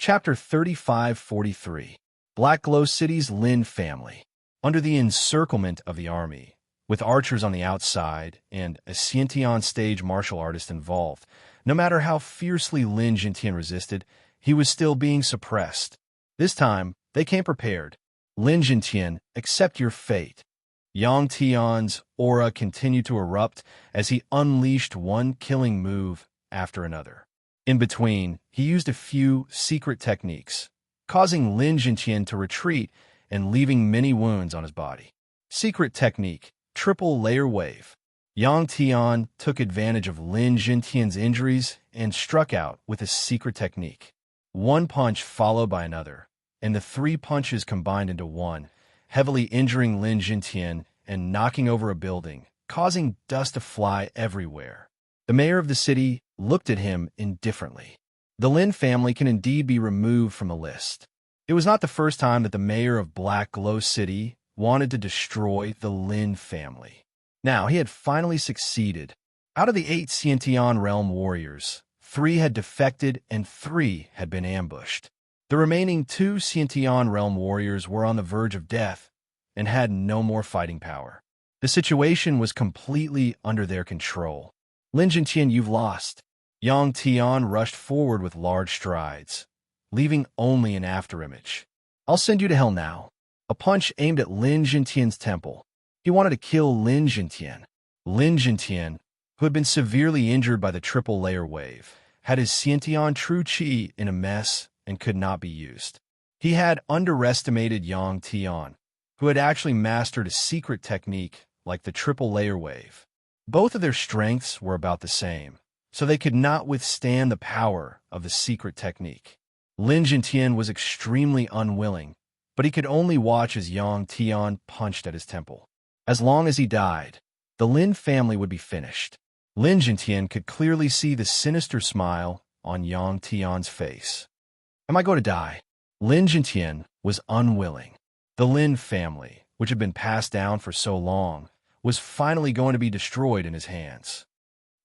Chapter 3543 Black Glow City's Lin family. Under the encirclement of the army, with archers on the outside and a Xiantian stage martial artist involved, no matter how fiercely Lin Jintian resisted, he was still being suppressed. This time, they came prepared. Lin Jintian, accept your fate. Yang Tian's aura continued to erupt as he unleashed one killing move after another. In between, he used a few secret techniques, causing Lin Jintian to retreat and leaving many wounds on his body. Secret technique, triple layer wave. Yang Tian took advantage of Lin Jintian's injuries and struck out with a secret technique. One punch followed by another, and the three punches combined into one, heavily injuring Lin Jintian and knocking over a building, causing dust to fly everywhere. The mayor of the city looked at him indifferently. The Lin family can indeed be removed from the list. It was not the first time that the mayor of Black Glow City wanted to destroy the Lin family. Now, he had finally succeeded. Out of the 8 Xiantian realm warriors, 3 had defected and 3 had been ambushed. The remaining 2 Xiantian realm warriors were on the verge of death and had no more fighting power. The situation was completely under their control. Lin Jintian, you've lost. Yang Tian rushed forward with large strides, leaving only an afterimage. I'll send you to hell now. A punch aimed at Lin Jintian's temple. He wanted to kill Lin Jintian. Lin Jintian, who had been severely injured by the triple layer wave, had his Xiantian true qi in a mess and could not be used. He had underestimated Yang Tian, who had actually mastered a secret technique like the triple layer wave. Both of their strengths were about the same, so they could not withstand the power of the secret technique. Lin Jintian was extremely unwilling, but he could only watch as Yang Tian punched at his temple. As long as he died, the Lin family would be finished. Lin Jintian could clearly see the sinister smile on Yang Tian's face. Am I going to die? Lin Jintian was unwilling. The Lin family, which had been passed down for so long, was finally going to be destroyed in his hands.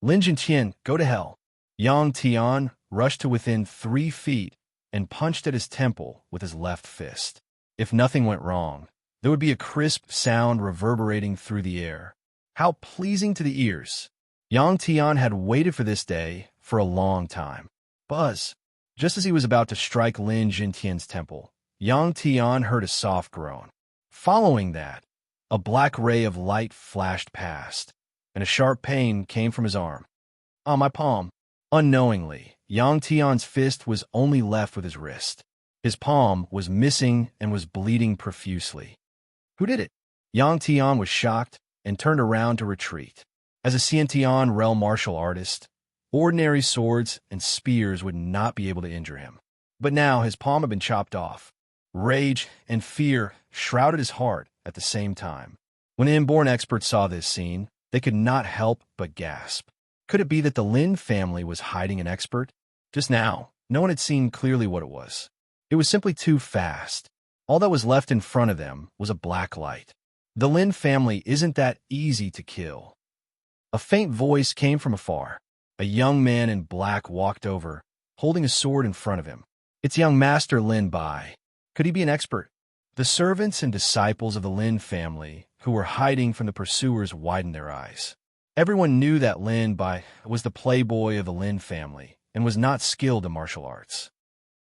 Lin Jintian, go to hell. Yang Tian rushed to within 3 feet and punched at his temple with his left fist. If nothing went wrong, there would be a crisp sound reverberating through the air. How pleasing to the ears! Yang Tian had waited for this day for a long time. Buzz! Just as he was about to strike Lin Jintian's temple, Yang Tian heard a soft groan. Following that, a black ray of light flashed past, and a sharp pain came from his arm. On my palm. Unknowingly, Yang Tian's fist was only left with his wrist. His palm was missing and was bleeding profusely. Who did it? Yang Tian was shocked and turned around to retreat. As a Xiantian realm martial artist, ordinary swords and spears would not be able to injure him. But now his palm had been chopped off. Rage and fear shrouded his heart at the same time. When the inborn experts saw this scene, they could not help but gasp. Could it be that the Lin family was hiding an expert? Just now, no one had seen clearly what it was. It was simply too fast. All that was left in front of them was a black light. The Lin family isn't that easy to kill. A faint voice came from afar. A young man in black walked over, holding a sword in front of him. It's young Master Lin Bai. Could he be an expert? The servants and disciples of the Lin family, who were hiding from the pursuers, widened their eyes. Everyone knew that Lin Bai was the playboy of the Lin family and was not skilled in martial arts.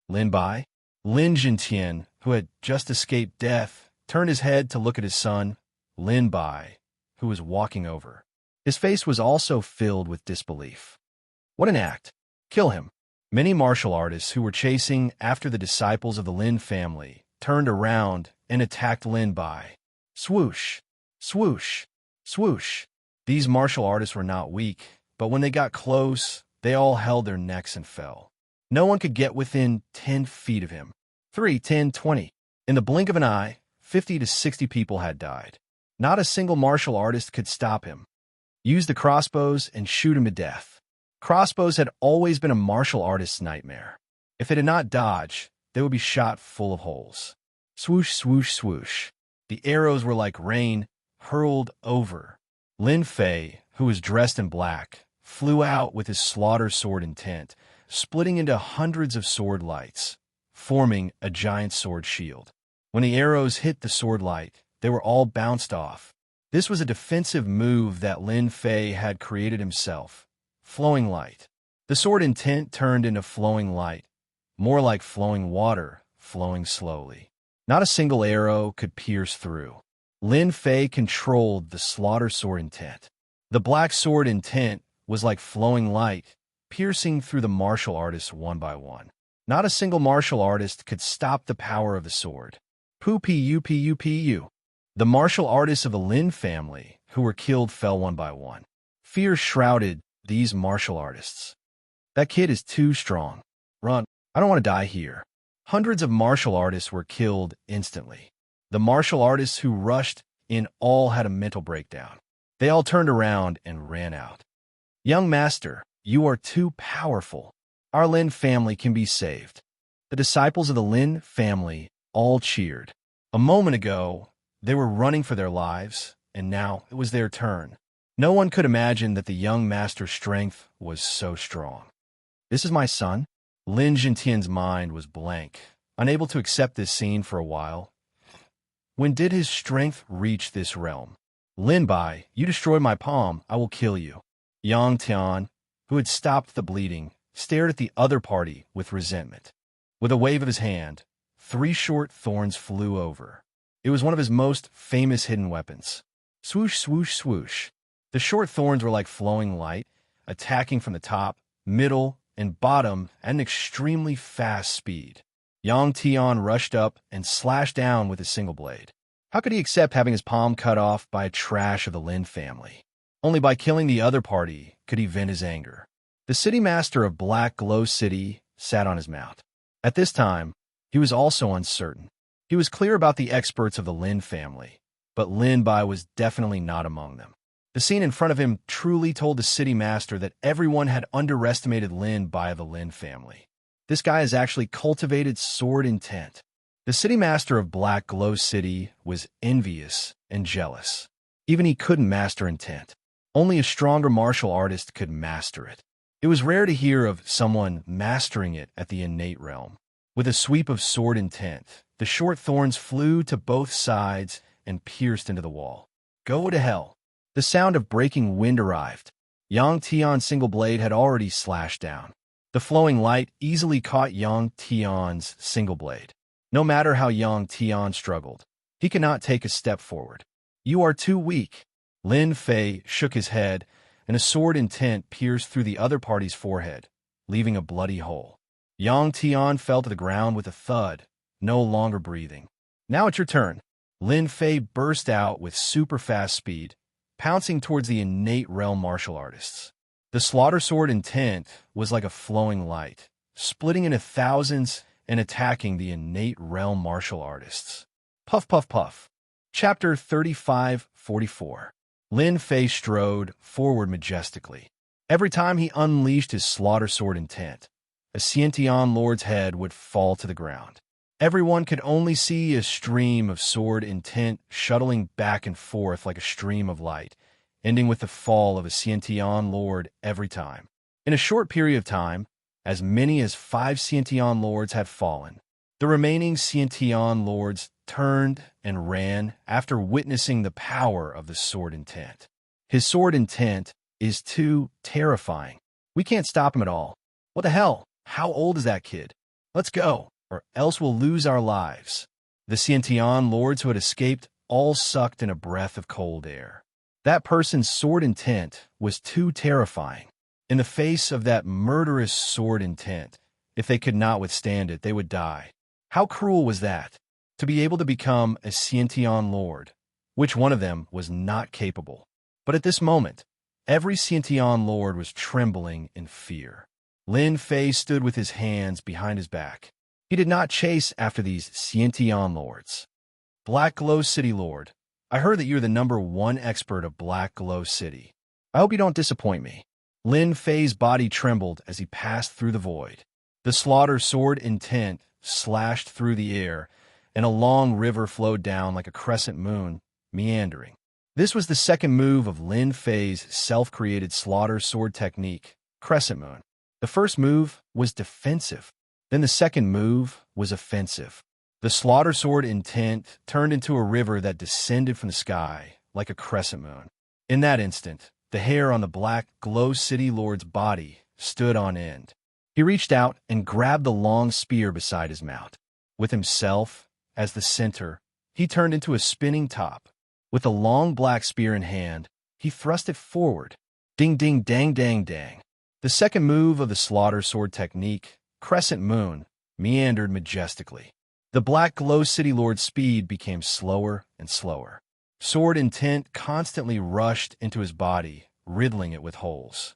Lin Bai? Lin Jintian, who had just escaped death, turned his head to look at his son, Lin Bai, who was walking over. His face was also filled with disbelief. What an act! Kill him! Many martial artists who were chasing after the disciples of the Lin family turned around and attacked Lin Bai. Swoosh! Swoosh! Swoosh! These martial artists were not weak, but when they got close, they all held their necks and fell. No one could get within 10 feet of him. 3, 10, 20. In the blink of an eye, 50 to 60 people had died. Not a single martial artist could stop him. Use the crossbows and shoot him to death. Crossbows had always been a martial artist's nightmare. If they did not dodge, they would be shot full of holes. Swoosh, swoosh, swoosh. The arrows were like rain, hurled over. Lin Fei, who was dressed in black, flew out with his slaughter sword intent, splitting into hundreds of sword lights. forming a giant sword shield. When the arrows hit the sword light, they were all bounced off. This was a defensive move that Lin Fei had created himself. Flowing light. The sword intent turned into flowing light, more like flowing water, flowing slowly. Not a single arrow could pierce through. Lin Fei controlled the slaughter sword intent. The black sword intent was like flowing light, piercing through the martial artists one by one. Not a single martial artist could stop the power of the sword. Pu. The martial artists of the Lin family who were killed fell one by one. Fear shrouded these martial artists. That kid is too strong. Run. I don't want to die here. Hundreds of martial artists were killed instantly. The martial artists who rushed in all had a mental breakdown. They all turned around and ran out. Young master, you are too powerful. Our Lin family can be saved. The disciples of the Lin family all cheered. A moment ago, they were running for their lives, and now it was their turn. No one could imagine that the young master's strength was so strong. This is my son? Lin Jintian's mind was blank, unable to accept this scene for a while. When did his strength reach this realm? Lin Bai, you destroyed my palm, I will kill you. Yang Tian, who had stopped the bleeding, stared at the other party with resentment. With a wave of his hand, 3 short thorns flew over. It was one of his most famous hidden weapons. Swoosh, swoosh, swoosh. The short thorns were like flowing light, attacking from the top, middle, and bottom at an extremely fast speed. Yang Tian rushed up and slashed down with a single blade. How could he accept having his palm cut off by a trash of the Lin family? Only by killing the other party could he vent his anger. The city master of Black Glow City sat on his mount. At this time, he was also uncertain. He was clear about the experts of the Lin family, but Lin Bai was definitely not among them. The scene in front of him truly told the city master that everyone had underestimated Lin Bai of the Lin family. This guy has actually cultivated sword intent. The city master of Black Glow City was envious and jealous. Even he couldn't master intent. Only a stronger martial artist could master it. It was rare to hear of someone mastering it at the innate realm. With a sweep of sword intent, the short thorns flew to both sides and pierced into the wall. Go to hell. The sound of breaking wind arrived. Yang Tian's single blade had already slashed down. The flowing light easily caught Yang Tian's single blade. No matter how Yang Tian struggled, he could not take a step forward. You are too weak. Lin Fei shook his head, and a sword intent pierced through the other party's forehead, leaving a bloody hole. Yang Tian fell to the ground with a thud, no longer breathing. Now it's your turn. Lin Fei burst out with super fast speed, pouncing towards the innate realm martial artists. The slaughter sword intent was like a flowing light, splitting into thousands and attacking the innate realm martial artists. Puff, puff, puff. Chapter 35-44. Lin Fei strode forward majestically. Every time he unleashed his slaughter sword intent, a Xiantian lord's head would fall to the ground. Everyone could only see a stream of sword intent shuttling back and forth like a stream of light, ending with the fall of a Xiantian lord every time. In a short period of time, as many as 5 Xiantian lords had fallen. The remaining Xiantian lords turned and ran after witnessing the power of the sword intent. His sword intent is too terrifying. We can't stop him at all. What the hell? How old is that kid? Let's go, or else we'll lose our lives. The Xiantian lords who had escaped all sucked in a breath of cold air. That person's sword intent was too terrifying. In the face of that murderous sword intent, if they could not withstand it, they would die. How cruel was that? To be able to become a Xiantian lord, which one of them was not capable. But at this moment, every Xiantian lord was trembling in fear. Lin Fei stood with his hands behind his back. He did not chase after these Xiantian lords. Black Glow City Lord, I heard that you're the #1 expert of Black Glow City. I hope you don't disappoint me. Lin Fei's body trembled as he passed through the void. The slaughter sword intent slashed through the air, and a long river flowed down like a crescent moon, meandering. This was the second move of Lin Fei's self-created slaughter sword technique, Crescent Moon. The first move was defensive. Then the second move was offensive. The slaughter sword intent turned into a river that descended from the sky like a crescent moon. In that instant, the hair on the Black Glow City Lord's body stood on end. He reached out and grabbed the long spear beside his mount. With himself as the center, he turned into a spinning top. With the long black spear in hand, he thrust it forward. Ding ding dang dang dang. The second move of the slaughter sword technique, Crescent Moon, meandered majestically. The Black Glow City Lord's speed became slower and slower. Sword intent constantly rushed into his body, riddling it with holes.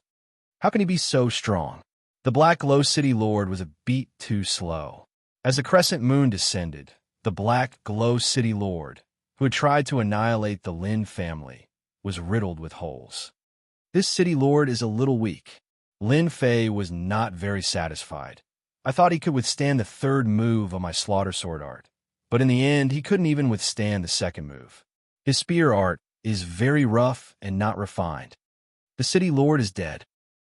How can he be so strong? The Black Glow City Lord was a beat too slow. As the Crescent Moon descended, the Black Glow City Lord, who had tried to annihilate the Lin family, was riddled with holes. This City Lord is a little weak. Lin Fei was not very satisfied. I thought he could withstand the third move of my slaughter sword art, but in the end he couldn't even withstand the second move. His spear art is very rough and not refined. The City Lord is dead.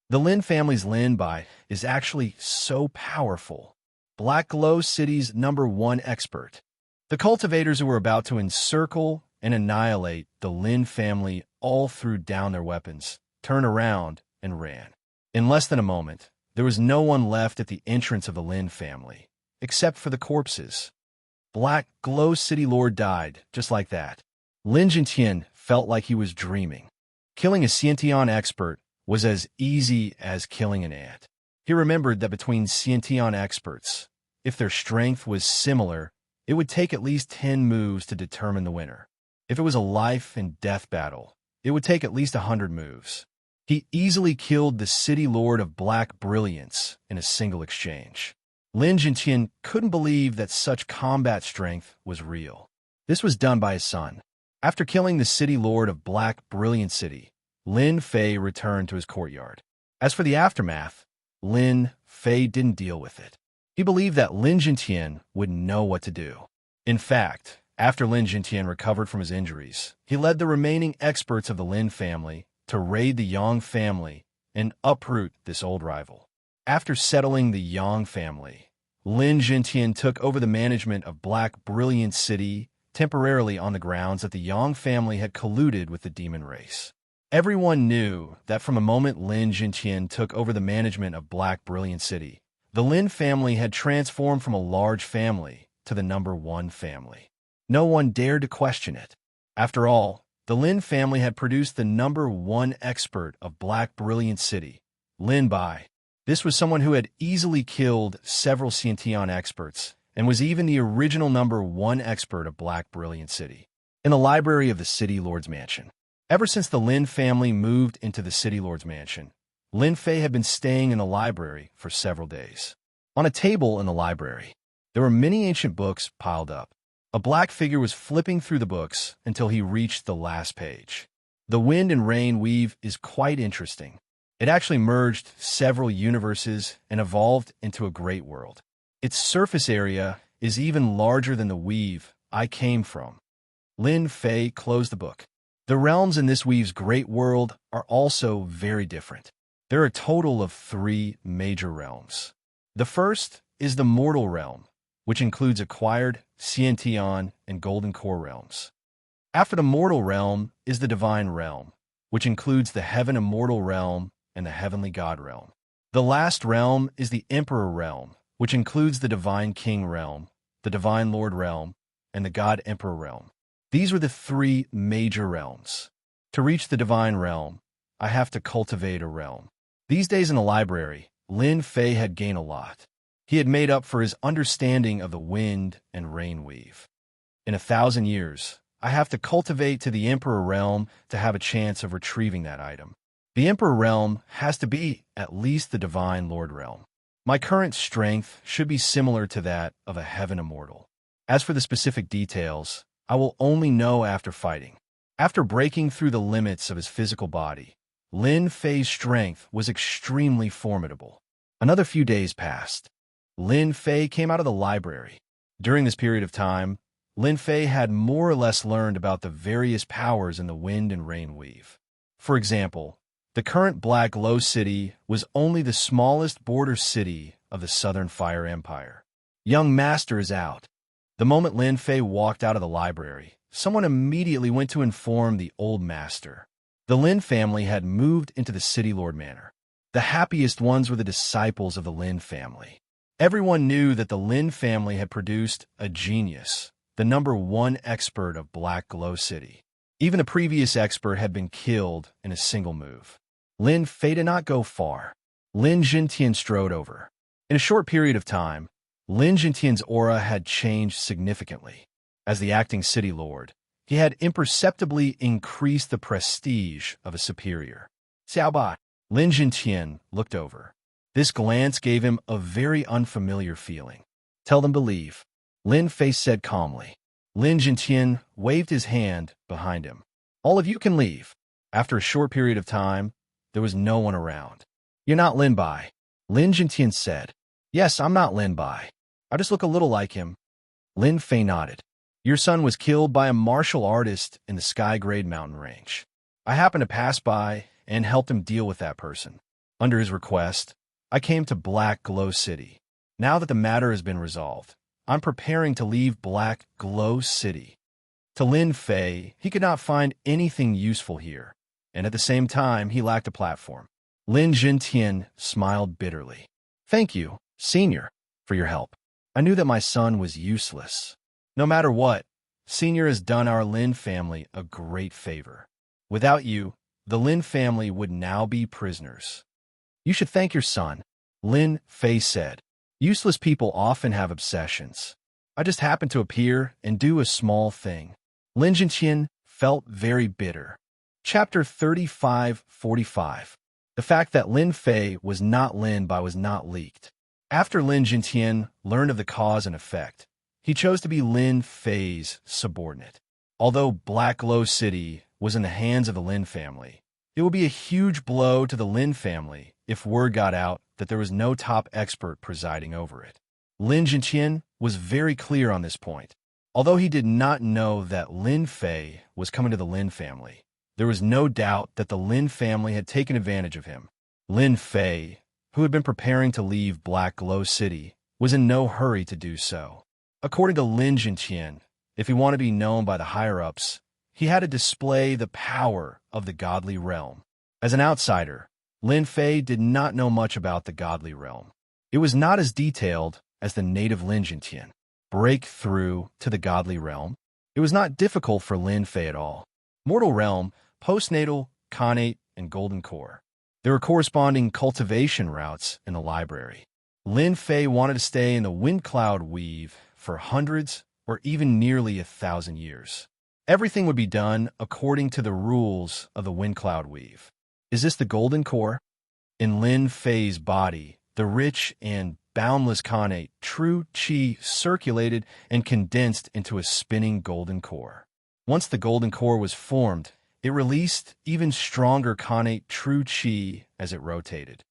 The Lin family's Lin Bai is actually so powerful. Black Glow City's #1 expert. The cultivators who were about to encircle and annihilate the Lin family all threw down their weapons, turned around, and ran. In less than a moment, there was no one left at the entrance of the Lin family, except for the corpses. Black Glow City Lord died, just like that. Lin Jintian felt like he was dreaming. Killing a Xiantian expert was as easy as killing an ant. He remembered that between Xiantian experts, if their strength was similar, it would take at least 10 moves to determine the winner. If it was a life and death battle, it would take at least 100 moves. He easily killed the City Lord of Black Brilliance in a single exchange. Lin Jintian couldn't believe that such combat strength was real. This was done by his son. After killing the City Lord of Black Brilliant City, Lin Fei returned to his courtyard. As for the aftermath, Lin Fei didn't deal with it. He believed that Lin Jintian would know what to do. In fact, after Lin Jintian recovered from his injuries, he led the remaining experts of the Lin family to raid the Yang family and uproot this old rival. After settling the Yang family, Lin Jintian took over the management of Black Brilliant City temporarily on the grounds that the Yang family had colluded with the demon race. Everyone knew that from the moment Lin Jintian took over the management of Black Brilliant City, the Lin family had transformed from a large family to the #1 family. No one dared to question it. After all, the Lin family had produced the #1 expert of Black Brilliant City, Lin Bai. This was someone who had easily killed several Xiantian experts and was even the original #1 expert of Black Brilliant City. In the library of the City Lord's Mansion. Ever since the Lin family moved into the City Lord's Mansion, Lin Fei had been staying in the library for several days. On a table in the library, there were many ancient books piled up. A black figure was flipping through the books until he reached the last page. The Wind and Rain weave is quite interesting. It actually merged several universes and evolved into a great world. Its surface area is even larger than the weave I came from. Lin Fei closed the book. The realms in this weave's great world are also very different. There are a total of 3 major realms. The first is the mortal realm, which includes acquired, Xiantian, and Golden Core realms. After the mortal realm is the divine realm, which includes the heaven immortal realm and the heavenly god realm. The last realm is the emperor realm, which includes the divine king realm, the divine lord realm, and the god emperor realm. These were the 3 major realms. To reach the divine realm, I have to cultivate a realm. These days in the library, Lin Fei had gained a lot. He had made up for his understanding of the wind and rain weave. In 1,000 years, I have to cultivate to the Emperor realm to have a chance of retrieving that item. The Emperor realm has to be at least the Divine Lord realm. My current strength should be similar to that of a Heaven Immortal. As for the specific details, I will only know after fighting. After breaking through the limits of his physical body, Lin Fei's strength was extremely formidable. Another few days passed. Lin Fei came out of the library. During this period of time, Lin Fei had more or less learned about the various powers in the wind and rain weave. For example, the current Black Glow City was only the smallest border city of the Southern Fire Empire. Young master is out. The moment Lin Fei walked out of the library, someone immediately went to inform the old master. The Lin family had moved into the City Lord Manor. The happiest ones were the disciples of the Lin family. Everyone knew that the Lin family had produced a genius, the #1 expert of Black Glow City. Even the previous expert had been killed in a single move. Lin Fei did not go far. Lin Jintian strode over. In a short period of time, Lin Jintian's aura had changed significantly. As the acting city lord, he had imperceptibly increased the prestige of a superior. Xiaobai. Lin Jintian looked over. This glance gave him a very unfamiliar feeling. Tell them to leave, Lin Fei said calmly. Lin Jintian waved his hand behind him. All of you can leave. After a short period of time, there was no one around. You're not Lin Bai, Lin Jintian said. Yes, I'm not Lin Bai. I just look a little like him. Lin Fei nodded. Your son was killed by a martial artist in the Sky Grade mountain range. I happened to pass by and helped him deal with that person. Under his request, I came to Black Glow City. Now that the matter has been resolved, I'm preparing to leave Black Glow City. To Lin Fei, he could not find anything useful here, and at the same time, he lacked a platform. Lin Jintian smiled bitterly. Thank you, Senior, for your help. I knew that my son was useless. No matter what, Senior has done our Lin family a great favor. Without you, the Lin family would now be prisoners. You should thank your son, Lin Fei said. Useless people often have obsessions. I just happened to appear and do a small thing. Lin Jintian felt very bitter. Chapter 35:45. The fact that Lin Fei was not Lin Bai was not leaked. After Lin Jintian learned of the cause and effect, he chose to be Lin Fei's subordinate. Although Black Glow City was in the hands of the Lin family, it would be a huge blow to the Lin family if word got out that there was no top expert presiding over it. Lin Jintian was very clear on this point. Although he did not know that Lin Fei was coming to the Lin family, there was no doubt that the Lin family had taken advantage of him. Lin Fei, who had been preparing to leave Black Glow City, was in no hurry to do so. According to Lin Jintian, if he wanted to be known by the higher-ups, he had to display the power of the godly realm. As an outsider, Lin Fei did not know much about the godly realm. It was not as detailed as the native Lin Jintian. Break through to the godly realm. It was not difficult for Lin Fei at all. Mortal realm, postnatal, connate, and golden core. There were corresponding cultivation routes in the library. Lin Fei wanted to stay in the wind cloud weave for hundreds or even nearly 1,000 years. Everything would be done according to the rules of the wind cloud weave. Is this the golden core? In Lin Fei's body, the rich and boundless connate true qi circulated and condensed into a spinning golden core. Once the golden core was formed, it released even stronger connate true qi as it rotated.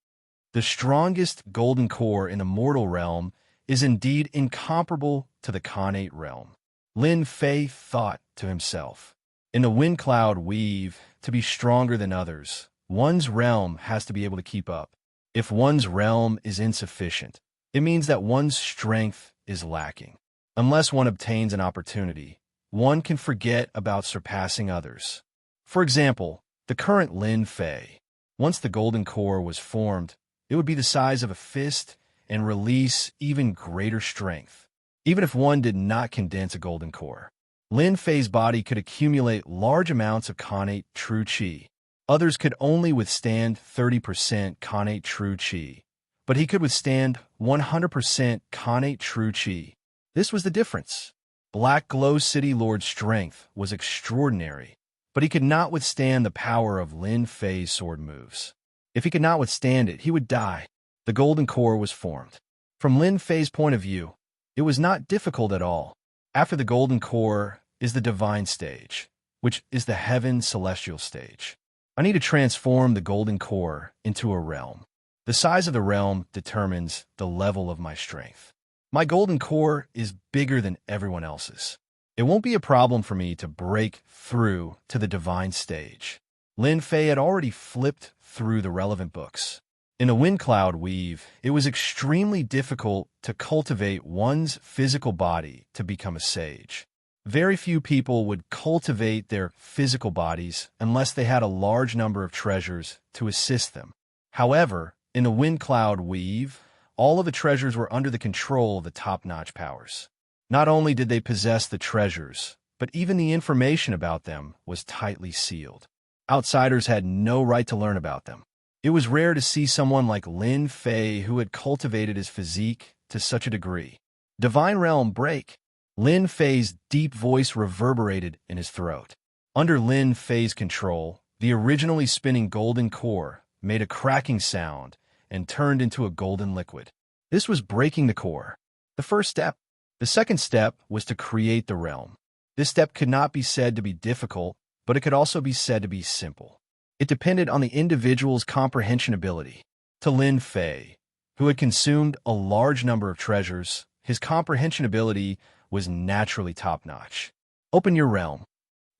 The strongest golden core in the mortal realm is indeed incomparable to the connate realm. Lin Fei thought to himself, in the wind cloud weave, to be stronger than others, one's realm has to be able to keep up. If one's realm is insufficient, it means that one's strength is lacking. Unless one obtains an opportunity, one can forget about surpassing others. For example, the current Lin Fei. Once the golden core was formed, it would be the size of a fist and release even greater strength. Even if one did not condense a golden core, Lin Fei's body could accumulate large amounts of connate true qi. Others could only withstand 30% connate true qi, but he could withstand 100% connate true qi. This was the difference. Black Glow City Lord's strength was extraordinary, but he could not withstand the power of Lin Fei's sword moves. If he could not withstand it, he would die. The golden core was formed. From Lin Fei's point of view, it was not difficult at all. After the golden core is the divine stage, which is the heaven celestial stage. I need to transform the golden core into a realm. The size of the realm determines the level of my strength. My golden core is bigger than everyone else's. It won't be a problem for me to break through to the divine stage. Lin Fei had already flipped through the relevant books. In a wind cloud weave, it was extremely difficult to cultivate one's physical body to become a sage. Very few people would cultivate their physical bodies unless they had a large number of treasures to assist them. However, in a wind cloud weave, all of the treasures were under the control of the top-notch powers. Not only did they possess the treasures, but even the information about them was tightly sealed. Outsiders had no right to learn about them. It was rare to see someone like Lin Fei who had cultivated his physique to such a degree. Divine Realm break. Lin Fei's deep voice reverberated in his throat. Under Lin Fei's control, the originally spinning golden core made a cracking sound and turned into a golden liquid. This was breaking the core. The first step. The second step was to create the realm. This step could not be said to be difficult, but it could also be said to be simple. It depended on the individual's comprehension ability. To Lin Fei, who had consumed a large number of treasures, his comprehension ability was naturally top-notch. Open your realm.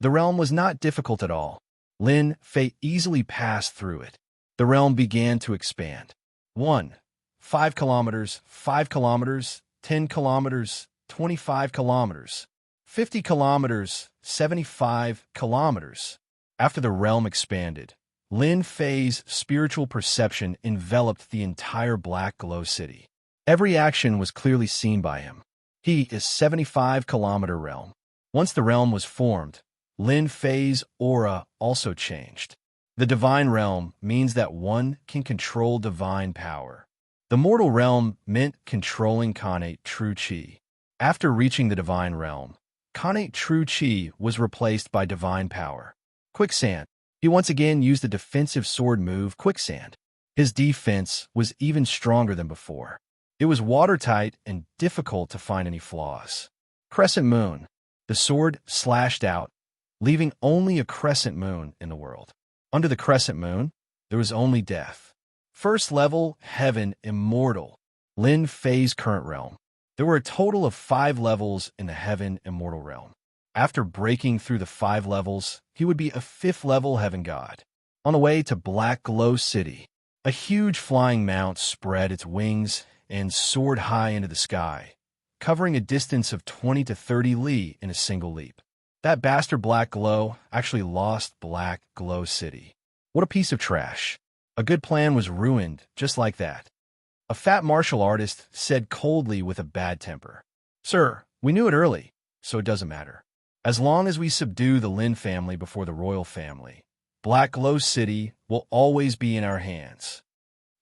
The realm was not difficult at all. Lin Fei easily passed through it. The realm began to expand. 1. 5 kilometers, 5 kilometers, 10 kilometers, 25 kilometers, 50 kilometers, 75 kilometers. After the realm expanded, Lin Fei's spiritual perception enveloped the entire Black Glow City. Every action was clearly seen by him. He is 75-kilometer realm. Once the realm was formed, Lin Fei's aura also changed. The divine realm means that one can control divine power. The mortal realm meant controlling Khanate True Qi. After reaching the divine realm, Khanate True Qi was replaced by divine power. Quicksand. He once again used the defensive sword move Quicksand. His defense was even stronger than before. It was watertight and difficult to find any flaws. Crescent Moon. The sword slashed out, leaving only a crescent moon in the world. Under the crescent moon, there was only death. First level, Heaven Immortal. Lin Fei's current realm. There were a total of 5 levels in the Heaven Immortal realm. After breaking through the 5 levels, he would be a 5th-level heaven god. On the way to Black Glow City, a huge flying mount spread its wings and soared high into the sky, covering a distance of 20 to 30 li in a single leap. That bastard Black Glow actually lost Black Glow City. What a piece of trash. A good plan was ruined just like that. A fat martial artist said coldly with a bad temper, "Sir, we knew it early, so it doesn't matter. As long as we subdue the Lin family before the royal family, Black Glow City will always be in our hands.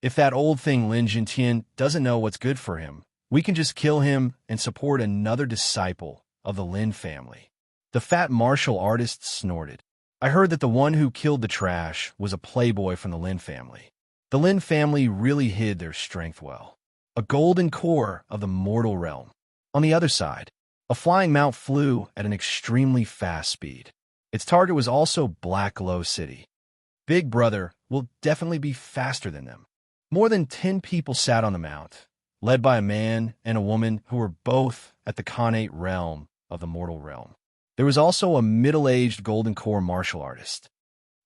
If that old thing Lin Jintian doesn't know what's good for him, we can just kill him and support another disciple of the Lin family." The fat martial artist snorted. "I heard that the one who killed the trash was a playboy from the Lin family. The Lin family really hid their strength well. A golden core of the mortal realm." On the other side, a flying mount flew at an extremely fast speed. Its target was also Black Glow City. Big Brother will definitely be faster than them. More than 10 people sat on the mount, led by a man and a woman who were both at the Khanate realm of the mortal realm. There was also a middle-aged golden core martial artist.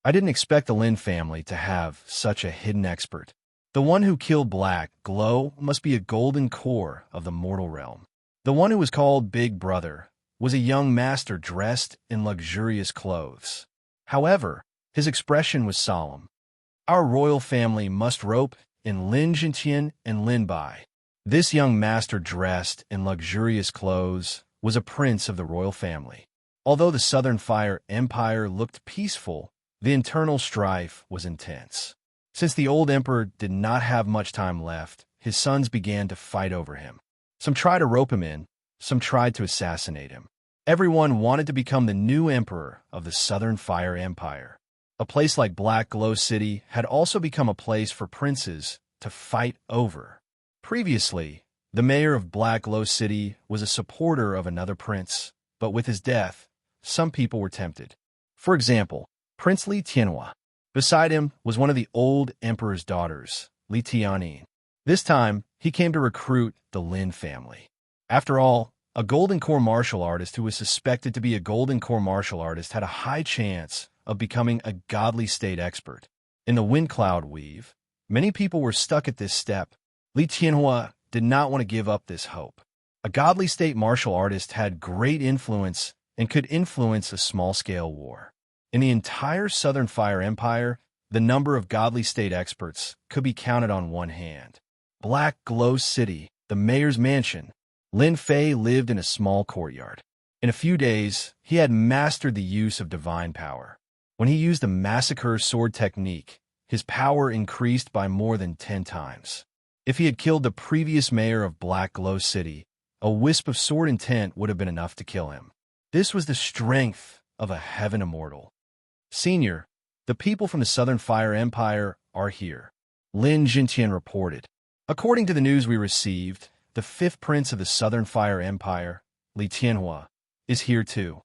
I didn't expect the Lin family to have such a hidden expert. The one who killed Black Glow must be a golden core of the mortal realm. The one who was called Big Brother was a young master dressed in luxurious clothes. However, his expression was solemn. Our royal family must rope in Lin Jintian and Lin Bai. This young master dressed in luxurious clothes was a prince of the royal family. Although the Southern Fire Empire looked peaceful, the internal strife was intense. Since the old emperor did not have much time left, his sons began to fight over him. Some tried to rope him in, some tried to assassinate him. Everyone wanted to become the new emperor of the Southern Fire Empire. A place like Black Glow City had also become a place for princes to fight over. Previously, the mayor of Black Glow City was a supporter of another prince, but with his death, some people were tempted. For example, Prince Li Tianhua. Beside him was one of the old emperor's daughters, Li Tianyin. This time, he came to recruit the Lin family. After all, a golden core martial artist who was suspected to be a golden core martial artist had a high chance of becoming a godly state expert. In the wind cloud weave, Many people were stuck at this step. Li Tianhua did not want to give up this hope. A godly state martial artist had great influence and could influence a small-scale war. In the entire Southern Fire Empire, the number of godly state experts could be counted on one hand. Black Glow City, the mayor's mansion. Lin Fei lived in a small courtyard. In a few days, he had mastered the use of divine power. When he used the massacre sword technique, his power increased by more than 10 times. If he had killed the previous mayor of Black Glow City, a wisp of sword intent would have been enough to kill him. This was the strength of a heaven immortal. Senior, the people from the Southern Fire Empire are here, Lin Jintian reported. According to the news we received, the 5th prince of the Southern Fire Empire, Li Tianhua, is here too.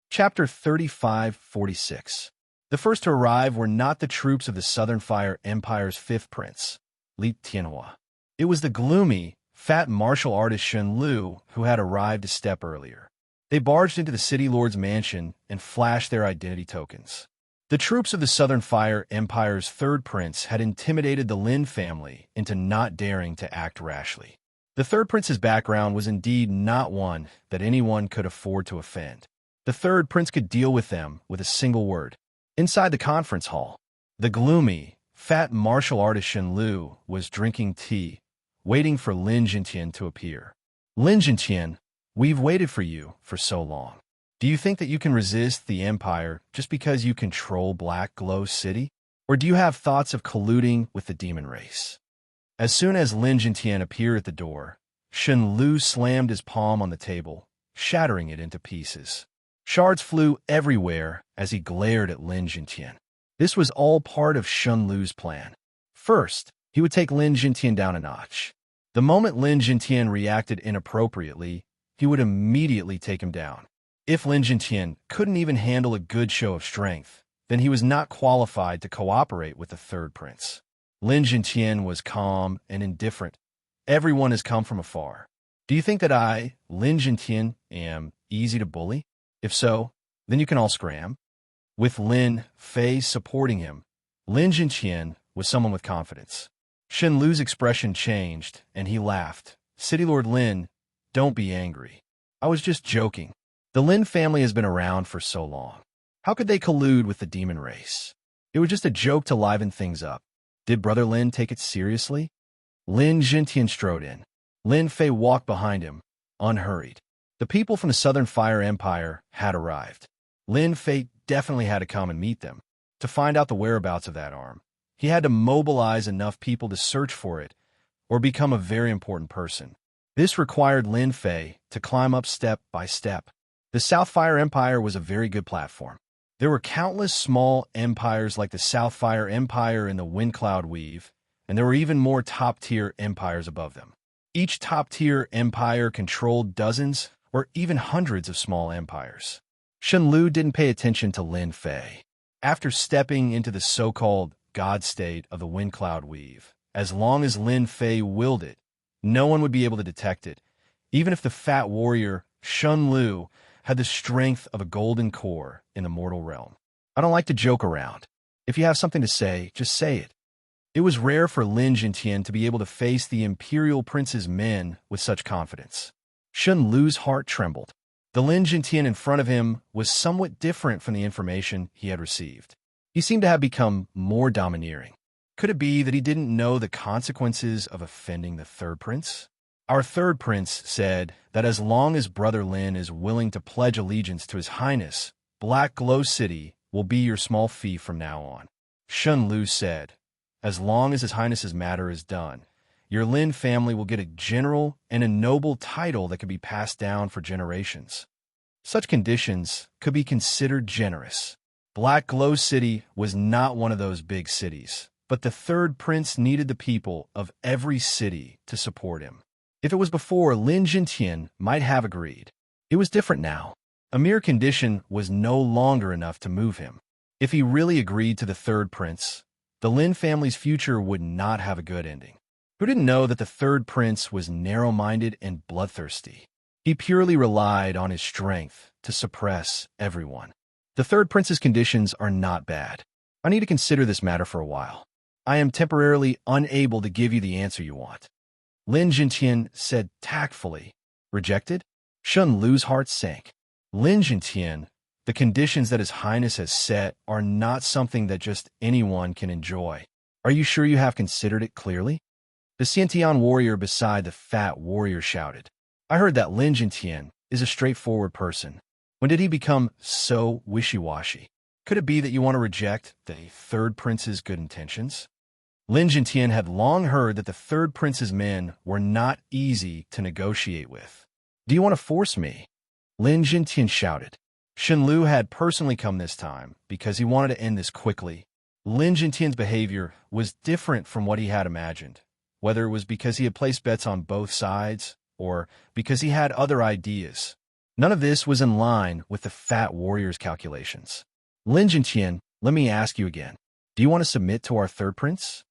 Chapter 35-46. The first to arrive were not the troops of the Southern Fire Empire's 5th prince, Li Tianhua. It was the gloomy, fat martial artist Shen Lu who had arrived a step earlier. They barged into the city lord's mansion and flashed their identity tokens. The troops of the Southern Fire Empire's 3rd prince had intimidated the Lin family into not daring to act rashly. The 3rd prince's background was indeed not one that anyone could afford to offend. The 3rd prince could deal with them with a single word. Inside the conference hall, the gloomy, fat martial artist Shen Lu was drinking tea, waiting for Lin Jintian to appear. Lin Jintian, we've waited for you for so long. Do you think that you can resist the Empire just because you control Black Glow City? Or do you have thoughts of colluding with the demon race? As soon as Lin Jintian appeared at the door, Shen Lu slammed his palm on the table, shattering it into pieces. Shards flew everywhere as he glared at Lin Jintian. This was all part of Shen Lu's plan. First, he would take Lin Jintian down a notch. The moment Lin Jintian reacted inappropriately, he would immediately take him down. If Lin Jintian couldn't even handle a good show of strength, then he was not qualified to cooperate with the 3rd prince. Lin Jintian was calm and indifferent. Everyone has come from afar. Do you think that I, Lin Jintian, am easy to bully? If so, then you can all scram. With Lin Fei supporting him, Lin Jintian was someone with confidence. Shen Lu's expression changed, and he laughed. City Lord Lin, don't be angry. I was just joking. The Lin family has been around for so long. How could they collude with the demon race? It was just a joke to liven things up. Did Brother Lin take it seriously? Lin Jintian strode in. Lin Fei walked behind him, unhurried. The people from the Southern Fire Empire had arrived. Lin Fei definitely had to come and meet them. To find out the whereabouts of that arm, he had to mobilize enough people to search for it or become a very important person. This required Lin Fei to climb up step by step. The South Fire Empire was a very good platform. There were countless small empires like the South Fire Empire and the Windcloud Weave, and there were even more top-tier empires above them. Each top-tier empire controlled dozens or even hundreds of small empires. Shen Lu didn't pay attention to Lin Fei. After stepping into the so-called God state of the Windcloud Weave, as long as Lin Fei willed it, no one would be able to detect it, even if the fat warrior Shen Lu had the strength of a golden core in the mortal realm. I don't like to joke around. If you have something to say, just say it. It was rare for Lin Jintian to be able to face the Imperial Prince's men with such confidence. Shen Lu's heart trembled. The Lin Jintian in front of him was somewhat different from the information he had received. He seemed to have become more domineering. Could it be that he didn't know the consequences of offending the 3rd prince? Our 3rd prince said that as long as Brother Lin is willing to pledge allegiance to His Highness, Black Glow City will be your small fief from now on. Shen Lu said, as long as His Highness's matter is done, your Lin family will get a general and a noble title that can be passed down for generations. Such conditions could be considered generous. Black Glow City was not one of those big cities, but the 3rd prince needed the people of every city to support him. If it was before, Lin Jintian might have agreed. It was different now. A mere condition was no longer enough to move him. If he really agreed to the 3rd prince, the Lin family's future would not have a good ending. Who didn't know that the 3rd prince was narrow-minded and bloodthirsty? He purely relied on his strength to suppress everyone. The 3rd prince's conditions are not bad. I need to consider this matter for a while. I am temporarily unable to give you the answer you want. Lin Jintian said tactfully. Rejected? Shen Lu's heart sank. Lin Jintian, the conditions that His Highness has set are not something that just anyone can enjoy. Are you sure you have considered it clearly? The Xiantian warrior beside the fat warrior shouted. I heard that Lin Jintian is a straightforward person. When did he become so wishy-washy? Could it be that you want to reject the third prince's good intentions? Lin Jintian had long heard that the third prince's men were not easy to negotiate with. Do you want to force me? Lin Jintian shouted. Shen Lu had personally come this time because he wanted to end this quickly. Lin Jintian's behavior was different from what he had imagined, whether it was because he had placed bets on both sides or because he had other ideas. None of this was in line with the fat warrior's calculations. Lin Jintian, let me ask you again. Do you want to submit to our third prince?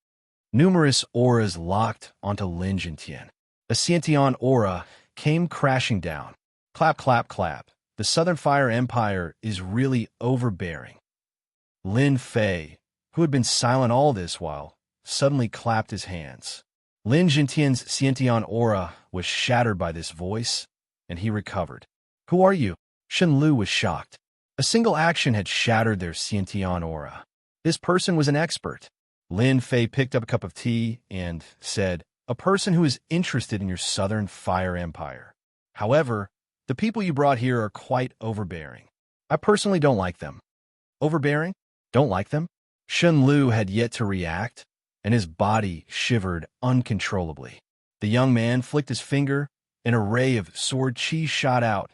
Numerous auras locked onto Lin Jintian. A Xiantian aura came crashing down. Clap, clap, clap. The Southern Fire Empire is really overbearing. Lin Fei, who had been silent all this while, suddenly clapped his hands. Lin Jintian's Xiantian aura was shattered by this voice, and he recovered. Who are you? Shen Lu was shocked. A single action had shattered their Xiantian aura. This person was an expert. Lin Fei picked up a cup of tea and said, a person who is interested in your Southern Fire Empire. However, the people you brought here are quite overbearing. I personally don't like them. Overbearing? Don't like them? Shen Lu had yet to react, and his body shivered uncontrollably. The young man flicked his finger, an array of sword chi shot out,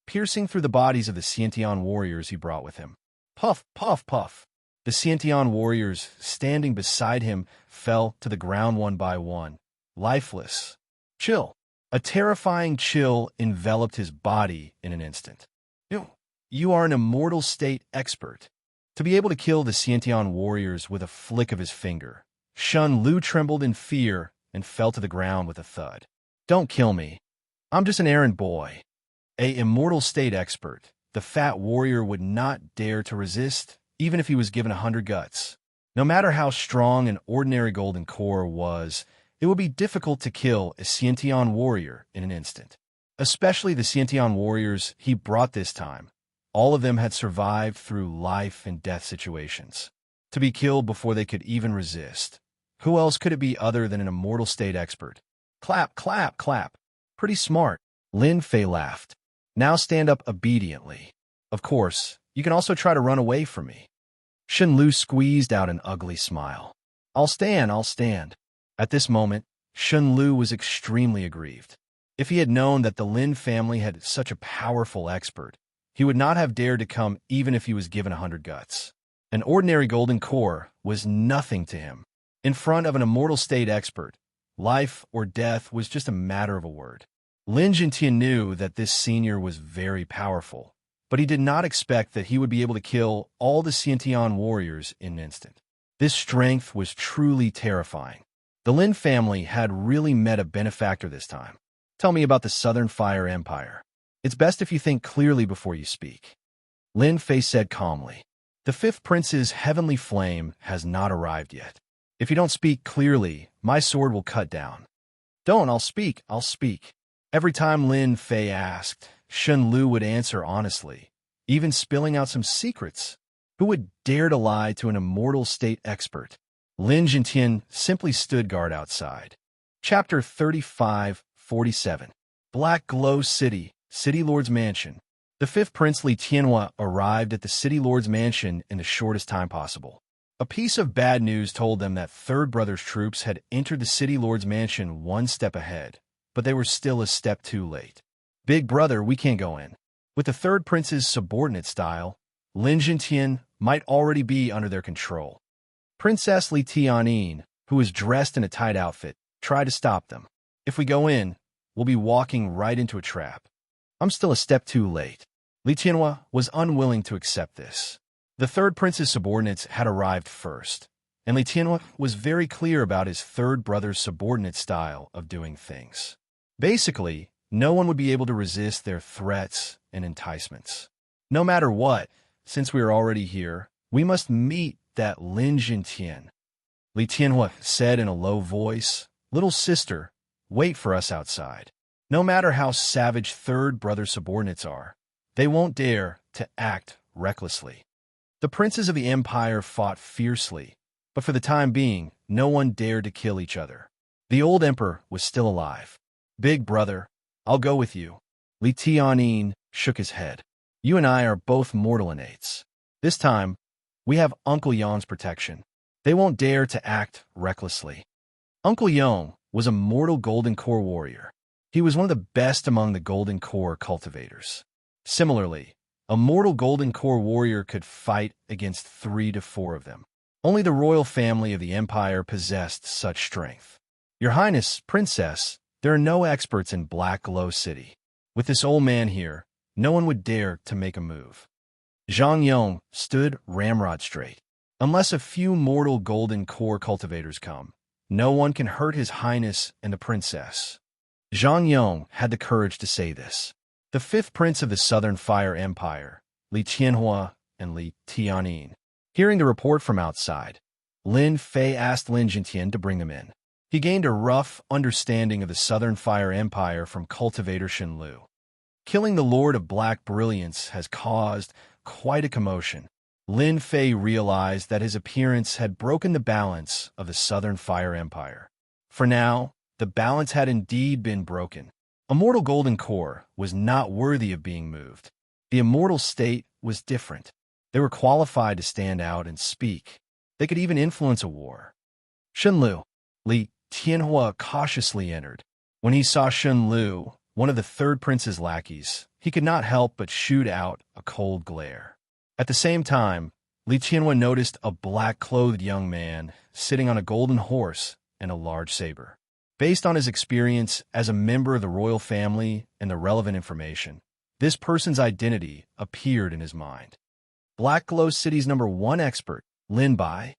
piercing through the bodies of the Xiantian warriors he brought with him. Puff, puff, puff. The Xiantian warriors standing beside him fell to the ground one by one, lifeless. Chill. A terrifying chill enveloped his body in an instant. You are an immortal state expert. To be able to kill the Xiantian warriors with a flick of his finger, Shen Lu trembled in fear and fell to the ground with a thud. Don't kill me. I'm just an errand boy. A immortal state expert, the fat warrior would not dare to resist, even if he was given 100 guts. No matter how strong an ordinary golden core was, it would be difficult to kill a Xiantian warrior in an instant. Especially the Xiantian warriors he brought this time. All of them had survived through life and death situations. To be killed before they could even resist. Who else could it be other than an immortal state expert? Clap, clap, clap. Pretty smart. Lin Fei laughed. Now stand up obediently. Of course, you can also try to run away from me. Shen Lu squeezed out an ugly smile. I'll stand, I'll stand. At this moment, Shen Lu was extremely aggrieved. If he had known that the Lin family had such a powerful expert, he would not have dared to come even if he was given 100 guts. An ordinary golden core was nothing to him. In front of an immortal state expert, life or death was just a matter of a word. Lin Jintian knew that this senior was very powerful, but he did not expect that he would be able to kill all the Xiantian warriors in an instant. This strength was truly terrifying. The Lin family had really met a benefactor this time. Tell me about the Southern Fire Empire. It's best if you think clearly before you speak. Lin Fei said calmly. The fifth prince's heavenly flame has not arrived yet. If you don't speak clearly, my sword will cut down. Don't, I'll speak, I'll speak. Every time Lin Fei asked, Shen Lu would answer honestly, even spilling out some secrets. Who would dare to lie to an immortal state expert? Lin Jintian simply stood guard outside. Chapter 35-47. Black Glow City, City Lord's Mansion. The fifth Prince Li Tianhua arrived at the City Lord's Mansion in the shortest time possible. A piece of bad news told them that Third Brother's troops had entered the City Lord's Mansion one step ahead, but they were still a step too late. Big Brother, we can't go in. With the Third Prince's subordinate style, Lin Jintian might already be under their control. Princess Li Tianyin, who was dressed in a tight outfit, tried to stop them. If we go in, we'll be walking right into a trap. I'm still a step too late. Li Tianhua was unwilling to accept this. The Third Prince's subordinates had arrived first, and Li Tianhua was very clear about his third brother's subordinate style of doing things. Basically, no one would be able to resist their threats and enticements. No matter what, since we are already here, we must meet that Lin Jintian. Li Tianhua said in a low voice. Little sister, wait for us outside. No matter how savage third brother subordinates are, they won't dare to act recklessly. The princes of the empire fought fiercely, but for the time being, no one dared to kill each other. The old emperor was still alive. Big brother, I'll go with you. Li Tianyin shook his head. You and I are both mortal innates. This time, we have Uncle Yong's protection. They won't dare to act recklessly. Uncle Yong was a mortal golden core warrior. He was one of the best among the golden core cultivators. Similarly, a mortal golden core warrior could fight against 3 to 4 of them. Only the royal family of the empire possessed such strength. Your Highness, Princess, there are no experts in Black Glow City. With this old man here, no one would dare to make a move. Zhang Yong stood ramrod straight. Unless a few mortal golden core cultivators come, no one can hurt His Highness and the princess. Zhang Yong had the courage to say this. The 5th prince of the Southern Fire Empire, Li Tianhua and Li Tianyin. Hearing the report from outside, Lin Fei asked Lin Jintian to bring them in. He gained a rough understanding of the Southern Fire Empire from cultivator Shen Lu. Killing the Lord of Black Brilliance has caused quite a commotion. Lin Fei realized that his appearance had broken the balance of the Southern Fire Empire. For now, the balance had indeed been broken. Immortal Golden Core was not worthy of being moved. The immortal state was different. They were qualified to stand out and speak. They could even influence a war. Shen Lu, Li Tianhua cautiously entered. When he saw Shen Lu, one of the 3rd prince's lackeys, he could not help but shoot out a cold glare. At the same time, Li Tianhua noticed a black-clothed young man sitting on a golden horse and a large saber. Based on his experience as a member of the royal family and the relevant information, this person's identity appeared in his mind. Black Glow City's #1 expert, Lin Bai.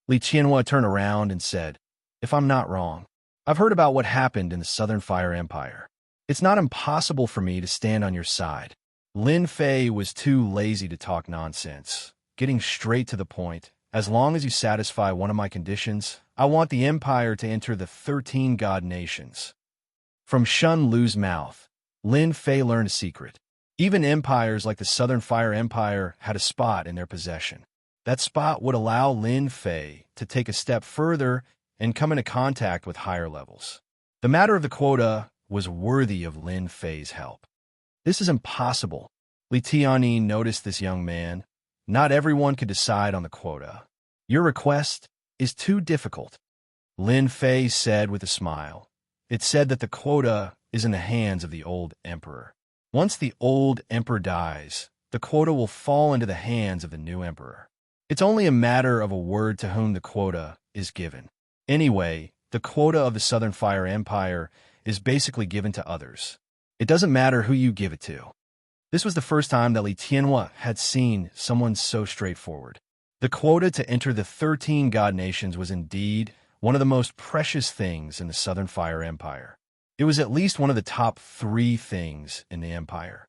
Li Tianhua turned around and said, If I'm not wrong, I've heard about what happened in the Southern Fire Empire. It's not impossible for me to stand on your side. Lin Fei was too lazy to talk nonsense, getting straight to the point. As long as you satisfy one of my conditions, I want the empire to enter the 13 god nations. From Shen Lu's mouth, Lin Fei learned a secret. Even empires like the Southern Fire Empire had a spot in their possession. That spot would allow Lin Fei to take a step further and come into contact with higher levels. The matter of the quota was worthy of Lin Fei's help. This is impossible. Li Tianyin noticed this young man. Not everyone could decide on the quota. Your request is too difficult. Lin Fei said with a smile. It said that the quota is in the hands of the old emperor. Once the old emperor dies, the quota will fall into the hands of the new emperor. It's only a matter of a word to whom the quota is given. Anyway, the quota of the Southern Fire Empire is basically given to others. It doesn't matter who you give it to. This was the first time that Li Tianhua had seen someone so straightforward. The quota to enter the 13 god nations was indeed one of the most precious things in the Southern Fire Empire. It was at least one of the top 3 things in the empire.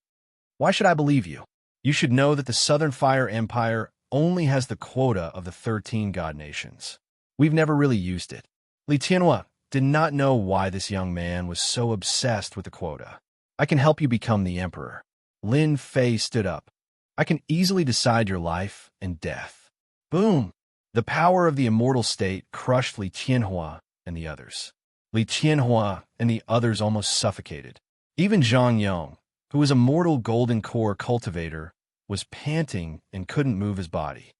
Why should I believe you? You should know that the Southern Fire Empire only has the quota of the 13 god nations. We've never really used it. Li Tianhua did not know why this young man was so obsessed with the quota. I can help you become the emperor. Lin Fei stood up. I can easily decide your life and death. Boom! The power of the immortal state crushed Li Tianhua and the others. Li Tianhua and the others almost suffocated. Even Zhang Yong, who was a mortal golden core cultivator, was panting and couldn't move his body.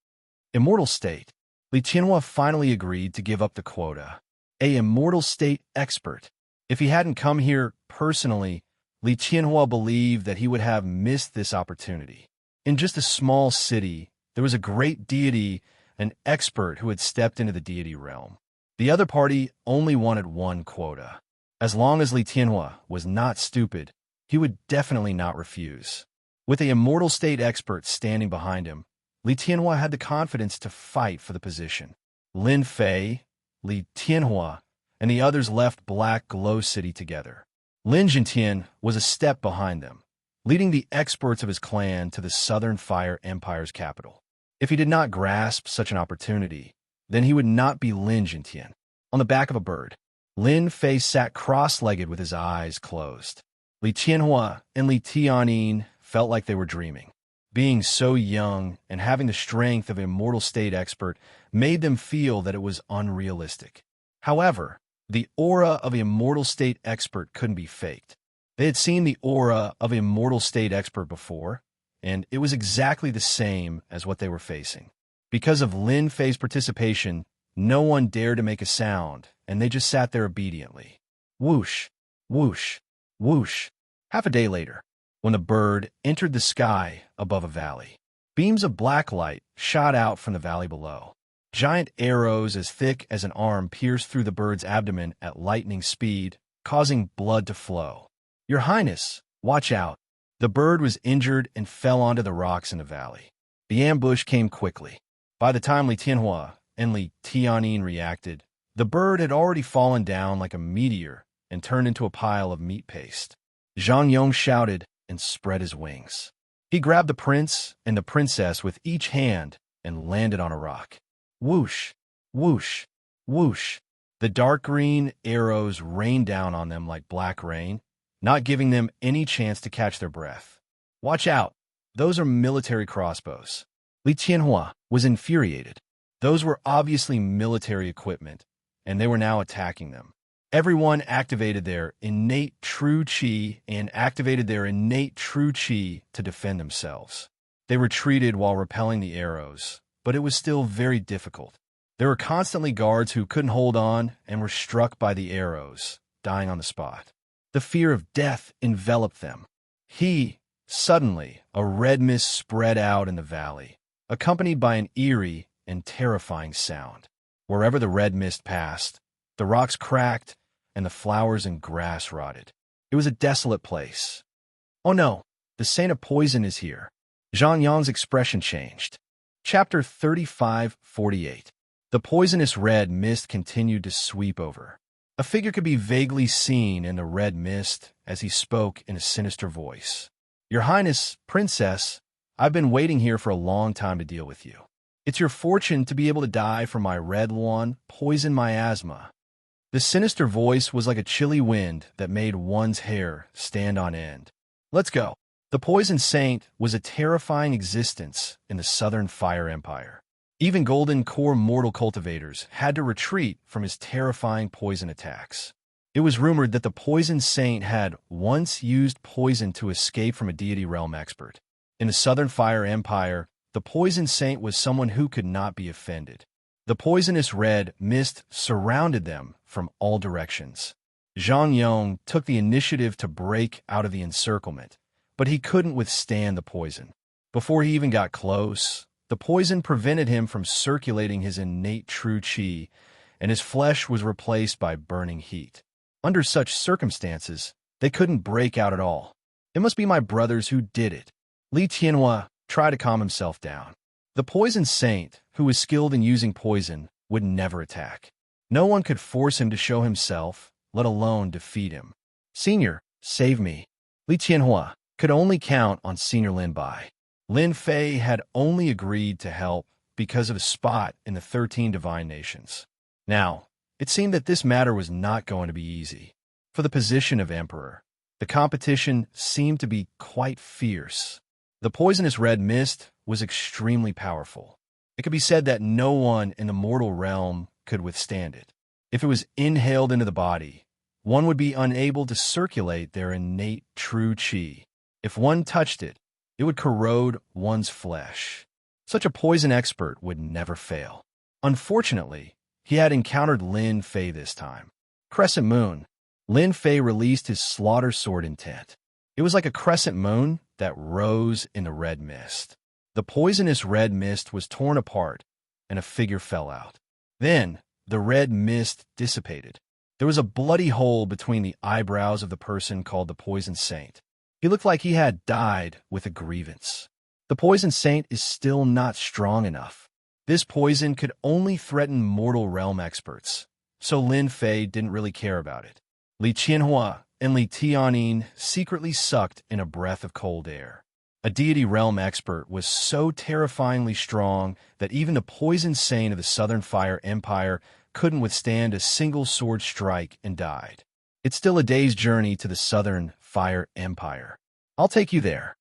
Immortal state. Li Tianhua finally agreed to give up the quota. A immortal state expert. If he hadn't come here personally, Li Tianhua believed that he would have missed this opportunity. In just a small city, there was a great deity, an expert who had stepped into the deity realm. The other party only wanted 1 quota. As long as Li Tianhua was not stupid, he would definitely not refuse. With a immortal state expert standing behind him, Li Tianhua had the confidence to fight for the position. Lin Fei, Li Tianhua, and the others left Black Glow City together. Lin Jintian was a step behind them, leading the experts of his clan to the Southern Fire Empire's capital. If he did not grasp such an opportunity, then he would not be Lin Jintian. On the back of a bird, Lin Fei sat cross-legged with his eyes closed. Li Qianhua and Li Tianyin felt like they were dreaming. Being so young and having the strength of an immortal state expert made them feel that it was unrealistic. However, the aura of an immortal state expert couldn't be faked. They had seen the aura of an immortal state expert before, and it was exactly the same as what they were facing. Because of Lin Fei's participation, no one dared to make a sound, and they just sat there obediently. Whoosh, whoosh, whoosh. Half a day later, when the bird entered the sky above a valley, beams of black light shot out from the valley below. Giant arrows as thick as an arm pierced through the bird's abdomen at lightning speed, causing blood to flow. Your Highness, watch out. The bird was injured and fell onto the rocks in the valley. The ambush came quickly. By the time Li Tianhua and Li Tianyin reacted, the bird had already fallen down like a meteor and turned into a pile of meat paste. Zhang Yong shouted and spread his wings. He grabbed the prince and the princess with each hand and landed on a rock. Whoosh, whoosh, whoosh. The dark green arrows rained down on them like black rain, not giving them any chance to catch their breath. Watch out, those are military crossbows. Li Qianhua was infuriated. Those were obviously military equipment, and they were now attacking them. Everyone activated their innate true qi to defend themselves. They retreated while repelling the arrows, but it was still very difficult. There were constantly guards who couldn't hold on and were struck by the arrows, dying on the spot. The fear of death enveloped them. Suddenly, a red mist spread out in the valley, accompanied by an eerie and terrifying sound. Wherever the red mist passed, the rocks cracked and the flowers and grass rotted. It was a desolate place. Oh no, the Saint of Poison is here. Zhang Yang's expression changed. Chapter 35:48. The poisonous red mist continued to sweep over. A figure could be vaguely seen in the red mist as he spoke in a sinister voice. Your Highness, Princess, I've been waiting here for a long time to deal with you. It's your fortune to be able to die from my red one, poison miasma. The sinister voice was like a chilly wind that made one's hair stand on end. Let's go. The Poison Saint was a terrifying existence in the Southern Fire Empire. Even Golden Core mortal cultivators had to retreat from his terrifying poison attacks. It was rumored that the Poison Saint had once used poison to escape from a deity realm expert. In the Southern Fire Empire, the Poison Saint was someone who could not be offended. The poisonous red mist surrounded them from all directions. Zhang Yong took the initiative to break out of the encirclement, but he couldn't withstand the poison. Before he even got close, the poison prevented him from circulating his innate true qi, and his flesh was replaced by burning heat. Under such circumstances, they couldn't break out at all. It must be my brothers who did it. Li Tianhua tried to calm himself down. The Poison Saint, who was skilled in using poison, would never attack. No one could force him to show himself, let alone defeat him. Senior, save me. Li Tianhua could only count on Senior Lin Bai. Lin Fei had only agreed to help because of a spot in the 13 Divine Nations. Now, it seemed that this matter was not going to be easy. For the position of Emperor, the competition seemed to be quite fierce. The poisonous red mist was extremely powerful. It could be said that no one in the mortal realm could withstand it. If it was inhaled into the body, one would be unable to circulate their innate true qi. If one touched it, it would corrode one's flesh. Such a poison expert would never fail. Unfortunately, he had encountered Lin Fei this time. Crescent Moon. Lin Fei released his slaughter sword intent. It was like a crescent moon that rose in the red mist. The poisonous red mist was torn apart, and a figure fell out. Then, the red mist dissipated. There was a bloody hole between the eyebrows of the person called the Poison Saint. He looked like he had died with a grievance. The Poison Saint is still not strong enough. This poison could only threaten mortal realm experts, so Lin Fei didn't really care about it. Li Qianhua and Li Tianyin secretly sucked in a breath of cold air. A deity realm expert was so terrifyingly strong that even the poison sane of the Southern Fire Empire couldn't withstand a single sword strike and died. It's still a day's journey to the Southern Fire Empire. I'll take you there.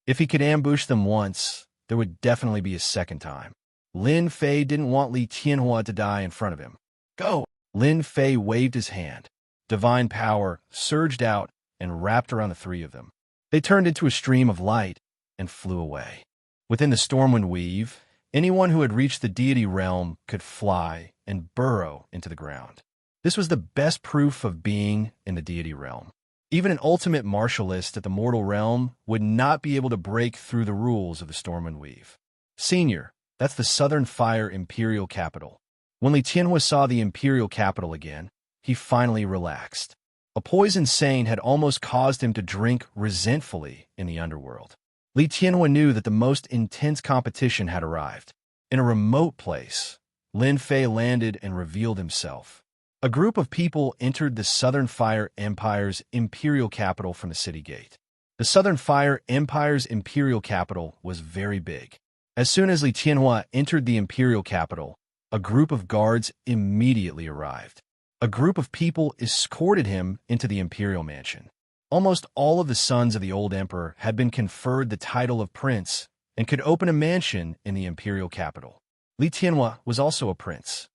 If he could ambush them once, there would definitely be a second time. Lin Fei didn't want Li Tianhua to die in front of him. Go! Lin Fei waved his hand. Divine power surged out and wrapped around the three of them. They turned into a stream of light and flew away. Within the Stormwind Weave, anyone who had reached the deity realm could fly and burrow into the ground. This was the best proof of being in the deity realm. Even an ultimate martialist at the mortal realm would not be able to break through the rules of the Stormwind Weave. Senior, that's the Southern Fire Imperial Capital. When Li Tianhua saw the Imperial Capital again, he finally relaxed. A poison sane had almost caused him to drink resentfully in the underworld. Li Tianhua knew that the most intense competition had arrived. In a remote place, Lin Fei landed and revealed himself. A group of people entered the Southern Fire Empire's imperial capital from the city gate. The Southern Fire Empire's imperial capital was very big. As soon as Li Tianhua entered the imperial capital, a group of guards immediately arrived. A group of people escorted him into the imperial mansion. Almost all of the sons of the old emperor had been conferred the title of prince and could open a mansion in the imperial capital. Li Tianhua was also a prince.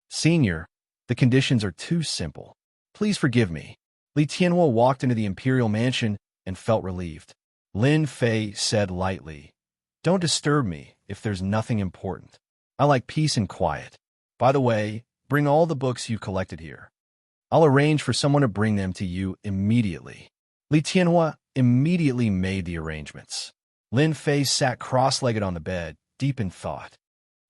Senior, the conditions are too simple. Please forgive me. Li Tianhua walked into the imperial mansion and felt relieved. Lin Fei said lightly, "Don't disturb me if there's nothing important. I like peace and quiet. By the way, bring all the books you collected here. I'll arrange for someone to bring them to you immediately." Li Tianhua immediately made the arrangements. Lin Fei sat cross-legged on the bed, deep in thought.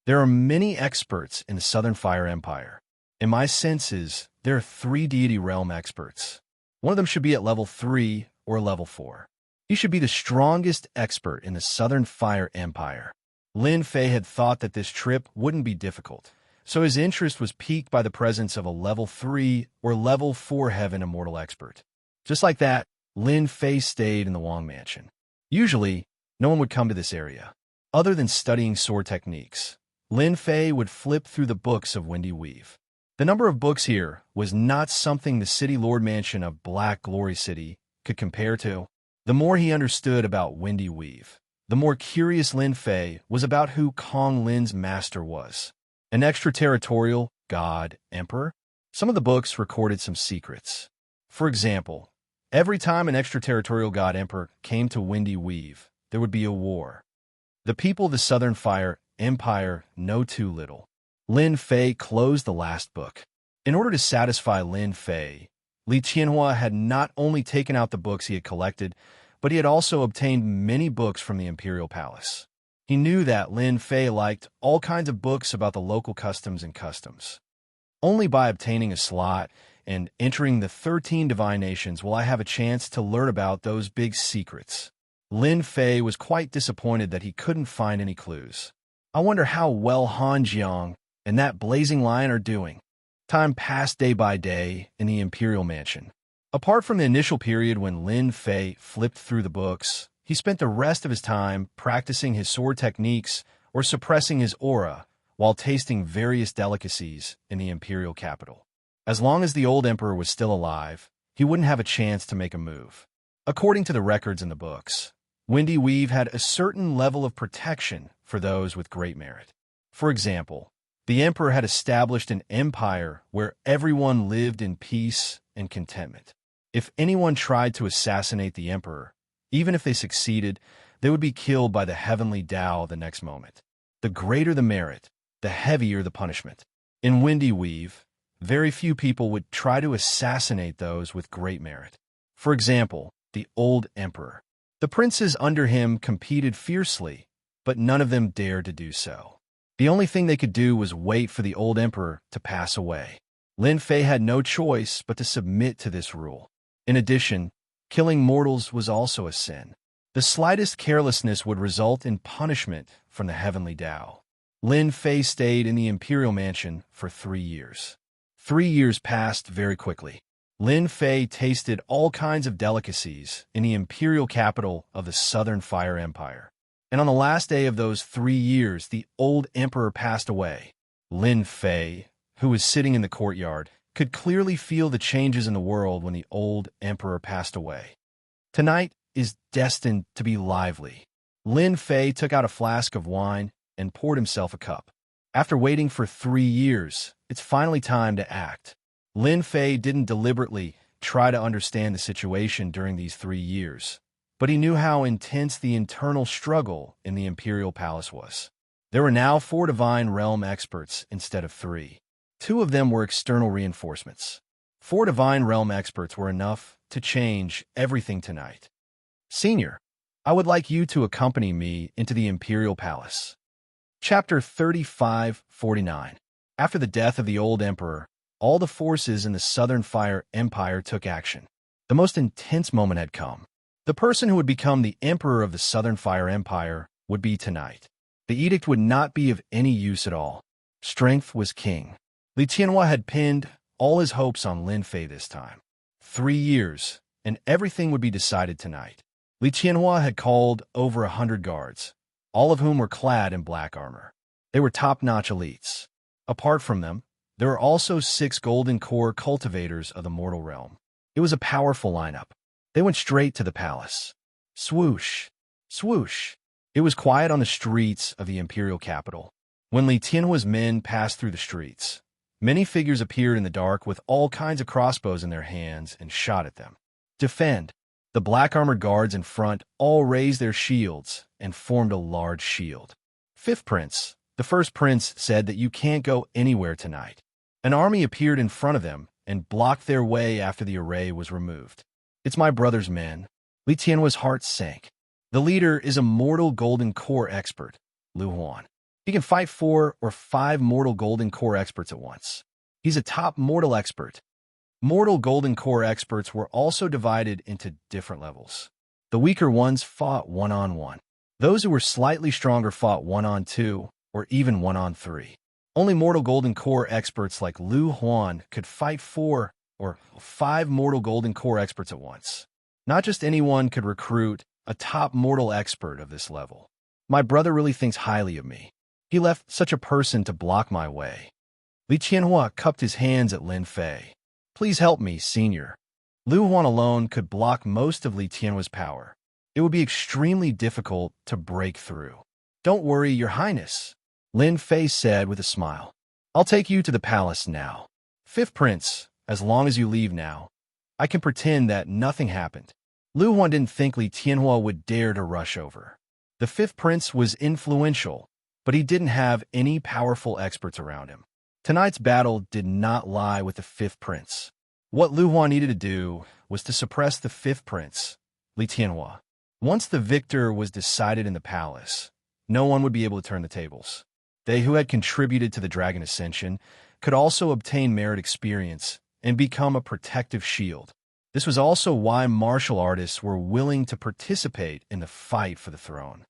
There are many experts in the Southern Fire Empire. In my senses, there are 3 deity realm experts. One of them should be at level 3 or level 4. He should be the strongest expert in the Southern Fire Empire. Lin Fei had thought that this trip wouldn't be difficult, so his interest was piqued by the presence of a level 3 or level 4 heaven immortal expert. Just like that, Lin Fei stayed in the Wang Mansion. Usually, no one would come to this area. Other than studying sword techniques, Lin Fei would flip through the books of Windy Weave. The number of books here was not something the City Lord Mansion of Black Glory City could compare to. The more he understood about Windy Weave, the more curious Lin Fei was about who Kong Lin's master was. An extraterritorial god emperor? Some of the books recorded some secrets. For example, every time an extraterritorial god emperor came to Windy Weave, there would be a war. The people of the Southern Fire Empire know too little. Lin Fei closed the last book. In order to satisfy Lin Fei, Li Tianhua had not only taken out the books he had collected, but he had also obtained many books from the Imperial Palace. He knew that Lin Fei liked all kinds of books about the local customs and customs. Only by obtaining a slot and entering the 13 divine nations will I have a chance to learn about those big secrets. Lin Fei was quite disappointed that he couldn't find any clues. I wonder how well Han Jiang and that blazing lion are doing. Time passed day by day in the Imperial Mansion. Apart from the initial period when Lin Fei flipped through the books, he spent the rest of his time practicing his sword techniques or suppressing his aura while tasting various delicacies in the imperial capital. As long as the old emperor was still alive, he wouldn't have a chance to make a move. According to the records in the books, Windy Weave had a certain level of protection for those with great merit. For example, the emperor had established an empire where everyone lived in peace and contentment. If anyone tried to assassinate the emperor, even if they succeeded, they would be killed by the heavenly Tao the next moment. The greater the merit, the heavier the punishment. In Windy Weave, very few people would try to assassinate those with great merit. For example, the old emperor. The princes under him competed fiercely, but none of them dared to do so. The only thing they could do was wait for the old emperor to pass away. Lin Fei had no choice but to submit to this rule. In addition, killing mortals was also a sin. The slightest carelessness would result in punishment from the heavenly Tao. Lin Fei stayed in the Imperial Mansion for 3 years. 3 years passed very quickly. Lin Fei tasted all kinds of delicacies in the imperial capital of the Southern Fire Empire. And on the last day of those 3 years, the old emperor passed away. Lin Fei, who was sitting in the courtyard, could clearly feel the changes in the world when the old emperor passed away. Tonight is destined to be lively. Lin Fei took out a flask of wine and poured himself a cup. After waiting for 3 years, it's finally time to act. Lin Fei didn't deliberately try to understand the situation during these 3 years, but he knew how intense the internal struggle in the imperial palace was. There were now 4 divine realm experts instead of 3. 2 of them were external reinforcements. 4 divine realm experts were enough to change everything tonight. Senior, I would like you to accompany me into the imperial palace. Chapter 35-49. After the death of the old emperor, all the forces in the Southern Fire Empire took action. The most intense moment had come. The person who would become the emperor of the Southern Fire Empire would be tonight. The edict would not be of any use at all. Strength was king. Li Tianhua had pinned all his hopes on Lin Fei this time. 3 years, and everything would be decided tonight. Li Tianhua had called over 100 guards, all of whom were clad in black armor. They were top-notch elites. Apart from them, there were also 6 golden core cultivators of the mortal realm. It was a powerful lineup. They went straight to the palace. Swoosh, swoosh. It was quiet on the streets of the imperial capital. When Li Tianhua's men passed through the streets, many figures appeared in the dark with all kinds of crossbows in their hands and shot at them. Defend! The black-armored guards in front all raised their shields and formed a large shield. Fifth Prince, the first prince, said that you can't go anywhere tonight. An army appeared in front of them and blocked their way after the array was removed. It's my brother's men. Li Tianhua's heart sank. The leader is a mortal golden core expert, Lu Huan. He can fight 4 or 5 mortal golden core experts at once. He's a top mortal expert. Mortal golden core experts were also divided into different levels. The weaker ones fought 1-on-1. Those who were slightly stronger fought 1-on-2 or even 1-on-3. Only mortal golden core experts like Lu Huan could fight 4 or 5 mortal golden core experts at once. Not just anyone could recruit a top mortal expert of this level. My brother really thinks highly of me. He left such a person to block my way. Li Tianhua cupped his hands at Lin Fei. Please help me, senior. Lu Huan alone could block most of Li Tianhua's power. It would be extremely difficult to break through. Don't worry, your highness, Lin Fei said with a smile. I'll take you to the palace now. Fifth Prince, as long as you leave now, I can pretend that nothing happened. Lu Huan didn't think Li Tianhua would dare to rush over. The Fifth Prince was influential, but he didn't have any powerful experts around him. Tonight's battle did not lie with the Fifth Prince. What Lu Huan needed to do was to suppress the Fifth Prince, Li Tianhua. Once the victor was decided in the palace, no one would be able to turn the tables. They who had contributed to the Dragon Ascension could also obtain merit experience and become a protective shield. This was also why martial artists were willing to participate in the fight for the throne.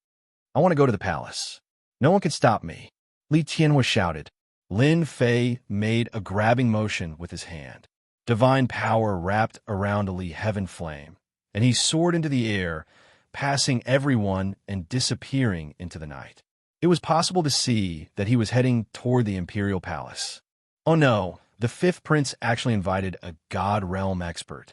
I want to go to the palace. No one can stop me, Li Tianhua shouted. Lin Fei made a grabbing motion with his hand. Divine power wrapped around a Li heaven flame, and he soared into the air, passing everyone and disappearing into the night. It was possible to see that he was heading toward the imperial palace. Oh no, the Fifth Prince actually invited a god realm expert.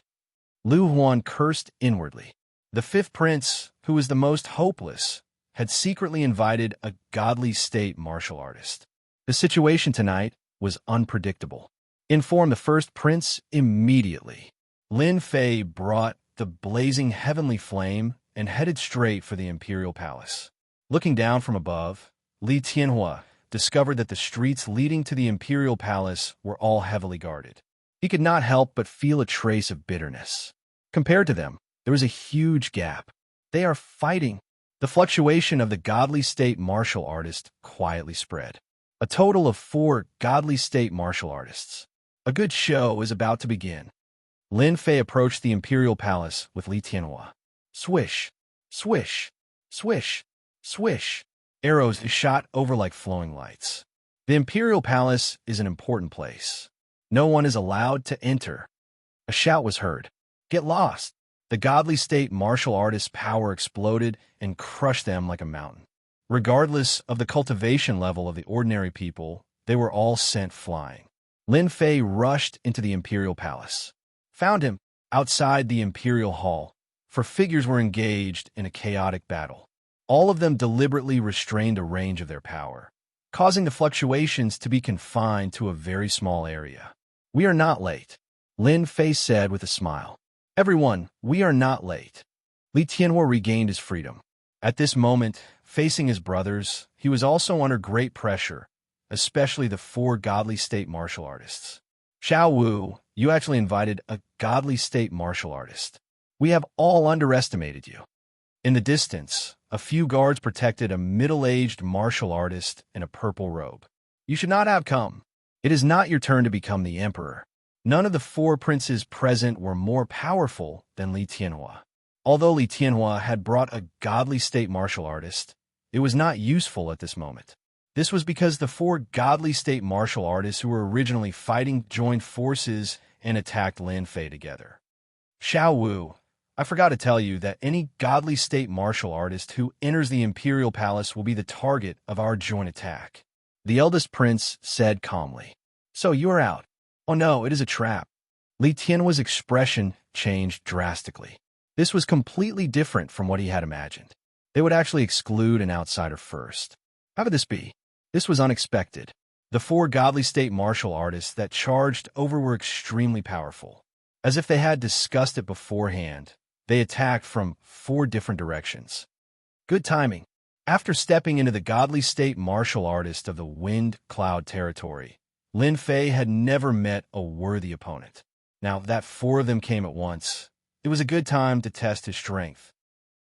Lu Huan cursed inwardly. The Fifth Prince, who was the most hopeless, had secretly invited a godly state martial artist. The situation tonight was unpredictable. Inform the First Prince immediately. Lin Fei brought the blazing heavenly flame and headed straight for the imperial palace. Looking down from above, Li Tianhua discovered that the streets leading to the imperial palace were all heavily guarded. He could not help but feel a trace of bitterness. Compared to them, there was a huge gap. They are fighting. The fluctuation of the godly state martial artist quietly spread. A total of 4 godly state martial artists. A good show is about to begin. Lin Fei approached the imperial palace with Li Tianhua. Swish, swish, swish, swish. Arrows shot over like flowing lights. The imperial palace is an important place. No one is allowed to enter. A shout was heard. Get lost! The godly state martial artist's power exploded and crushed them like a mountain. Regardless of the cultivation level of the ordinary people, they were all sent flying. Lin Fei rushed into the imperial palace. Found him outside the imperial hall, for figures were engaged in a chaotic battle. All of them deliberately restrained a range of their power, causing the fluctuations to be confined to a very small area. We are not late, Lin Fei said with a smile. Everyone, we are not late. Li Tianhua regained his freedom. At this moment, facing his brothers, he was also under great pressure, especially the 4 godly state martial artists. Xiao Wu, you actually invited a godly state martial artist. We have all underestimated you. In the distance, a few guards protected a middle-aged martial artist in a purple robe. You should not have come. It is not your turn to become the emperor. None of the 4 princes present were more powerful than Li Tianhua. Although Li Tianhua had brought a godly state martial artist, it was not useful at this moment. This was because the 4 godly state martial artists who were originally fighting joined forces and attacked Lin Fei together. Xiao Wu, I forgot to tell you that any godly state martial artist who enters the imperial palace will be the target of our joint attack. The eldest prince said calmly. So you are out. Oh no, it is a trap. Li Tianhua's expression changed drastically. This was completely different from what he had imagined. They would actually exclude an outsider first. How could this be? This was unexpected. The 4 godly state martial artists that charged over were extremely powerful. As if they had discussed it beforehand, they attacked from 4 different directions. Good timing. After stepping into the godly state martial artist of the Wind Cloud territory, Lin Fei had never met a worthy opponent. Now that 4 of them came at once, it was a good time to test his strength.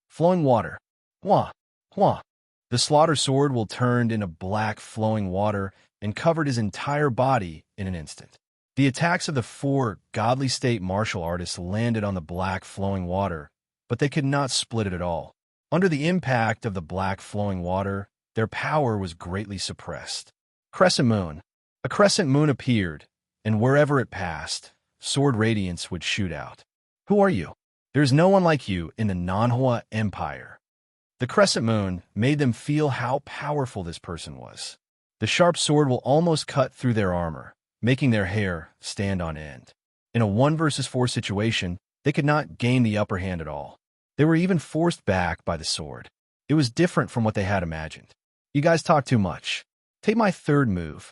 Flowing water. Hua, hua. The slaughter sword will turned into black flowing water and covered his entire body in an instant. The attacks of the 4 godly state martial artists landed on the black flowing water, but they could not split it at all. Under the impact of the black flowing water, their power was greatly suppressed. Crescent moon. A crescent moon appeared, and wherever it passed, sword radiance would shoot out. Who are you? There is no one like you in the Nanhua Empire. The crescent moon made them feel how powerful this person was. The sharp sword will almost cut through their armor, making their hair stand on end. In a 1 versus 4 situation, they could not gain the upper hand at all. They were even forced back by the sword. It was different from what they had imagined. You guys talk too much. Take my 3rd move.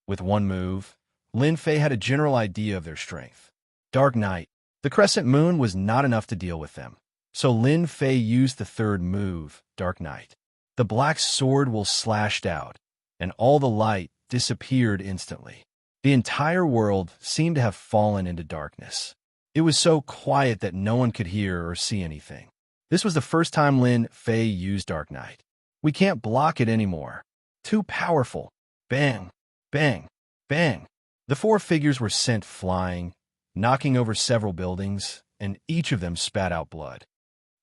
With 1 move, Lin Fei had a general idea of their strength. Dark Night. The crescent moon was not enough to deal with them. So Lin Fei used the 3rd move, Dark Night. The black sword will slashed out, and all the light disappeared instantly. The entire world seemed to have fallen into darkness. It was so quiet that no one could hear or see anything. This was the first time Lin Fei used Dark Night. We can't block it anymore. Too powerful. Bang, bang, bang. The 4 figures were sent flying, knocking over several buildings, and each of them spat out blood.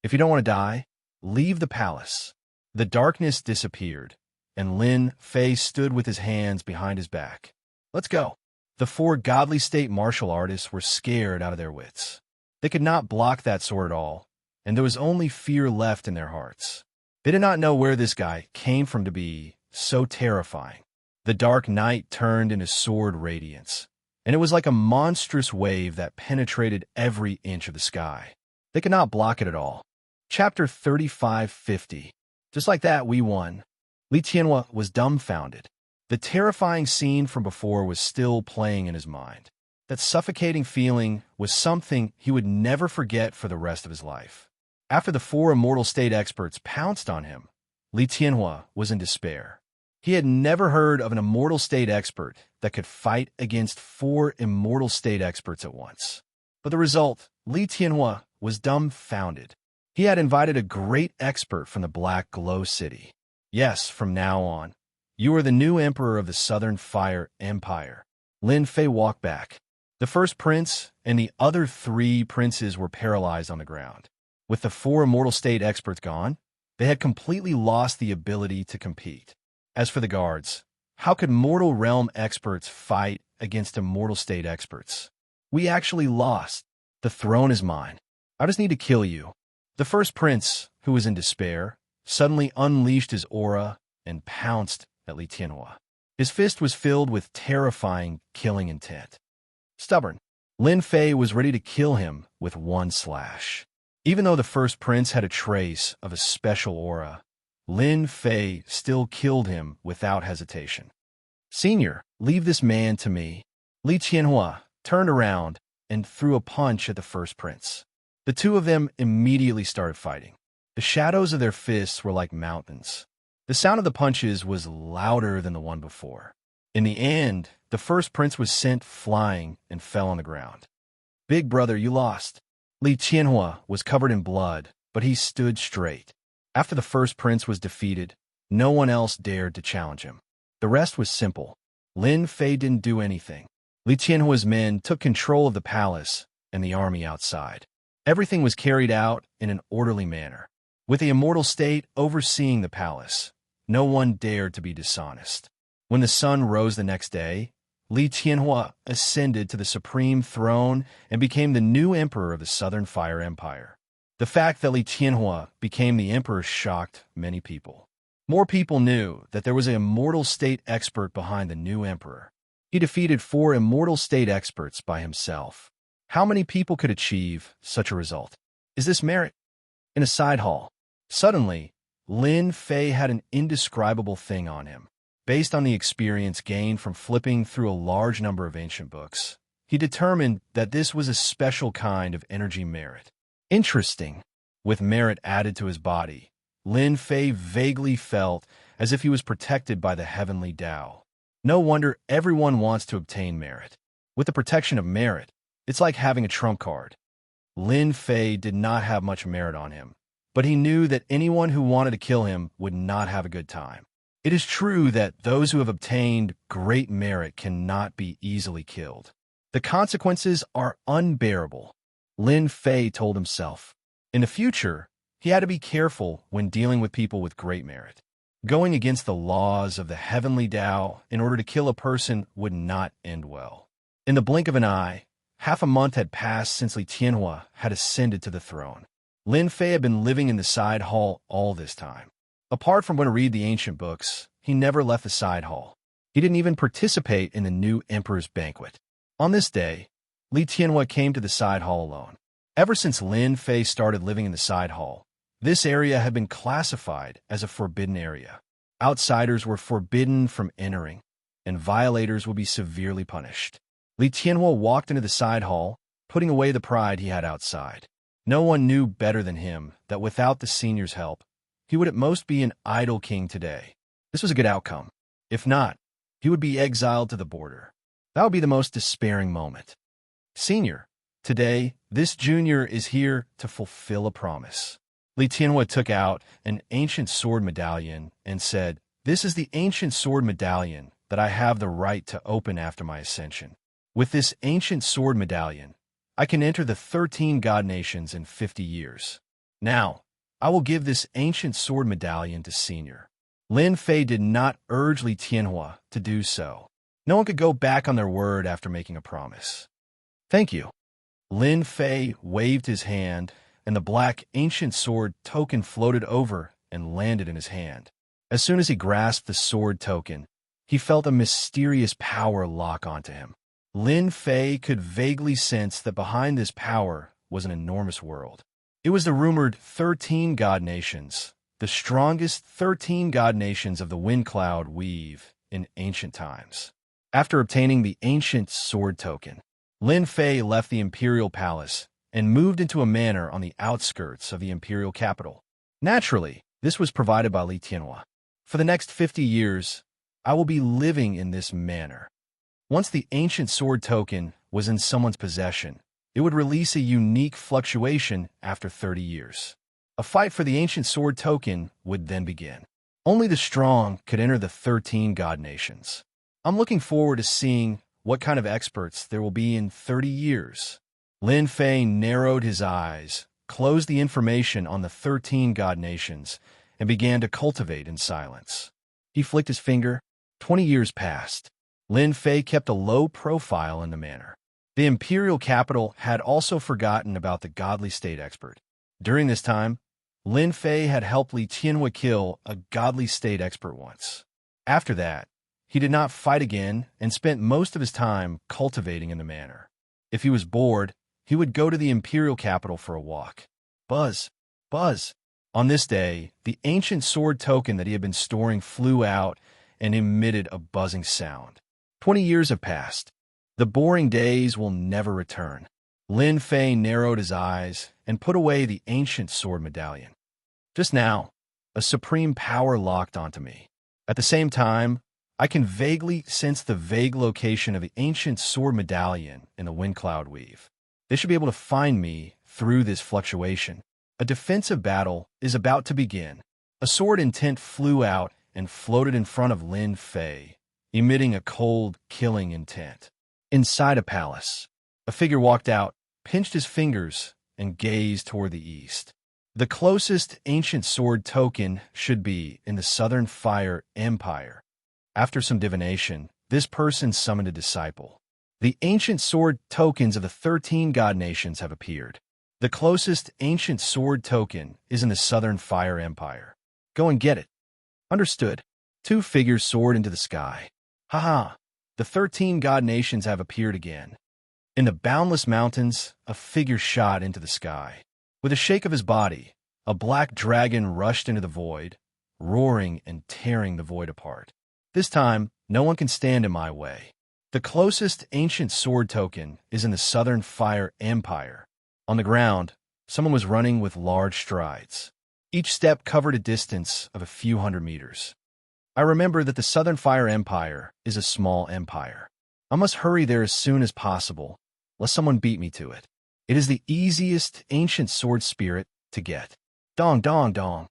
If you don't want to die, leave the palace. The darkness disappeared, and Lin Fei stood with his hands behind his back. Let's go. The 4 godly state martial artists were scared out of their wits. They could not block that sword at all, and there was only fear left in their hearts. They did not know where this guy came from to be so terrifying. The dark night turned into sword radiance, and it was like a monstrous wave that penetrated every inch of the sky. They could not block it at all. Chapter 3550. Just like that, we won. Li Tianhua was dumbfounded. The terrifying scene from before was still playing in his mind. That suffocating feeling was something he would never forget for the rest of his life. After the 4 immortal state experts pounced on him, Li Tianhua was in despair. He had never heard of an immortal state expert that could fight against 4 immortal state experts at once. But the result, Li Tianhua was dumbfounded. He had invited a great expert from the Black Glow City. Yes, from now on, you are the new emperor of the Southern Fire Empire. Lin Fei walked back. The first prince and the other 3 princes were paralyzed on the ground. With the 4 immortal state experts gone, they had completely lost the ability to compete. As for the guards, how could mortal realm experts fight against immortal state experts? We actually lost. The throne is mine. I just need to kill you." The first prince, who was in despair, suddenly unleashed his aura and pounced at Li Tianhua. His fist was filled with terrifying, killing intent. Stubborn, Lin Fei was ready to kill him with one slash. Even though the first prince had a trace of a special aura, Lin Fei still killed him without hesitation. "Senior, leave this man to me." Li Tianhua turned around and threw a punch at the first prince. The two of them immediately started fighting. The shadows of their fists were like mountains. The sound of the punches was louder than the one before. In the end, the first prince was sent flying and fell on the ground. "Big brother, you lost." Li Tianhua was covered in blood, but he stood straight. After the first prince was defeated, no one else dared to challenge him. The rest was simple. Lin Fei didn't do anything. Li Tianhua's men took control of the palace and the army outside. Everything was carried out in an orderly manner. With the immortal state overseeing the palace, no one dared to be dishonest. When the sun rose the next day, Li Tianhua ascended to the supreme throne and became the new emperor of the Southern Fire Empire. The fact that Li Tianhua became the emperor shocked many people. More people knew that there was an immortal state expert behind the new emperor. He defeated 4 immortal state experts by himself. How many people could achieve such a result? Is this merit? In a side hall, suddenly, Lin Fei had an indescribable thing on him. Based on the experience gained from flipping through a large number of ancient books, he determined that this was a special kind of energy merit. Interesting. With merit added to his body, Lin Fei vaguely felt as if he was protected by the heavenly Tao. No wonder everyone wants to obtain merit. With the protection of merit, it's like having a trump card. Lin Fei did not have much merit on him, but he knew that anyone who wanted to kill him would not have a good time. It is true that those who have obtained great merit cannot be easily killed. The consequences are unbearable, Lin Fei told himself. In the future, he had to be careful when dealing with people with great merit. Going against the laws of the heavenly Tao in order to kill a person would not end well. In the blink of an eye, half a month had passed since Li Tianhua had ascended to the throne. Lin Fei had been living in the side hall all this time. Apart from when to read the ancient books, he never left the side hall. He didn't even participate in the new emperor's banquet. On this day, Li Tianhua came to the side hall alone. Ever since Lin Fei started living in the side hall, this area had been classified as a forbidden area. Outsiders were forbidden from entering, and violators would be severely punished. Li Tianhua walked into the side hall, putting away the pride he had outside. No one knew better than him that without the senior's help, he would at most be an idle king today. This was a good outcome. If not, he would be exiled to the border. That would be the most despairing moment. "Senior, today, this junior is here to fulfill a promise." Li Tianhua took out an ancient sword medallion and said, "This is the ancient sword medallion that I have the right to open after my ascension. With this ancient sword medallion, I can enter the 13 god nations in 50 years. Now, I will give this ancient sword medallion to Senior." Lin Fei did not urge Li Tianhua to do so. No one could go back on their word after making a promise. "Thank you." Lin Fei waved his hand, and the black ancient sword token floated over and landed in his hand. As soon as he grasped the sword token, he felt a mysterious power lock onto him. Lin Fei could vaguely sense that behind this power was an enormous world. It was the rumored 13 god nations, the strongest 13 god nations of the wind cloud weave in ancient times. After obtaining the ancient sword token, Lin Fei left the imperial palace and moved into a manor on the outskirts of the imperial capital. Naturally, this was provided by Li Tianhua. For the next 50 years, I will be living in this manor. Once the ancient sword token was in someone's possession, it would release a unique fluctuation after 30 years. A fight for the ancient sword token would then begin. Only the strong could enter the 13 god nations. I'm looking forward to seeing what kind of experts there will be in 30 years. Lin Fei narrowed his eyes, closed the information on the 13 god nations, and began to cultivate in silence. He flicked his finger. 20 years passed. Lin Fei kept a low profile in the manor. The imperial capital had also forgotten about the godly state expert. During this time, Lin Fei had helped Li Tianhua kill a godly state expert once. After that, he did not fight again and spent most of his time cultivating in the manor. If he was bored, he would go to the imperial capital for a walk. Buzz, buzz. On this day, the ancient sword token that he had been storing flew out and emitted a buzzing sound. 20 years have passed. The boring days will never return. Lin Fei narrowed his eyes and put away the ancient sword medallion. Just now, a supreme power locked onto me. At the same time, I can vaguely sense the vague location of the ancient sword medallion in the wind cloud weave. They should be able to find me through this fluctuation. A defensive battle is about to begin. A sword intent flew out and floated in front of Lin Fei, emitting a cold, killing intent. Inside a palace, a figure walked out, pinched his fingers, and gazed toward the east. The closest ancient sword token should be in the Southern Fire Empire. After some divination, this person summoned a disciple. The ancient sword tokens of the 13 god nations have appeared. The closest ancient sword token is in the Southern Fire Empire. Go and get it. Understood. Two figures soared into the sky. Haha, the 13 god nations have appeared again. In the boundless mountains, a figure shot into the sky. With a shake of his body, a black dragon rushed into the void, roaring and tearing the void apart. This time, no one can stand in my way. The closest ancient sword token is in the Southern Fire Empire. On the ground, someone was running with large strides. Each step covered a distance of a few hundred meters. I remember that the Southern Fire Empire is a small empire. I must hurry there as soon as possible, lest someone beat me to it. It is the easiest ancient sword spirit to get. Dong, dong, dong.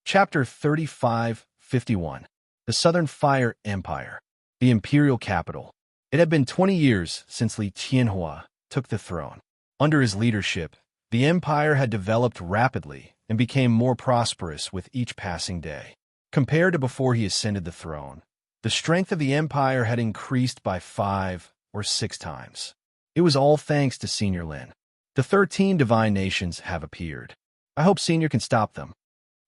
Chapter 35:51. The Southern Fire Empire. The imperial capital. It had been 20 years since Li Tianhua took the throne. Under his leadership, the empire had developed rapidly and became more prosperous with each passing day. Compared to before he ascended the throne, the strength of the empire had increased by 5 or 6 times. It was all thanks to Senior Lin. The 13 divine nations have appeared. I hope Senior can stop them.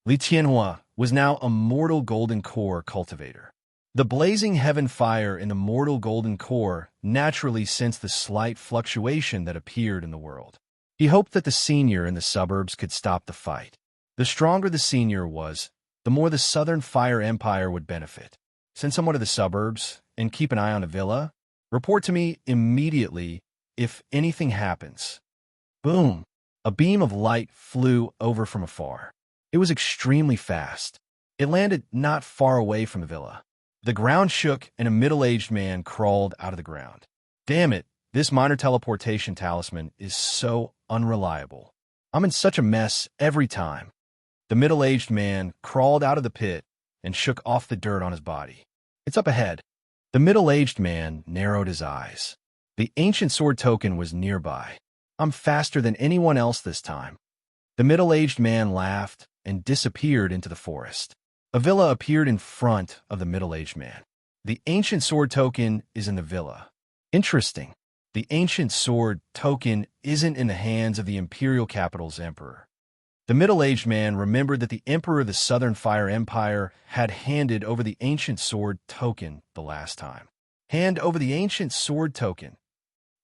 Li Tianhua was now a mortal golden core cultivator. The blazing heaven fire in the mortal golden core naturally sensed the slight fluctuation that appeared in the world. He hoped that the senior in the suburbs could stop the fight. The stronger the senior was, the more the Southern Fire Empire would benefit. Send someone to the suburbs and keep an eye on the villa. Report to me immediately if anything happens. Boom! A beam of light flew over from afar. It was extremely fast. It landed not far away from the villa. The ground shook and a middle-aged man crawled out of the ground. Damn it, this minor teleportation talisman is so unreliable. I'm in such a mess every time. The middle-aged man crawled out of the pit and shook off the dirt on his body. It's up ahead. The middle-aged man narrowed his eyes. The ancient sword token was nearby. I'm faster than anyone else this time. The middle-aged man laughed and disappeared into the forest. A villa appeared in front of the middle-aged man. The ancient sword token is in the villa. Interesting. The ancient sword token isn't in the hands of the imperial capital's emperor. The middle-aged man remembered that the emperor of the Southern Fire Empire had handed over the ancient sword token the last time. Hand over the ancient sword token.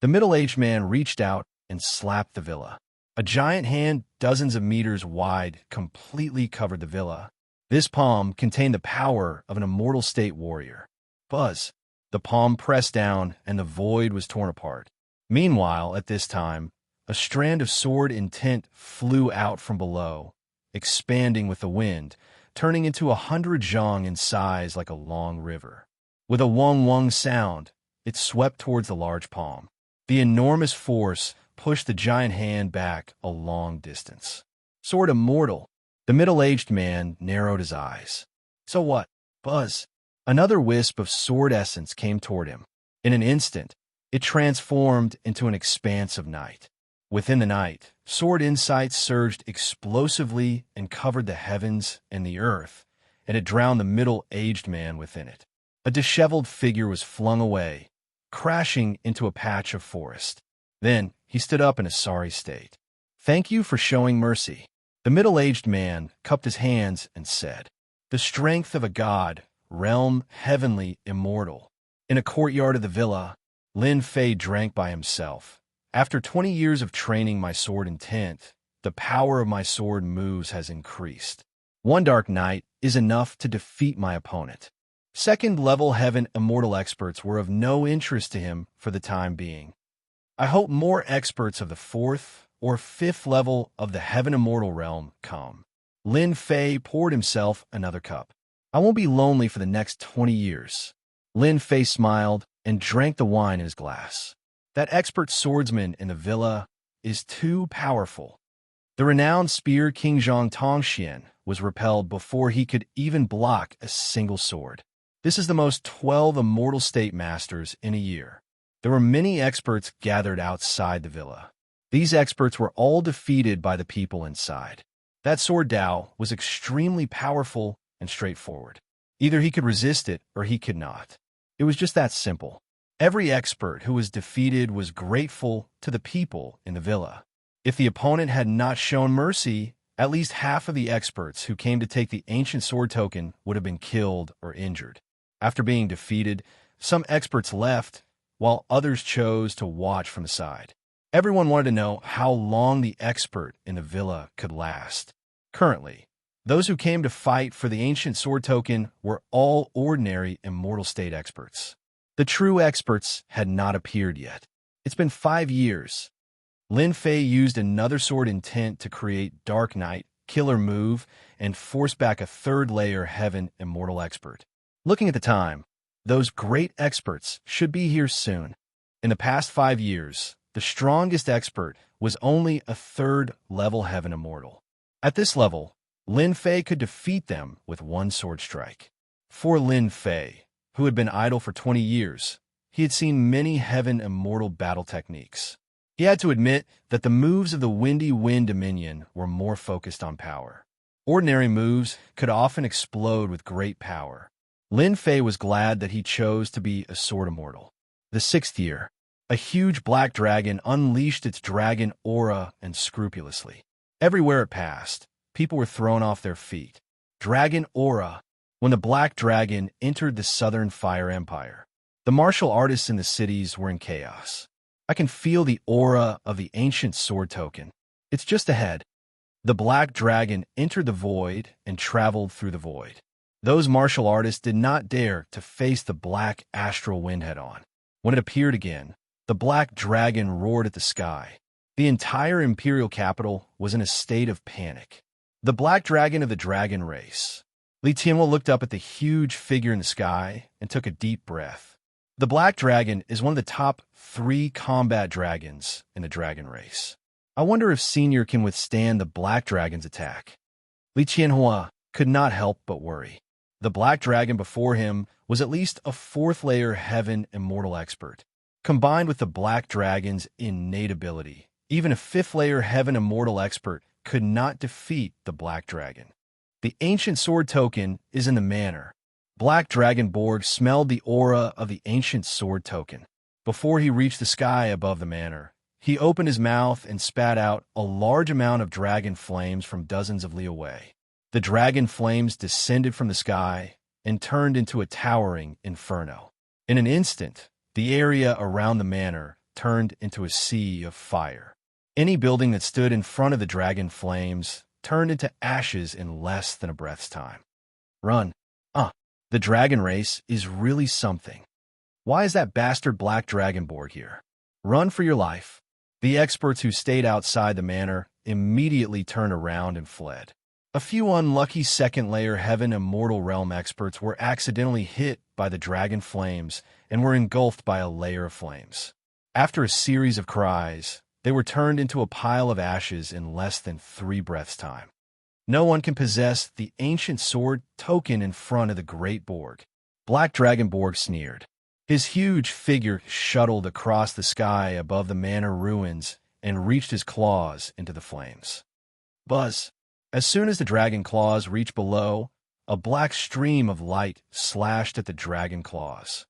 The middle-aged man reached out and slapped the villa. A giant hand dozens of meters wide completely covered the villa. This palm contained the power of an immortal state warrior. Buzz. The palm pressed down and the void was torn apart. Meanwhile, at this time, a strand of sword intent flew out from below, expanding with the wind, turning into 100 zhang in size like a long river. With a wong-wong sound, it swept towards the large palm. The enormous force pushed the giant hand back a long distance. Sword immortal. The middle-aged man narrowed his eyes. So what? Buzz. Another wisp of sword essence came toward him. In an instant, it transformed into an expanse of night. Within the night, sword insight surged explosively and covered the heavens and the earth, and it drowned the middle-aged man within it. A disheveled figure was flung away, crashing into a patch of forest. Then he stood up in a sorry state. "Thank you for showing mercy." The middle-aged man cupped his hands and said, "The strength of a god, realm heavenly, immortal." In a courtyard of the villa, Lin Fei drank by himself. "After 20 years of training my sword intent, the power of my sword moves has increased. One dark night is enough to defeat my opponent." Second-level heaven immortal experts were of no interest to him for the time being. "I hope more experts of the fourth or fifth level of the heaven immortal realm come." Lin Fei poured himself another cup. "I won't be lonely for the next 20 years." Lin Fei smiled and drank the wine in his glass. "That expert swordsman in the villa is too powerful." The renowned spear King Zhang Tongxian was repelled before he could even block a single sword. This is the most 12 immortal state masters in a year. There were many experts gathered outside the villa. These experts were all defeated by the people inside. That sword Dao was extremely powerful and straightforward. Either he could resist it or he could not. It was just that simple. Every expert who was defeated was grateful to the people in the villa. If the opponent had not shown mercy, at least half of the experts who came to take the ancient sword token would have been killed or injured. After being defeated, some experts left, while others chose to watch from the side. Everyone wanted to know how long the expert in the villa could last. Currently, those who came to fight for the ancient sword token were all ordinary immortal state experts. The true experts had not appeared yet. It's been 5 years. Lin Fei used another sword intent to create Dark Knight, Killer Move, and force back a third-layer Heaven Immortal expert. Looking at the time, those great experts should be here soon. In the past 5 years, the strongest expert was only a third-level Heaven Immortal. At this level, Lin Fei could defeat them with one sword strike. For Lin Fei, who had been idle for 20 years, he had seen many Heaven Immortal battle techniques. He had to admit that the moves of the Windy Wind Dominion were more focused on power. Ordinary moves could often explode with great power. Lin Fei was glad that he chose to be a sword immortal. The 6th year, a huge black dragon unleashed its dragon aura unscrupulously. Everywhere it passed, people were thrown off their feet. Dragon aura. When the black dragon entered the Southern Fire Empire, the martial artists in the cities were in chaos. "I can feel the aura of the ancient sword token. It's just ahead." The black dragon entered the void and traveled through the void. Those martial artists did not dare to face the black astral wind head-on. When it appeared again, the black dragon roared at the sky. The entire imperial capital was in a state of panic. The black dragon of the dragon race. Li Tianhua looked up at the huge figure in the sky and took a deep breath. The black dragon is one of the top 3 combat dragons in the dragon race. I wonder if Senior can withstand the black dragon's attack. Li Tianhua could not help but worry. The black dragon before him was at least a 4th-layer Heaven Immortal expert. Combined with the black dragon's innate ability, even a 5th-layer Heaven Immortal expert could not defeat the black dragon. The ancient sword token is in the manor. Black Dragonborg smelled the aura of the ancient sword token. Before he reached the sky above the manor, he opened his mouth and spat out a large amount of dragon flames from dozens of li away. The dragon flames descended from the sky and turned into a towering inferno. In an instant, the area around the manor turned into a sea of fire. Any building that stood in front of the dragon flames turned into ashes in less than a breath's time. Run. The dragon race is really something. Why is that bastard Black Dragonborg here? Run for your life. The experts who stayed outside the manor immediately turned around and fled. A few unlucky second-layer Heaven Immortal Realm experts were accidentally hit by the dragon flames and were engulfed by a layer of flames. After a series of cries, they were turned into a pile of ashes in less than 3 breaths' time. No one can possess the ancient sword token in front of the Great Borg. Black Dragonborg sneered. His huge figure shuttled across the sky above the manor ruins and reached his claws into the flames. Buzz! As soon as the dragon claws reached below, a black stream of light slashed at the dragon claws.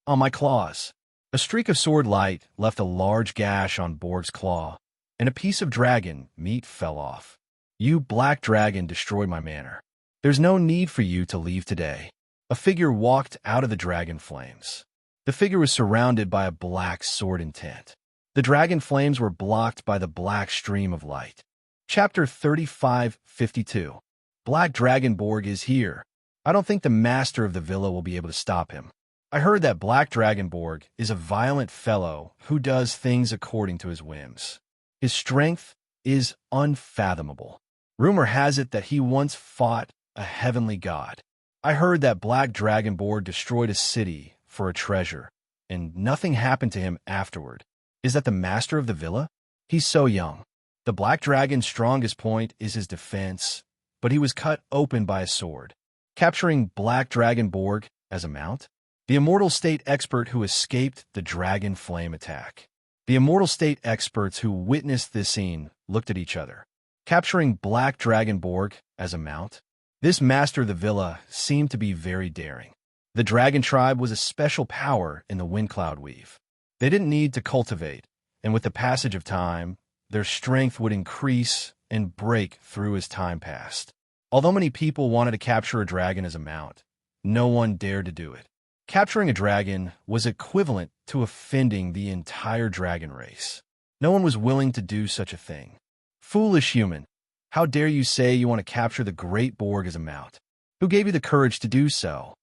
"On my claws!" A streak of sword light left a large gash on Borg's claw, and a piece of dragon meat fell off. You black dragon destroyed my manor. There's no need for you to leave today. A figure walked out of the dragon flames. The figure was surrounded by a black sword intent. The dragon flames were blocked by the black stream of light. Chapter 3552. Black Dragonborg is here. I don't think the master of the villa will be able to stop him. I heard that Black Dragonborg is a violent fellow who does things according to his whims. His strength is unfathomable. Rumor has it that he once fought a heavenly god. I heard that Black Dragonborg destroyed a city for a treasure, and nothing happened to him afterward. Is that the master of the villa? He's so young. The Black Dragon's strongest point is his defense, but he was cut open by a sword. Capturing Black Dragonborg as a mount? The Immortal State expert who escaped the dragon flame attack. The Immortal State experts who witnessed this scene looked at each other. Capturing Black Dragonborg as a mount? This master of the villa seemed to be very daring. The dragon tribe was a special power in the Windcloud Weave. They didn't need to cultivate, and with the passage of time, their strength would increase and break through as time passed. Although many people wanted to capture a dragon as a mount, no one dared to do it. Capturing a dragon was equivalent to offending the entire dragon race. No one was willing to do such a thing. Foolish human, how dare you say you want to capture the Great Borg as a mount? Who gave you the courage to do so?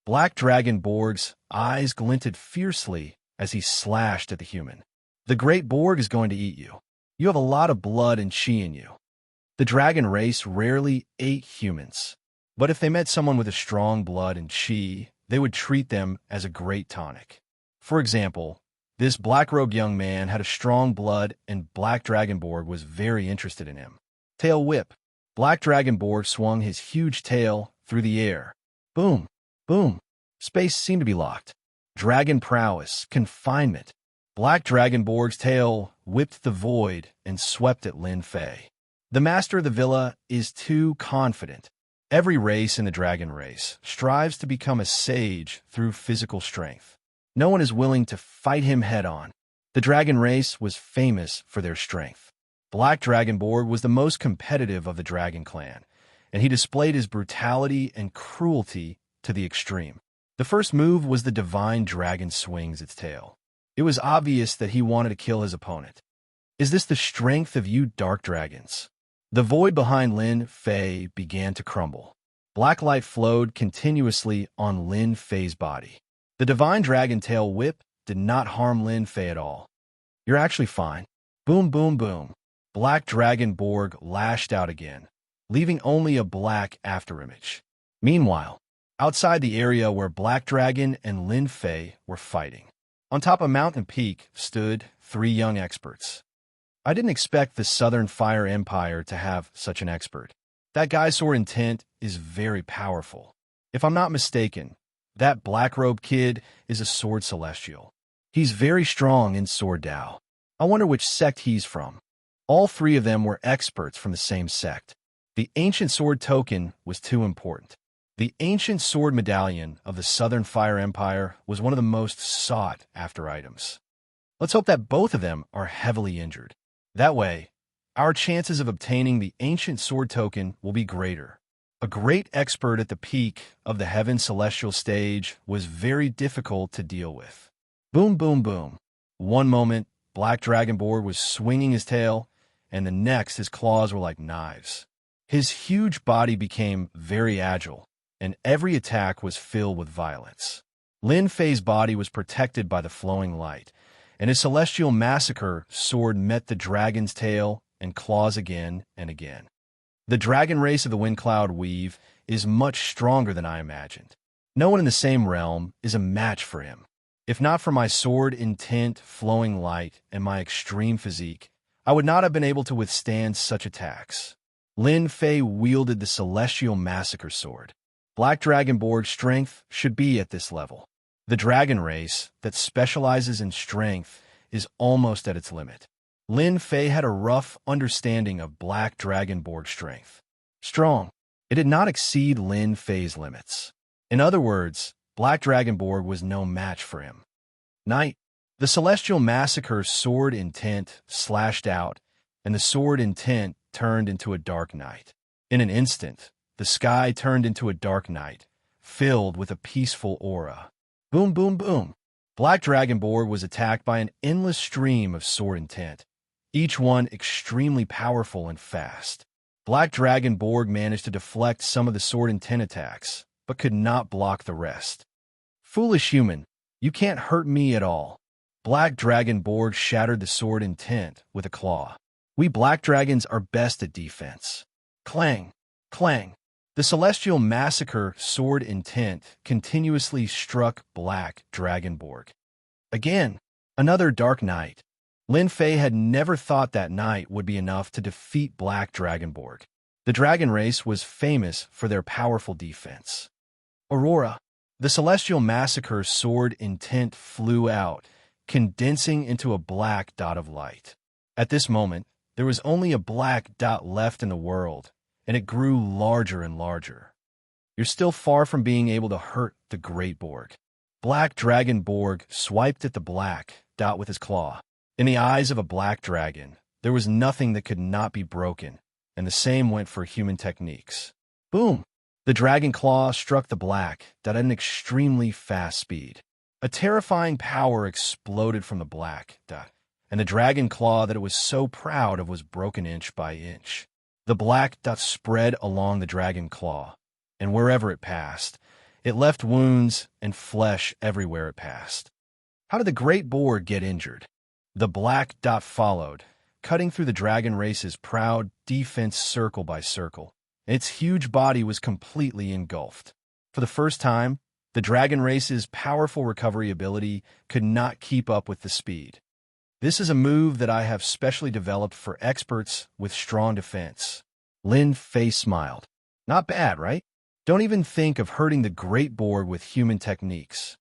Black Dragon Borg's eyes glinted fiercely as he slashed at the human. The Great Borg is going to eat you. You have a lot of blood and chi in you. The dragon race rarely ate humans, but if they met someone with a strong blood and chi, they would treat them as a great tonic. For example, this black-robed young man had a strong blood and Black Dragonborg was very interested in him. Tail whip. Black Dragonborg swung his huge tail through the air. Boom, boom. Space seemed to be locked. Dragon prowess, confinement. Black Dragonborg's tail whipped the void and swept at Lin Fei. The master of the villa is too confident. Every race in the dragon race strives to become a sage through physical strength. No one is willing to fight him head-on. The dragon race was famous for their strength. Black Dragonborg was the most competitive of the dragon clan, and he displayed his brutality and cruelty to the extreme. The first move was the divine dragon swings its tail. It was obvious that he wanted to kill his opponent. Is this the strength of you dark dragons? The void behind Lin Fei began to crumble. Black light flowed continuously on Lin Fei's body. The divine dragon tail whip did not harm Lin Fei at all. You're actually fine. Boom, boom, boom. Black Dragonborg lashed out again, leaving only a black afterimage. Meanwhile, outside the area where Black Dragon and Lin Fei were fighting, on top of Mountain Peak stood 3 young experts. I didn't expect the Southern Fire Empire to have such an expert. That guy's sword intent is very powerful. If I'm not mistaken, that black-robed kid is a sword celestial. He's very strong in sword Dao. I wonder which sect he's from. All 3 of them were experts from the same sect. The ancient sword token was too important. The ancient sword medallion of the Southern Fire Empire was one of the most sought-after items. Let's hope that both of them are heavily injured. That way, our chances of obtaining the ancient sword token will be greater. A great expert at the peak of the Heaven Celestial stage was very difficult to deal with. Boom, boom, boom. One moment, Black Dragonborg was swinging his tail, and the next his claws were like knives. His huge body became very agile, and every attack was filled with violence. Lin Fei's body was protected by the flowing light, and his celestial massacre sword met the dragon's tail and claws again and again. The dragon race of the Windcloud Weave is much stronger than I imagined. No one in the same realm is a match for him. If not for my sword intent, flowing light, and my extreme physique, I would not have been able to withstand such attacks. Lin Fei wielded the celestial massacre sword. Black Dragonborg's strength should be at this level. The dragon race that specializes in strength is almost at its limit. Lin Fei had a rough understanding of Black Dragonborg's strength. Strong. It did not exceed Lin Fei's limits. In other words, Black Dragonborg was no match for him. Night. The celestial massacre sword intent slashed out, and the sword intent turned into a dark night. In an instant, the sky turned into a dark night, filled with a peaceful aura. Boom, boom, boom. Black Dragonborg was attacked by an endless stream of sword intent, each one extremely powerful and fast. Black Dragonborg managed to deflect some of the sword intent attacks, but could not block the rest. Foolish human, you can't hurt me at all. Black Dragonborg shattered the sword intent with a claw. We black dragons are best at defense. Clang, clang. The celestial massacre sword intent continuously struck Black Dragonborg. Again, another dark night. Lin Fei had never thought that night would be enough to defeat Black Dragonborg. The dragon race was famous for their powerful defense. Aurora. The celestial massacre sword intent flew out, condensing into a black dot of light. At this moment, there was only a black dot left in the world, and it grew larger and larger. You're still far from being able to hurt the Great Borg. Black Dragonborg swiped at the black dot with his claw. In the eyes of a black dragon, there was nothing that could not be broken, and the same went for human techniques. Boom! The dragon claw struck the black dot at an extremely fast speed. A terrifying power exploded from the black dot, and the dragon claw that it was so proud of was broken inch by inch. The black dot spread along the dragon claw, and wherever it passed, it left wounds and flesh everywhere it passed. How did the Great Borg get injured? The black dot followed, cutting through the dragon race's proud defense circle by circle. Its huge body was completely engulfed. For the first time, the dragon race's powerful recovery ability could not keep up with the speed. This is a move that I have specially developed for experts with strong defense. Lin Fei smiled. Not bad, right? Don't even think of hurting the Great Borg with human techniques.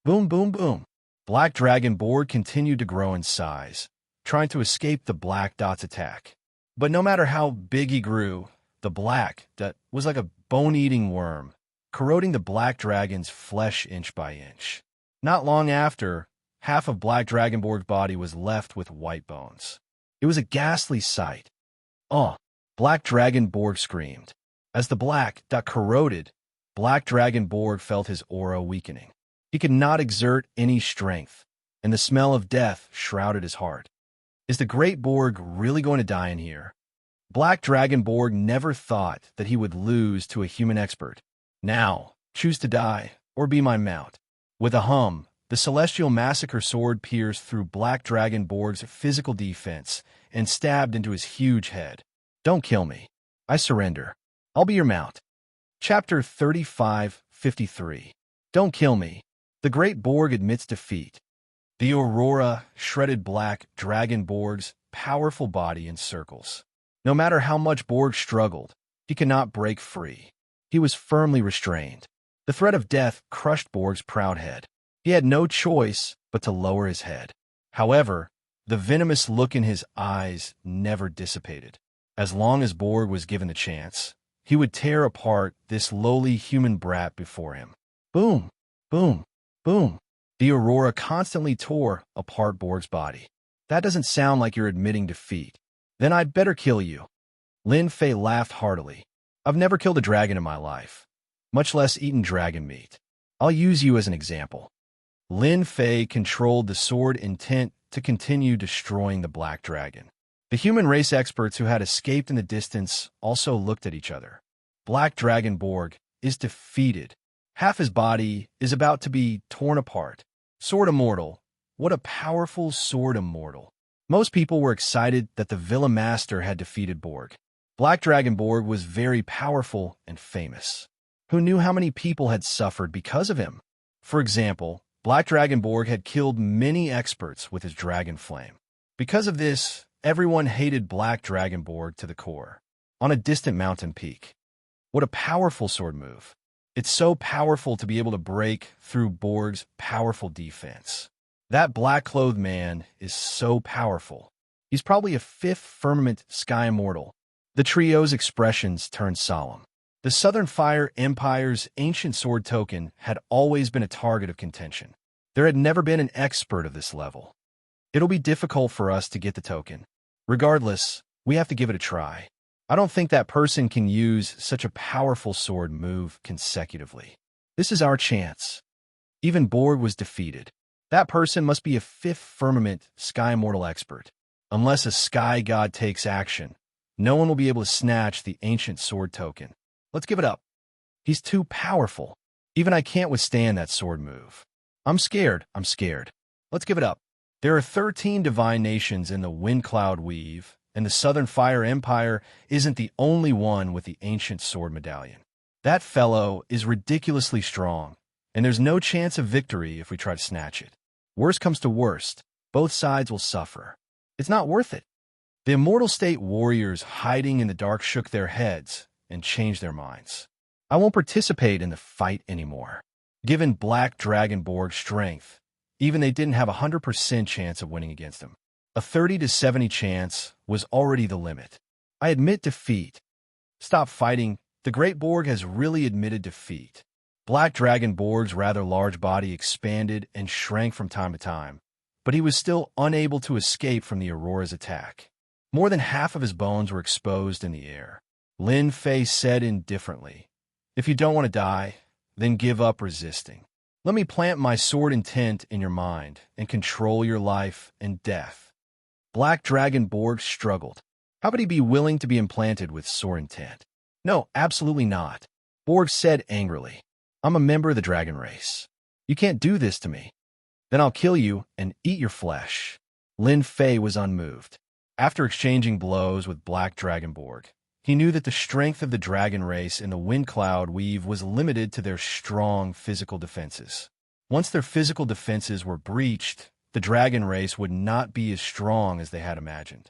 Boom, boom, boom. Black Dragonborg continued to grow in size, trying to escape the black dot's attack. But no matter how big he grew, the black dot was like a bone-eating worm, corroding the black dragon's flesh inch by inch. Not long after, half of Black Dragonborg's body was left with white bones. It was a ghastly sight. Oh! Black Dragonborg screamed. As the black dot corroded, Black Dragonborg felt his aura weakening. He could not exert any strength, and the smell of death shrouded his heart. Is the Great Borg really going to die in here? Black Dragonborg never thought that he would lose to a human expert. Now, choose to die, or be my mount. With a hum, the celestial massacre sword pierced through Black Dragonborg's physical defense and stabbed into his huge head. Don't kill me. I surrender. I'll be your mount. Chapter 35:53. Don't kill me. The Great Borg admits defeat. The Aurora shredded Black Dragonborg's powerful body in circles. No matter how much Borg struggled, he could not break free. He was firmly restrained. The threat of death crushed Borg's proud head. He had no choice but to lower his head. However, the venomous look in his eyes never dissipated. As long as Borg was given the chance, he would tear apart this lowly human brat before him. Boom, boom, boom. The Aurora constantly tore apart Borg's body. That doesn't sound like you're admitting defeat. Then I'd better kill you. Lin Fei laughed heartily. I've never killed a dragon in my life, much less eaten dragon meat. I'll use you as an example. Lin Fei controlled the sword intent to continue destroying the black dragon. The human race experts who had escaped in the distance also looked at each other. Black Dragonborg is defeated. Half his body is about to be torn apart. Sword Immortal. What a powerful Sword Immortal. Most people were excited that the Villa Master had defeated Borg. Black Dragonborg was very powerful and famous. Who knew how many people had suffered because of him? For example, Black Dragonborg had killed many experts with his dragon flame. Because of this, everyone hated Black Dragonborg to the core. On a distant mountain peak. What a powerful sword move. It's so powerful to be able to break through Borg's powerful defense. That black-clothed man is so powerful. He's probably a fifth firmament sky immortal. The trio's expressions turned solemn. The Southern Fire Empire's ancient sword token had always been a target of contention. There had never been an expert of this level. It'll be difficult for us to get the token. Regardless, we have to give it a try. I don't think that person can use such a powerful sword move consecutively. This is our chance. Even Borg was defeated. That person must be a fifth firmament sky immortal expert. Unless a sky god takes action, no one will be able to snatch the ancient sword token. Let's give it up. He's too powerful. Even I can't withstand that sword move. I'm scared. Let's give it up. There are 13 divine nations in the Wind Cloud Weave, and the Southern Fire Empire isn't the only one with the ancient sword medallion. That fellow is ridiculously strong, and there's no chance of victory if we try to snatch it. Worst comes to worst, both sides will suffer. It's not worth it. The Immortal State warriors hiding in the dark shook their heads and changed their minds. I won't participate in the fight anymore. Given Black Dragon Borg's strength, even they didn't have a 100% chance of winning against him. A 30 to 70 chance was already the limit. I admit defeat. Stop fighting. The Great Borg has really admitted defeat. Black Dragon Borg's rather large body expanded and shrank from time to time, but he was still unable to escape from the Aurora's attack. More than half of his bones were exposed in the air. Lin Fei said indifferently, "If you don't want to die, then give up resisting. Let me plant my sword intent in your mind and control your life and death." Black Dragon Borg struggled. How would he be willing to be implanted with sword intent? No, absolutely not. Borg said angrily, "I'm a member of the dragon race. You can't do this to me. Then I'll kill you and eat your flesh." Lin Fei was unmoved. After exchanging blows with Black Dragon Borg, he knew that the strength of the dragon race in the Wind Cloud Weave was limited to their strong physical defenses. Once their physical defenses were breached, the dragon race would not be as strong as they had imagined.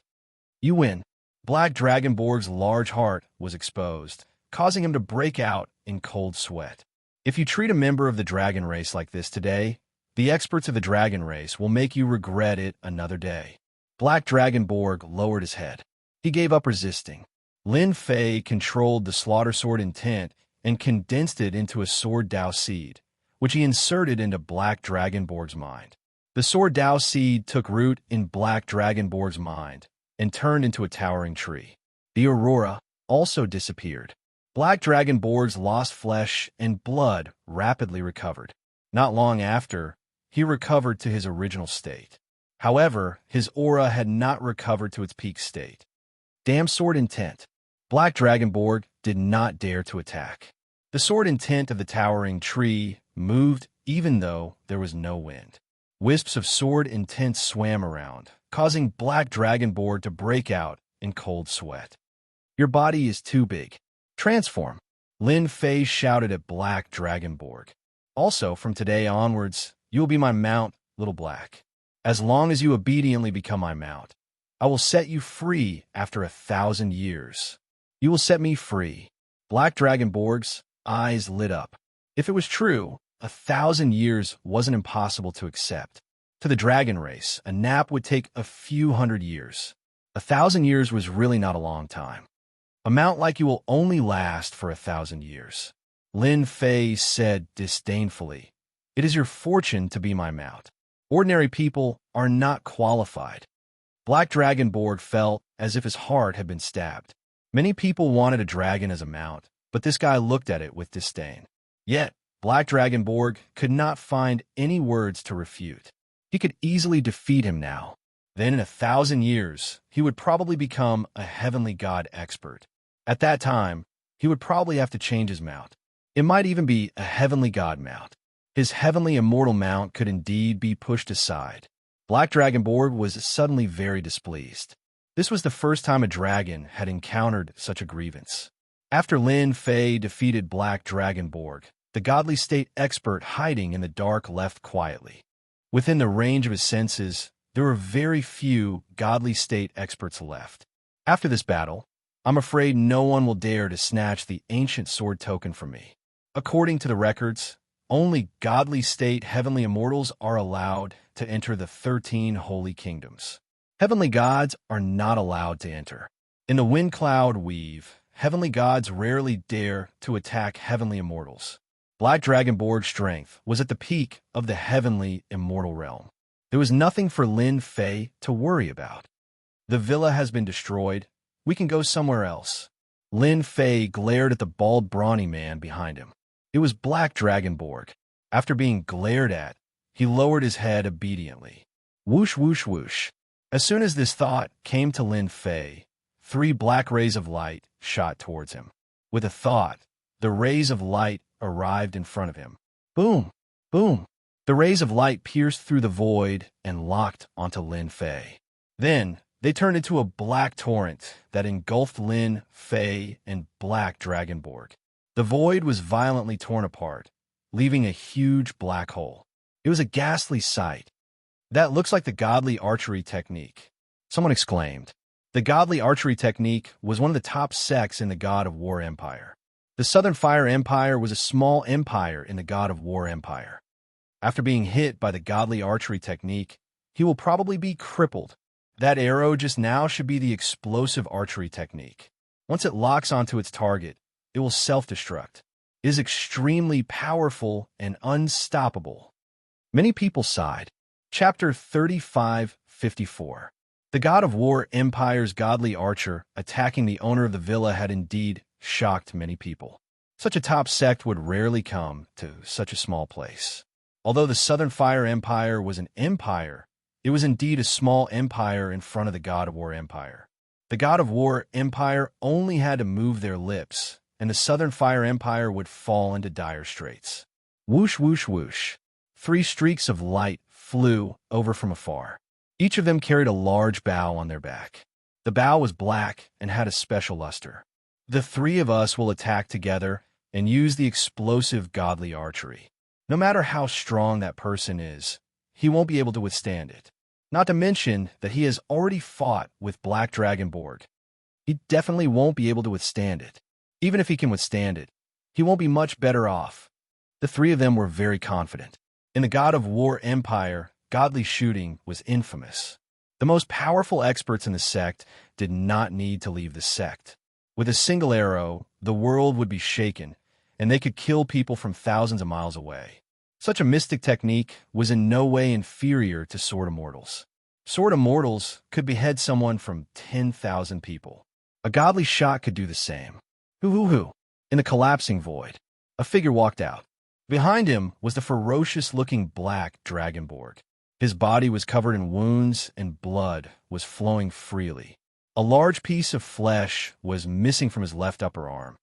You win. Black Dragon Borg's large heart was exposed, causing him to break out in cold sweat. If you treat a member of the dragon race like this today, the experts of the dragon race will make you regret it another day. Black Dragon Borg lowered his head. He gave up resisting. Lin Fei controlled the slaughter sword intent and condensed it into a sword Dao seed, which he inserted into Black Dragon Borg's mind. The sword Dao seed took root in Black Dragon Borg's mind and turned into a towering tree. The Aurora also disappeared. Black Dragon Borg's lost flesh and blood rapidly recovered. Not long after, he recovered to his original state. However, his aura had not recovered to its peak state. Damn sword intent. Black Dragon Borg did not dare to attack. The sword intent of the towering tree moved even though there was no wind. Wisps of sword intent swam around, causing Black Dragon Borg to break out in cold sweat. Your body is too big. Transform. Lin Fei shouted at Black Dragon Borg. Also, from today onwards, you will be my mount, Little Black. As long as you obediently become my mount, I will set you free after 1,000 years. You will set me free. Black Dragon Borg's eyes lit up. If it was true, 1,000 years wasn't impossible to accept. To the dragon race, a nap would take a few hundred years. 1,000 years was really not a long time. A mount like you will only last for 1,000 years. Lin Fei said disdainfully, "It is your fortune to be my mount. Ordinary people are not qualified." Black Dragon Borg felt as if his heart had been stabbed. Many people wanted a dragon as a mount, but this guy looked at it with disdain. Yet, Black Dragon Borg could not find any words to refute. He could easily defeat him now. Then in 1,000 years, he would probably become a heavenly god expert. At that time, he would probably have to change his mount. It might even be a heavenly god mount. His heavenly immortal mount could indeed be pushed aside. Black Dragon Borg was suddenly very displeased. This was the first time a dragon had encountered such a grievance. After Lin Fei defeated Black Dragon Borg, the godly state expert hiding in the dark left quietly. Within the range of his senses, there were very few godly state experts left. After this battle, I'm afraid no one will dare to snatch the ancient sword token from me. According to the records, only godly state heavenly immortals are allowed to enter the 13 holy kingdoms. Heavenly gods are not allowed to enter. In the Wind Cloud Weave, heavenly gods rarely dare to attack heavenly immortals. Black Dragonborg's strength was at the peak of the heavenly immortal realm. There was nothing for Lin Fei to worry about. The villa has been destroyed. We can go somewhere else. Lin Fei glared at the bald, brawny man behind him. It was Black Dragonborg. After being glared at, he lowered his head obediently. Whoosh, whoosh, whoosh. As soon as this thought came to Lin Fei, 3 black rays of light shot towards him. With a thought, the rays of light arrived in front of him. Boom! Boom! The rays of light pierced through the void and locked onto Lin Fei. Then, they turned into a black torrent that engulfed Lin Fei and Black Dragonborg. The void was violently torn apart, leaving a huge black hole. It was a ghastly sight. That looks like the godly archery technique, someone exclaimed. The godly archery technique was one of the top sects in the God of War Empire. The Southern Fire Empire was a small empire in the God of War Empire. After being hit by the godly archery technique, he will probably be crippled. That arrow just now should be the explosive archery technique. Once it locks onto its target, it will self-destruct. It is extremely powerful and unstoppable. Many people sighed. Chapter 35:54. The God of War Empire's godly archer attacking the owner of the villa had indeed shocked many people. Such a top sect would rarely come to such a small place. Although the Southern Fire Empire was an empire, it was indeed a small empire in front of the God of War Empire. The God of War Empire only had to move their lips, and the Southern Fire Empire would fall into dire straits. Whoosh, whoosh, whoosh. 3 streaks of light flew over from afar. Each of them carried a large bow on their back. The bow was black and had a special luster. The 3 of us will attack together and use the explosive godly archery. No matter how strong that person is, he won't be able to withstand it. Not to mention that he has already fought with Black Dragonborg. He definitely won't be able to withstand it. Even if he can withstand it, he won't be much better off. The 3 of them were very confident. In the God of War Empire, godly shooting was infamous. The most powerful experts in the sect did not need to leave the sect. With a single arrow, the world would be shaken, and they could kill people from thousands of miles away. Such a mystic technique was in no way inferior to Sword Immortals. Sword Immortals could behead someone from 10,000 people. A godly shot could do the same. Hoo-hoo-hoo. In the collapsing void, a figure walked out. Behind him was the ferocious-looking Black Dragonborg. His body was covered in wounds and blood was flowing freely. A large piece of flesh was missing from his left upper arm.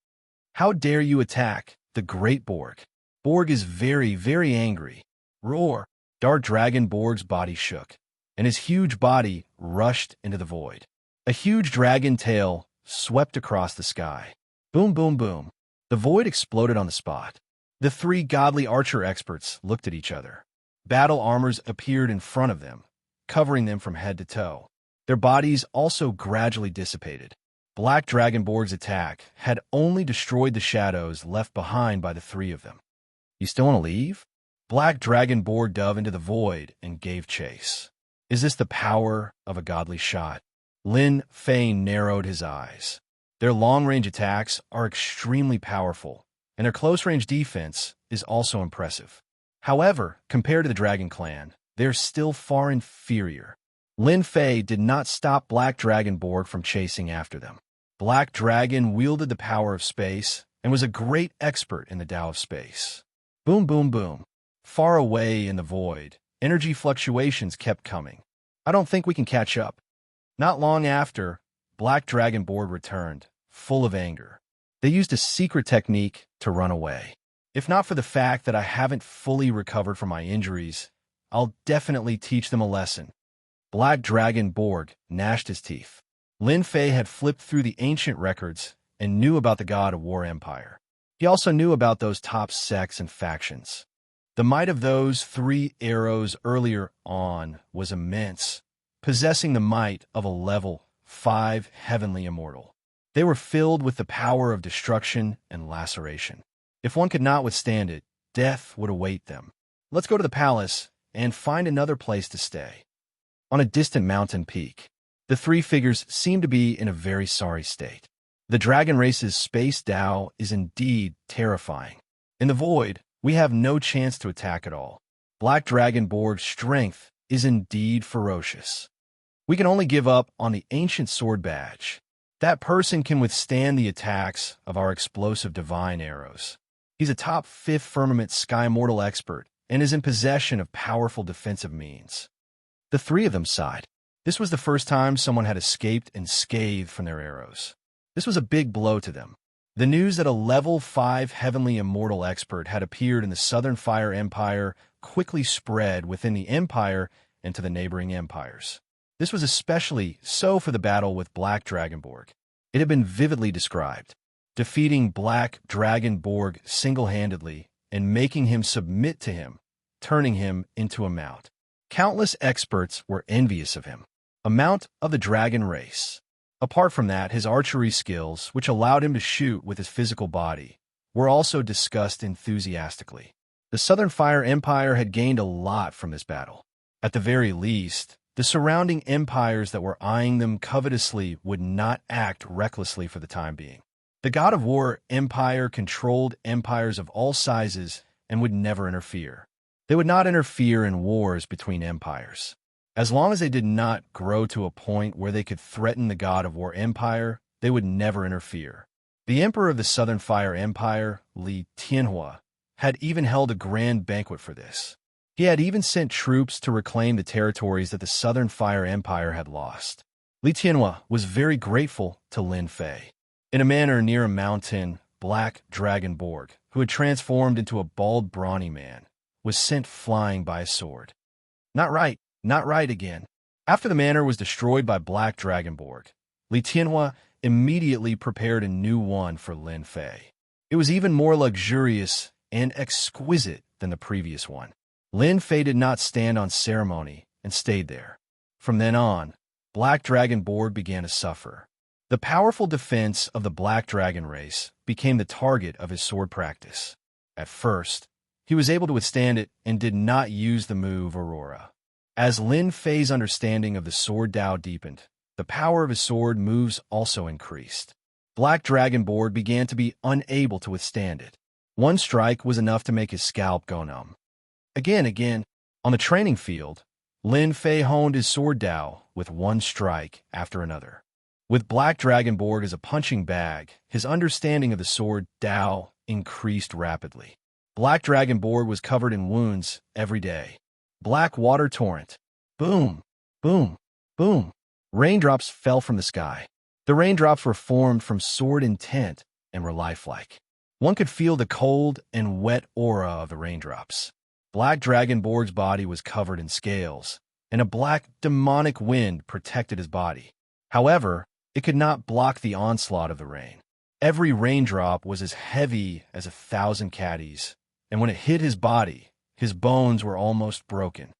How dare you attack the Great Borg? Borg is very, very angry. Roar! Dark Dragonborg's body shook, and his huge body rushed into the void. A huge dragon tail swept across the sky. Boom, boom, boom. The void exploded on the spot. The 3 godly archer experts looked at each other. Battle armors appeared in front of them, covering them from head to toe. Their bodies also gradually dissipated. Black Dragonborg's attack had only destroyed the shadows left behind by the 3 of them. You still want to leave? Black Dragonborg dove into the void and gave chase. Is this the power of a godly shot? Lin Fei narrowed his eyes. Their long-range attacks are extremely powerful, and their close-range defense is also impressive. However, compared to the Dragon Clan, they're still far inferior. Lin Fei did not stop Black Dragonborg from chasing after them. Black Dragon wielded the power of space and was a great expert in the Tao of space. Boom, boom, boom. Far away in the void, energy fluctuations kept coming. I don't think we can catch up. Not long after, Black Dragonborg returned, full of anger. They used a secret technique to run away. If not for the fact that I haven't fully recovered from my injuries, I'll definitely teach them a lesson. Black Dragonborg gnashed his teeth. Lin Fei had flipped through the ancient records and knew about the God of War Empire. He also knew about those top sects and factions. The might of those 3 arrows earlier on was immense, possessing the might of a level 5 heavenly immortal. They were filled with the power of destruction and laceration. If one could not withstand it, death would await them. Let's go to the palace and find another place to stay. On a distant mountain peak, the 3 figures seemed to be in a very sorry state. The dragon race's space Tao is indeed terrifying. In the void, We have no chance to attack at all. Black Dragonborg's strength is indeed ferocious. We can only give up on the ancient sword badge. That person can withstand the attacks of our explosive divine arrows. He's a top 5th firmament sky mortal expert and is in possession of powerful defensive means. The three of them sighed. This was the first time someone had escaped unscathed from their arrows. This was a big blow to them. The news that a level 5 heavenly immortal expert had appeared in the Southern Fire Empire quickly spread within the Empire and to the neighboring empires. This was especially so for the battle with Black Dragonborg. It had been vividly described, defeating Black Dragonborg single-handedly and making him submit to him, turning him into a mount. Countless experts were envious of him, a mount of the dragon race. Apart from that, his archery skills, which allowed him to shoot with his physical body, were also discussed enthusiastically. The Southern Fire Empire had gained a lot from this battle. At the very least, the surrounding empires that were eyeing them covetously would not act recklessly for the time being. The God of War Empire controlled empires of all sizes and would never interfere. They would not interfere in wars between empires. As long as they did not grow to a point where they could threaten the God of War Empire, they would never interfere. The Emperor of the Southern Fire Empire, Li Tianhua, had even held a grand banquet for this. He had even sent troops to reclaim the territories that the Southern Fire Empire had lost. Li Tianhua was very grateful to Lin Fei. In a manor near a mountain, Black Dragonborg, who had transformed into a bald, brawny man, was sent flying by a sword. Not right again. After the manor was destroyed by Black Dragonborg, Li Tianhua immediately prepared a new one for Lin Fei. It was even more luxurious and exquisite than the previous one. Lin Fei did not stand on ceremony and stayed there. From then on, Black Dragonborg began to suffer. The powerful defense of the Black Dragon race became the target of his sword practice. At first, he was able to withstand it and did not use the move Aurora. As Lin Fei's understanding of the sword Dao deepened, the power of his sword moves also increased. Black Dragonborg began to be unable to withstand it. One strike was enough to make his scalp go numb. Again, on the training field, Lin Fei honed his sword Dao with one strike after another. With Black Dragonborg as a punching bag, his understanding of the sword Dao increased rapidly. Black Dragonborg was covered in wounds every day. Black water torrent. Boom, boom, boom. Raindrops fell from the sky. The raindrops were formed from sword intent and were lifelike. One could feel the cold and wet aura of the raindrops. Black Dragonborg's body was covered in scales, and a black demonic wind protected his body. However, it could not block the onslaught of the rain. Every raindrop was as heavy as 1,000 caddies, and when it hit his body, his bones were almost broken.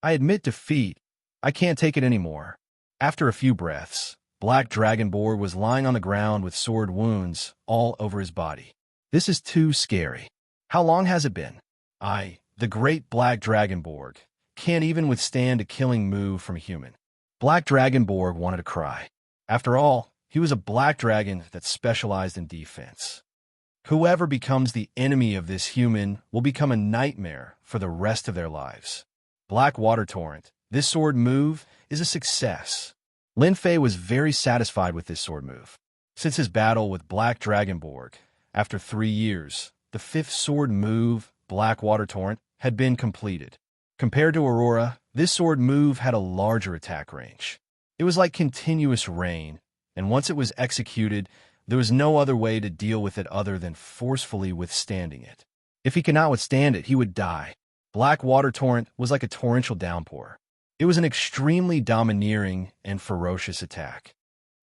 I admit defeat. I can't take it anymore. After a few breaths, Black Dragonborg was lying on the ground with sword wounds all over his body. This is too scary. How long has it been? The great Black Dragonborg, can't even withstand a killing move from a human. Black Dragonborg wanted to cry. After all, he was a black dragon that specialized in defense. Whoever becomes the enemy of this human will become a nightmare for the rest of their lives. Black Water Torrent, this sword move is a success. Lin Fei was very satisfied with this sword move. Since his battle with Black Dragonborg, after 3 years, the 5th sword move, Black Water Torrent, had been completed. Compared to Aurora, this sword move had a larger attack range. It was like continuous rain, and once it was executed, there was no other way to deal with it other than forcefully withstanding it. If he could not withstand it, he would die. Black Water Torrent was like a torrential downpour. It was an extremely domineering and ferocious attack.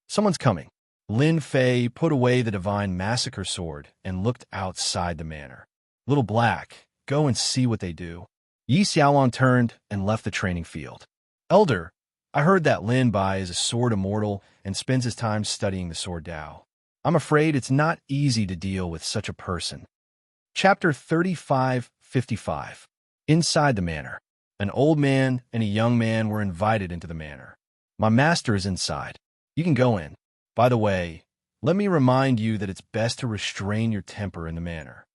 Someone's coming. Lin Fei put away the divine massacre sword and looked outside the manor. Little Black, go and see what they do. Yi Xiaolong turned and left the training field. Elder, I heard that Lin Bai is a sword immortal and spends his time studying the sword Dao. I'm afraid it's not easy to deal with such a person. Chapter 35:55. Inside the manor. An old man and a young man were invited into the manor. My master is inside. You can go in. By the way, let me remind you that it's best to restrain your temper in the manor.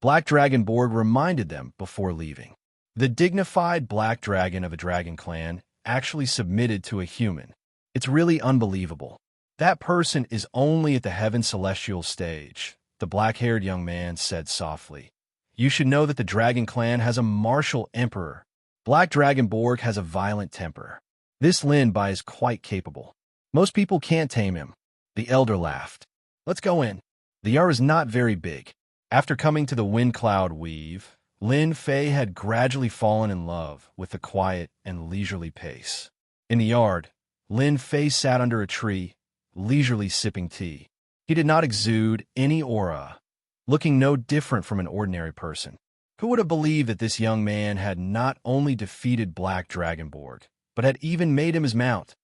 Black Dragonborg reminded them before leaving. The dignified Black Dragon of a dragon clan actually submitted to a human. It's really unbelievable. That person is only at the heaven celestial stage, the black-haired young man said softly. You should know that the dragon clan has a martial emperor. Black Dragonborg has a violent temper. This Lin-Bai is quite capable. Most people can't tame him. The elder laughed. Let's go in. The yard is not very big. After coming to the wind cloud weave, Lin Fei had gradually fallen in love with the quiet and leisurely pace. In the yard, Lin Fei sat under a tree, leisurely sipping tea. He did not exude any aura, looking no different from an ordinary person. Who would have believed that this young man had not only defeated Black Dragonborg, but had even made him his mount?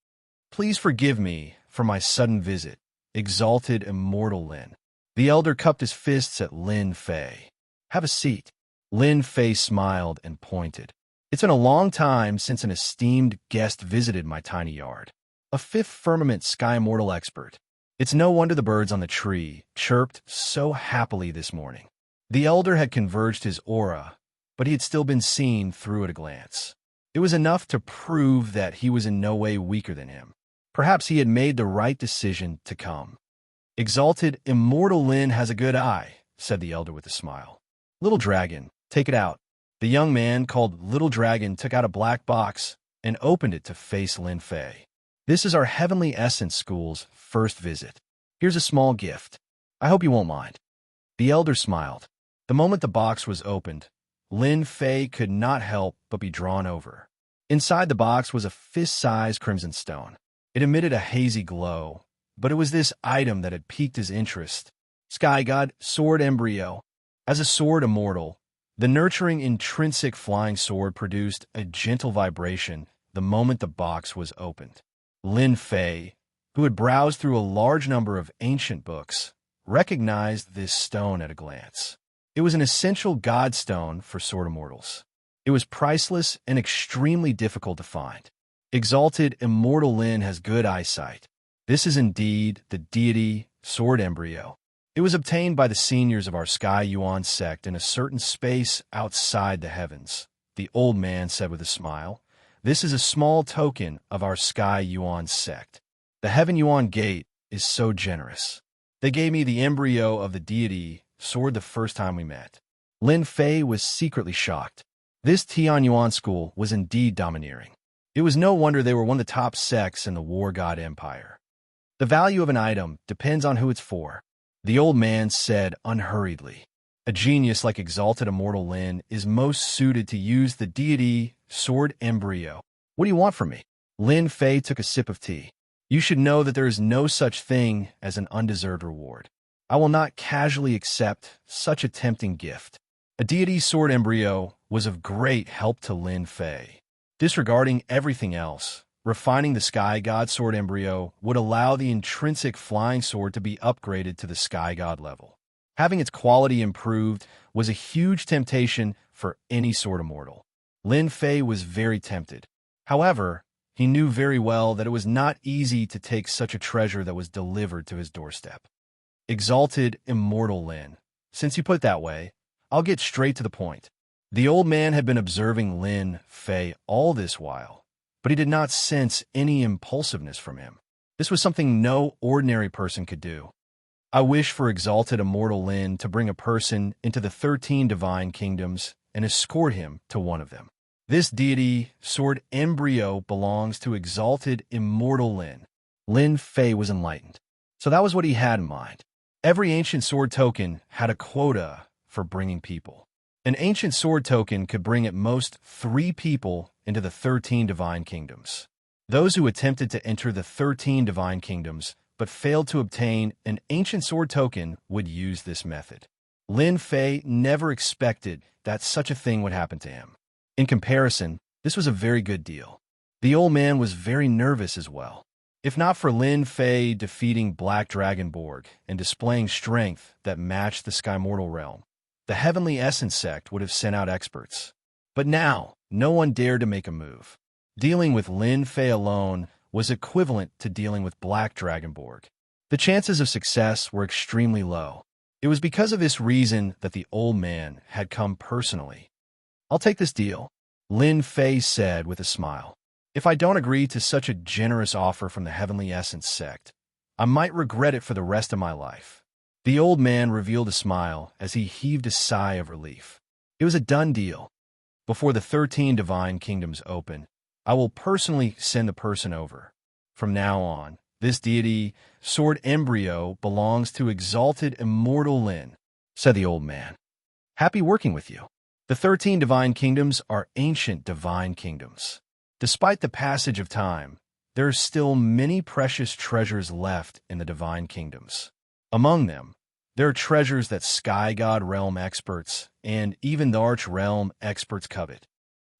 Please forgive me for my sudden visit, exalted immortal Lin. The elder cupped his fists at Lin Fei. Have a seat. Lin Fei smiled and pointed. It's been a long time since an esteemed guest visited my tiny yard. A fifth firmament sky mortal expert. It's no wonder the birds on the tree chirped so happily this morning. The elder had converged his aura, but he had still been seen through at a glance. It was enough to prove that he was in no way weaker than him. Perhaps he had made the right decision to come. Exalted, immortal Lin has a good eye, said the elder with a smile. Little dragon, take it out. The young man called Little Dragon took out a black box and opened it to face Lin Fei. This is our Heavenly Essence School's first visit. Here's a small gift. I hope you won't mind. The elder smiled. The moment the box was opened, Lin Fei could not help but be drawn over. Inside the box was a fist-sized crimson stone. It emitted a hazy glow, but it was this item that had piqued his interest. Sky God Sword Embryo. As a sword immortal, the nurturing intrinsic flying sword produced a gentle vibration the moment the box was opened. Lin Fei, who had browsed through a large number of ancient books, recognized this stone at a glance. It was an essential godstone for sword immortals. It was priceless and extremely difficult to find. Exalted immortal Lin has good eyesight. This is indeed the deity sword embryo. It was obtained by the seniors of our Sky Yuan sect in a certain space outside the heavens, the old man said with a smile. This is a small token of our Sky Yuan sect. The Heaven Yuan Gate is so generous. They gave me the embryo of the deity sword the first time we met. Lin Fei was secretly shocked. This Tian Yuan school was indeed domineering. It was no wonder they were one of the top sects in the War God Empire. The value of an item depends on who it's for, the old man said unhurriedly. A genius like Exalted Immortal Lin is most suited to use the deity sword embryo. What do you want from me? Lin Fei took a sip of tea. You should know that there is no such thing as an undeserved reward. I will not casually accept such a tempting gift. A deity sword embryo was of great help to Lin Fei. Disregarding everything else, refining the Sky God sword embryo would allow the intrinsic flying sword to be upgraded to the Sky God level. Having its quality improved was a huge temptation for any sword immortal. Lin Fei was very tempted. However, he knew very well that it was not easy to take such a treasure that was delivered to his doorstep. Exalted immortal Lin, since you put it that way, I'll get straight to the point. The old man had been observing Lin Fei all this while, but he did not sense any impulsiveness from him. This was something no ordinary person could do. I wish for Exalted Immortal Lin to bring a person into the 13 divine kingdoms and escort him to one of them. This deity sword embryo belongs to Exalted Immortal Lin. Lin Fei was enlightened. So that was what he had in mind. Every ancient sword token had a quota for bringing people. An ancient sword token could bring at most 3 people into the 13 divine kingdoms. Those who attempted to enter the 13 divine kingdoms but failed to obtain an ancient sword token would use this method. Lin Fei never expected that such a thing would happen to him. In comparison, this was a very good deal. The old man was very nervous as well. If not for Lin Fei defeating Black Dragonborg and displaying strength that matched the Sky Mortal realm, the Heavenly Essence sect would have sent out experts. But now, no one dared to make a move. Dealing with Lin Fei alone was equivalent to dealing with Black Dragonborg. The chances of success were extremely low. It was because of this reason that the old man had come personally. "I'll take this deal," Lin Fei said with a smile. "If I don't agree to such a generous offer from the Heavenly Essence sect, I might regret it for the rest of my life." The old man revealed a smile as he heaved a sigh of relief. It was a done deal. "Before the 13 divine kingdoms open, I will personally send the person over. From now on, this deity, Sword Embryo, belongs to exalted immortal Lin," said the old man. "Happy working with you. The 13 divine kingdoms are ancient divine kingdoms. Despite the passage of time, there are still many precious treasures left in the divine kingdoms. Among them, there are treasures that Sky God Realm experts and even the Arch Realm experts covet."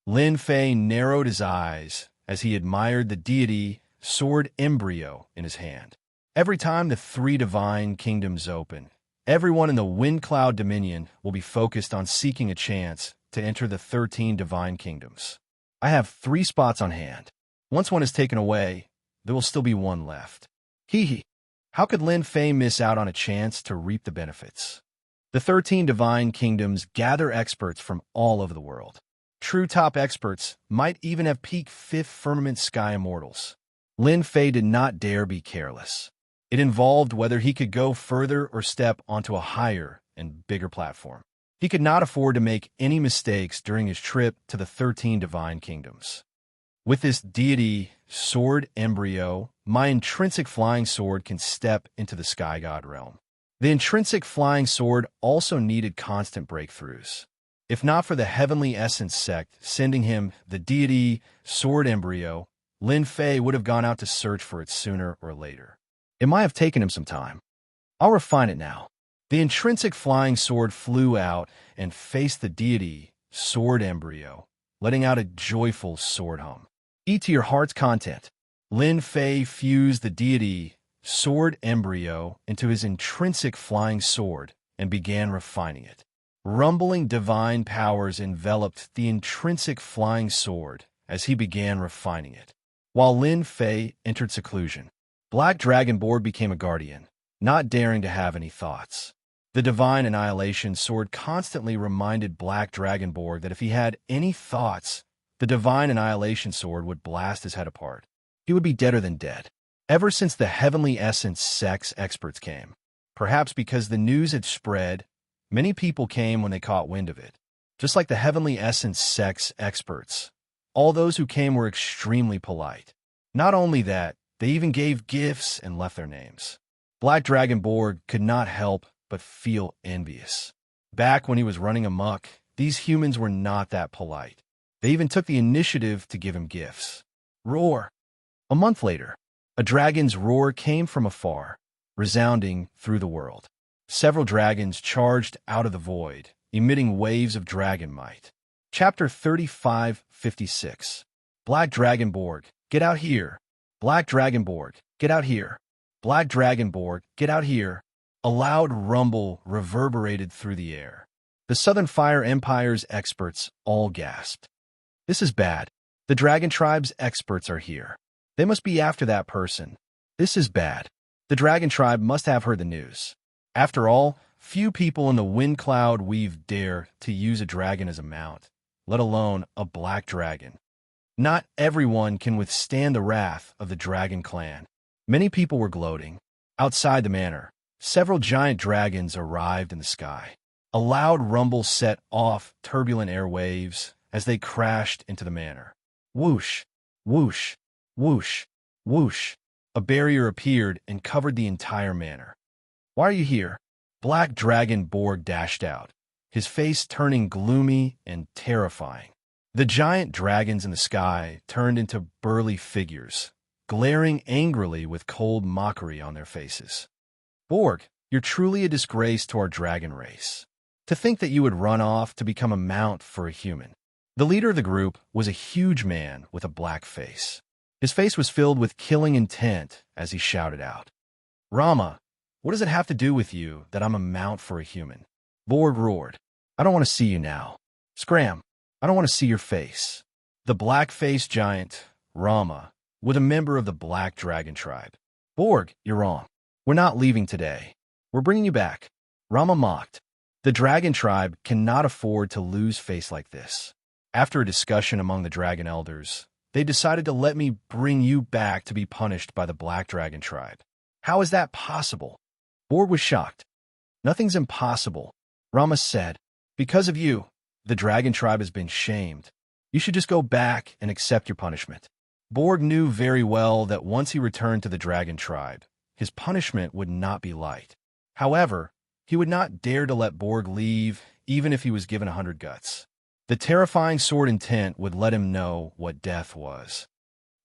Lin Fei narrowed his eyes as he admired the deity Sword Embryo in his hand. Every time the 3 divine kingdoms open, everyone in the Wind Cloud Dominion will be focused on seeking a chance to enter the 13 divine kingdoms. I have 3 spots on hand. Once one is taken away, there will still be 1 left. Hee hee. How could Lin Fei miss out on a chance to reap the benefits? The 13 divine kingdoms gather experts from all over the world. True top experts might even have peak 5th firmament sky immortals. Lin Fei did not dare be careless. It involved whether he could go further or step onto a higher and bigger platform. He could not afford to make any mistakes during his trip to the 13 divine kingdoms. "With this deity, Sword Embryo, my intrinsic flying sword can step into the Sky God realm." The intrinsic flying sword also needed constant breakthroughs. If not for the Heavenly Essence sect sending him the deity, Sword Embryo, Lin Fei would have gone out to search for it sooner or later. It might have taken him some time. I'll refine it now. The intrinsic flying sword flew out and faced the deity, Sword Embryo, letting out a joyful sword hum. "Eat to your heart's content." Lin Fei fused the deity, Sword Embryo, into his intrinsic flying sword and began refining it. Rumbling divine powers enveloped the intrinsic flying sword as he began refining it. While Lin Fei entered seclusion, Black Dragonborg became a guardian, not daring to have any thoughts. The divine annihilation sword constantly reminded Black Dragonborg that if he had any thoughts, the divine annihilation sword would blast his head apart. He would be deader than dead. Ever since the Heavenly Essence sex experts came, perhaps because the news had spread, many people came when they caught wind of it. Just like the Heavenly Essence sex experts, all those who came were extremely polite. Not only that, they even gave gifts and left their names. Black Dragonborg could not help but feel envious. Back when he was running amok, these humans were not that polite. They even took the initiative to give him gifts. Roar! A month later, a dragon's roar came from afar, resounding through the world. Several dragons charged out of the void, emitting waves of dragon might. Chapter 3556. Black Dragonborg, get out here! Black Dragonborg, get out here! Black Dragonborg, get out here! A loud rumble reverberated through the air. The Southern Fire Empire's experts all gasped. "This is bad. The Dragon Tribe's experts are here. They must be after that person. This is bad. The Dragon Tribe must have heard the news." After all, few people in the Wind Cloud Weave dare to use a dragon as a mount, let alone a black dragon. Not everyone can withstand the wrath of the Dragon Clan. Many people were gloating. Outside the manor, several giant dragons arrived in the sky. A loud rumble set off turbulent airwaves as they crashed into the manor. Whoosh, whoosh, whoosh, whoosh. A barrier appeared and covered the entire manor. "Why are you here?" Black Dragonborg dashed out, his face turning gloomy and terrifying. The giant dragons in the sky turned into burly figures, glaring angrily with cold mockery on their faces. "Borg, you're truly a disgrace to our dragon race. To think that you would run off to become a mount for a human." The leader of the group was a huge man with a black face. His face was filled with killing intent as he shouted out, "Rama, what does it have to do with you that I'm a mount for a human?" Borg roared, "I don't want to see you now. Scram, I don't want to see your face." The black-faced giant, Rama, was a member of the Black Dragon Tribe. "Borg, you're wrong. We're not leaving today. We're bringing you back." Rama mocked. The dragon tribe cannot afford to lose face like this. After a discussion among the dragon elders, they decided to let me bring you back to be punished by the black dragon tribe. How is that possible? Borg was shocked. Nothing's impossible, Rama said. Because of you, the dragon tribe has been shamed. You should just go back and accept your punishment. Borg knew very well that once he returned to the dragon tribe, his punishment would not be light. However, he would not dare to let Borg leave, even if he was given 100 guts. The terrifying sword intent would let him know what death was.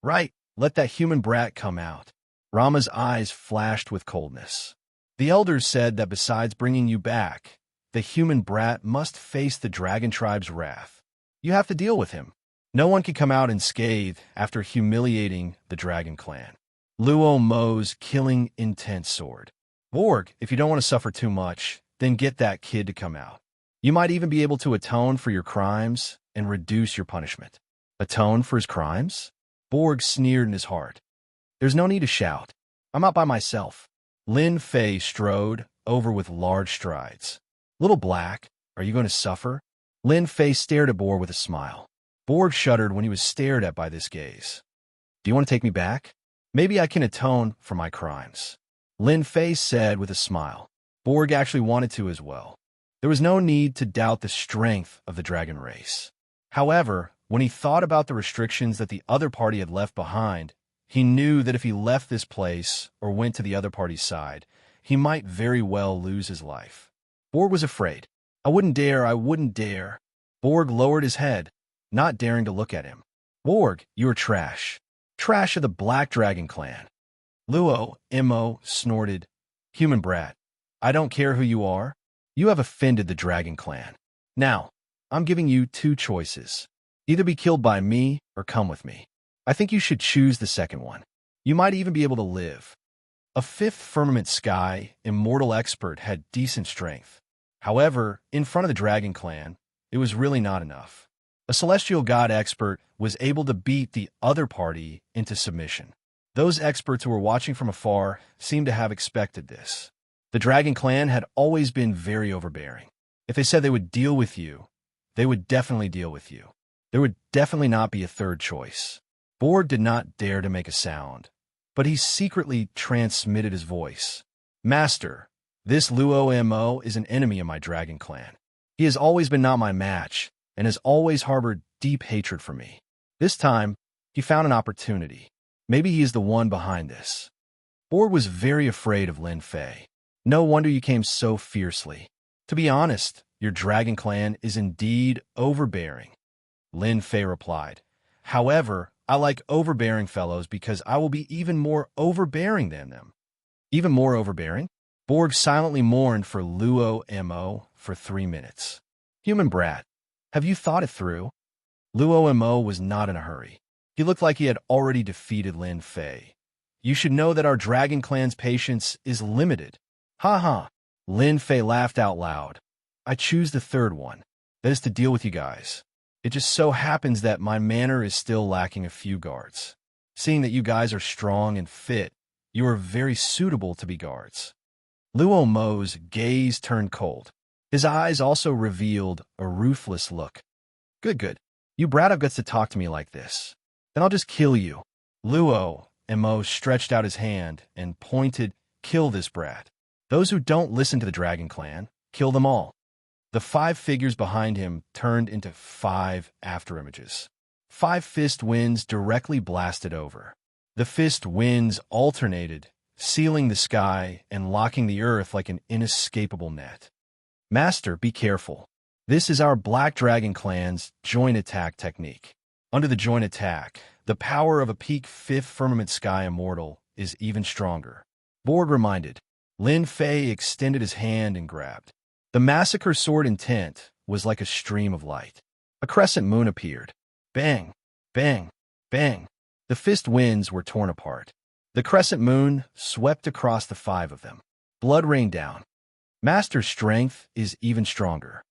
Right, let that human brat come out. Rama's eyes flashed with coldness. The elders said that besides bringing you back, the human brat must face the dragon tribe's wrath. You have to deal with him. No one can come out unscathed after humiliating the dragon clan. Luo Mo's killing intent sword. Borg, if you don't want to suffer too much, then get that kid to come out. You might even be able to atone for your crimes and reduce your punishment. Atone for his crimes? Borg sneered in his heart. There's no need to shout. I'm out by myself. Lin Fei strode over with large strides. Little Black, are you going to suffer? Lin Fei stared at Borg with a smile. Borg shuddered when he was stared at by this gaze. Do you want to take me back? Maybe I can atone for my crimes. Lin Fei said with a smile. Borg actually wanted to as well. There was no need to doubt the strength of the dragon race. However, when he thought about the restrictions that the other party had left behind, he knew that if he left this place or went to the other party's side, he might very well lose his life. Borg was afraid. I wouldn't dare. Borg lowered his head, not daring to look at him. Borg, you're trash. Trash of the Black Dragon clan. Luo Mo snorted. Human brat. I don't care who you are. You have offended the Dragon clan. Now, I'm giving you two choices. Either be killed by me or come with me. I think you should choose the second one. You might even be able to live. A fifth firmament sky immortal expert had decent strength. However, in front of the Dragon clan, it was really not enough. A celestial god expert was able to beat the other party into submission. Those experts who were watching from afar seemed to have expected this. The Dragon clan had always been very overbearing. If they said they would deal with you, they would definitely deal with you. There would definitely not be a third choice. Borg did not dare to make a sound, but he secretly transmitted his voice. Master, this Luo Mo is an enemy of my Dragon clan. He has always been not my match, and has always harbored deep hatred for me. This time, he found an opportunity. Maybe he is the one behind this. Borg was very afraid of Lin Fei. No wonder you came so fiercely. To be honest, your Dragon clan is indeed overbearing. Lin Fei replied. However, I like overbearing fellows because I will be even more overbearing than them. Even more overbearing? Borg silently mourned for Luo Mo for 3 minutes. Human brat, have you thought it through? Luo Mo was not in a hurry. He looked like he had already defeated Lin Fei. You should know that our Dragon clan's patience is limited. Ha ha. Lin Fei laughed out loud. I choose the third one. That is to deal with you guys. It just so happens that my manor is still lacking a few guards. Seeing that you guys are strong and fit, you are very suitable to be guards. Luo Mo's gaze turned cold. His eyes also revealed a ruthless look. Good. You brat have guts to talk to me like this. Then I'll just kill you. Luo Mo stretched out his hand and pointed, kill this brat. Those who don't listen to the Dragon clan, kill them all. The 5 figures behind him turned into 5 afterimages. 5 fist winds directly blasted over. The fist winds alternated, sealing the sky and locking the earth like an inescapable net. Master, be careful. This is our Black Dragon clan's joint attack technique. Under the joint attack, the power of a peak 5th firmament sky immortal is even stronger. Borg reminded. Lin Fei extended his hand and grabbed. The massacre sword intent was like a stream of light. A crescent moon appeared. Bang, bang, bang. The fist winds were torn apart. The crescent moon swept across the 5 of them. Blood rained down. Master's strength is even stronger.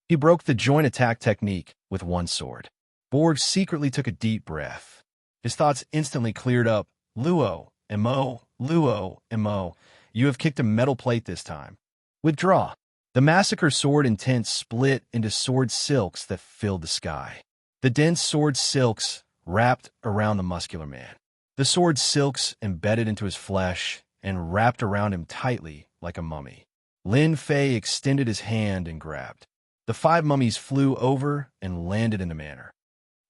He broke the joint attack technique with one sword. Borg secretly took a deep breath. His thoughts instantly cleared up. Luo Mo, you have kicked a metal plate this time. Withdraw. The massacre sword intent split into sword silks that filled the sky. The dense sword silks wrapped around the muscular man. The sword silks embedded into his flesh and wrapped around him tightly like a mummy. Lin Fei extended his hand and grabbed. The 5 mummies flew over and landed in the manor.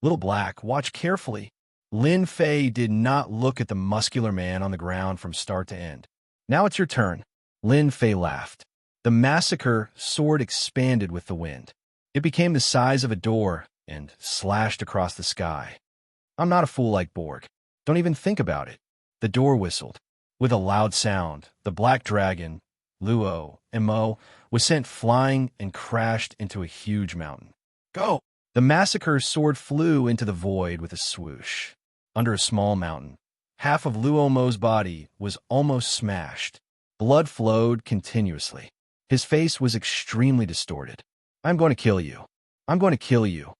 Little Black, watch carefully. Lin Fei did not look at the muscular man on the ground from start to end. Now it's your turn. Lin Fei laughed. The massacre sword expanded with the wind. It became the size of a door and slashed across the sky. I'm not a fool like Borg. Don't even think about it. The door whistled. With a loud sound, the black dragon, Luo, and Mo, was sent flying and crashed into a huge mountain. Go! The massacre sword flew into the void with a swoosh. Under a small mountain, half of Luo Mo's body was almost smashed. Blood flowed continuously. His face was extremely distorted. I'm going to kill you. I'm going to kill you.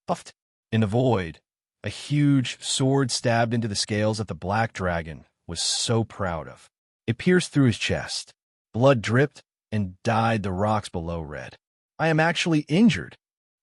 Puffed. In the void, a huge sword stabbed into the scales that the black dragon was so proud of. It pierced through his chest. Blood dripped and dyed the rocks below red. I am actually injured.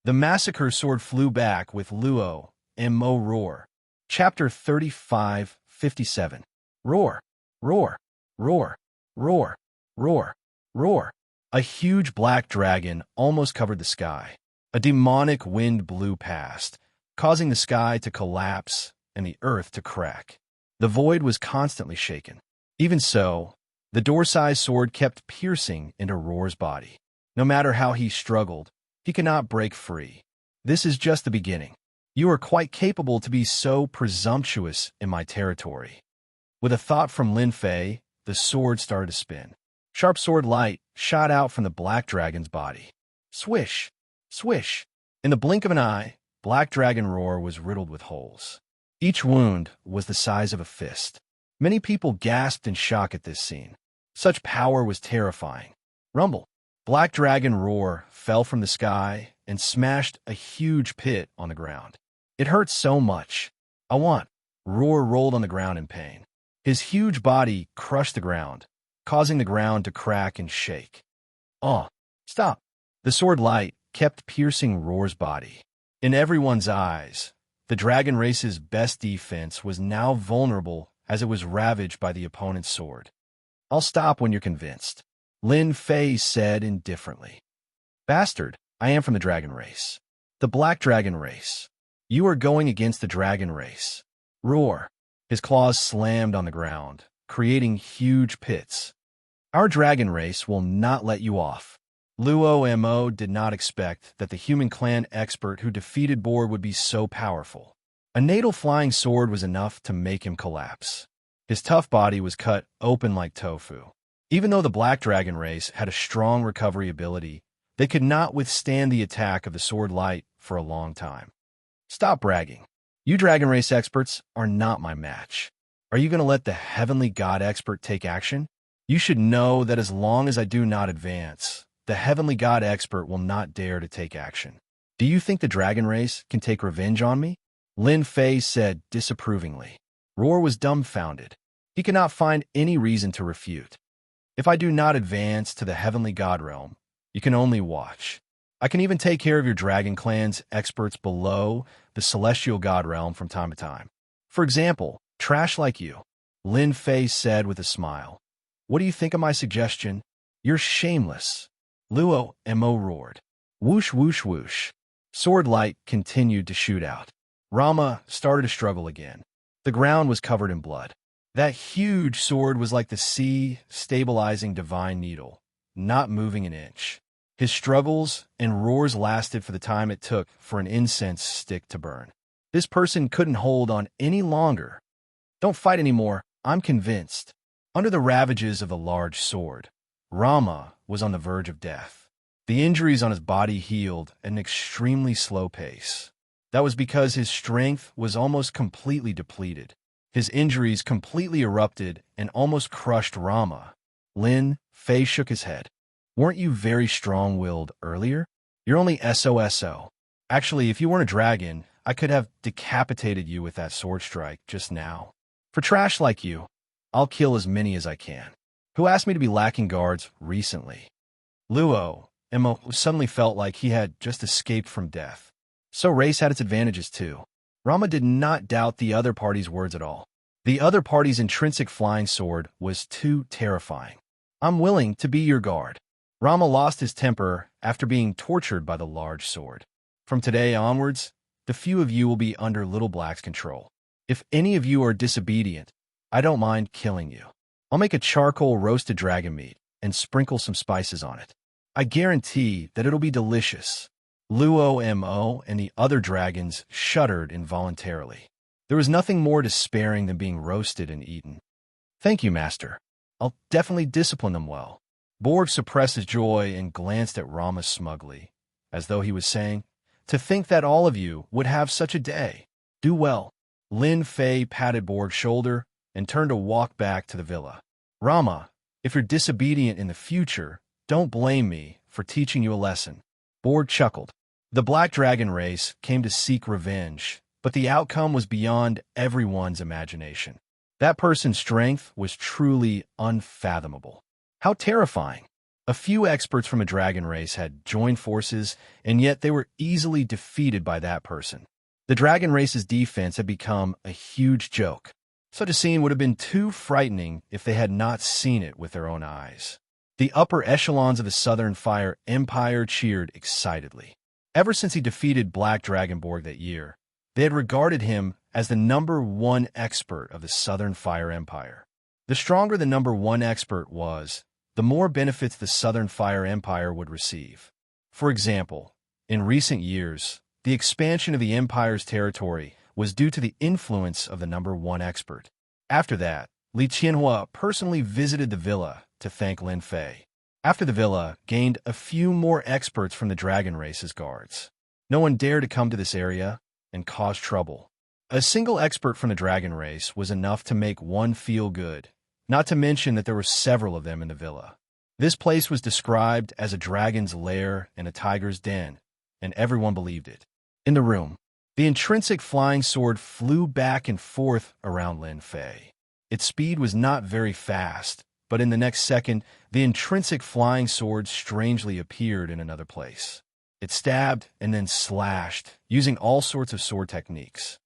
The massacre sword flew back with Luo and Mo roar. Chapter 35:57. Roar, roar, roar, roar, roar, roar. A huge black dragon almost covered the sky. A demonic wind blew past, causing the sky to collapse and the earth to crack. The void was constantly shaken. Even so, the door-sized sword kept piercing into Roar's body. No matter how he struggled, he could not break free. This is just the beginning. You are quite capable to be so presumptuous in my territory. With a thought from Lin Fei, the sword started to spin. Sharp sword light shot out from the black dragon's body. Swish! Swish! In the blink of an eye, Black Dragon Roar was riddled with holes. Each wound was the size of a fist. Many people gasped in shock at this scene. Such power was terrifying. Rumble! Black Dragon Roar fell from the sky and smashed a huge pit on the ground. It hurt so much. Roar rolled on the ground in pain. His huge body crushed the ground, causing the ground to crack and shake. Stop! The sword light kept piercing Roar's body. In everyone's eyes, the dragon race's best defense was now vulnerable as it was ravaged by the opponent's sword. I'll stop when you're convinced, Lin Fei said indifferently. Bastard, I am from the dragon race. The black dragon race. You are going against the dragon race. Roar. His claws slammed on the ground, creating huge pits. Our dragon race will not let you off. Luo Mo did not expect that the human clan expert who defeated Borg would be so powerful. A natal flying sword was enough to make him collapse. His tough body was cut open like tofu. Even though the black dragon race had a strong recovery ability, they could not withstand the attack of the sword light for a long time. Stop bragging. You dragon race experts are not my match. Are you going to let the heavenly god expert take action? You should know that as long as I do not advance, the heavenly god expert will not dare to take action. Do you think the dragon race can take revenge on me? Lin Fei said disapprovingly. Roar was dumbfounded. He could not find any reason to refute. If I do not advance to the heavenly god realm, you can only watch. I can even take care of your dragon clan's experts below the celestial god realm from time to time. For example, trash like you, Lin Fei said with a smile. What do you think of my suggestion? You're shameless. Luo Mo roared. Whoosh, whoosh, whoosh. Sword light continued to shoot out. Rama started to struggle again. The ground was covered in blood. That huge sword was like the sea stabilizing divine needle, not moving an inch. His struggles and roars lasted for the time it took for an incense stick to burn. This person couldn't hold on any longer. Don't fight anymore, I'm convinced. Under the ravages of the large sword, Rama was on the verge of death. The injuries on his body healed at an extremely slow pace. That was because his strength was almost completely depleted. His injuries completely erupted and almost crushed Rama. Lin Fei shook his head. Weren't you very strong-willed earlier? You're only SOSO. Actually, if you weren't a dragon, I could have decapitated you with that sword strike just now. For trash like you, I'll kill as many as I can. Who asked me to be lacking guards recently? Luo, Emma suddenly felt like he had just escaped from death. So race had its advantages too. Rama did not doubt the other party's words at all. The other party's intrinsic flying sword was too terrifying. I'm willing to be your guard. Rama lost his temper after being tortured by the large sword. From today onwards, the few of you will be under Little Black's control. If any of you are disobedient, I don't mind killing you. I'll make a charcoal roasted dragon meat and sprinkle some spices on it. I guarantee that it'll be delicious. Luo Mo and the other dragons shuddered involuntarily. There was nothing more despairing than being roasted and eaten. Thank you, Master. I'll definitely discipline them well. Borg suppressed his joy and glanced at Rama smugly, as though he was saying, to think that all of you would have such a day. Do well. Lin Fei patted Borg's shoulder and turned to walk back to the villa. Rama, if you're disobedient in the future, don't blame me for teaching you a lesson. Borg chuckled. The Black Dragon race came to seek revenge, but the outcome was beyond everyone's imagination. That person's strength was truly unfathomable. How terrifying. A few experts from a dragon race had joined forces, and yet they were easily defeated by that person. The dragon race's defense had become a huge joke. Such a scene would have been too frightening if they had not seen it with their own eyes. The upper echelons of the Southern Fire Empire cheered excitedly. Ever since he defeated Black Dragonborg that year, they had regarded him as the #1 expert of the Southern Fire Empire. The stronger the #1 expert was, the more benefits the Southern Fire Empire would receive. For example, in recent years, the expansion of the Empire's territory was due to the influence of the #1 expert. After that, Li Qianhua personally visited the villa to thank Lin Fei. After the villa gained a few more experts from the dragon race as guards. No one dared to come to this area and cause trouble. A single expert from the dragon race was enough to make one feel good, not to mention that there were several of them in the villa. This place was described as a dragon's lair and a tiger's den, and everyone believed it. In the room, the intrinsic flying sword flew back and forth around Lin Fei. Its speed was not very fast, but in the next second, the intrinsic flying sword strangely appeared in another place. It stabbed and then slashed, using all sorts of sword techniques.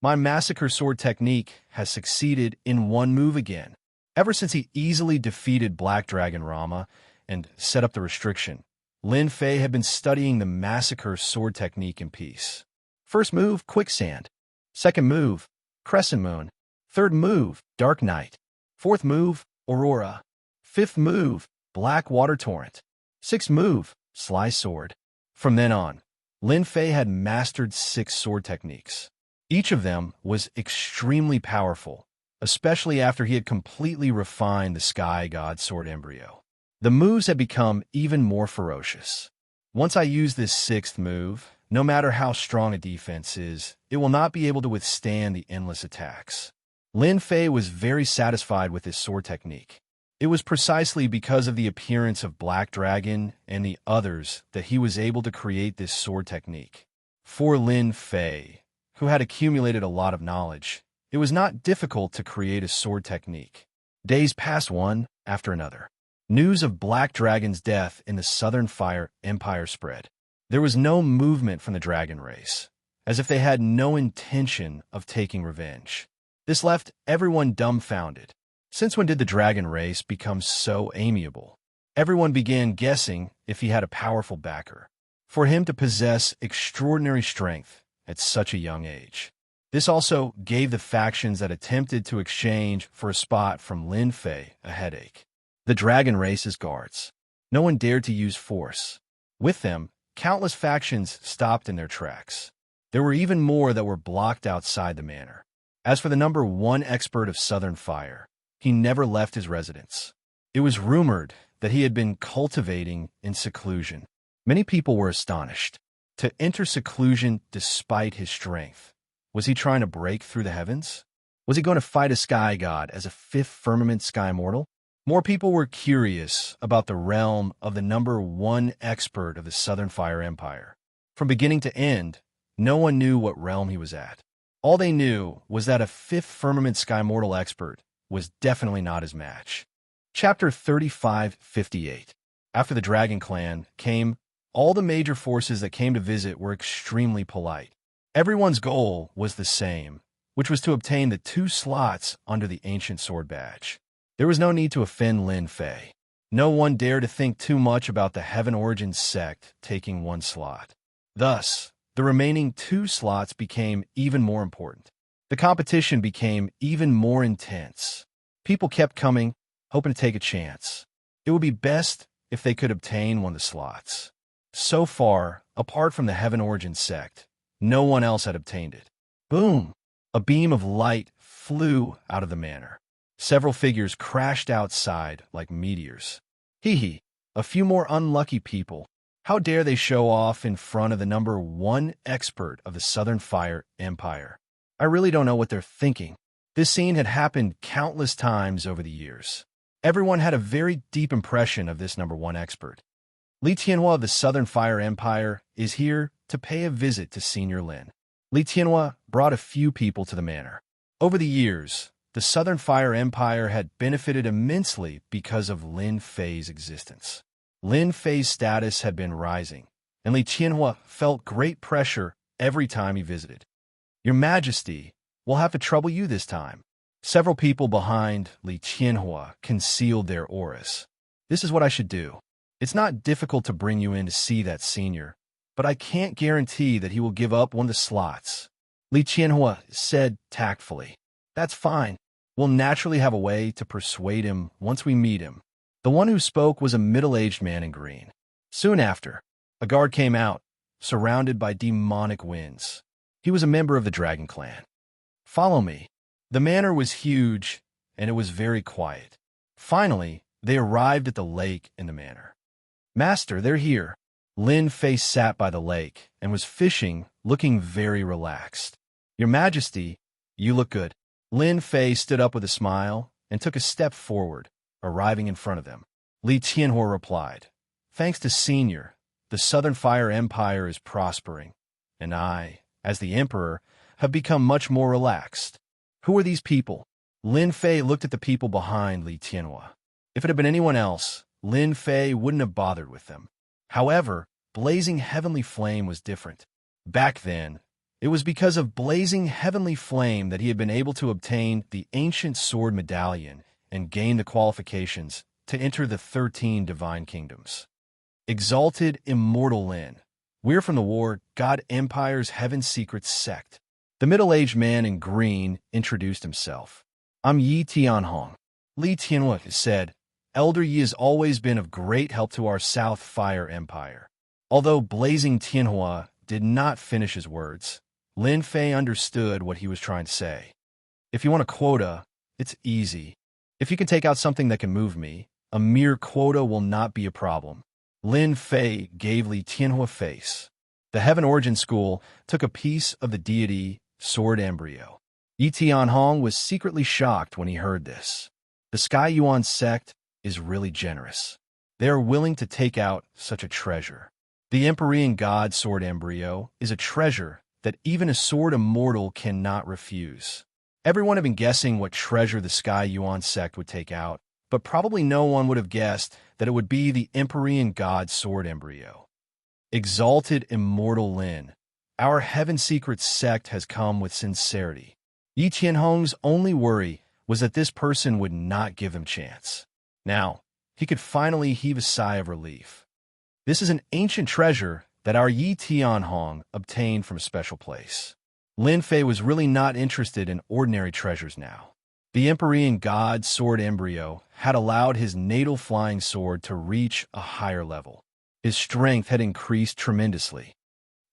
My massacre sword technique has succeeded in one move again. Ever since he easily defeated Black Dragon Rama and set up the restriction, Lin Fei had been studying the massacre sword technique in peace. First move, Quicksand. Second move, Crescent Moon. Third move, Dark Night. Fourth move, Aurora. Fifth move, Black Water Torrent. Sixth move, Sly Sword. From then on, Lin Fei had mastered 6 sword techniques. Each of them was extremely powerful, especially after he had completely refined the Sky God Sword embryo. The moves had become even more ferocious. Once I use this 6th move, no matter how strong a defense is, it will not be able to withstand the endless attacks. Lin Fei was very satisfied with his sword technique. It was precisely because of the appearance of Black Dragon and the others that he was able to create this sword technique. For Lin Fei, who had accumulated a lot of knowledge, it was not difficult to create a sword technique. Days passed one after another. News of Black Dragon's death in the Southern Fire Empire spread. There was no movement from the dragon race, as if they had no intention of taking revenge. This left everyone dumbfounded. Since when did the dragon race become so amiable? Everyone began guessing if he had a powerful backer. For him to possess extraordinary strength at such a young age. This also gave the factions that attempted to exchange for a spot from Lin Fei a headache. The dragon race's guards. No one dared to use force. With them, countless factions stopped in their tracks. There were even more that were blocked outside the manor. As for the #1 expert of Southern Fire, he never left his residence. It was rumored that he had been cultivating in seclusion. Many people were astonished. To enter seclusion despite his strength. Was he trying to break through the heavens? Was he going to fight a sky god as a 5th firmament sky mortal? More people were curious about the realm of the #1 expert of the Southern Fire Empire. From beginning to end, no one knew what realm he was at. All they knew was that a 5th firmament sky mortal expert was definitely not his match. Chapter 3558. After the Dragon Clan came, all the major forces that came to visit were extremely polite. Everyone's goal was the same, which was to obtain the 2 slots under the ancient sword badge. There was no need to offend Lin Fei. No one dared to think too much about the Heaven Origin sect taking 1 slot. Thus, the remaining 2 slots became even more important. The competition became even more intense. People kept coming, hoping to take a chance. It would be best if they could obtain one of the slots. So far, apart from the Heaven Origin sect, no one else had obtained it. Boom! A beam of light flew out of the manor. Several figures crashed outside like meteors. Hee, a few more unlucky people. How dare they show off in front of the number 1 expert of the Southern Fire Empire? I really don't know what they're thinking. This scene had happened countless times over the years. Everyone had a very deep impression of this number 1 expert. Li Tianhua of the Southern Fire Empire is here to pay a visit to Senior Lin. Li Tianhua brought a few people to the manor. Over the years, the Southern Fire Empire had benefited immensely because of Lin Fei's existence. Lin Fei's status had been rising, and Li Tianhua felt great pressure every time he visited. Your Majesty, we'll have to trouble you this time. Several people behind Li Tianhua concealed their auras. This is what I should do. It's not difficult to bring you in to see that senior, but I can't guarantee that he will give up one of the slots. Li Tianhua said tactfully. That's fine. We'll naturally have a way to persuade him once we meet him. The one who spoke was a middle-aged man in green. Soon after, a guard came out, surrounded by demonic winds. He was a member of the Dragon Clan. Follow me. The manor was huge, and it was very quiet. Finally, they arrived at the lake in the manor. Master, they're here. Lin Fei sat by the lake and was fishing, looking very relaxed. Your Majesty, you look good. Lin Fei stood up with a smile and took a step forward, arriving in front of them. Li Tianhua replied, Thanks to Senior, the Southern Fire Empire is prospering, and I, as the Emperor, have become much more relaxed. Who are these people? Lin Fei looked at the people behind Li Tianhua. If it had been anyone else, Lin Fei wouldn't have bothered with them. However, Blazing Heavenly Flame was different. Back then, it was because of Blazing Heavenly Flame that he had been able to obtain the Ancient Sword Medallion and gain the qualifications to enter the 13 Divine Kingdoms. Exalted Immortal Lin. We're from the War God Empire's Heaven Secrets sect. The middle-aged man in green introduced himself. I'm Yi Tianhong. Li Tianhua said, Elder Yi has always been of great help to our South Fire Empire. Although Blazing Tianhua did not finish his words, Lin Fei understood what he was trying to say. If you want a quota, it's easy. If you can take out something that can move me, a mere quota will not be a problem. Lin Fei gave Li Tianhua face. The Heaven Origin School took a piece of the deity Sword Embryo. Yi Tianhong was secretly shocked when he heard this. The Sky Yuan sect is really generous. They are willing to take out such a treasure. The Empyrean God Sword Embryo is a treasure that even a sword immortal cannot refuse. Everyone had been guessing what treasure the Sky Yuan sect would take out, but probably no one would have guessed that it would be the Empyrean God Sword Embryo. Exalted Immortal Lin, our Heaven Secret sect has come with sincerity. Yi Tianhong's only worry was that this person would not give him chance. Now, he could finally heave a sigh of relief. This is an ancient treasure that our Yi Tianhong obtained from a special place. Lin Fei was really not interested in ordinary treasures now. The Empyrean God Sword Embryo had allowed his natal flying sword to reach a higher level. His strength had increased tremendously.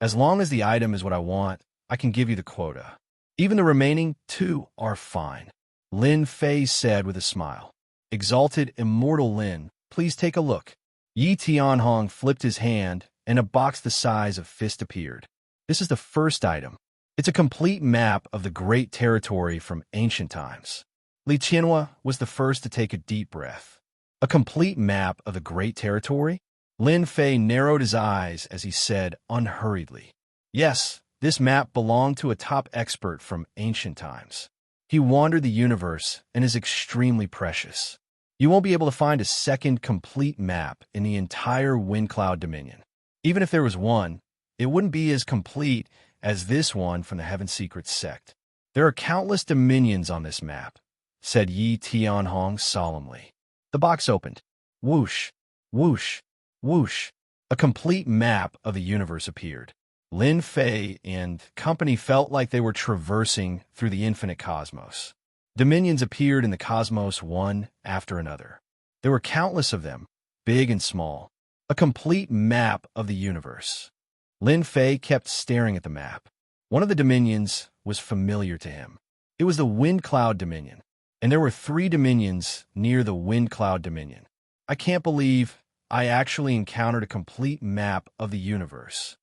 As long as the item is what I want, I can give you the quota. Even the remaining 2 are fine. Lin Fei said with a smile. Exalted Immortal Lin, please take a look. Yi Tianhong flipped his hand, and a box the size of fist appeared. This is the first item. It's a complete map of the great territory from ancient times. Li Tianhua was the first to take a deep breath. A complete map of the great territory? Lin Fei narrowed his eyes as he said unhurriedly, Yes, this map belonged to a top expert from ancient times. He wandered the universe and is extremely precious. You won't be able to find a second complete map in the entire Windcloud Dominion. Even if there was one, it wouldn't be as complete as this one from the Heaven Secret sect. There are countless dominions on this map, said Yi Tianhong solemnly. The box opened. Whoosh, whoosh, whoosh. A complete map of the universe appeared. Lin Fei and company felt like they were traversing through the infinite cosmos. Dominions appeared in the cosmos one after another. There were countless of them, big and small. A complete map of the universe. Lin Fei kept staring at the map. One of the dominions was familiar to him. It was the Windcloud Dominion, and there were 3 dominions near the Windcloud Dominion. I can't believe I actually encountered a complete map of the universe.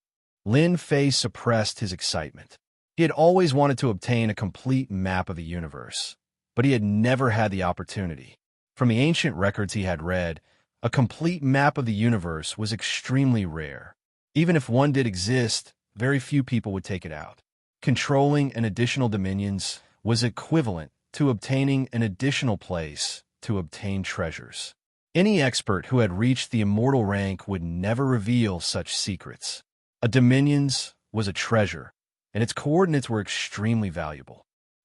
Lin Fei suppressed his excitement. He had always wanted to obtain a complete map of the universe, but he had never had the opportunity. From the ancient records he had read, a complete map of the universe was extremely rare. Even if one did exist, very few people would take it out. Controlling an additional dominions was equivalent to obtaining an additional place to obtain treasures. Any expert who had reached the immortal rank would never reveal such secrets. A dominions was a treasure, and its coordinates were extremely valuable.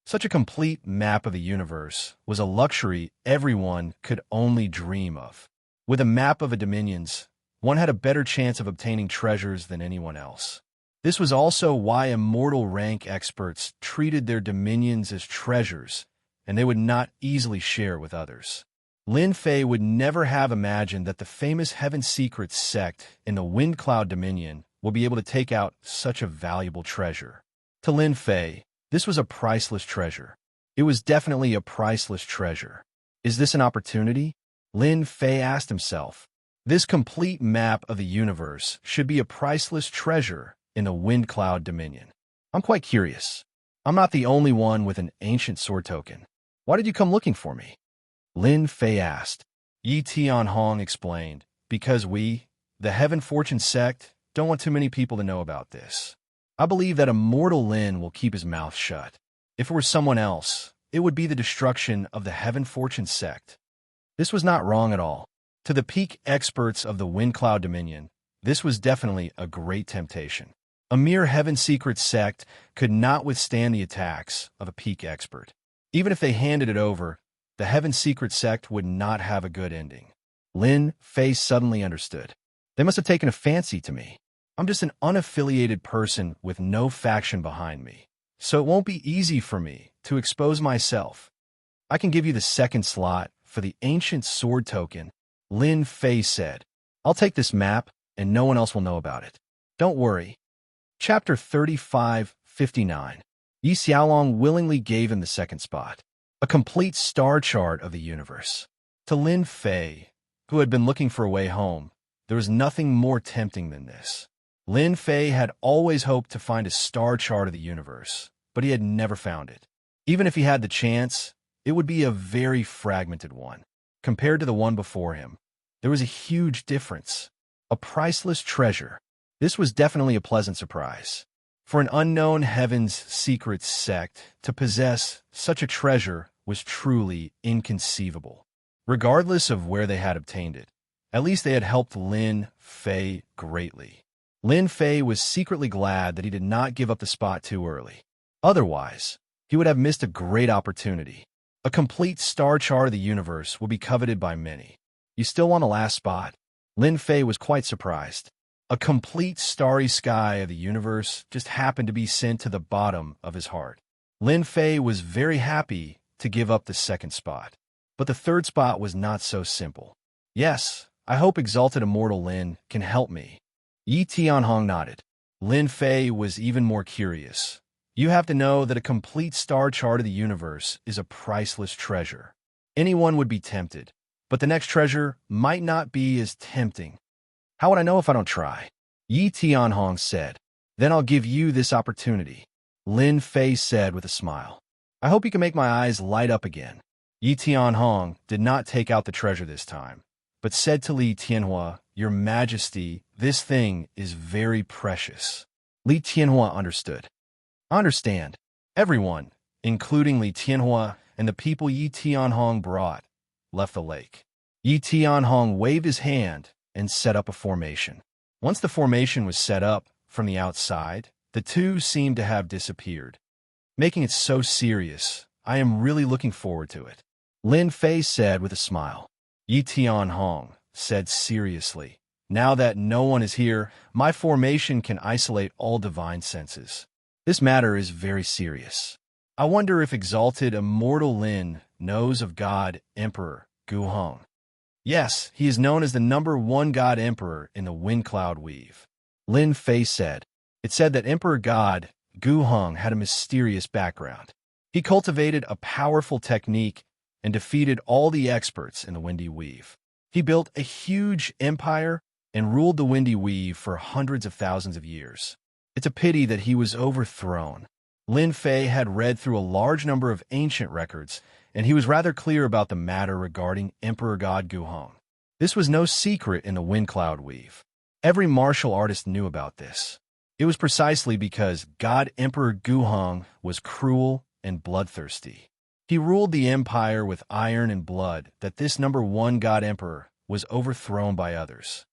Such a complete map of the universe was a luxury everyone could only dream of. With a map of a dominions, one had a better chance of obtaining treasures than anyone else. This was also why immortal rank experts treated their dominions as treasures, and they would not easily share with others. Lin Fei would never have imagined that the famous Heaven Secret sect in the Windcloud Dominion would be able to take out such a valuable treasure. To Lin Fei, this was a priceless treasure. It was definitely a priceless treasure. Is this an opportunity? Lin Fei asked himself. This complete map of the universe should be a priceless treasure in the Windcloud Dominion. I'm quite curious. I'm not the only one with an ancient sword token. Why did you come looking for me? Lin Fei asked. Yi Tianhong explained, because we, the Heaven Fortune sect, don't want too many people to know about this. I believe that immortal Lin will keep his mouth shut. If it were someone else, it would be the destruction of the Heaven Fortune sect. This was not wrong at all. To the peak experts of the Windcloud Dominion, this was definitely a great temptation. A mere Heaven Secret sect could not withstand the attacks of a peak expert. Even if they handed it over, the Heaven Secret sect would not have a good ending. Lin Fei suddenly understood. They must have taken a fancy to me. I'm just an unaffiliated person with no faction behind me, so it won't be easy for me to expose myself. I can give you the second slot for the ancient sword token, Lin Fei said. I'll take this map, and no one else will know about it. Don't worry. Chapter 35:59. Yi Xiaolong willingly gave him the second spot. A complete star chart of the universe. To Lin Fei, who had been looking for a way home, there was nothing more tempting than this. Lin Fei had always hoped to find a star chart of the universe, but he had never found it. Even if he had the chance, it would be a very fragmented one. Compared to the one before him, there was a huge difference. A priceless treasure. This was definitely a pleasant surprise. For an unknown Heaven's Secret sect to possess such a treasure was truly inconceivable. Regardless of where they had obtained it, at least they had helped Lin Fei greatly. Lin Fei was secretly glad that he did not give up the spot too early. Otherwise, he would have missed a great opportunity. A complete star chart of the universe will be coveted by many. You still want the last spot? Lin Fei was quite surprised. A complete starry sky of the universe just happened to be sent to the bottom of his heart. Lin Fei was very happy to give up the second spot. But the third spot was not so simple. Yes, I hope Exalted Immortal Lin can help me. Yi Tianhong nodded. Lin Fei was even more curious. You have to know that a complete star chart of the universe is a priceless treasure. Anyone would be tempted, but the next treasure might not be as tempting. How would I know if I don't try? Yi Tianhong said. Then I'll give you this opportunity. Lin Fei said with a smile. I hope you can make my eyes light up again. Yi Tianhong did not take out the treasure this time, but said to Li Tianhua, Your Majesty, this thing is very precious. Li Tianhua understood. I understand. Everyone, including Li Tianhua and the people Yi Tianhong brought, left the lake. Yi Tianhong waved his hand and set up a formation. Once the formation was set up from the outside, the two seemed to have disappeared, making it so serious. I am really looking forward to it, Lin Fei said with a smile. Yi Tianhong said seriously, now that no one is here, my formation can isolate all divine senses. This matter is very serious. I wonder if exalted immortal Lin knows of God Emperor Guhong. Yes, he is known as the #1 God Emperor in the Wind Cloud Weave, Lin Fei said. It said that Emperor God Guhong had a mysterious background. He cultivated a powerful technique and defeated all the experts in the Windy Weave. He built a huge empire and ruled the Windy Weave for hundreds of thousands of years. It's a pity that he was overthrown. Lin Fei had read through a large number of ancient records, and he was rather clear about the matter regarding Emperor God Guhong. This was no secret in the Wind Cloud Weave. Every martial artist knew about this. It was precisely because God Emperor Guhong was cruel and bloodthirsty. He ruled the empire with iron and blood that this #1 God Emperor was overthrown by others.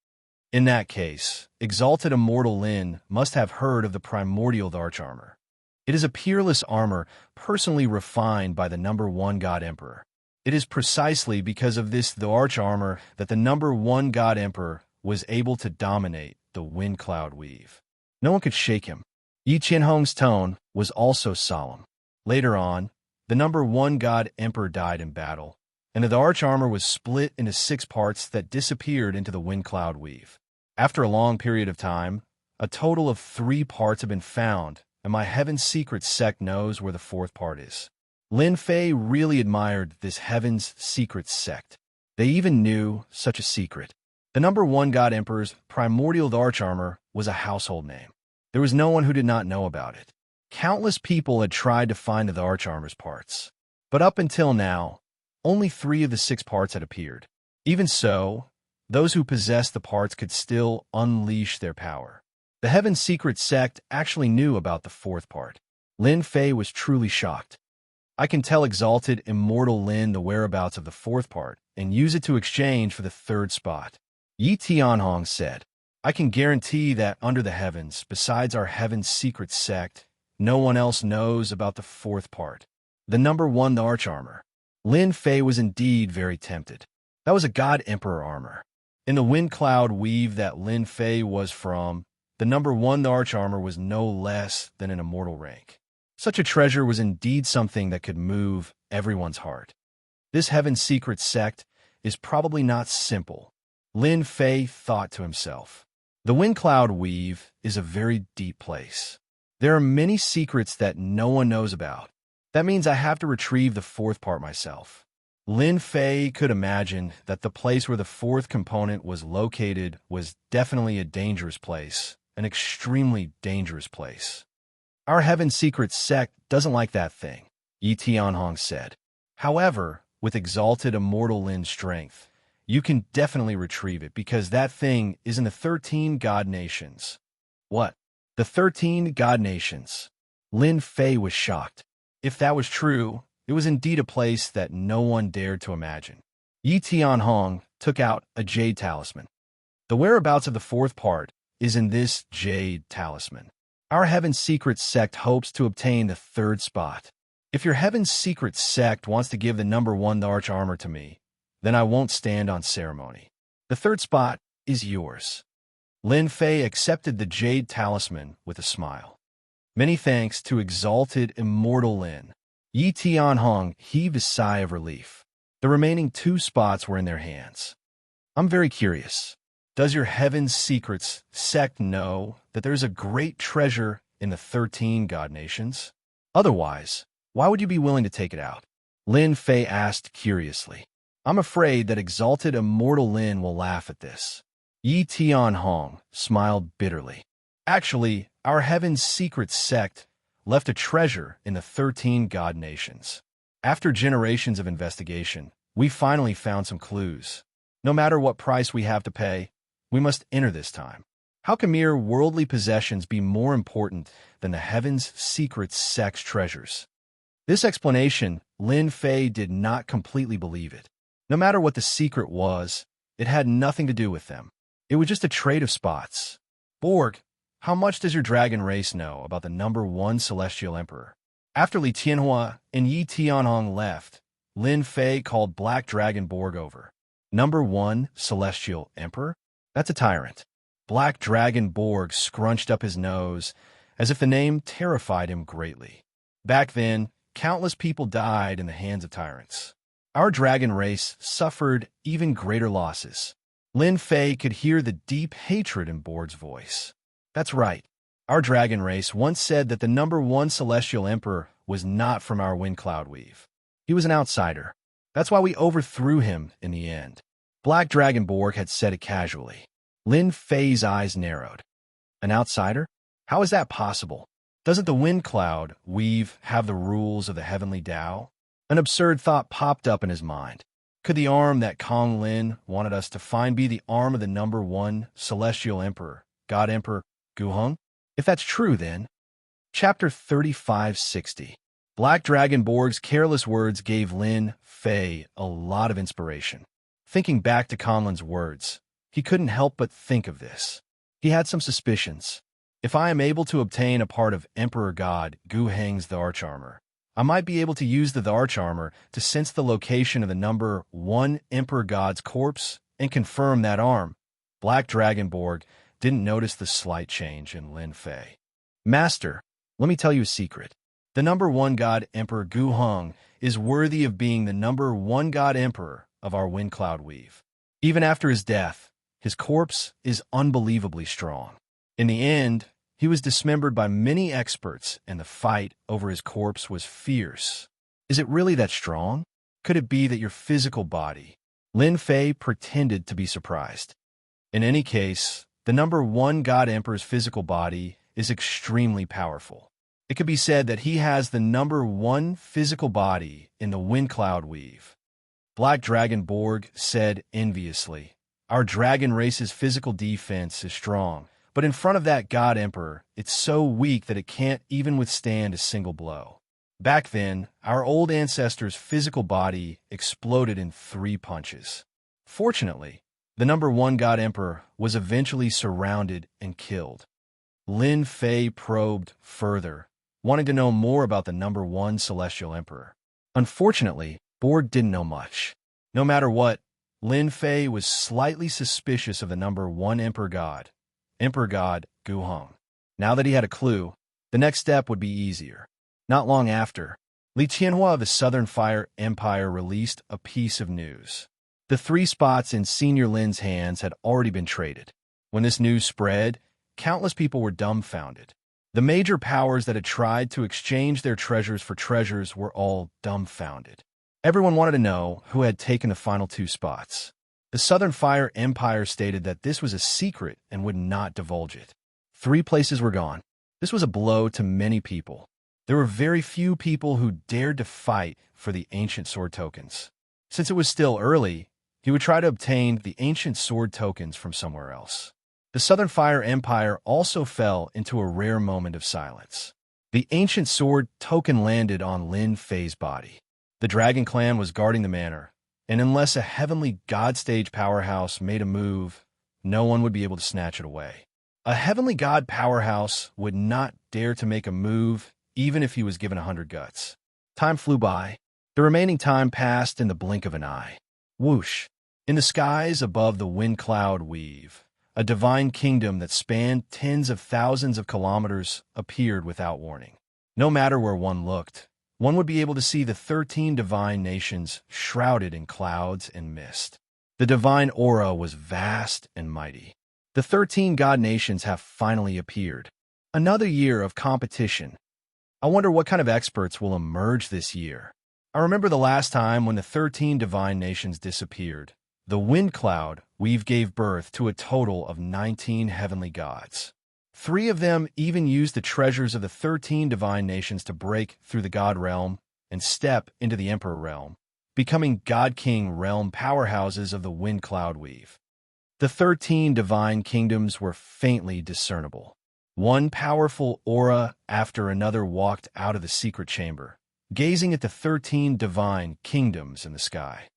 In that case, exalted immortal Lin must have heard of the primordial arch-armor. It is a peerless armor personally refined by the #1 God Emperor. It is precisely because of this the arch-armor that the #1 God Emperor was able to dominate the Wind Cloud Weave. No one could shake him. Yi Tianhong's tone was also solemn. Later on, the #1 God Emperor died in battle, and the arch-armor was split into 6 parts that disappeared into the Wind Cloud Weave. After a long period of time, a total of 3 parts have been found, and my Heaven's Secret sect knows where the 4th part is. Lin Fei really admired this Heaven's Secret sect. They even knew such a secret. The #1 God Emperor's primordial arch-armor was a household name. There was no one who did not know about it. Countless people had tried to find the arch-armor's parts, but up until now, only 3 of the 6 parts had appeared. Even so, those who possessed the parts could still unleash their power. The Heaven's Secret sect actually knew about the 4th part. Lin Fei was truly shocked. I can tell exalted immortal Lin the whereabouts of the 4th part and use it to exchange for the 3rd spot, Yi Tianhong said. I can guarantee that under the heavens, besides our Heaven's Secret sect, no one else knows about the 4th part, the #1 arch-armor. Lin Fei was indeed very tempted. That was a God Emperor armor. In the Wind Cloud Weave that Lin Fei was from, the #1 arch-armor was no less than an immortal rank. Such a treasure was indeed something that could move everyone's heart. This Heaven's Secret sect is probably not simple, Lin Fei thought to himself. The Wind Cloud Weave is a very deep place. There are many secrets that no one knows about. That means I have to retrieve the 4th part myself. Lin Fei could imagine that the place where the 4th component was located was definitely a dangerous place, an extremely dangerous place. Our Heaven's Secret sect doesn't like that thing, Yi Tianhong said. However, with exalted immortal Lin's strength, you can definitely retrieve it because that thing is in the 13 God Nations. What? The 13 God Nations? Lin Fei was shocked. If that was true, it was indeed a place that no one dared to imagine. Yi Tianhong took out a jade talisman. The whereabouts of the 4th part is in this jade talisman. Our Heaven's Secret sect hopes to obtain the 3rd spot. If your Heaven's Secret sect wants to give the #1 arch-armor to me, then I won't stand on ceremony. The 3rd spot is yours. Lin Fei accepted the jade talisman with a smile. Many thanks to exalted immortal Lin. Yi Tianhong heaved a sigh of relief. The remaining 2 spots were in their hands. I'm very curious. Does your Heaven's Secrets sect know that there's a great treasure in the 13 God Nations? Otherwise, why would you be willing to take it out? Lin Fei asked curiously. I'm afraid that exalted immortal Lin will laugh at this. Yi Tianhong smiled bitterly. Actually, our Heaven's Secret sect left a treasure in the 13 God Nations. After generations of investigation, we finally found some clues. No matter what price we have to pay, we must enter this time. How can mere worldly possessions be more important than the Heaven's Secret sect's treasures? This explanation, Lin Fei did not completely believe it. No matter what the secret was, it had nothing to do with them. It was just a trade of spots. Borg, how much does your dragon race know about the number one celestial emperor? After Li Tianhua and Yi Tianhong left, Lin Fei called Black Dragon Borg over. Number one celestial emperor? That's a tyrant. Black Dragon Borg scrunched up his nose, as if the name terrified him greatly. Back then, countless people died in the hands of tyrants. Our dragon race suffered even greater losses. Lin Fei could hear the deep hatred in Borg's voice. That's right. Our dragon race once said that the number one celestial emperor was not from our wind cloud weave. He was an outsider. That's why we overthrew him in the end. Black Dragon Borg had said it casually. Lin Fei's eyes narrowed. An outsider? How is that possible? Doesn't the wind cloud weave have the rules of the heavenly Tao? An absurd thought popped up in his mind. Could the arm that Kong Lin wanted us to find be the arm of the number one celestial emperor, God Emperor Guheng? If that's true, then... Chapter 3560. Black Dragon Borg's careless words gave Lin Fei a lot of inspiration. Thinking back to Conlin's words, he couldn't help but think of this. He had some suspicions. If I am able to obtain a part of Emperor God Gu Heng's the Archarmor, I might be able to use the Archarmor to sense the location of the number one Emperor God's corpse and confirm that arm. Black Dragon Borg didn't notice the slight change in Lin Fei. Master, let me tell you a secret. The number one God Emperor Gu Heng is worthy of being the number one God Emperor of our wind cloud weave. Even after his death, his corpse is unbelievably strong. In the end, he was dismembered by many experts, and the fight over his corpse was fierce. Is it really that strong? Could it be that your physical body... Lin Fei pretended to be surprised. In any case, the number one God Emperor's physical body is extremely powerful. It could be said that he has the number one physical body in the wind cloud weave. Black Dragon Borg said enviously, "Our dragon race's physical defense is strong, but in front of that God Emperor, it's so weak that it can't even withstand a single blow." Back then, our old ancestor's physical body exploded in 3 punches. Fortunately, the number one God Emperor was eventually surrounded and killed. Lin Fei probed further, wanting to know more about the number one celestial emperor. Unfortunately, Borg didn't know much. No matter what, Lin Fei was slightly suspicious of the number one Emperor God Gu Heng. Now that he had a clue, the next step would be easier. Not long after, Li Tianhua of the Southern Fire Empire released a piece of news. The 3 spots in Senior Lin's hands had already been traded. When this news spread, countless people were dumbfounded. The major powers that had tried to exchange their treasures for treasures were all dumbfounded. Everyone wanted to know who had taken the final 2 spots. The Southern Fire Empire stated that this was a secret and would not divulge it. 3 places were gone. This was a blow to many people. There were very few people who dared to fight for the ancient sword tokens. Since it was still early, he would try to obtain the ancient sword tokens from somewhere else. The Southern Fire Empire also fell into a rare moment of silence. The ancient sword token landed on Lin Fei's body. The Dragon Clan was guarding the manor, and unless a heavenly god stage powerhouse made a move, no one would be able to snatch it away. A heavenly god powerhouse would not dare to make a move even if he was given 100 guts. Time flew by. The remaining time passed in the blink of an eye. Whoosh! In the skies above the wind cloud weave, a divine kingdom that spanned tens of thousands of kilometers appeared without warning. No matter where one looked, one would be able to see the 13 divine nations shrouded in clouds and mist. The divine aura was vast and mighty. The 13 god nations have finally appeared. Another year of competition. I wonder what kind of experts will emerge this year. I remember the last time when the 13 divine nations disappeared. The wind cloud weave gave birth to a total of 19 heavenly gods. 3 of them even used the treasures of the 13 divine nations to break through the god realm and step into the emperor realm, becoming god king realm powerhouses of the wind cloud weave. The 13 divine kingdoms were faintly discernible. One powerful aura after another walked out of the secret chamber, gazing at the 13 divine kingdoms in the sky.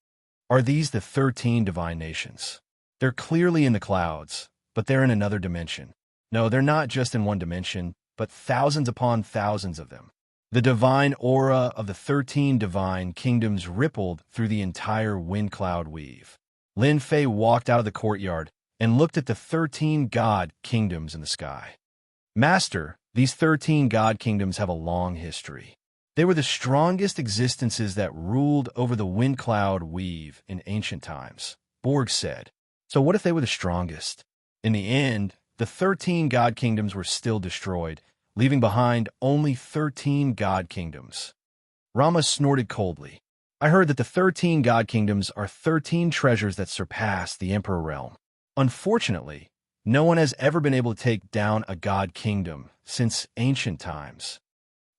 Are these the 13 divine nations? They're clearly in the clouds, but they're in another dimension. No, they're not just in one dimension, but thousands upon thousands of them. The divine aura of the 13 divine kingdoms rippled through the entire wind cloud weave. Lin Fei walked out of the courtyard and looked at the 13 god kingdoms in the sky. Master, these 13 god kingdoms have a long history. They were the strongest existences that ruled over the wind cloud weave in ancient times, Borg said. So what if they were the strongest? In the end, the 13 god kingdoms were still destroyed, leaving behind only 13 god kingdoms. Rama snorted coldly. I heard that the 13 god kingdoms are 13 treasures that surpass the emperor realm. Unfortunately, no one has ever been able to take down a god kingdom since ancient times.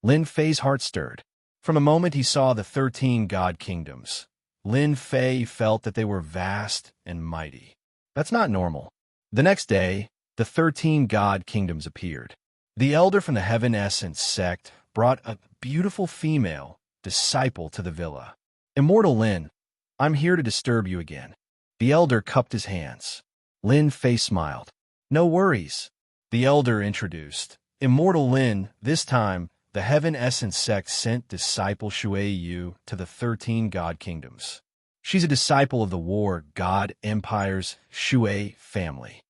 Lin Fei's heart stirred. From the moment he saw the 13 god kingdoms, Lin Fei felt that they were vast and mighty. That's not normal. The next day, the 13 god kingdoms appeared. The elder from the Heaven Essence sect brought a beautiful female disciple to the villa. Immortal Lin, I'm here to disturb you again. The elder cupped his hands. Lin Fei smiled. No worries. The elder introduced. Immortal Lin, this time, the Heaven Essence sect sent disciple Shui Yu to the 13 god kingdoms. She's a disciple of the War God Empire's Shui family.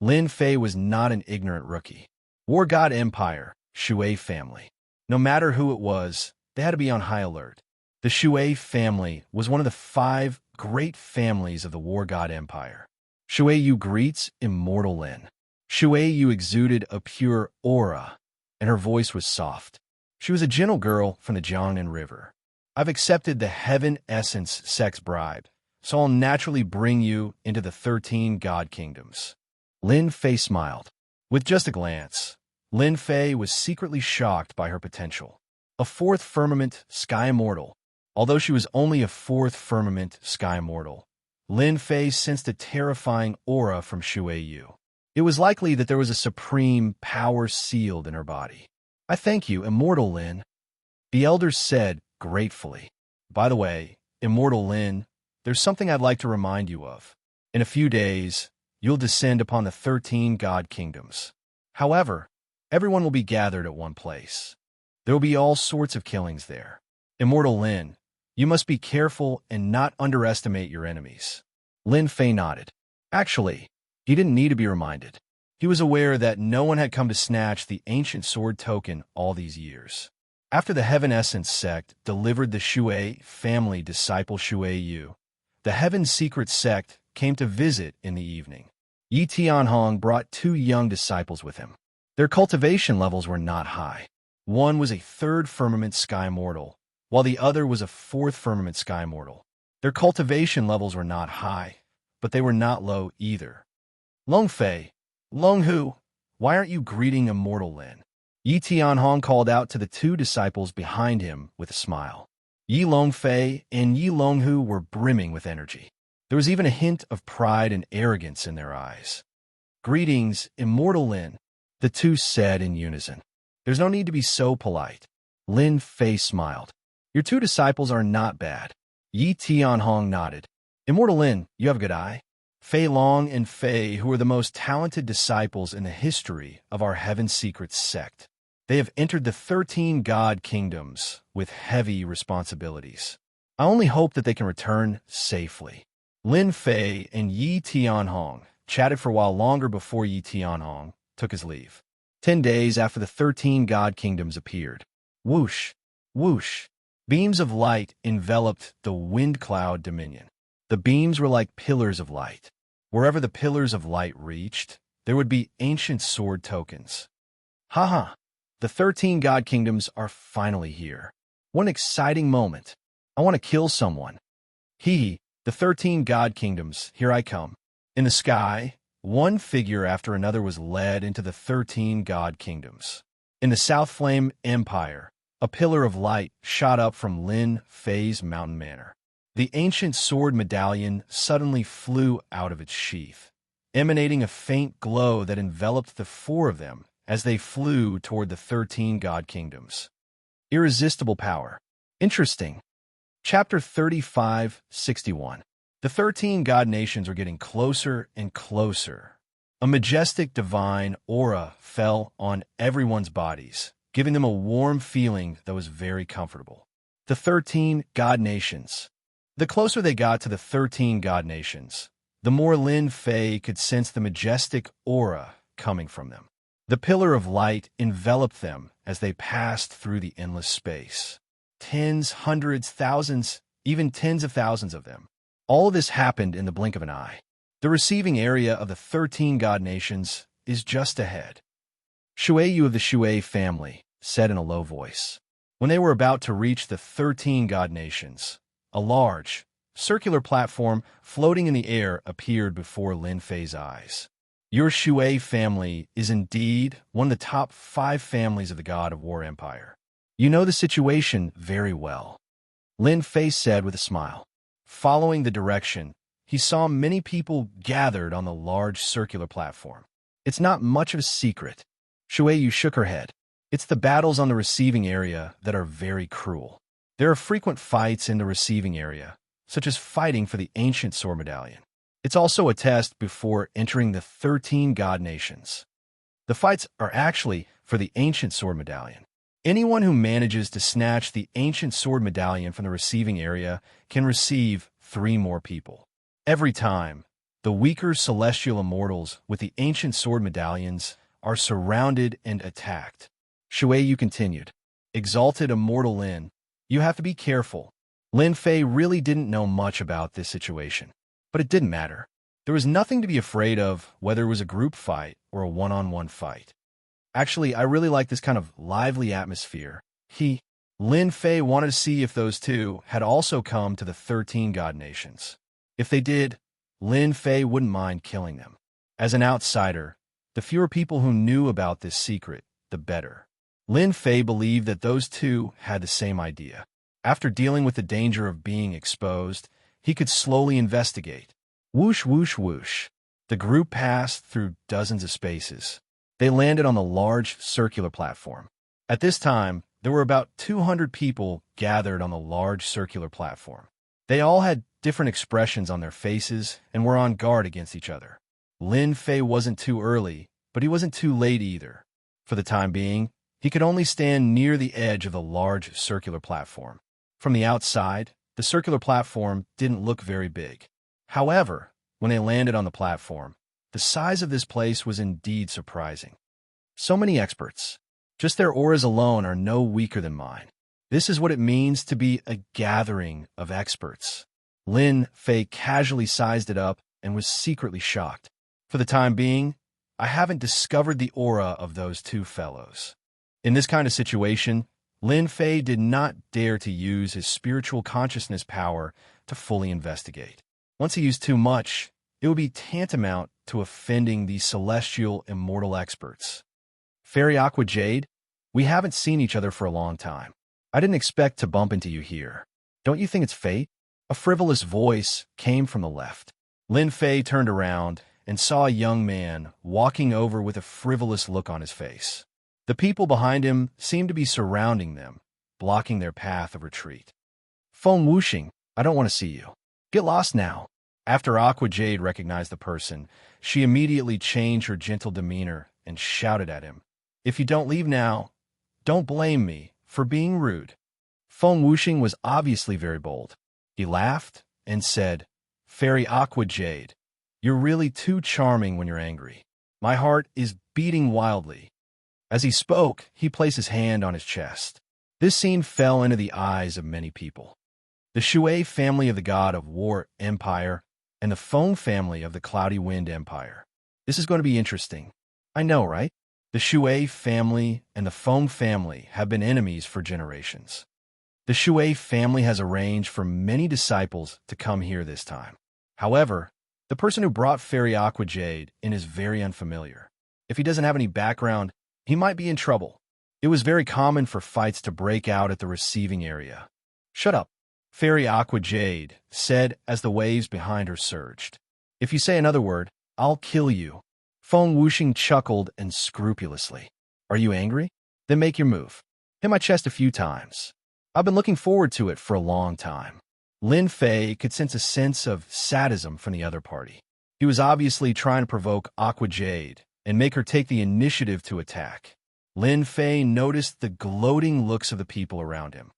Lin Fei was not an ignorant rookie. War God Empire, Shui family. No matter who it was, they had to be on high alert. The Shui family was one of the 5 great families of the War God Empire. Shui Yu greets Immortal Lin. Shui Yu exuded a pure aura, and her voice was soft. She was a gentle girl from the Jiangnan River. I've accepted the Heaven Essence sect's bribe, so I'll naturally bring you into the 13 god kingdoms. Lin Fei smiled. With just a glance, Lin Fei was secretly shocked by her potential. A 4th firmament sky immortal. Although she was only a 4th firmament sky immortal, Lin Fei sensed a terrifying aura from Shui Yu. It was likely that there was a supreme power sealed in her body. I thank you, Immortal Lin, the elder said gratefully. By the way, Immortal Lin, there's something I'd like to remind you of. In a few days, you'll descend upon the 13 god kingdoms. However, everyone will be gathered at one place. There will be all sorts of killings there. Immortal Lin, you must be careful and not underestimate your enemies. Lin Fei nodded. Actually, he didn't need to be reminded. He was aware that no one had come to snatch the ancient sword token all these years. After the Heaven Essence sect delivered the Shui family disciple Shui Yu, the Heaven Secret sect came to visit in the evening. Yi Tianhong brought 2 young disciples with him. Their cultivation levels were not high. One was a 3rd firmament sky mortal, while the other was a 4th firmament sky mortal. Their cultivation levels were not high, but they were not low either. Long Fei, Long Hu, why aren't you greeting Immortal Lin? Yi Tianhong called out to the 2 disciples behind him with a smile. Yi Longfei and Yi Longhu were brimming with energy. There was even a hint of pride and arrogance in their eyes. Greetings, Immortal Lin, the 2 said in unison. There's no need to be so polite. Lin Fei smiled. Your 2 disciples are not bad. Yi Tianhong nodded. Immortal Lin, you have a good eye. Fei Long and Fei, who are the most talented disciples in the history of our Heaven Secret sect. They have entered the 13 god kingdoms with heavy responsibilities. I only hope that they can return safely. Lin Fei and Yi Tianhong chatted for a while longer before Yi Tianhong took his leave. 10 days after the 13 god kingdoms appeared. Whoosh, whoosh. Beams of light enveloped the wind cloud dominion. The beams were like pillars of light. Wherever the pillars of light reached, there would be ancient sword tokens. Haha, the 13 god kingdoms are finally here. What an exciting moment. I want to kill someone. The 13 god kingdoms, here I come. In the sky, one figure after another was led into the 13 god kingdoms. In the South Flame Empire, a pillar of light shot up from Lin Fei's mountain manor. The ancient sword medallion suddenly flew out of its sheath, emanating a faint glow that enveloped the 4 of them as they flew toward the 13 god kingdoms. Irresistible power. Interesting. Chapter 35-61. The 13 god nations were getting closer and closer. A majestic divine aura fell on everyone's bodies, giving them a warm feeling that was very comfortable. The 13 god nations. The closer they got to the 13 god nations, the more Lin Fei could sense the majestic aura coming from them. The pillar of light enveloped them as they passed through the endless space. Tens, hundreds, thousands, even tens of thousands of them. All of this happened in the blink of an eye. The receiving area of the 13 god nations is just ahead. Shueyu of the Shui family said in a low voice. When they were about to reach the 13 god nations, a large, circular platform floating in the air appeared before Lin Fei's eyes. Your Shui family is indeed one of the top 5 families of the God of War Empire. You know the situation very well, Lin Fei said with a smile. Following the direction, he saw many people gathered on the large circular platform. It's not much of a secret. Shueyu shook her head. It's the battles on the receiving area that are very cruel. There are frequent fights in the receiving area, such as fighting for the ancient sword medallion. It's also a test before entering the 13 god nations. The fights are actually for the ancient sword medallion. Anyone who manages to snatch the ancient sword medallion from the receiving area can receive 3 more people. Every time, the weaker celestial immortals with the ancient sword medallions are surrounded and attacked. Shueyu continued. Exalted immortal Lin, you have to be careful. Lin Fei really didn't know much about this situation. But it didn't matter. There was nothing to be afraid of, whether it was a group fight or a one-on-one fight. Actually, I really like this kind of lively atmosphere. Lin Fei wanted to see if those two had also come to the 13 god nations. If they did, Lin Fei wouldn't mind killing them. As an outsider, the fewer people who knew about this secret, the better. Lin Fei believed that those two had the same idea. After dealing with the danger of being exposed, he could slowly investigate. Whoosh, whoosh, whoosh. The group passed through dozens of spaces. They landed on the large circular platform. At this time, there were about 200 people gathered on the large circular platform. They all had different expressions on their faces and were on guard against each other. Lin Fei wasn't too early, but he wasn't too late either. For the time being, he could only stand near the edge of the large circular platform. From the outside, the circular platform didn't look very big. However, when they landed on the platform, the size of this place was indeed surprising. So many experts. Just their auras alone are no weaker than mine. This is what it means to be a gathering of experts. Lin Fei casually sized it up and was secretly shocked. For the time being, I haven't discovered the aura of those two fellows. In this kind of situation, Lin Fei did not dare to use his spiritual consciousness power to fully investigate. Once he used too much, it would be tantamount to offending the celestial immortal experts. Fairy Aqua Jade, we haven't seen each other for a long time. I didn't expect to bump into you here. Don't you think it's fate? A frivolous voice came from the left. Lin Fei turned around and saw a young man walking over with a frivolous look on his face. The people behind him seemed to be surrounding them, blocking their path of retreat. Feng Wuxing, I don't want to see you. Get lost now. After Aqua Jade recognized the person, she immediately changed her gentle demeanor and shouted at him. If you don't leave now, don't blame me for being rude. Feng Wuxing was obviously very bold. He laughed and said, Fairy Aqua Jade, you're really too charming when you're angry. My heart is beating wildly. As he spoke, he placed his hand on his chest. This scene fell into the eyes of many people. The Shui family of the God of War Empire and the Feng family of the Cloudy Wind Empire. This is going to be interesting. I know, right? The Shui family and the Feng family have been enemies for generations. The Shui family has arranged for many disciples to come here this time. However, the person who brought Fairy Aqua Jade in is very unfamiliar. If he doesn't have any background, he might be in trouble. It was very common for fights to break out at the receiving area. Shut up, Fairy Aqua Jade said as the waves behind her surged. If you say another word, I'll kill you. Feng Wuxing chuckled and scrupulously. Are you angry? Then make your move. Hit my chest a few times. I've been looking forward to it for a long time. Lin Fei could sense a sense of sadism from the other party. He was obviously trying to provoke Aqua Jade and make her take the initiative to attack. Lin Fei noticed the gloating looks of the people around him.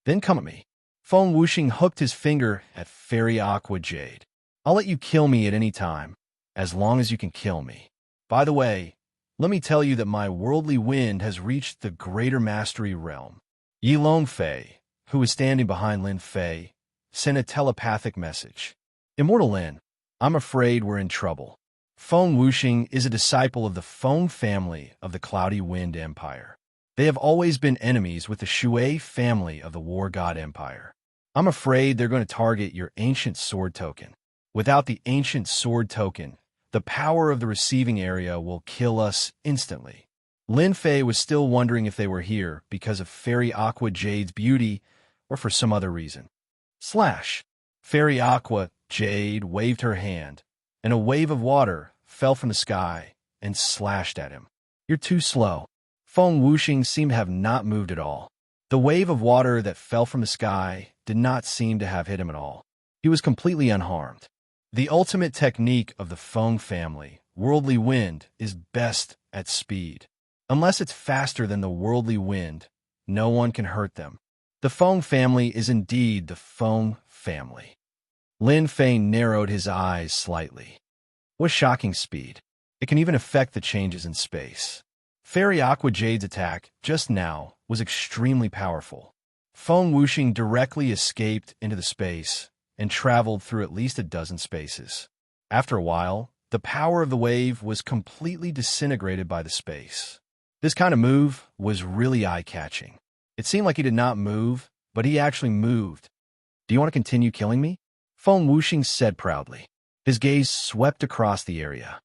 Then come at me. Feng Wuxing hooked his finger at Fairy Aqua Jade. I'll let you kill me at any time, as long as you can kill me. By the way, let me tell you that my worldly wind has reached the greater mastery realm. Yi Longfei, who was standing behind Lin Fei, sent a telepathic message. Immortal Lin, I'm afraid we're in trouble. Feng Wuxing is a disciple of the Feng family of the Cloudy Wind Empire. They have always been enemies with the Shui family of the War God Empire. I'm afraid they're going to target your ancient sword token. Without the ancient sword token, the power of the receiving area will kill us instantly. Lin Fei was still wondering if they were here because of Fairy Aqua Jade's beauty or for some other reason. Slash! Fairy Aqua Jade waved her hand, and a wave of water fell from the sky and slashed at him. You're too slow. Feng Wuxing seemed to have not moved at all. The wave of water that fell from the sky did not seem to have hit him at all. He was completely unharmed. The ultimate technique of the Feng family, Worldly Wind, is best at speed. Unless it's faster than the Worldly Wind, no one can hurt them. The Feng family is indeed the Feng family. Lin Fei narrowed his eyes slightly. What shocking speed. It can even affect the changes in space. Fairy Aqua Jade's attack, just now, was extremely powerful. Feng Wuxing directly escaped into the space and traveled through at least a dozen spaces. After a while, the power of the wave was completely disintegrated by the space. This kind of move was really eye-catching. It seemed like he did not move, but he actually moved. Do you want to continue killing me? Feng Wuxing said proudly. His gaze swept across the area.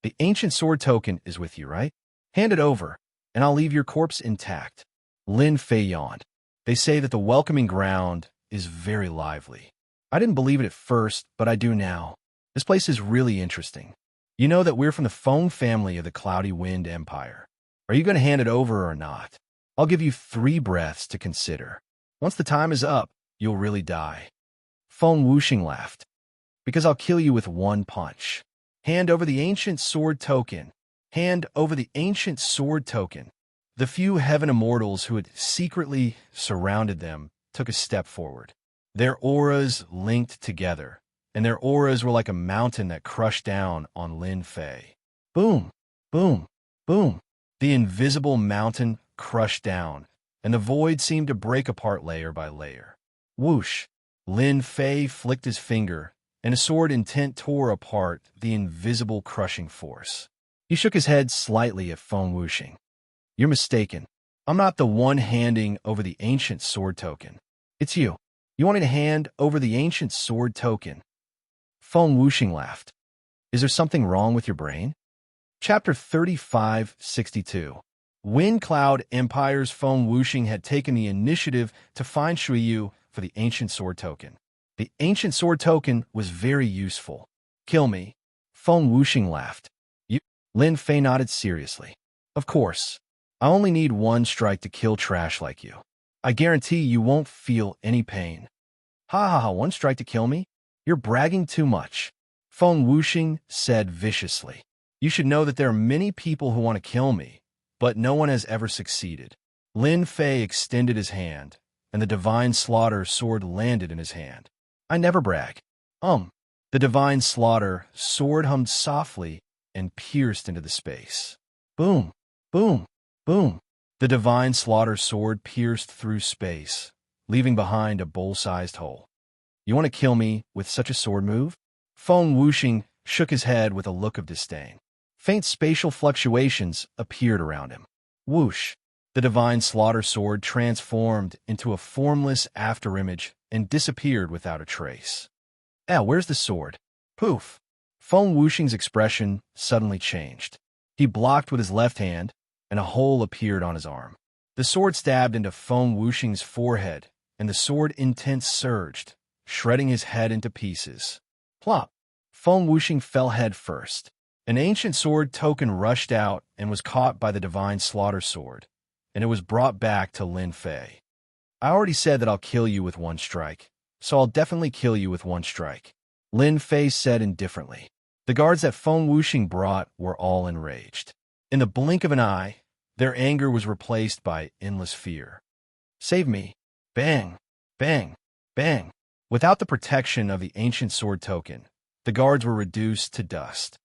The ancient sword token is with you, right? Hand it over, and I'll leave your corpse intact. Lin Fei yawned. They say that the welcoming ground is very lively. I didn't believe it at first, but I do now. This place is really interesting. You know that we're from the Feng family of the Cloudy Wind Empire. Are you going to hand it over or not? I'll give you 3 breaths to consider. Once the time is up, you'll really die. Feng Wuxing laughed. Because I'll kill you with 1 punch. Hand over the ancient sword token. Hand over the ancient sword token. The few heaven immortals who had secretly surrounded them took a step forward. Their auras linked together, and their auras were like a mountain that crushed down on Lin Fei. Boom, boom, boom. The invisible mountain crushed down, and the void seemed to break apart layer by layer. Whoosh! Lin Fei flicked his finger, and a sword intent tore apart the invisible crushing force. He shook his head slightly at Feng Wuxing. You're mistaken. I'm not the one handing over the ancient sword token. It's you. You want me to hand over the ancient sword token? Feng Wuxing laughed. Is there something wrong with your brain? Chapter 3562. Wind Cloud Empire's Feng Wuxing had taken the initiative to find Shuiyu for the ancient sword token. The ancient sword token was very useful. Kill me. Feng Wuxing laughed. Lin Fei nodded seriously. Of course. I only need 1 strike to kill trash like you. I guarantee you won't feel any pain. Ha ha ha, 1 strike to kill me? You're bragging too much. Feng Wuxing said viciously. You should know that there are many people who want to kill me, but no one has ever succeeded. Lin Fei extended his hand, and the Divine Slaughter sword landed in his hand. I never brag. The Divine Slaughter sword hummed softly and pierced into the space. Boom, boom, boom. The Divine Slaughter sword pierced through space, leaving behind a bowl-sized hole. You want to kill me with such a sword move? Feng Wuxing shook his head with a look of disdain. Faint spatial fluctuations appeared around him. Whoosh! The Divine Slaughter sword transformed into a formless afterimage and disappeared without a trace. Where's the sword? Poof! Feng Wuxing's expression suddenly changed. He blocked with his left hand, and a hole appeared on his arm. The sword stabbed into Feng Wuxing's forehead, and the sword intent surged, shredding his head into pieces. Plop! Feng Wuxing fell head first. An ancient sword token rushed out and was caught by the Divine Slaughter sword, and it was brought back to Lin Fei. I already said that I'll kill you with 1 strike, so I'll definitely kill you with one strike, Lin Fei said indifferently. The guards that Feng Wuxing brought were all enraged. In the blink of an eye, their anger was replaced by endless fear. Save me. Bang, bang, bang. Without the protection of the ancient sword token, the guards were reduced to dust.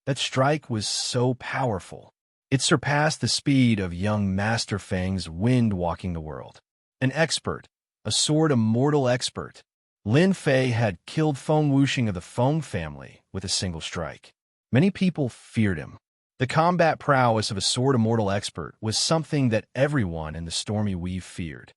That strike was so powerful. It surpassed the speed of young Master Feng's wind walking the world. An expert, a sword immortal expert, Lin Fei had killed Feng Wuxing of the Feng family with a single strike. Many people feared him. The combat prowess of a sword immortal expert was something that everyone in the Stormy Weave feared.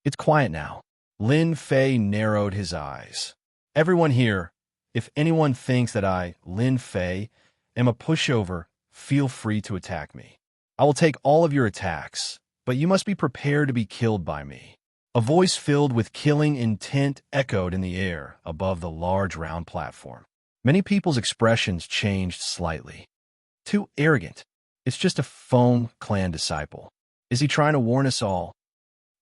It's quiet now. Lin Fei narrowed his eyes. Everyone here, if anyone thinks that I, Lin Fei, am a pushover, feel free to attack me. I will take all of your attacks, but you must be prepared to be killed by me. A voice filled with killing intent echoed in the air above the large round platform. Many people's expressions changed slightly. Too arrogant. It's just a Feng clan disciple. Is he trying to warn us all?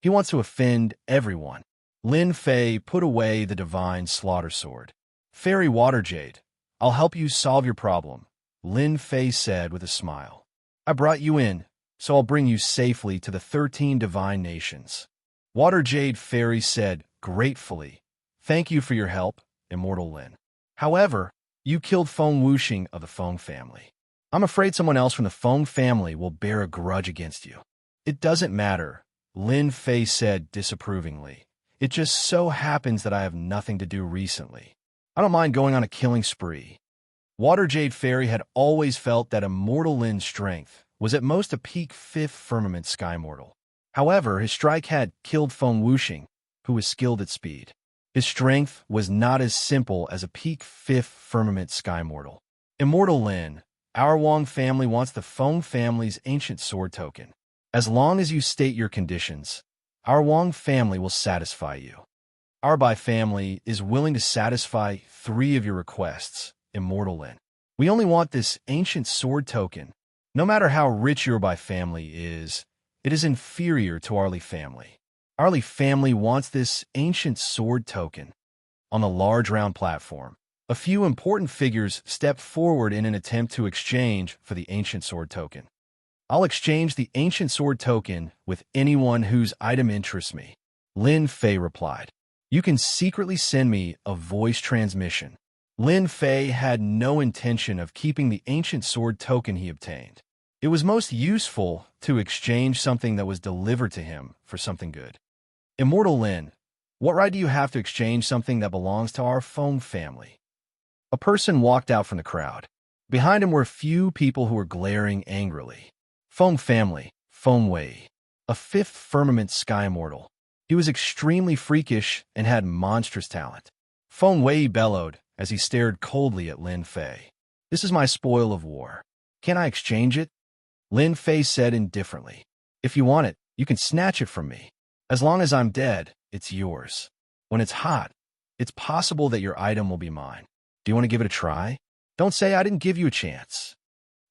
He wants to offend everyone. Lin Fei put away the divine slaughter sword. Fairy Water Jade, I'll help you solve your problem, Lin Fei said with a smile. I brought you in, so I'll bring you safely to the 13 divine nations. Water Jade Fairy said gratefully, Thank you for your help, Immortal Lin. However, you killed Feng Wuxing of the Feng family. I'm afraid someone else from the Feng family will bear a grudge against you. It doesn't matter, Lin Fei said disapprovingly. It just so happens that I have nothing to do recently. I don't mind going on a killing spree. Water Jade Fairy had always felt that Immortal Lin's strength was at most a peak 5th firmament sky mortal. However, his strike had killed Feng Wuxing, who was skilled at speed. His strength was not as simple as a peak 5th firmament sky mortal. Immortal Lin, our Wang family wants the Feng family's ancient sword token. As long as you state your conditions, our Wang family will satisfy you. Our Bai family is willing to satisfy 3 of your requests, Immortal Lin. We only want this ancient sword token. No matter how rich your Bai family is, it is inferior to our Li family. Our Li family wants this ancient sword token. On the large round platform, a few important figures stepped forward in an attempt to exchange for the ancient sword token. I'll exchange the ancient sword token with anyone whose item interests me, Lin Fei replied. You can secretly send me a voice transmission. Lin Fei had no intention of keeping the ancient sword token he obtained. It was most useful to exchange something that was delivered to him for something good. Immortal Lin, what right do you have to exchange something that belongs to our Feng family? A person walked out from the crowd. Behind him were a few people who were glaring angrily. Feng family, Feng Wei, a 5th firmament sky mortal. He was extremely freakish and had monstrous talent. Feng Wei bellowed as he stared coldly at Lin Fei. This is my spoil of war. Can I exchange it? Lin Fei said indifferently. If you want it, you can snatch it from me. As long as I'm dead, it's yours. When it's hot, it's possible that your item will be mine. Do you want to give it a try? Don't say I didn't give you a chance.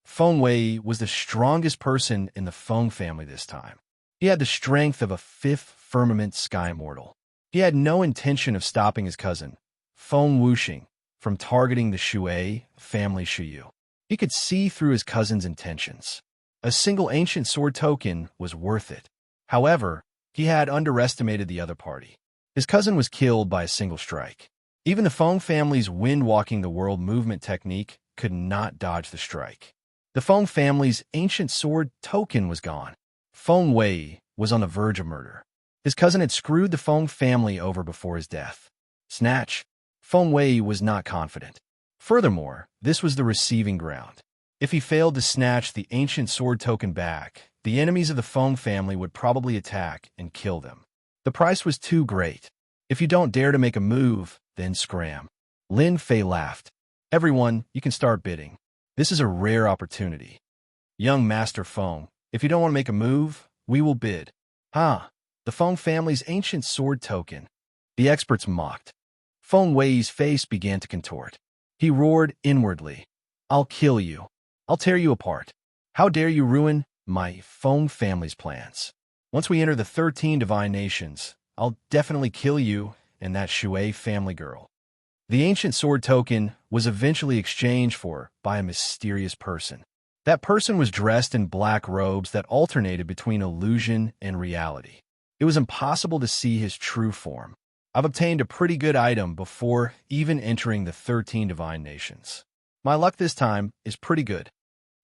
Feng Wei was the strongest person in the Feng family this time. He had the strength of a 5th firmament sky mortal. He had no intention of stopping his cousin, Feng Wuxing, from targeting the Shui family Shuyu. He could see through his cousin's intentions. A single ancient sword token was worth it. However, he had underestimated the other party. His cousin was killed by a single strike. Even the Feng family's wind-walking-the-world movement technique could not dodge the strike. The Feng family's ancient sword token was gone. Feng Wei was on the verge of murder. His cousin had screwed the Feng family over before his death. Snatch. Feng Wei was not confident. Furthermore, this was the receiving ground. If he failed to snatch the ancient sword token back, the enemies of the Feng family would probably attack and kill them. The price was too great. If you don't dare to make a move, then scram. Lin Fei laughed. Everyone, you can start bidding. This is a rare opportunity. Young Master Feng, if you don't want to make a move, we will bid. The Feng family's ancient sword token. The experts mocked. Feng Wei's face began to contort. He roared inwardly. I'll kill you. I'll tear you apart. How dare you ruin my Feng family's plans? Once we enter the 13 divine nations, I'll definitely kill you and that Shui family girl. The ancient sword token was eventually exchanged for by a mysterious person. That person was dressed in black robes that alternated between illusion and reality. It was impossible to see his true form. I've obtained a pretty good item before even entering the 13 divine nations. My luck this time is pretty good.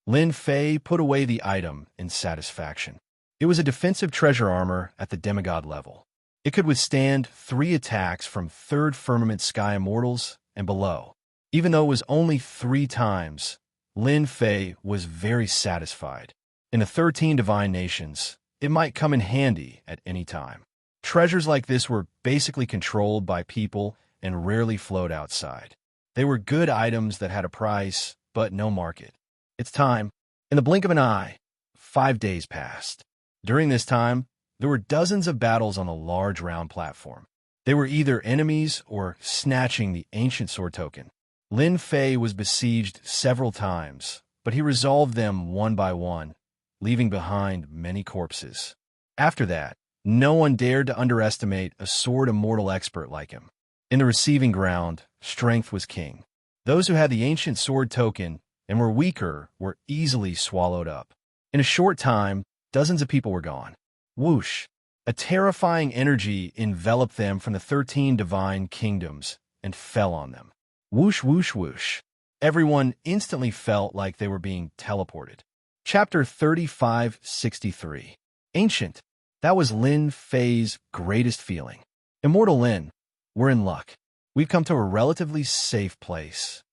Lin Fei put away the item in satisfaction. It was a defensive treasure armor at the demigod level. It could withstand 3 attacks from 3rd Firmament Sky Immortals and below. Even though it was only 3 times, Lin Fei was very satisfied. In the 13 divine nations, it might come in handy at any time. Treasures like this were basically controlled by people and rarely flowed outside. They were good items that had a price, but no market. It's time. In the blink of an eye, 5 days passed. During this time, there were dozens of battles on the large round platform. They were either enemies or snatching the ancient sword token. Lin Fei was besieged several times, but he resolved them one by one, leaving behind many corpses. After that, no one dared to underestimate a sword immortal expert like him. In the receiving ground, strength was king. Those who had the ancient sword token and were weaker were easily swallowed up. In a short time, dozens of people were gone. Whoosh! A terrifying energy enveloped them from the 13 divine kingdoms and fell on them. Whoosh, whoosh, whoosh. Everyone instantly felt like they were being teleported. Chapter 3563. Ancient. That was Lin Fei's greatest feeling. Immortal Lin, we're in luck. We've come to a relatively safe place.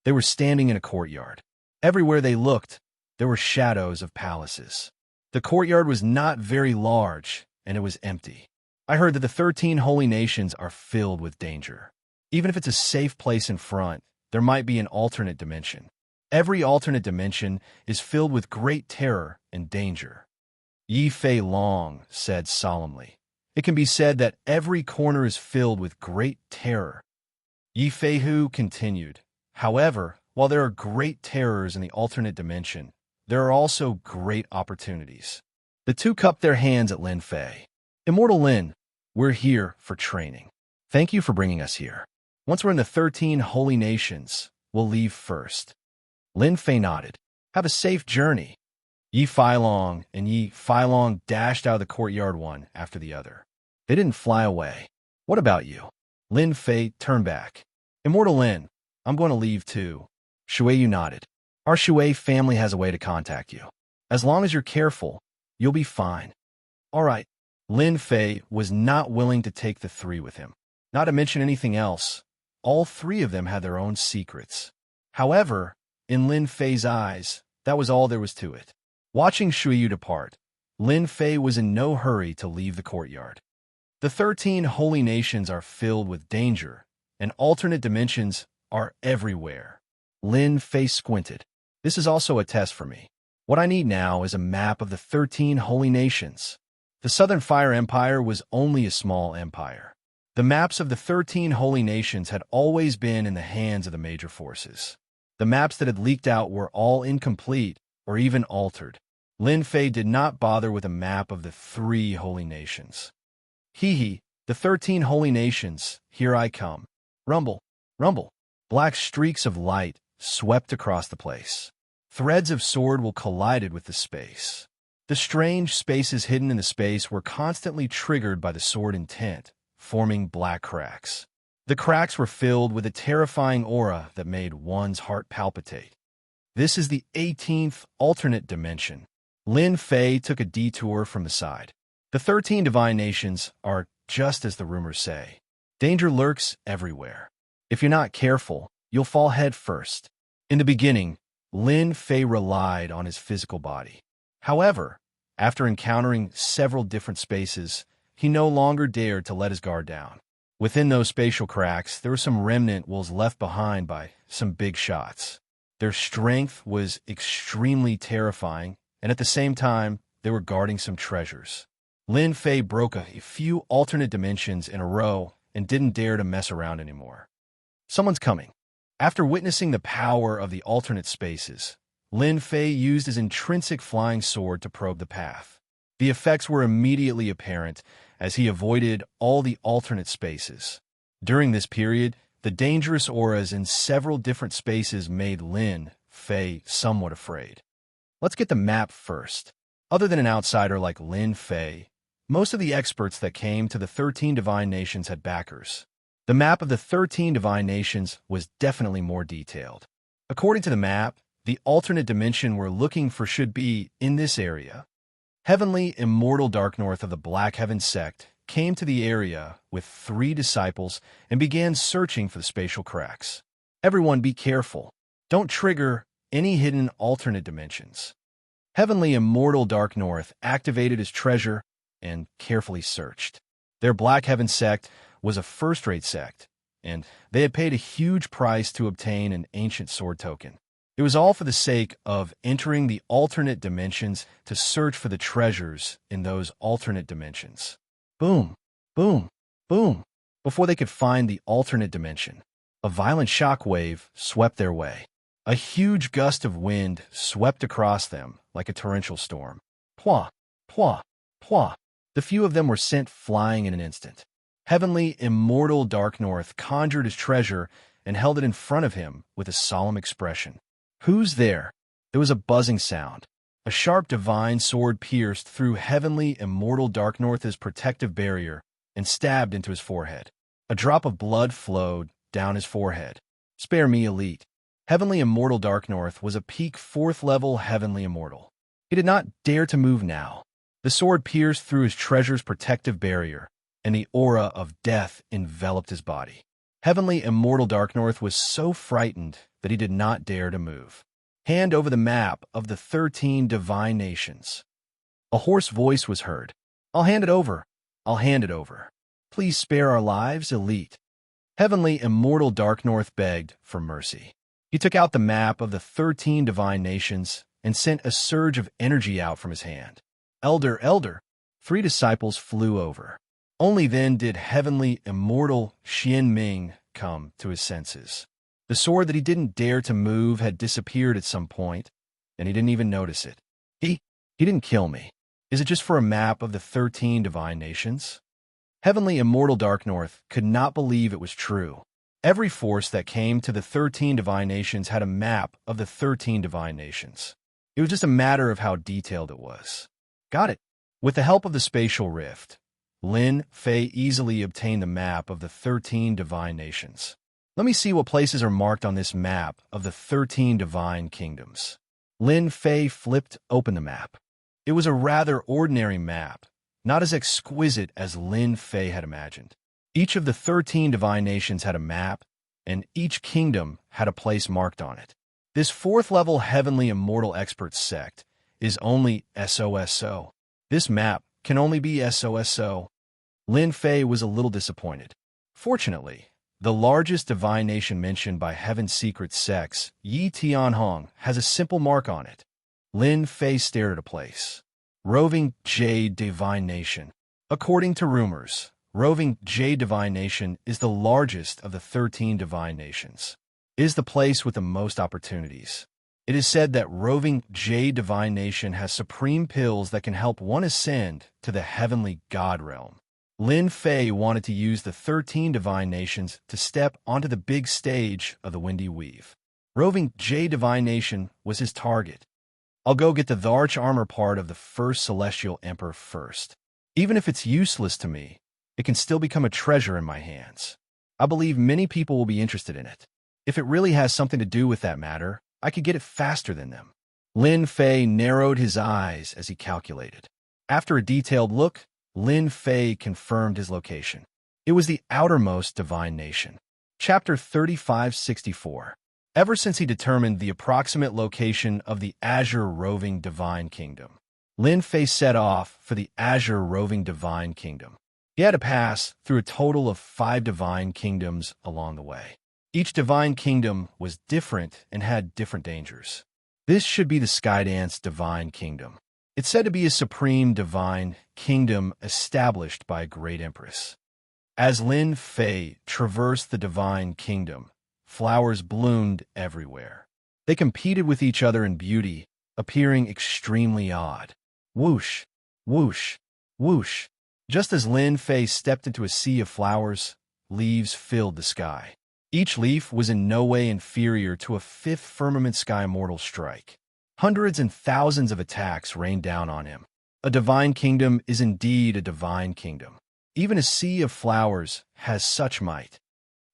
They were standing in a courtyard. Everywhere they looked, there were shadows of palaces. The courtyard was not very large, and it was empty. I heard that the 13 holy nations are filled with danger. Even if it's a safe place in front, there might be an alternate dimension. Every alternate dimension is filled with great terror and danger. Yi Fei Long said solemnly. It can be said that every corner is filled with great terror. Yi Fei Hu continued. However, while there are great terrors in the alternate dimension, there are also great opportunities. The two cupped their hands at Lin Fei. Immortal Lin, we're here for training. Thank you for bringing us here. Once we're in the 13 holy nations, we'll leave first. Lin Fei nodded. Have a safe journey. Yi Feilong and Yi Feilong dashed out of the courtyard one after the other. They didn't fly away. What about you? Lin Fei turned back. Immortal Lin, I'm going to leave too. Shui Yu nodded. Our Shui family has a way to contact you. As long as you're careful, you'll be fine. All right. Lin Fei was not willing to take the 3 with him. Not to mention anything else, all 3 of them had their own secrets. However, in Lin Fei's eyes, that was all there was to it. Watching Shui Yu depart, Lin Fei was in no hurry to leave the courtyard. The 13 holy nations are filled with danger, and alternate dimensions are everywhere. Lin Fei squinted. This is also a test for me. What I need now is a map of the 13 holy nations. The Southern Fire Empire was only a small empire. The maps of the 13 holy nations had always been in the hands of the major forces. The maps that had leaked out were all incomplete or even altered. Lin Fei did not bother with a map of the 3 holy nations. Hee, the 13 holy nations, here I come. Rumble, rumble. Black streaks of light swept across the place. Threads of sword will collided with the space. The strange spaces hidden in the space were constantly triggered by the sword intent, forming black cracks. The cracks were filled with a terrifying aura that made one's heart palpitate. This is the 18th alternate dimension. Lin Fei took a detour from the side. The 13 divine nations are just as the rumors say. Danger lurks everywhere. If you're not careful, you'll fall head first. In the beginning, Lin Fei relied on his physical body. However, after encountering several different spaces, he no longer dared to let his guard down. Within those spatial cracks, there were some remnant wolves left behind by some big shots. Their strength was extremely terrifying, and at the same time, they were guarding some treasures. Lin Fei broke a few alternate dimensions in a row and didn't dare to mess around anymore. Someone's coming. After witnessing the power of the alternate spaces, Lin Fei used his intrinsic flying sword to probe the path. The effects were immediately apparent as he avoided all the alternate spaces. During this period, the dangerous auras in several different spaces made Lin Fei somewhat afraid. Let's get the map first. Other than an outsider like Lin Fei, most of the experts that came to the 13 Divine Nations had backers. The map of the 13 Divine Nations was definitely more detailed. According to the map, the alternate dimension we're looking for should be in this area. Heavenly Immortal Dark North of the Black Heaven sect came to the area with 3 disciples and began searching for the spatial cracks. Everyone be careful. Don't trigger any hidden alternate dimensions. Heavenly Immortal Dark North activated his treasure and carefully searched. Their Black Heaven sect was a first-rate sect, and they had paid a huge price to obtain an ancient sword token. It was all for the sake of entering the alternate dimensions to search for the treasures in those alternate dimensions. Boom, boom, boom. Before they could find the alternate dimension, a violent shock wave swept their way. A huge gust of wind swept across them like a torrential storm. Pwah, pwah, pwah. The few of them were sent flying in an instant. Heavenly Immortal Dark North conjured his treasure and held it in front of him with a solemn expression. Who's there? There was a buzzing sound. A sharp divine sword pierced through Heavenly Immortal Dark North's protective barrier and stabbed into his forehead. A drop of blood flowed down his forehead. Spare me, Elite. Heavenly Immortal Dark North was a peak 4th level Heavenly Immortal. He did not dare to move now. The sword pierced through his treasure's protective barrier, and the aura of death enveloped his body. Heavenly Immortal Dark North was so frightened that he did not dare to move. Hand over the map of the 13 Divine Nations. A hoarse voice was heard. I'll hand it over. I'll hand it over. Please spare our lives, Elite. Heavenly Immortal Dark North begged for mercy. He took out the map of the 13 Divine Nations and sent a surge of energy out from his hand. Elder. 3 disciples flew over. Only then did Heavenly Immortal Xian Ming come to his senses. The sword that he didn't dare to move had disappeared at some point, and he didn't even notice it. He didn't kill me. Is it just for a map of the 13 Divine Nations? Heavenly Immortal Dark North could not believe it was true. Every force that came to the 13 Divine Nations had a map of the 13 Divine Nations. It was just a matter of how detailed it was. Got it. With the help of the spatial rift, Lin Fei easily obtained the map of the 13 Divine Nations. Let me see what places are marked on this map of the 13 Divine Kingdoms. Lin Fei flipped open the map. It was a rather ordinary map, not as exquisite as Lin Fei had imagined. Each of the 13 Divine Nations had a map, and each kingdom had a place marked on it. This 4th-level Heavenly Immortal Expert sect is only SOSO. This map can only be SOSO. Lin Fei was a little disappointed. Fortunately, the largest divine nation mentioned by Heaven's secret sects, Yi Tianhong, has a simple mark on it. Lin Fei stared at a place. Roving Jade Divine Nation. According to rumors, Roving Jade Divine Nation is the largest of the 13 Divine Nations. It is the place with the most opportunities. It is said that Roving Jade Divine Nation has supreme pills that can help one ascend to the heavenly God realm. Lin Fei wanted to use the 13 Divine Nations to step onto the big stage of the Windy Weave. Roving Jade Divine Nation was his target. I'll go get the Tharch armor part of the first Celestial Emperor first. Even if it's useless to me, it can still become a treasure in my hands. I believe many people will be interested in it. If it really has something to do with that matter, I could get it faster than them. Lin Fei narrowed his eyes as he calculated. After a detailed look, Lin Fei confirmed his location. It was the outermost divine nation. Chapter 3564. Ever since he determined the approximate location of the Azure Roving Divine Kingdom, Lin Fei set off for the Azure Roving Divine Kingdom. He had to pass through a total of 5 divine kingdoms along the way. Each divine kingdom was different and had different dangers. This should be the Skydance Divine Kingdom. It's said to be a supreme divine kingdom established by a great empress. As Lin Fei traversed the divine kingdom, flowers bloomed everywhere. They competed with each other in beauty, appearing extremely odd. Whoosh, whoosh, whoosh. Just as Lin Fei stepped into a sea of flowers, leaves filled the sky. Each leaf was in no way inferior to a fifth firmament sky mortal strike. Hundreds and thousands of attacks rained down on him. A divine kingdom is indeed a divine kingdom. Even a sea of flowers has such might.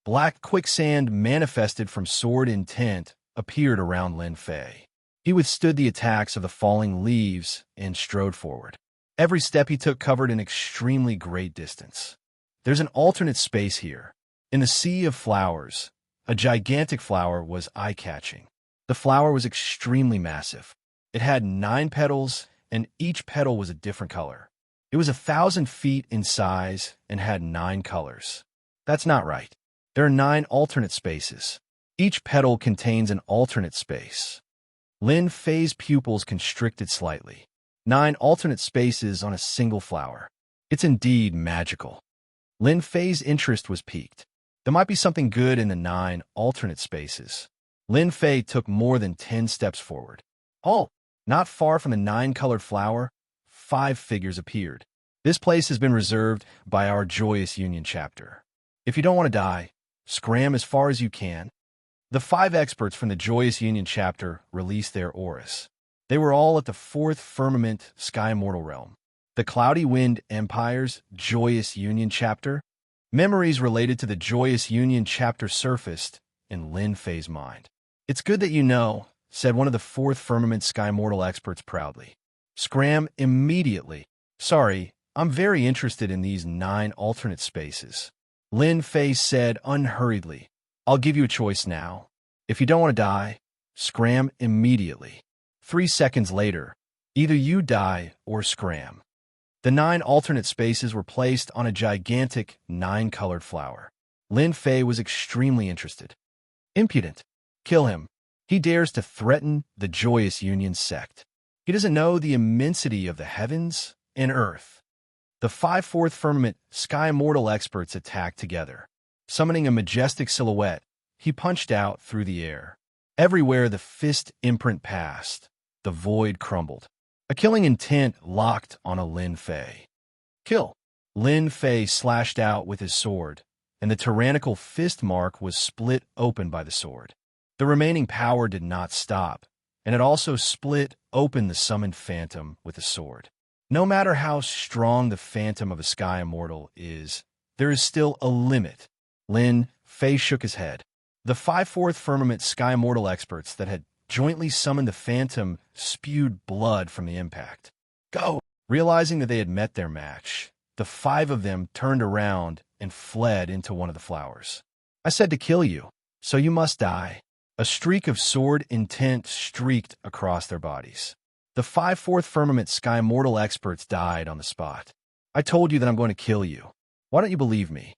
Black quicksand manifested from sword intent appeared around Lin Fei. He withstood the attacks of the falling leaves and strode forward. Every step he took covered an extremely great distance. There's an alternate space here. In the sea of flowers, a gigantic flower was eye-catching. The flower was extremely massive. It had 9 petals, and each petal was a different color. It was 1,000 feet in size and had 9 colors. That's not right. There are 9 alternate spaces. Each petal contains an alternate space. Lin Fei's pupils constricted slightly. 9 alternate spaces on a single flower. It's indeed magical. Lin Fei's interest was piqued. There might be something good in the 9 alternate spaces. Lin Fei took more than 10 steps forward. Oh, not far from the 9-colored flower, 5 figures appeared. This place has been reserved by our Joyous Union chapter. If you don't want to die, scram as far as you can. The 5 experts from the Joyous Union chapter released their auras. They were all at the 4th firmament sky mortal realm. The Cloudy Wind Empire's Joyous Union chapter. Memories related to the Joyous Union chapter surfaced in Lin Fei's mind. It's good that you know, said one of the 4th firmament sky mortal experts proudly. Scram immediately. Sorry, I'm very interested in these 9 alternate spaces. Lin Fei said unhurriedly. I'll give you a choice now. If you don't want to die, scram immediately. 3 seconds later, either you die or scram. The 9 alternate spaces were placed on a gigantic 9-colored flower. Lin Fei was extremely interested. Impudent. Kill him. He dares to threaten the Joyous Union sect. He doesn't know the immensity of the heavens and earth. The 5 4th firmament sky mortal experts attacked together. Summoning a majestic silhouette, he punched out through the air. Everywhere the fist imprint passed, the void crumbled. A killing intent locked on a Lin Fei. Kill. Lin Fei slashed out with his sword, and the tyrannical fist mark was split open by the sword. The remaining power did not stop, and it also split open the summoned phantom with the sword. No matter how strong the phantom of a sky immortal is, there is still a limit. Lin Fei shook his head. The 5 4th firmament sky mortal experts that had jointly summoned the phantom spewed blood from the impact. Go! Realizing that they had met their match, the 5 of them turned around and fled into one of the flowers. I said to kill you, so you must die. A streak of sword intent streaked across their bodies. The 5 4th firmament sky mortal experts died on the spot. I told you that I'm going to kill you. Why don't you believe me?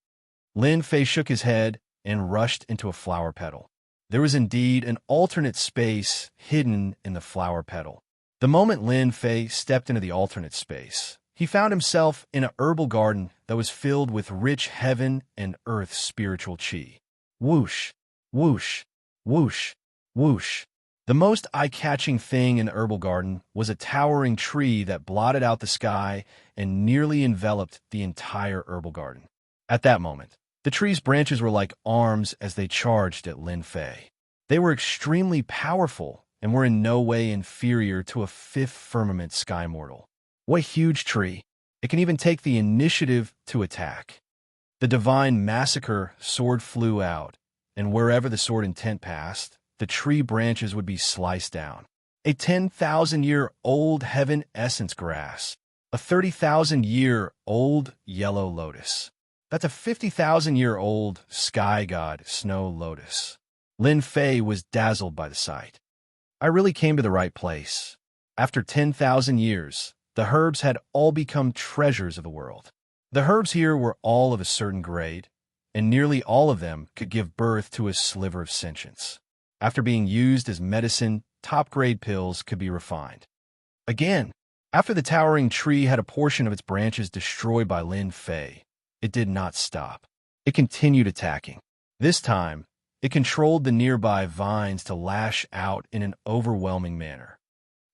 Lin Fei shook his head and rushed into a flower petal. There was indeed an alternate space hidden in the flower petal. The moment Lin Fei stepped into the alternate space, he found himself in a herbal garden that was filled with rich heaven and earth spiritual chi. Whoosh, whoosh, whoosh, whoosh. The most eye-catching thing in the herbal garden was a towering tree that blotted out the sky and nearly enveloped the entire herbal garden. At that moment, the tree's branches were like arms as they charged at Lin Fei. They were extremely powerful and were in no way inferior to a 5th firmament sky mortal. What a huge tree! It can even take the initiative to attack. The divine massacre sword flew out, and wherever the sword intent passed, the tree branches would be sliced down. A 10,000-year-old heaven essence grass, a 30,000-year-old yellow lotus. That's a 50,000-year-old sky god snow lotus. Lin Fei was dazzled by the sight. I really came to the right place. After 10,000 years, the herbs had all become treasures of the world. The herbs here were all of a certain grade, and nearly all of them could give birth to a sliver of sentience. After being used as medicine, top-grade pills could be refined. Again, after the towering tree had a portion of its branches destroyed by Lin Fei, it did not stop. It continued attacking. This time, it controlled the nearby vines to lash out in an overwhelming manner.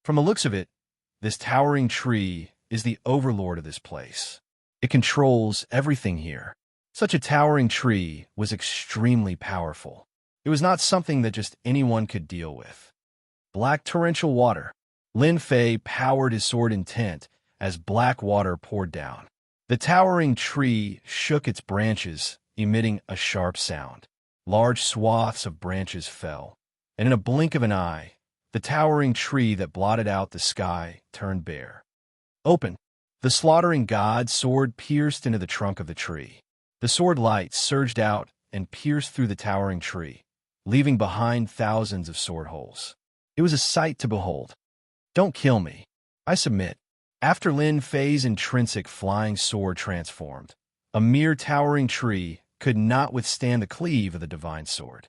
From the looks of it, this towering tree is the overlord of this place. It controls everything here. Such a towering tree was extremely powerful. It was not something that just anyone could deal with. Black torrential water. Lin Fei powered his sword intent as black water poured down. The towering tree shook its branches, emitting a sharp sound. Large swaths of branches fell, and in a blink of an eye, the towering tree that blotted out the sky turned bare. Open! The slaughtering god's sword pierced into the trunk of the tree. The sword light surged out and pierced through the towering tree, leaving behind thousands of sword holes. It was a sight to behold. Don't kill me. I submit. After Lin Fei's intrinsic flying sword transformed, a mere towering tree could not withstand the cleave of the divine sword.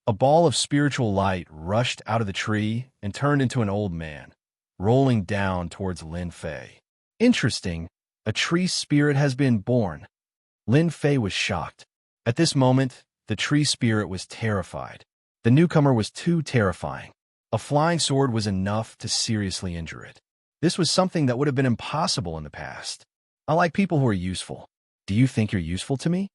A ball of spiritual light rushed out of the tree and turned into an old man, rolling down towards Lin Fei. Interesting, a tree spirit has been born. Lin Fei was shocked. At this moment, the tree spirit was terrified. The newcomer was too terrifying. A flying sword was enough to seriously injure it. This was something that would have been impossible in the past. I like people who are useful. Do you think you're useful to me?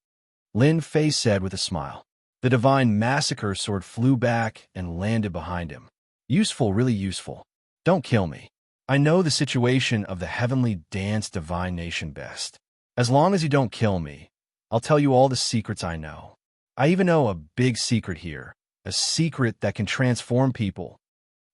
Lin Fei said with a smile. The divine massacre sword flew back and landed behind him. Useful, really useful. Don't kill me. I know the situation of the heavenly dance divine nation best. As long as you don't kill me, I'll tell you all the secrets I know. I even know a big secret here, a secret that can transform people.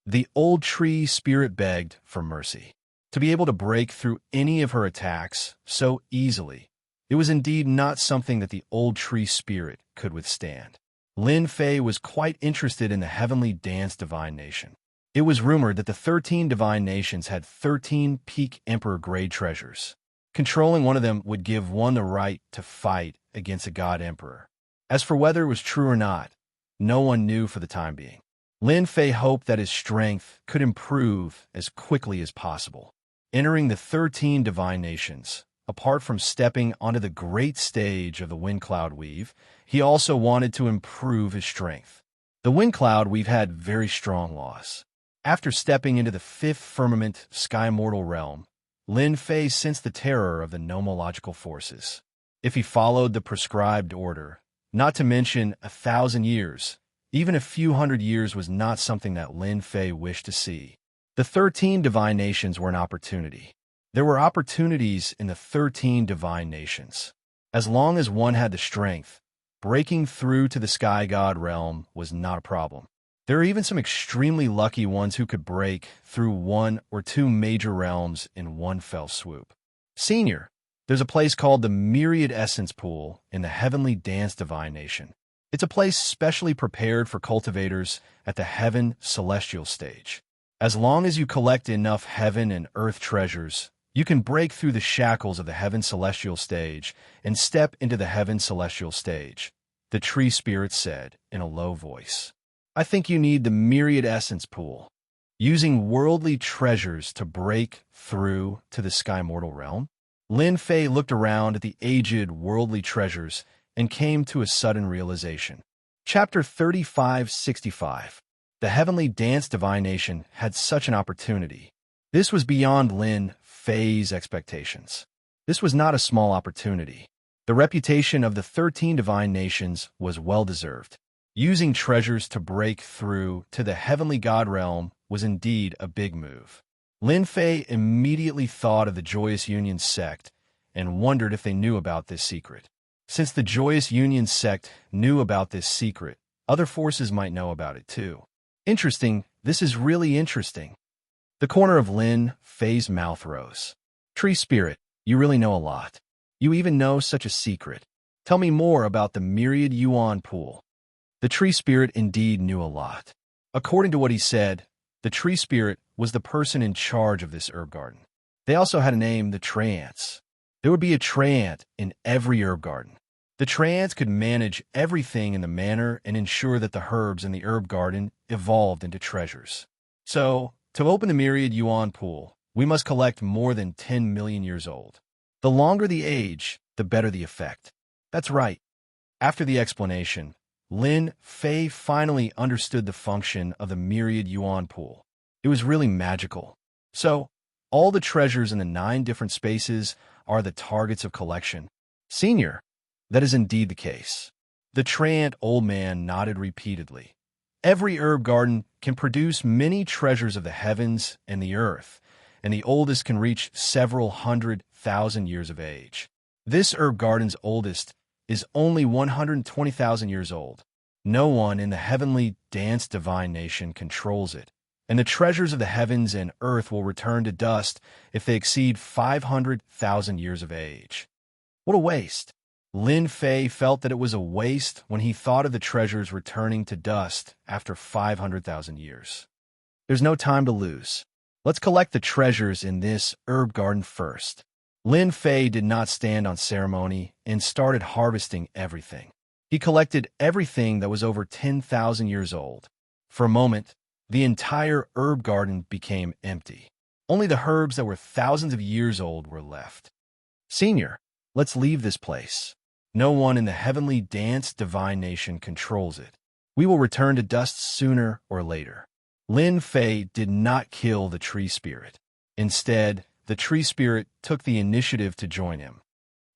The old tree spirit begged for mercy. To be able to break through any of her attacks so easily, it was indeed not something that the old tree spirit could withstand. Lin Fei was quite interested in the heavenly dance divine nation. It was rumored that the 13 divine nations had 13 peak emperor-grade treasures. Controlling one of them would give one the right to fight against a god emperor. As for whether it was true or not, no one knew for the time being. Lin Fei hoped that his strength could improve as quickly as possible. Entering the 13 divine nations, apart from stepping onto the great stage of the Wind Cloud Weave, he also wanted to improve his strength. The Wind Cloud Weave had very strong laws. After stepping into the 5th firmament sky mortal realm, Lin Fei sensed the terror of the nomological forces. If he followed the prescribed order, not to mention 1,000 years, even a few hundred years was not something that Lin Fei wished to see. The 13 divine nations were an opportunity. There were opportunities in the 13 divine nations. As long as one had the strength, breaking through to the sky god realm was not a problem. There are even some extremely lucky ones who could break through 1 or 2 major realms in one fell swoop. Senior, there's a place called the Myriad Essence Pool in the Heavenly Dance Divine Nation. It's a place specially prepared for cultivators at the Heaven Celestial stage. As long as you collect enough heaven and earth treasures, you can break through the shackles of the Heaven Celestial stage and step into the Heaven Celestial stage, the tree spirit said in a low voice. I think you need the Myriad Essence Pool. Using worldly treasures to break through to the sky mortal realm? Lin Fei looked around at the aged worldly treasures and came to a sudden realization. Chapter 3565. The Heavenly Dance Divine Nation had such an opportunity. This was beyond Lin Fei's expectations. This was not a small opportunity. The reputation of the 13 divine nations was well-deserved. Using treasures to break through to the heavenly god realm was indeed a big move. Lin Fei immediately thought of the Joyous Union sect and wondered if they knew about this secret. Since the Joyous Union sect knew about this secret, other forces might know about it too. Interesting, this is really interesting. The corner of Lin Fei's mouth rose. Tree Spirit, you really know a lot. You even know such a secret. Tell me more about the Myriad Yuan Pool. The Tree Spirit indeed knew a lot. According to what he said, the Tree Spirit was the person in charge of this herb garden. They also had a name, the Treants. There would be a Treant in every herb garden. The Treants could manage everything in the manner and ensure that the herbs in the herb garden evolved into treasures. So, to open the Myriad Yuan Pool, we must collect more than 10 million years old. The longer the age, the better the effect. That's right. After the explanation, Lin Fei finally understood the function of the Myriad Yuan Pool. It was really magical. So, all the treasures in the 9 different spaces are the targets of collection. Senior, That is indeed the case. The treant old man nodded repeatedly. Every herb garden can produce many treasures of the heavens and the earth, and the oldest can reach several 100,000 years of age. This herb garden's oldest is only 120,000 years old. No one in the heavenly dance divine nation controls it, and the treasures of the heavens and earth will return to dust if they exceed 500,000 years of age. What a waste! Lin Fei felt that it was a waste when he thought of the treasures returning to dust after 500,000 years. There's no time to lose. Let's collect the treasures in this herb garden first. Lin Fei did not stand on ceremony and started harvesting everything. He collected everything that was over 10,000 years old. For a moment, the entire herb garden became empty. Only the herbs that were thousands of years old were left. Senior, let's leave this place. No one in the heavenly dance divine nation controls it. We will return to dust sooner or later. Lin Fei did not kill the tree spirit. Instead, the tree spirit took the initiative to join him.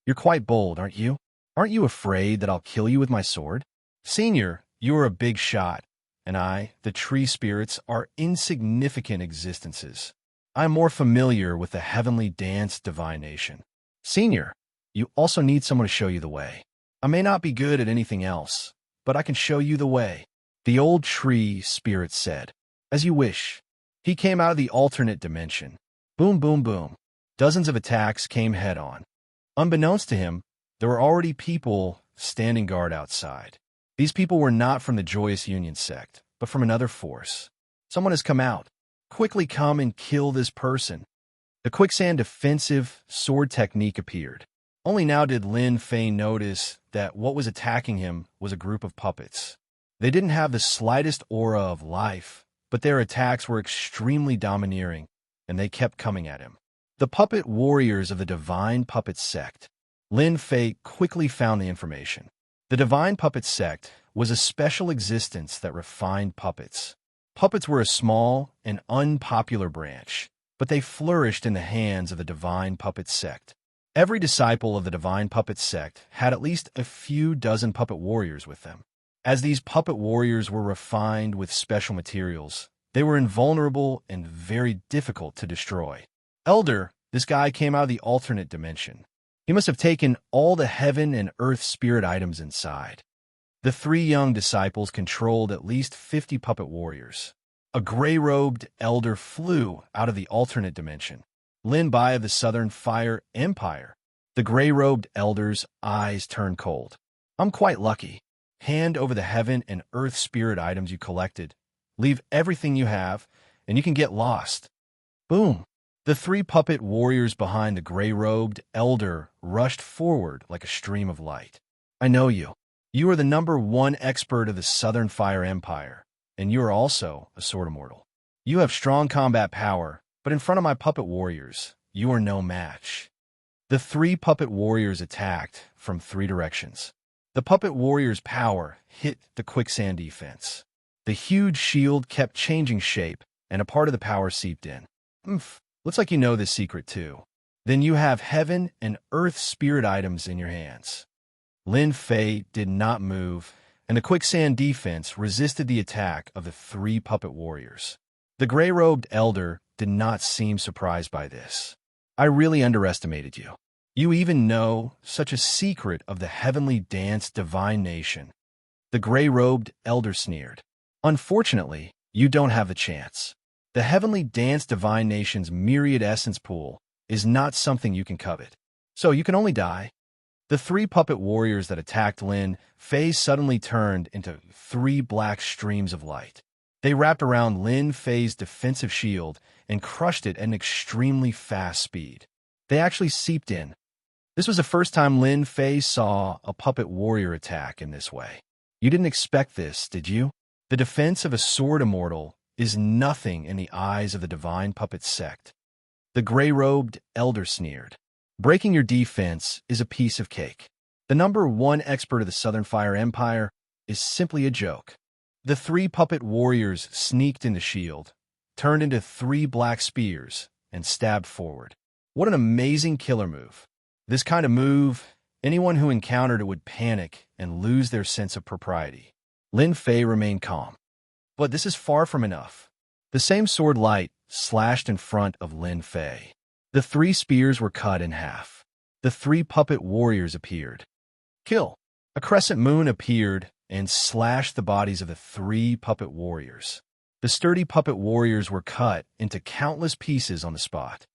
You're quite bold, aren't you? Aren't you afraid that I'll kill you with my sword? Senior, you are a big shot, and I, the tree spirits, are insignificant existences. I am more familiar with the heavenly dance divine nation. Senior, you also need someone to show you the way. I may not be good at anything else, but I can show you the way. The old tree spirit said, as you wish. He came out of the alternate dimension. Boom, boom, boom. Dozens of attacks came head-on. Unbeknownst to him, there were already people standing guard outside. These people were not from the Joyous Union sect, but from another force. Someone has come out. Quickly come and kill this person. The quicksand defensive sword technique appeared. Only now did Lin Fei notice that what was attacking him was a group of puppets. They didn't have the slightest aura of life, but their attacks were extremely domineering, and they kept coming at him. The puppet warriors of the Divine Puppet Sect. Lin Fei quickly found the information. The Divine Puppet Sect was a special existence that refined puppets. Puppets were a small and unpopular branch, but they flourished in the hands of the Divine Puppet Sect. Every disciple of the Divine Puppet Sect had at least a few dozen puppet warriors with them. As these puppet warriors were refined with special materials, they were invulnerable and very difficult to destroy. Elder, this guy came out of the alternate dimension. He must have taken all the heaven and earth spirit items inside. The three young disciples controlled at least 50 puppet warriors. A gray-robed elder flew out of the alternate dimension. Lin Bai of the Southern Fire Empire. The gray-robed elder's eyes turned cold. I'm quite lucky. Hand over the heaven and earth spirit items you collected. Leave everything you have, and you can get lost. Boom! The three puppet warriors behind the gray-robed elder rushed forward like a stream of light. I know you. You are the #1 expert of the Southern Fire Empire, and you are also a sword immortal. You have strong combat power, but in front of my puppet warriors, you are no match. The three puppet warriors attacked from three directions. The puppet warriors' power hit the quicksand defense. The huge shield kept changing shape, and a part of the power seeped in. Looks like you know this secret too. Then you have heaven and earth spirit items in your hands. Lin Fei did not move, and the quicksand defense resisted the attack of the three puppet warriors. The gray-robed elder did not seem surprised by this. I really underestimated you. You even know such a secret of the heavenly dance divine nation. The gray-robed elder sneered. Unfortunately, you don't have the chance. The heavenly dance divine nation's myriad essence pool is not something you can covet. So you can only die. The three puppet warriors that attacked Lin Fei suddenly turned into three black streams of light. They wrapped around Lin Fei's defensive shield and crushed it at an extremely fast speed. They actually seeped in. This was the first time Lin Fei saw a puppet warrior attack in this way. You didn't expect this, did you? The defense of a sword immortal is nothing in the eyes of the Divine Puppet Sect. The gray-robed elder sneered. Breaking your defense is a piece of cake. The #1 expert of the Southern Fire Empire is simply a joke. The three puppet warriors sneaked in the shield, turned into three black spears, and stabbed forward. What an amazing killer move. This kind of move, Anyone who encountered it would panic and lose their sense of propriety. Lin Fei remained calm. But this is far from enough. The same sword light slashed in front of Lin Fei. The 3 spears were cut in half. The 3 puppet warriors appeared. Kill! A crescent moon appeared and slashed the bodies of the 3 puppet warriors. The sturdy puppet warriors were cut into countless pieces on the spot.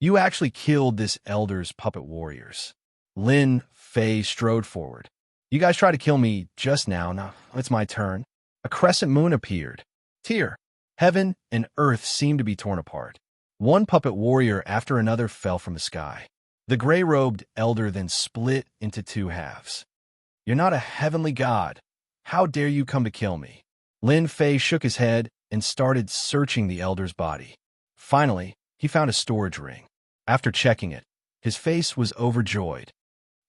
You actually killed this elder's puppet warriors. Lin Fei strode forward. You guys tried to kill me just now. Now it's my turn. A crescent moon appeared. Tear. Heaven and earth seemed to be torn apart. One puppet warrior after another fell from the sky. The gray-robed elder then split into 2 halves. You're not a heavenly god. How dare you come to kill me? Lin Fei shook his head and started searching the elder's body. Finally, he found a storage ring. After checking it, his face was overjoyed.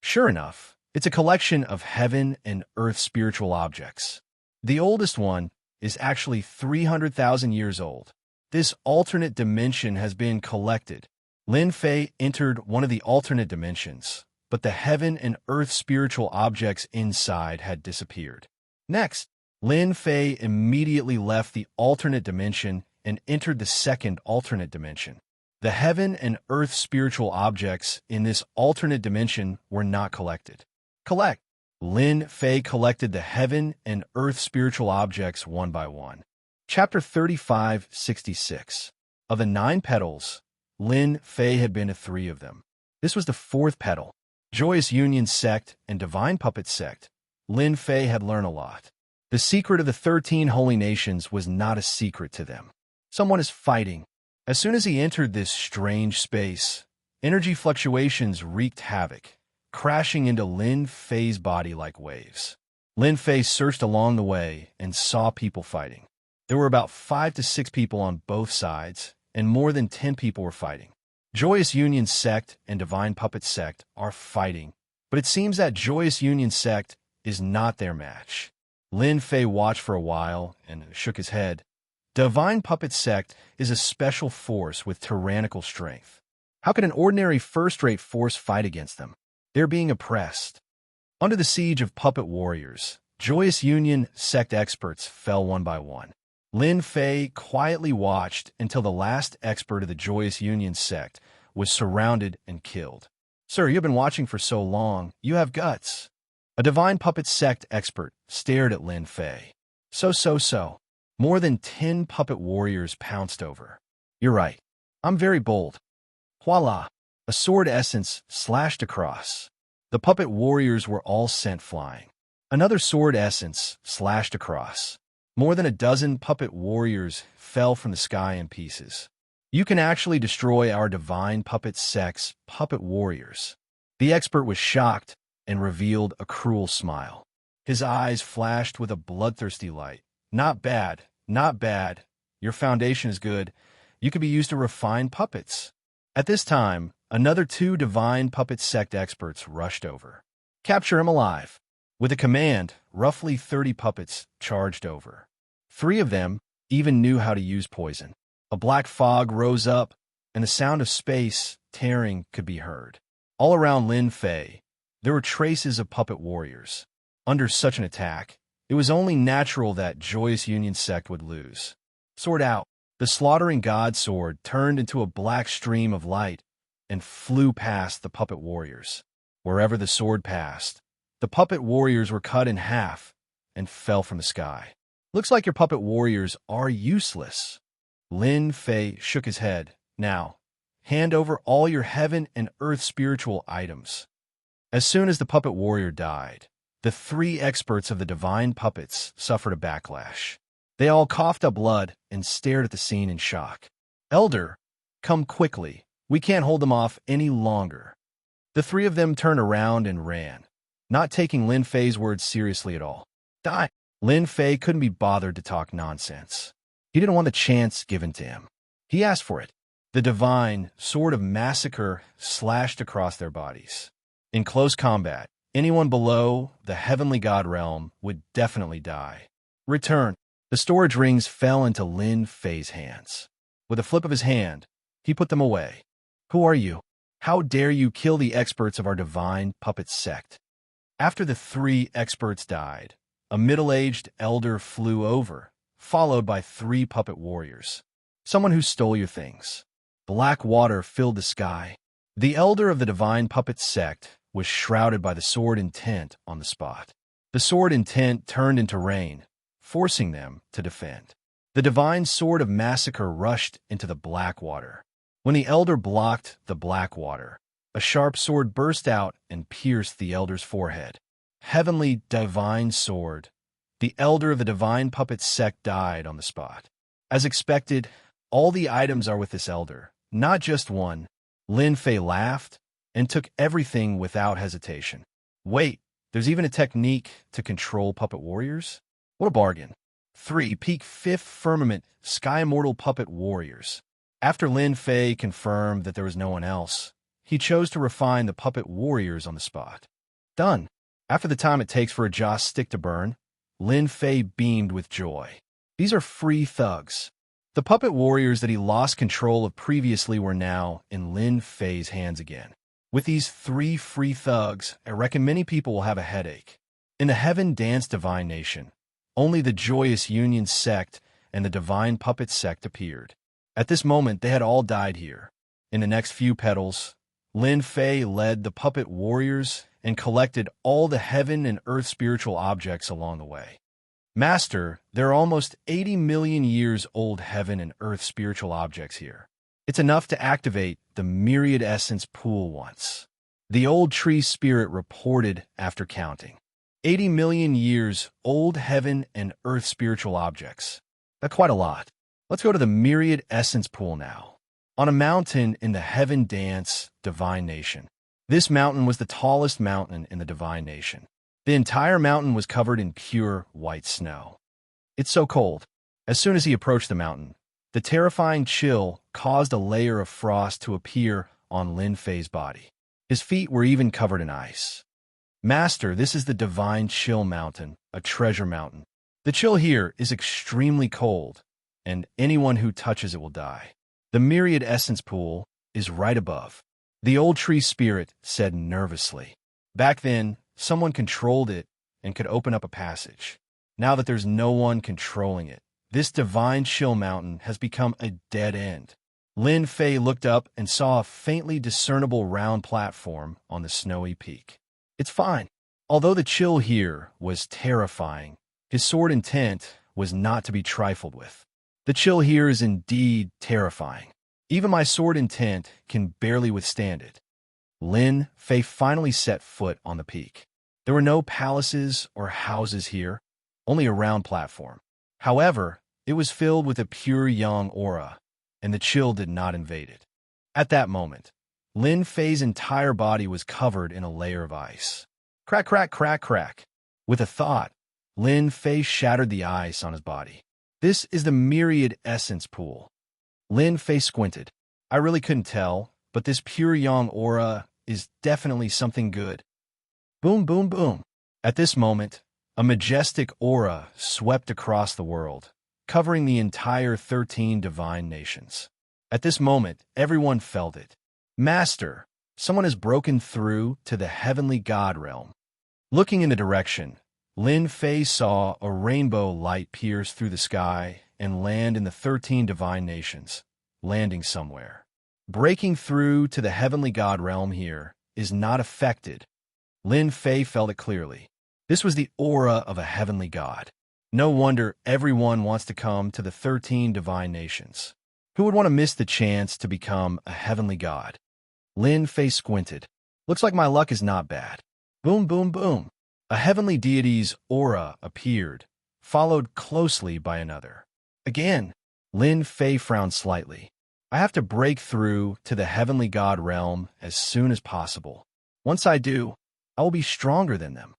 Sure enough, it's a collection of heaven and earth spiritual objects. The oldest one is actually 300,000 years old. This alternate dimension has been collected. Lin Fei entered one of the alternate dimensions, but the heaven and earth spiritual objects inside had disappeared. Next, Lin Fei immediately left the alternate dimension and entered the second alternate dimension. The heaven and earth spiritual objects in this alternate dimension were not collected. Collect. Lin Fei collected the heaven and earth spiritual objects one by one. Chapter 3566. Of the 9 petals, Lin Fei had been to 3 of them. This was the 4th petal. Joyous Union Sect and Divine Puppet Sect. Lin Fei had learned a lot. The secret of the 13 holy nations was not a secret to them. Someone is fighting. As soon as he entered this strange space, energy fluctuations wreaked havoc, crashing into Lin Fei's body like waves. Lin Fei searched along the way and saw people fighting. There were about 5 to 6 people on both sides, and more than 10 people were fighting. Joyous Union Sect and Divine Puppet Sect are fighting, but it seems that Joyous Union Sect is not their match. Lin Fei watched for a while and shook his head. Divine Puppet Sect is a special force with tyrannical strength. How can an ordinary first-rate force fight against them? They're being oppressed. Under the siege of puppet warriors, Joyous Union Sect experts fell one by one. Lin Fei quietly watched until the last expert of the Joyous Union Sect was surrounded and killed. Sir, you've been watching for so long, you have guts. A Divine Puppet Sect expert stared at Lin Fei. So. More than 10 puppet warriors pounced over. You're right. I'm very bold. Voila! A sword essence slashed across. The puppet warriors were all sent flying. Another sword essence slashed across. More than a dozen puppet warriors fell from the sky in pieces. You can actually destroy our Divine Puppet Sect's puppet warriors. The expert was shocked and revealed a cruel smile. His eyes flashed with a bloodthirsty light. Not bad. Your foundation is good. You could be used to refine puppets. At this time, another 2 Divine Puppet Sect experts rushed over. Capture him alive. With a command, roughly 30 puppets charged over. 3 of them even knew how to use poison. A black fog rose up, and the sound of space tearing could be heard. All around Lin Fei, there were traces of puppet warriors. Under such an attack, it was only natural that Joyous Union Sect would lose. Sword out. The slaughtering god sword turned into a black stream of light and flew past the puppet warriors. Wherever the sword passed, the puppet warriors were cut in half and fell from the sky. Looks like your puppet warriors are useless. Lin Fei shook his head. Now, hand over all your heaven and earth spiritual items. As soon as the puppet warrior died, the 3 experts of the Divine Puppets suffered a backlash. They all coughed up blood and stared at the scene in shock. Elder, come quickly. We can't hold them off any longer. The 3 of them turned around and ran, not taking Lin Fei's words seriously at all. Die! Lin Fei couldn't be bothered to talk nonsense. He didn't want the chance given to him. He asked for it. The divine sword of massacre slashed across their bodies. In close combat, anyone below the heavenly god realm would definitely die. Return. The storage rings fell into Lin Fei's hands. With a flip of his hand, he put them away. Who are you? How dare you kill the experts of our divine puppet sect? After the 3 experts died, a middle-aged elder flew over, followed by 3 puppet warriors. Someone who stole your things. Black water filled the sky. The elder of the divine puppet sect was shrouded by the sword intent on the spot. The sword intent turned into rain, forcing them to defend. The divine sword of massacre rushed into the black water. When the elder blocked the black water, a sharp sword burst out and pierced the elder's forehead. Heavenly divine sword. The elder of the divine puppet sect died on the spot. As expected, all the items are with this elder, not just one. Lin Fei laughed and took everything without hesitation. Wait, there's even a technique to control puppet warriors? What a bargain. 3 Peak 5th Firmament Sky Immortal Puppet Warriors. After Lin Fei confirmed that there was no one else, he chose to refine the puppet warriors on the spot. Done. After the time it takes for a Joss stick to burn, Lin Fei beamed with joy. These are free thugs. The puppet warriors that he lost control of previously were now in Lin Fei's hands again. With these 3 free thugs, I reckon many people will have a headache. In the Heaven Dance Divine Nation, only the Joyous Union sect and the Divine Puppet sect appeared. At this moment, they had all died here. In the next few petals, Lin Fei led the puppet warriors and collected all the heaven and earth spiritual objects along the way. Master, there are almost 80 million years old heaven and earth spiritual objects here. It's enough to activate the myriad essence pool once. The old tree spirit reported after counting. 80 million years old heaven and earth spiritual objects. That's quite a lot. Let's go to the myriad essence pool now. On a mountain in the Heaven Dance Divine Nation. This mountain was the tallest mountain in the Divine Nation. The entire mountain was covered in pure white snow. It's so cold. As soon as he approached the mountain, the terrifying chill caused a layer of frost to appear on Lin Fei's body. His feet were even covered in ice. Master, this is the Divine Chill Mountain, a treasure mountain. The chill here is extremely cold, and anyone who touches it will die. The myriad essence pool is right above. The old tree spirit said nervously. Back then, someone controlled it and could open up a passage. Now that there's no one controlling it, this divine chill mountain has become a dead end. Lin Fei looked up and saw a faintly discernible round platform on the snowy peak. It's fine. Although the chill here was terrifying, his sword intent was not to be trifled with. The chill here is indeed terrifying. Even my sword intent can barely withstand it. Lin Fei finally set foot on the peak. There were no palaces or houses here, only a round platform. However, it was filled with a pure yang aura, and the chill did not invade it. At that moment, Lin Fei's entire body was covered in a layer of ice. Crack, crack, crack, crack. With a thought, Lin Fei shattered the ice on his body. This is the myriad essence pool. Lin Fei squinted. I really couldn't tell, but this pure yang aura is definitely something good. Boom, boom, boom. At this moment, a majestic aura swept across the world, covering the entire 13 divine nations. At this moment, everyone felt it. Master, someone has broken through to the heavenly god realm. Looking in the direction, Lin Fei saw a rainbow light pierce through the sky and land in the 13 divine nations, landing somewhere. Breaking through to the heavenly god realm here is not affected. Lin Fei felt it clearly. This was the aura of a heavenly god. No wonder everyone wants to come to the 13 divine nations. Who would want to miss the chance to become a heavenly god? Lin Fei squinted. Looks like my luck is not bad. Boom, boom, boom. A heavenly deity's aura appeared, followed closely by another. Again, Lin Fei frowned slightly. I have to break through to the heavenly god realm as soon as possible. Once I do, I will be stronger than them.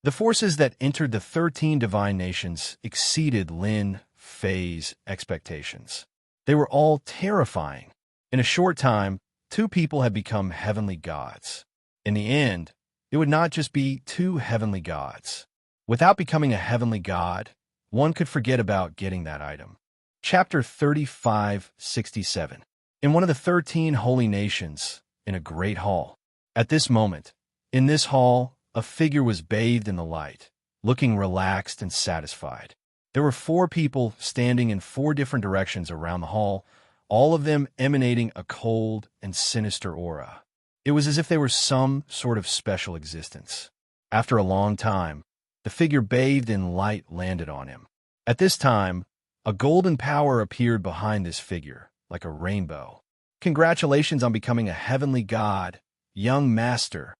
The forces that entered the 13 divine nations exceeded Lin Fei's expectations. They were all terrifying. In a short time, 2 people had become heavenly gods. In the end, it would not just be 2 heavenly gods. Without becoming a heavenly god, one could forget about getting that item. Chapter 3567. In one of the 13 holy nations, in a great hall. At this moment, in this hall, a figure was bathed in the light, looking relaxed and satisfied. There were 4 people standing in 4 different directions around the hall, all of them emanating a cold and sinister aura. It was as if they were some sort of special existence. After a long time, the figure bathed in light landed on him. At this time, a golden power appeared behind this figure, like a rainbow. "Congratulations on becoming a heavenly god, young master."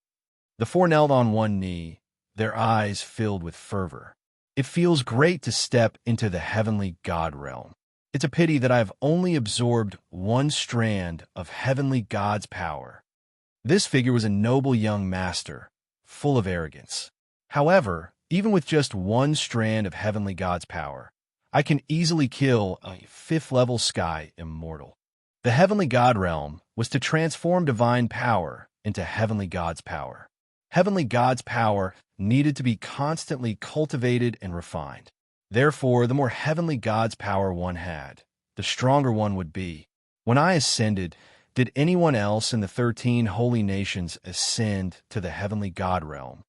The 4 knelt on one knee, their eyes filled with fervor. "It feels great to step into the heavenly god realm. It's a pity that I've only absorbed 1 strand of heavenly god's power." This figure was a noble young master, full of arrogance. "However, even with just 1 strand of heavenly god's power, I can easily kill a 5th-level sky immortal." The heavenly god realm was to transform divine power into heavenly god's power. Heavenly god's power needed to be constantly cultivated and refined. Therefore, the more heavenly god's power one had, the stronger one would be. When I ascended, did anyone else in the 13 holy nations ascend to the heavenly god realm?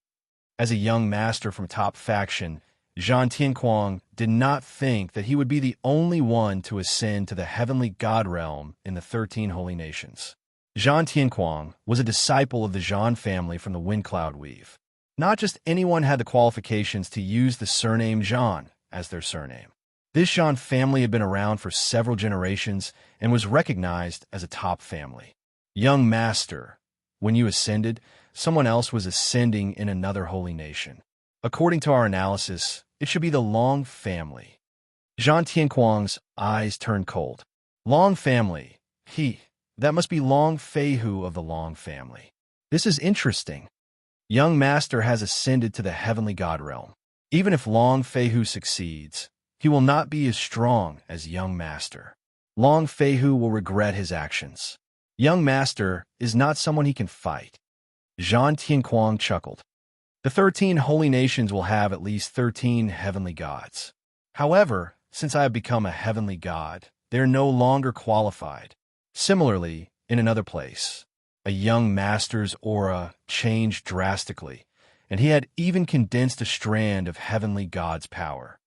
As a young master from top faction, Zhang Tianquang did not think that he would be the only one to ascend to the heavenly god realm in the 13 holy nations. Zhang Tianquang was a disciple of the Zhang family from the Windcloud Weave. Not just anyone had the qualifications to use the surname Zhang as their surname. This Zhang family had been around for several generations and was recognized as a top family. "Young master, when you ascended, someone else was ascending in another holy nation. According to our analysis, it should be the Long family." Zhang Tianquang's eyes turned cold. "Long family? That must be Long Feihu of the Long family. This is interesting. Young master has ascended to the heavenly god realm. Even if Long Feihu succeeds, he will not be as strong as young master. Long Feihu will regret his actions. Young master is not someone he can fight." Zhang Tianquang chuckled. "The 13 holy nations will have at least 13 heavenly gods. However, since I have become a heavenly god, they are no longer qualified." Similarly, in another place, a young master's aura changed drastically, and he had even condensed a strand of heavenly god's power.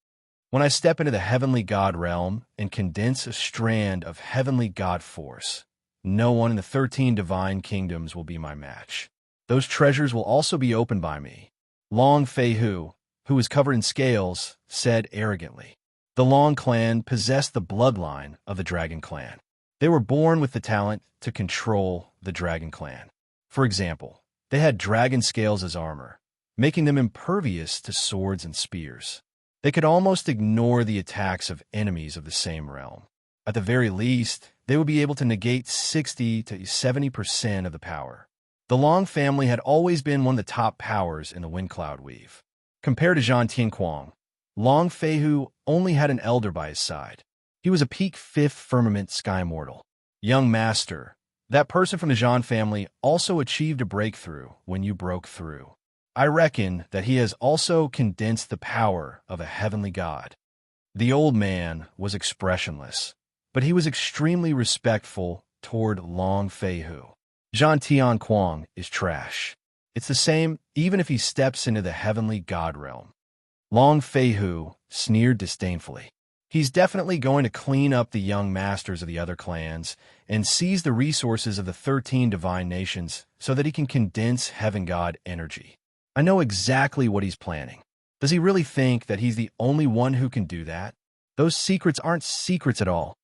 "When I step into the heavenly god realm and condense a strand of heavenly god force, no one in the 13 divine kingdoms will be my match. Those treasures will also be opened by me." Long Feihu, who was covered in scales, said arrogantly. The Long clan possessed the bloodline of the Dragon clan. They were born with the talent to control the Dragon clan. For example, they had dragon scales as armor, making them impervious to swords and spears. They could almost ignore the attacks of enemies of the same realm. At the very least, they would be able to negate 60 to 70% of the power. The Long family had always been one of the top powers in the Windcloud Weave. Compared to Zhang Tianquang, Long Feihu only had an elder by his side. He was a peak 5th firmament sky mortal. "Young master, that person from the Zhang family also achieved a breakthrough when you broke through. I reckon that he has also condensed the power of a heavenly god." The old man was expressionless, but he was extremely respectful toward Long Feihu. "Zhang Tianquang is trash. It's the same even if he steps into the heavenly god realm." Long Feihu sneered disdainfully. "He's definitely going to clean up the young masters of the other clans and seize the resources of the 13 divine nations so that he can condense heaven god energy. I know exactly what he's planning. Does he really think that he's the only one who can do that? Those secrets aren't secrets at all."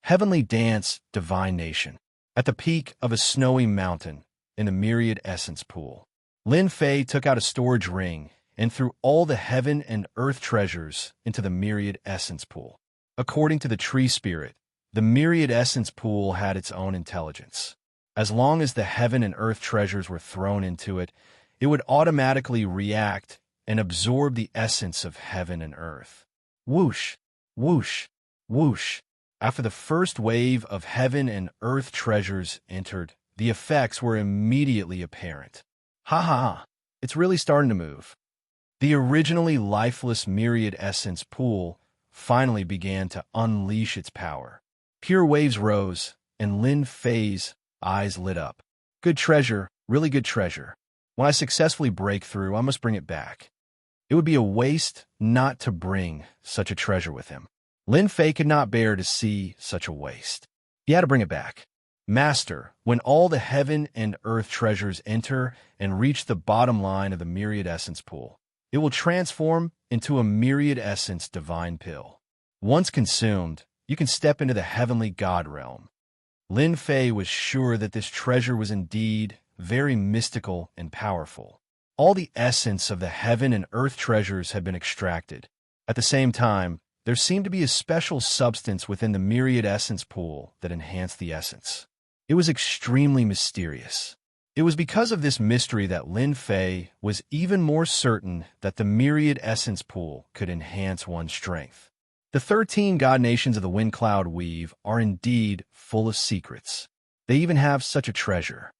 Heavenly Dance, Divine Nation. At the peak of a snowy mountain in the Myriad Essence Pool, Lin Fei took out a storage ring and threw all the heaven and earth treasures into the Myriad Essence Pool. According to the Tree Spirit, the Myriad Essence Pool had its own intelligence. As long as the heaven and earth treasures were thrown into it, it would automatically react and absorb the essence of heaven and earth. Whoosh, whoosh, whoosh. After the first wave of heaven and earth treasures entered, the effects were immediately apparent. Ha ha ha, it's really starting to move. The originally lifeless Myriad Essence Pool finally began to unleash its power. Pure waves rose, and Lin Fei's eyes lit up. Good treasure, really good treasure. When I successfully break through, I must bring it back. It would be a waste not to bring such a treasure with him. Lin Fei could not bear to see such a waste. He had to bring it back. Master, when all the heaven and earth treasures enter and reach the bottom line of the myriad essence pool, it will transform into a myriad essence divine pill. Once consumed, you can step into the heavenly God realm. Lin Fei was sure that this treasure was indeed very mystical and powerful. All the essence of the heaven and earth treasures had been extracted. At the same time, there seemed to be a special substance within the myriad essence pool that enhanced the essence. It was extremely mysterious. It was because of this mystery that Lin Fei was even more certain that the myriad essence pool could enhance one's strength. The 13 god nations of the wind cloud weave are indeed full of secrets. They even have such a treasure.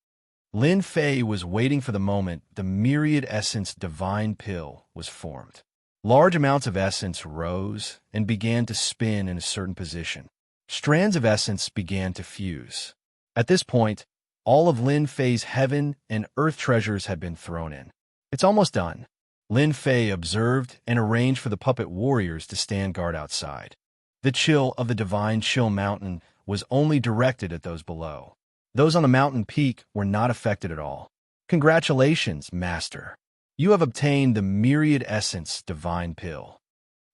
Lin Fei was waiting for the moment the myriad essence divine pill was formed. Large amounts of essence rose and began to spin in a certain position. Strands of essence began to fuse. At this point, all of Lin Fei's heaven and earth treasures had been thrown in. It's almost done. Lin Fei observed and arranged for the puppet warriors to stand guard outside. The chill of the divine chill mountain was only directed at those below. Those on the mountain peak were not affected at all. Congratulations, Master. You have obtained the myriad essence divine pill.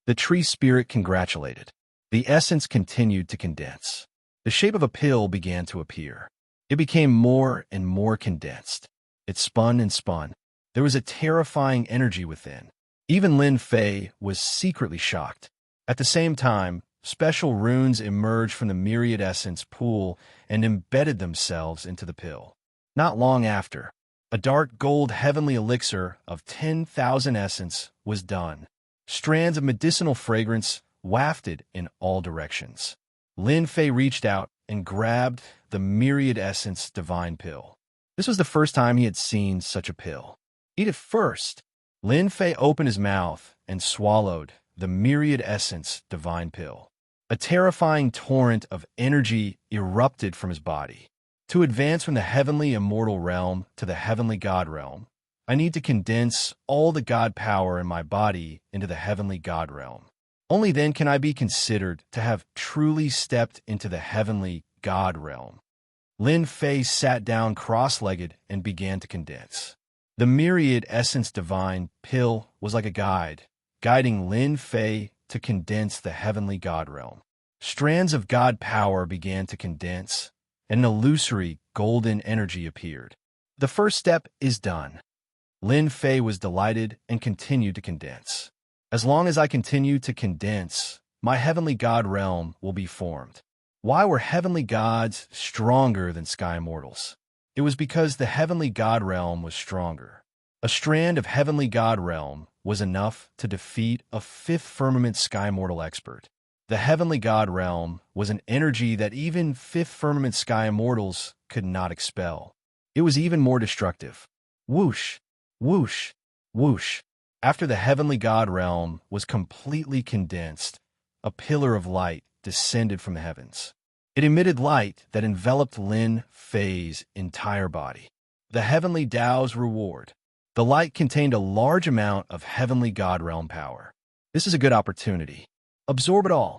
The tree spirit congratulated. The essence continued to condense. The shape of a pill began to appear. It became more and more condensed. It spun and spun. There was a terrifying energy within. Even Lin Fei was secretly shocked. At the same time, special runes emerged from the myriad essence pool and embedded themselves into the pill. Not long after, a dark gold heavenly elixir of 10,000 essence was done. Strands of medicinal fragrance wafted in all directions. Lin Fei reached out and grabbed the myriad essence divine pill. This was the first time he had seen such a pill. Eat it first. Lin Fei opened his mouth and swallowed the myriad essence divine pill. A terrifying torrent of energy erupted from his body. To advance from the heavenly immortal realm to the heavenly God realm, I need to condense all the God power in my body into the heavenly God realm. Only then can I be considered to have truly stepped into the heavenly God realm. Lin Fei sat down cross-legged and began to condense. The myriad essence divine pill was like a guide, guiding Lin Fei to condense the heavenly God realm. Strands of God power began to condense, and an illusory golden energy appeared. The first step is done. Lin Fei was delighted and continued to condense. As long as I continue to condense, my heavenly God realm will be formed. Why were heavenly gods stronger than sky mortals? It was because the heavenly God realm was stronger. A strand of heavenly God realm was enough to defeat a fifth firmament sky mortal expert. The heavenly God realm was an energy that even fifth firmament sky immortals could not expel. It was even more destructive. Whoosh, whoosh, whoosh. After the heavenly God realm was completely condensed, a pillar of light descended from the heavens. It emitted light that enveloped Lin Fei's entire body. The heavenly Tao's reward. The light contained a large amount of heavenly God realm power. This is a good opportunity. Absorb it all.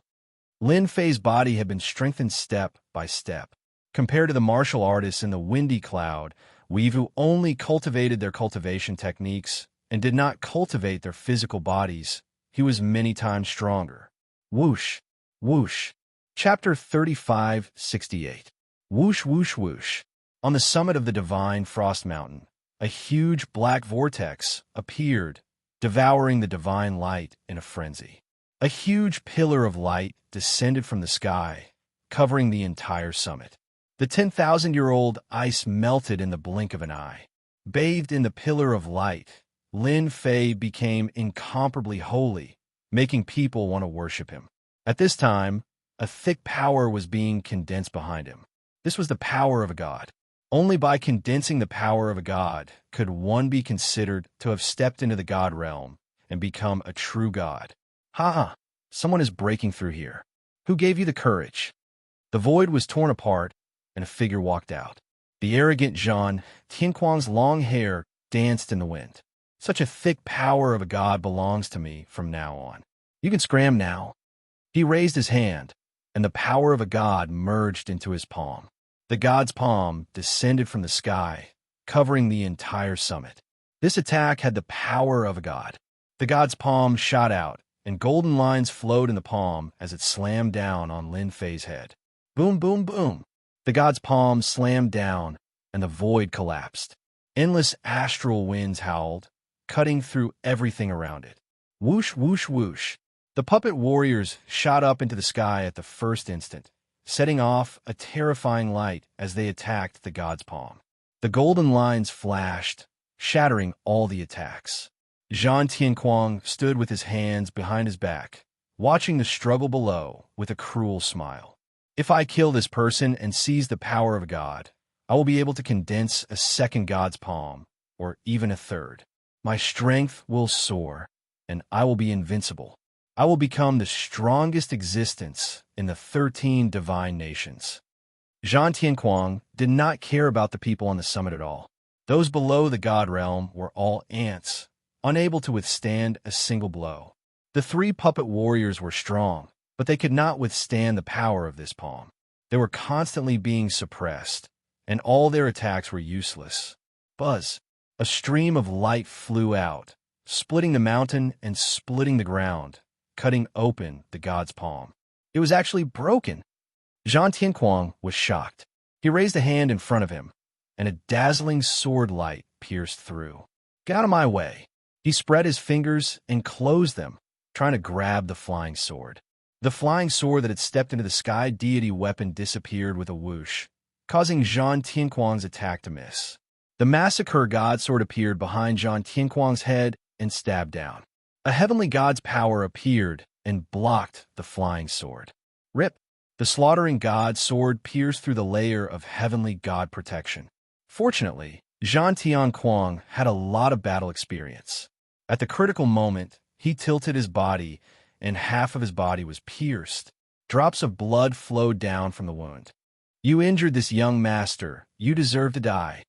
Lin Fei's body had been strengthened step by step. Compared to the martial artists in the windy cloud, weave who only cultivated their cultivation techniques and did not cultivate their physical bodies, he was many times stronger. Whoosh, whoosh. Chapter 3568. Whoosh, whoosh, whoosh. On the summit of the divine Frost Mountain, a huge black vortex appeared, devouring the divine light in a frenzy. A huge pillar of light descended from the sky, covering the entire summit. The 10,000-year-old ice melted in the blink of an eye. Bathed in the pillar of light, Lin Fei became incomparably holy, making people want to worship him. At this time, a thick power was being condensed behind him. This was the power of a god. Only by condensing the power of a god could one be considered to have stepped into the god realm and become a true god. Ha! Someone is breaking through here. Who gave you the courage? The void was torn apart, and a figure walked out. The arrogant Zhan Tianquang's long hair danced in the wind. Such a thick power of a god belongs to me from now on. You can scram now. He raised his hand, and the power of a god merged into his palm. The god's palm descended from the sky, covering the entire summit. This attack had the power of a god. The god's palm shot out, and golden lines flowed in the palm as it slammed down on Lin Fei's head. Boom, boom, boom. The god's palm slammed down, and the void collapsed. Endless astral winds howled, cutting through everything around it. Whoosh, whoosh, whoosh. The puppet warriors shot up into the sky at the first instant, setting off a terrifying light as they attacked the god's palm. The golden lines flashed, shattering all the attacks. Zhan Tianquang stood with his hands behind his back, watching the struggle below with a cruel smile. If I kill this person and seize the power of a god, I will be able to condense a second god's palm, or even a third. My strength will soar, and I will be invincible. I will become the strongest existence in the 13 divine nations. Zhan Tianquang did not care about the people on the summit at all. Those below the god realm were all ants, unable to withstand a single blow. The 3 puppet warriors were strong, but they could not withstand the power of this palm. They were constantly being suppressed, and all their attacks were useless. Buzz! A stream of light flew out, splitting the mountain and splitting the ground, cutting open the god's palm. It was actually broken. Zhan Tianquang was shocked. He raised a hand in front of him, and a dazzling sword light pierced through. Get out of my way. He spread his fingers and closed them, trying to grab the flying sword. The flying sword that had stepped into the sky deity weapon disappeared with a whoosh, causing Zhan Tianquang's attack to miss. The massacre god sword appeared behind Zhan Tianquang's head and stabbed down. A heavenly god's power appeared and blocked the flying sword. Rip! The slaughtering god sword pierced through the layer of heavenly god protection. Fortunately, Zhan Tianquang had a lot of battle experience. At the critical moment, he tilted his body, and half of his body was pierced. Drops of blood flowed down from the wound. You injured this young master. You deserve to die.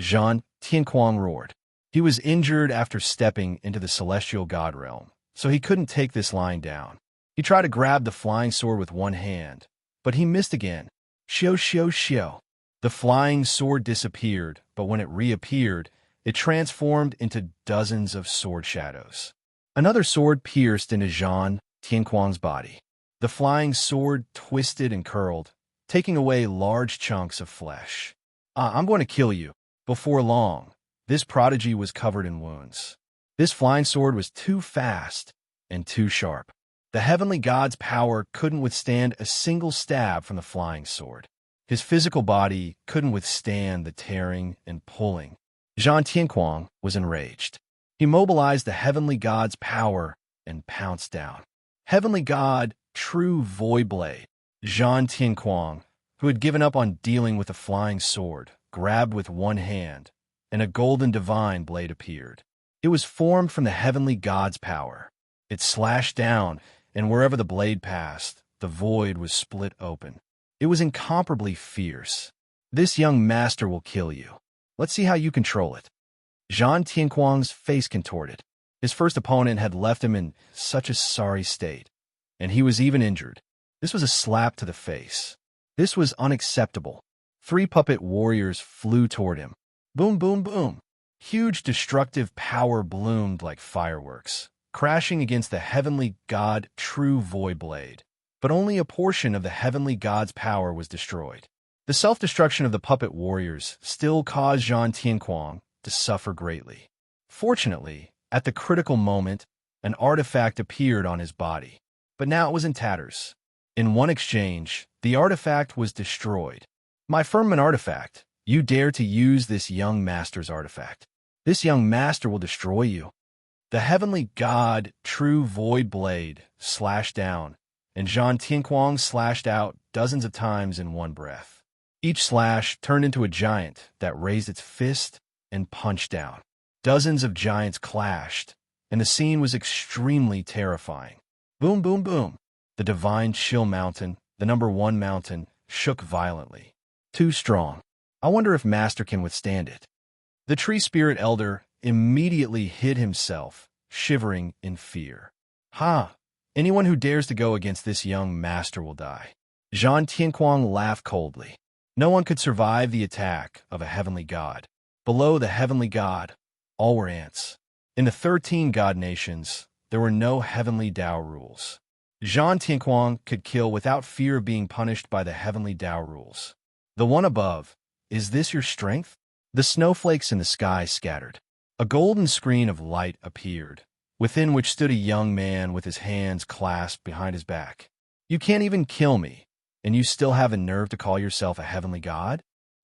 Zhan Tianquang roared. He was injured after stepping into the celestial god realm, so he couldn't take this lying down. He tried to grab the flying sword with one hand, but he missed again. Xiao, xiao, xiao. The flying sword disappeared, but when it reappeared, it transformed into dozens of sword shadows. Another sword pierced into Zhan Tianquang's body. The flying sword twisted and curled, taking away large chunks of flesh. I'm going to kill you. Before long, this prodigy was covered in wounds. This flying sword was too fast and too sharp. The heavenly god's power couldn't withstand a single stab from the flying sword. His physical body couldn't withstand the tearing and pulling. Zhan Tianquang was enraged. He mobilized the heavenly god's power and pounced down. Heavenly god, true void blade. Zhan Tianquang, who had given up on dealing with the flying sword, grabbed with one hand, and a golden divine blade appeared. It was formed from the heavenly god's power. It slashed down, and wherever the blade passed, the void was split open. It was incomparably fierce. This young master will kill you. Let's see how you control it. Zhan Tianquang's face contorted. His first opponent had left him in such a sorry state, and he was even injured. This was a slap to the face. This was unacceptable. 3 puppet warriors flew toward him. Boom, boom, boom. Huge destructive power bloomed like fireworks, crashing against the heavenly god true void blade. But only a portion of the heavenly god's power was destroyed. The self-destruction of the puppet warriors still caused Zhan Tianquang to suffer greatly. Fortunately, at the critical moment, an artifact appeared on his body, but now it was in tatters. In one exchange, the artifact was destroyed. My firmament artifact, you dare to use this young master's artifact. This young master will destroy you. The heavenly god, true void blade, slashed down, and Zhan Tianquang slashed out dozens of times in one breath. Each slash turned into a giant that raised its fist and punched down. Dozens of giants clashed, and the scene was extremely terrifying. Boom, boom, boom. The divine chill mountain, the #1 mountain, shook violently. Too strong. I wonder if Master can withstand it. The tree spirit elder immediately hid himself, shivering in fear. Ha! Anyone who dares to go against this young master will die. Zhang Tianquang laughed coldly. No one could survive the attack of a heavenly god. Below the heavenly god, all were ants. In the 13 god nations, there were no heavenly Tao rules. Zhang Tianquang could kill without fear of being punished by the heavenly Tao rules. The one above, is this your strength? The snowflakes in the sky scattered. A golden screen of light appeared, within which stood a young man with his hands clasped behind his back. You can't even kill me, and you still have the nerve to call yourself a heavenly god?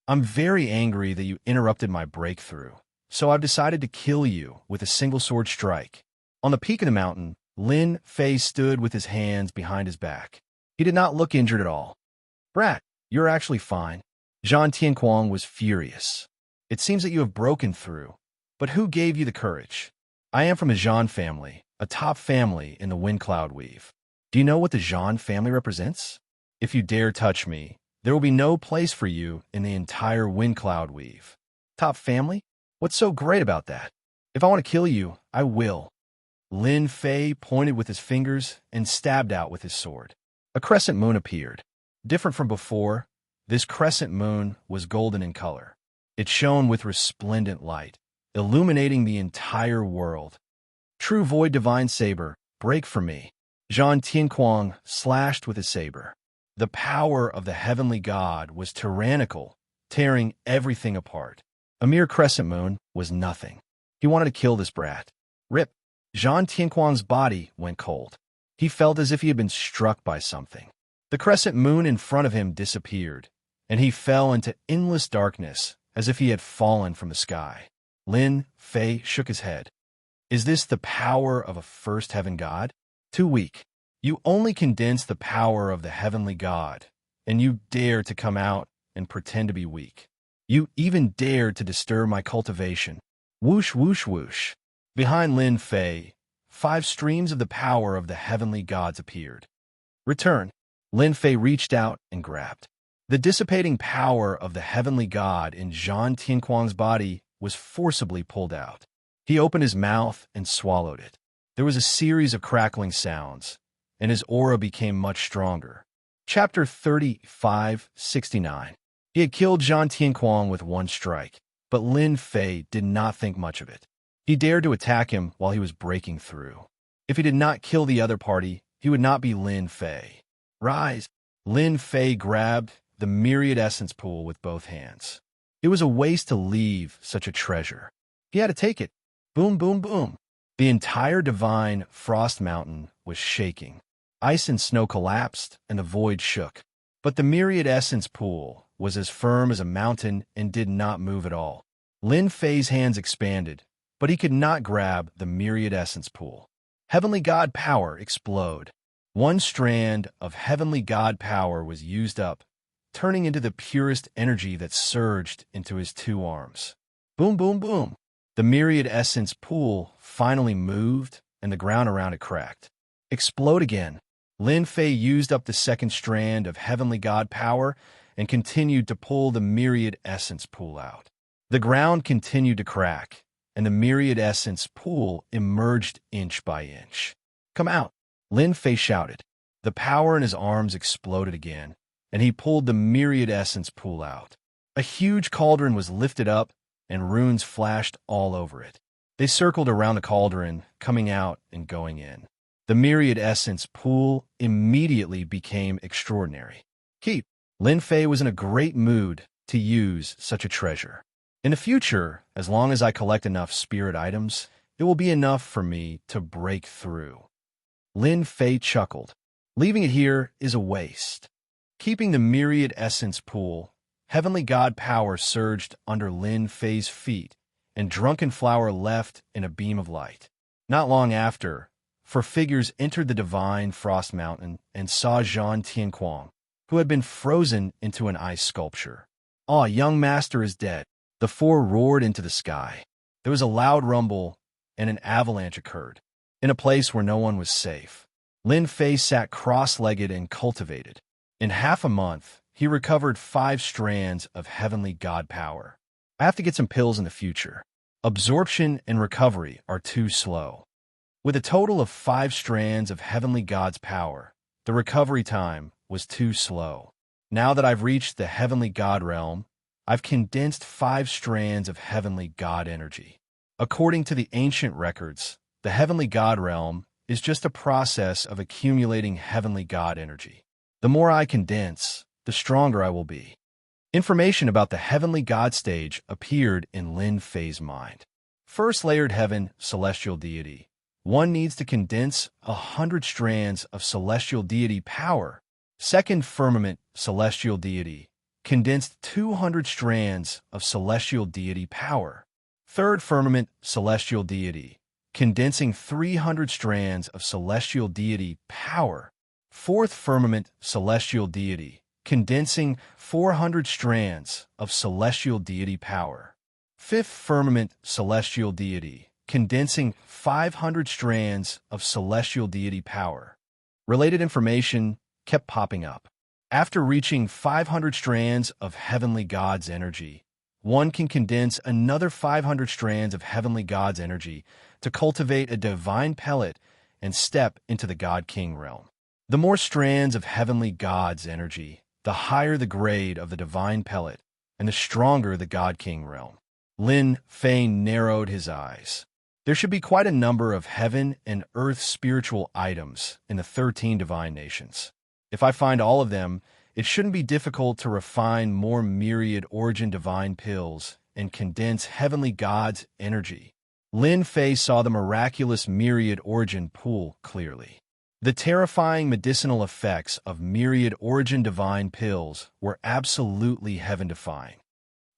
I'm very angry that you interrupted my breakthrough, so I've decided to kill you with a single sword strike. On the peak of the mountain, Lin Fei stood with his hands behind his back. He did not look injured at all. Brat, you're actually fine. Zhang Tianquang was furious. It seems that you have broken through, but who gave you the courage? I am from a Zhan family, a top family in the Wind Cloud Weave. Do you know what the Zhan family represents? If you dare touch me, there will be no place for you in the entire Wind Cloud Weave. Top family? What's so great about that? If I want to kill you, I will. Lin Fei pointed with his fingers and stabbed out with his sword. A crescent moon appeared. Different from before, this crescent moon was golden in color. It shone with resplendent light, illuminating the entire world. True Void Divine Saber, break for me. Zhang Tianquang slashed with his saber. The power of the heavenly god was tyrannical, tearing everything apart. A mere crescent moon was nothing. He wanted to kill this brat. Rip. Zhang Tianquang's body went cold. He felt as if he had been struck by something. The crescent moon in front of him disappeared, and he fell into endless darkness as if he had fallen from the sky. Lin Fei shook his head. Is this the power of a first heaven god? Too weak. You only condense the power of the heavenly god, and you dare to come out and pretend to be weak. You even dared to disturb my cultivation. Whoosh, whoosh, whoosh. Behind Lin Fei, 5 streams of the power of the heavenly gods appeared. Return. Lin Fei reached out and grabbed. The dissipating power of the heavenly god in Zhang Tianquang's body was forcibly pulled out. He opened his mouth and swallowed it. There was a series of crackling sounds, and his aura became much stronger. Chapter 3569. He had killed Zhang Tianquang with one strike, but Lin Fei did not think much of it. He dared to attack him while he was breaking through. If he did not kill the other party, he would not be Lin Fei. Rise! Lin Fei grabbed the myriad essence pool with both hands. It was a waste to leave such a treasure. He had to take it. Boom, boom, boom. The entire divine frost mountain was shaking. Ice and snow collapsed, and the void shook. But the myriad essence pool was as firm as a mountain and did not move at all. Lin Fei's hands expanded, but he could not grab the myriad essence pool. Heavenly God power explode. One strand of heavenly God power was used up, turning into the purest energy that surged into his 2 arms. Boom, boom, boom. The myriad essence pool finally moved, and the ground around it cracked. Explode again. Lin Fei used up the 2nd strand of heavenly God power and continued to pull the myriad essence pool out. The ground continued to crack, and the myriad essence pool emerged inch by inch. Come out, Lin Fei shouted. The power in his arms exploded again, and he pulled the myriad essence pool out. A huge cauldron was lifted up, and runes flashed all over it. They circled around the cauldron, coming out and going in. The myriad essence pool immediately became extraordinary. Keep. Lin Fei was in a great mood to use such a treasure. In the future, as long as I collect enough spirit items, it will be enough for me to break through. Lin Fei chuckled. Leaving it here is a waste. Keeping the myriad essence pool, heavenly God power surged under Lin Fei's feet, and Drunken Flower left in a beam of light. Not long after, 4 figures entered the divine frost mountain and saw Zhang Tianquang, who had been frozen into an ice sculpture. "Ah, young master is dead." The 4 roared into the sky. There was a loud rumble, and an avalanche occurred. In a place where no one was safe, Lin Fei sat cross-legged and cultivated. In half a month, he recovered 5 strands of heavenly god power. I have to get some pills in the future. Absorption and recovery are too slow. With a total of 5 strands of heavenly god's power, the recovery time was too slow. Now that I've reached the heavenly god realm, I've condensed 5 strands of heavenly god energy. According to the ancient records, the heavenly god realm is just a process of accumulating heavenly god energy. The more I condense, the stronger I will be. Information about the heavenly god stage appeared in Lin Fei's mind. First layered heaven, celestial deity. One needs to condense 100 strands of celestial deity power. Second firmament, celestial deity. Condensed 200 strands of celestial deity power. Third firmament, celestial deity. Condensing 300 strands of celestial deity power. Fourth firmament, celestial deity. Condensing 400 strands of celestial deity power. Fifth firmament, celestial deity. Condensing 500 strands of celestial deity power. Related information kept popping up. After reaching 500 strands of heavenly god's energy, one can condense another 500 strands of heavenly god's energy to cultivate a divine pellet and step into the God King realm. The more strands of heavenly god's energy, the higher the grade of the divine pellet, and the stronger the God King realm. Lin Fei narrowed his eyes. There should be quite a number of heaven and earth spiritual items in the 13 divine nations. If I find all of them, it shouldn't be difficult to refine more myriad origin divine pills and condense heavenly god's energy. Lin Fei saw the miraculous myriad origin pool clearly. The terrifying medicinal effects of myriad origin divine pills were absolutely heaven-defying.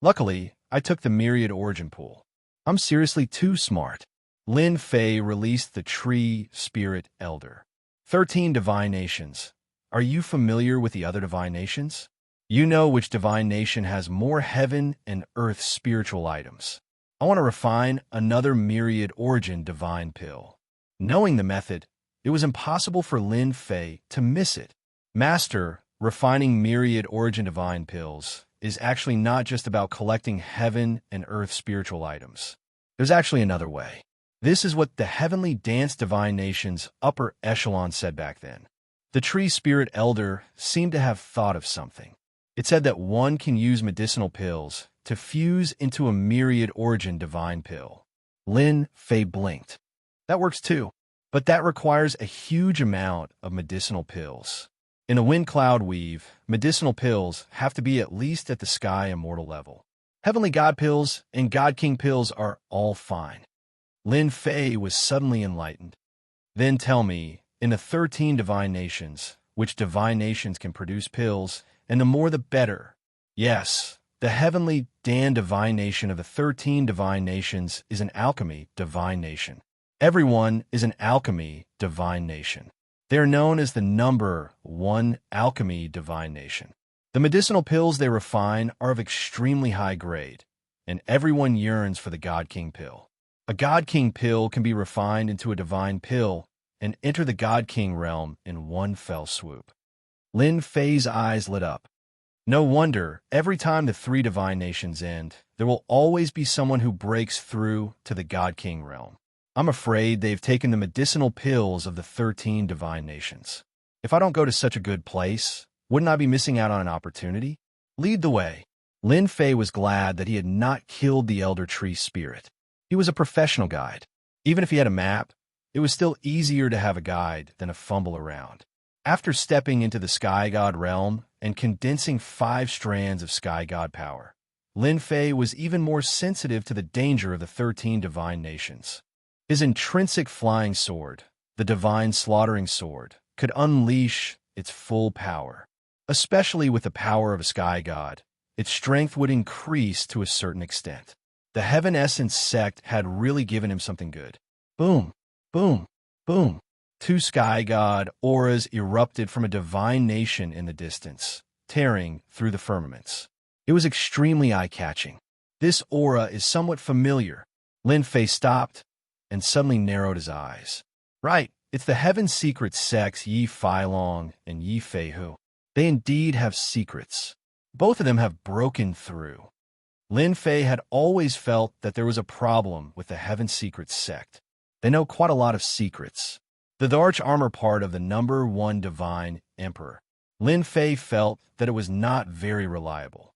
Luckily, I took the myriad origin pool. I'm seriously too smart. Lin Fei released the tree spirit elder. 13 divine nations. Are you familiar with the other divine nations? You know which divine nation has more heaven and earth spiritual items. I want to refine another myriad origin divine pill. Knowing the method, it was impossible for Lin Fei to miss it. Master, refining myriad origin divine pills is actually not just about collecting heaven and earth spiritual items. There's actually another way. This is what the heavenly dance divine nation's upper echelon said back then. The tree spirit elder seemed to have thought of something. It said that one can use medicinal pills to fuse into a myriad origin divine pill. Lin Fei blinked. That works too. But that requires a huge amount of medicinal pills. In a wind cloud weave, medicinal pills have to be at least at the sky immortal level. Heavenly God pills and God King pills are all fine. Lin Fei was suddenly enlightened. Then tell me, in the 13 divine nations, which divine nations can produce pills, and the more the better. Yes, the heavenly Dan divine nation of the 13 divine nations is an alchemy divine nation. Everyone is an alchemy divine nation. They are known as the number 1 alchemy divine nation. The medicinal pills they refine are of extremely high grade, and everyone yearns for the God King pill. A God King pill can be refined into a divine pill and enter the God King realm in one fell swoop. Lin Fei's eyes lit up. No wonder, every time the 3 divine nations end, there will always be someone who breaks through to the God King realm. I'm afraid they've taken the medicinal pills of the 13 divine nations. If I don't go to such a good place, wouldn't I be missing out on an opportunity? Lead the way. Lin Fei was glad that he had not killed the elder tree spirit. He was a professional guide. Even if he had a map, it was still easier to have a guide than a fumble around. After stepping into the Sky God realm and condensing 5 strands of Sky God power, Lin Fei was even more sensitive to the danger of the 13 divine nations. His intrinsic flying sword, the divine slaughtering sword, could unleash its full power. Especially with the power of a sky god, its strength would increase to a certain extent. The Heaven Essence sect had really given him something good. Boom, boom, boom. 2 sky god auras erupted from a divine nation in the distance, tearing through the firmaments. It was extremely eye-catching. This aura is somewhat familiar. Lin Fei stopped and suddenly narrowed his eyes. Right, it's the Heaven Secret sects Yi Feilong and Yi Feihu. They indeed have secrets. Both of them have broken through. Lin Fei had always felt that there was a problem with the Heaven Secrets sect. They know quite a lot of secrets. The arch armor part of the number one divine emperor. Lin Fei felt that it was not very reliable.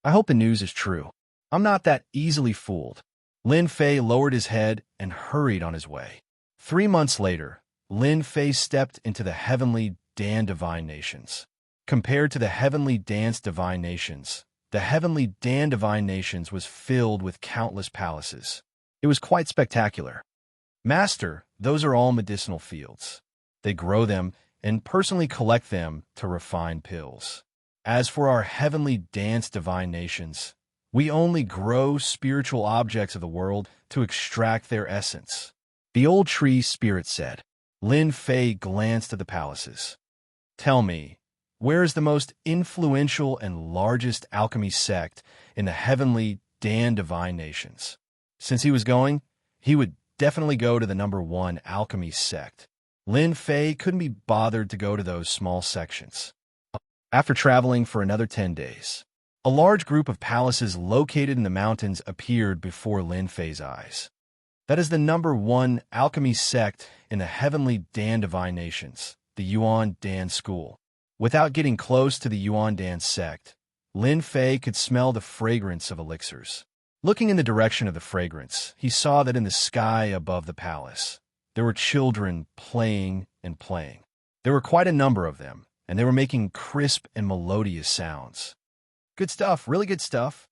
I hope the news is true. I'm not that easily fooled. Lin Fei lowered his head and hurried on his way. 3 months later, Lin Fei stepped into the heavenly Dan Divine Nations. Compared to the heavenly Dance Divine Nations, the heavenly Dan Divine Nations was filled with countless palaces. It was quite spectacular. Master, those are all medicinal fields. They grow them and personally collect them to refine pills. As for our heavenly Dance Divine Nations, we only grow spiritual objects of the world to extract their essence. The old tree spirit said. Lin Fei glanced at the palaces. Tell me, where is the most influential and largest alchemy sect in the heavenly Dan Divine Nations? Since he was going, he would definitely go to the number one alchemy sect. Lin Fei couldn't be bothered to go to those small sections. After traveling for another 10 days, a large group of palaces located in the mountains appeared before Lin Fei's eyes. That is the number one alchemy sect in the heavenly Dan Divine Nations, the Yuan Dan School. Without getting close to the Yuan Dan sect, Lin Fei could smell the fragrance of elixirs. Looking in the direction of the fragrance, he saw that in the sky above the palace, there were children playing and playing. There were quite a number of them, and they were making crisp and melodious sounds. Good stuff, really good stuff.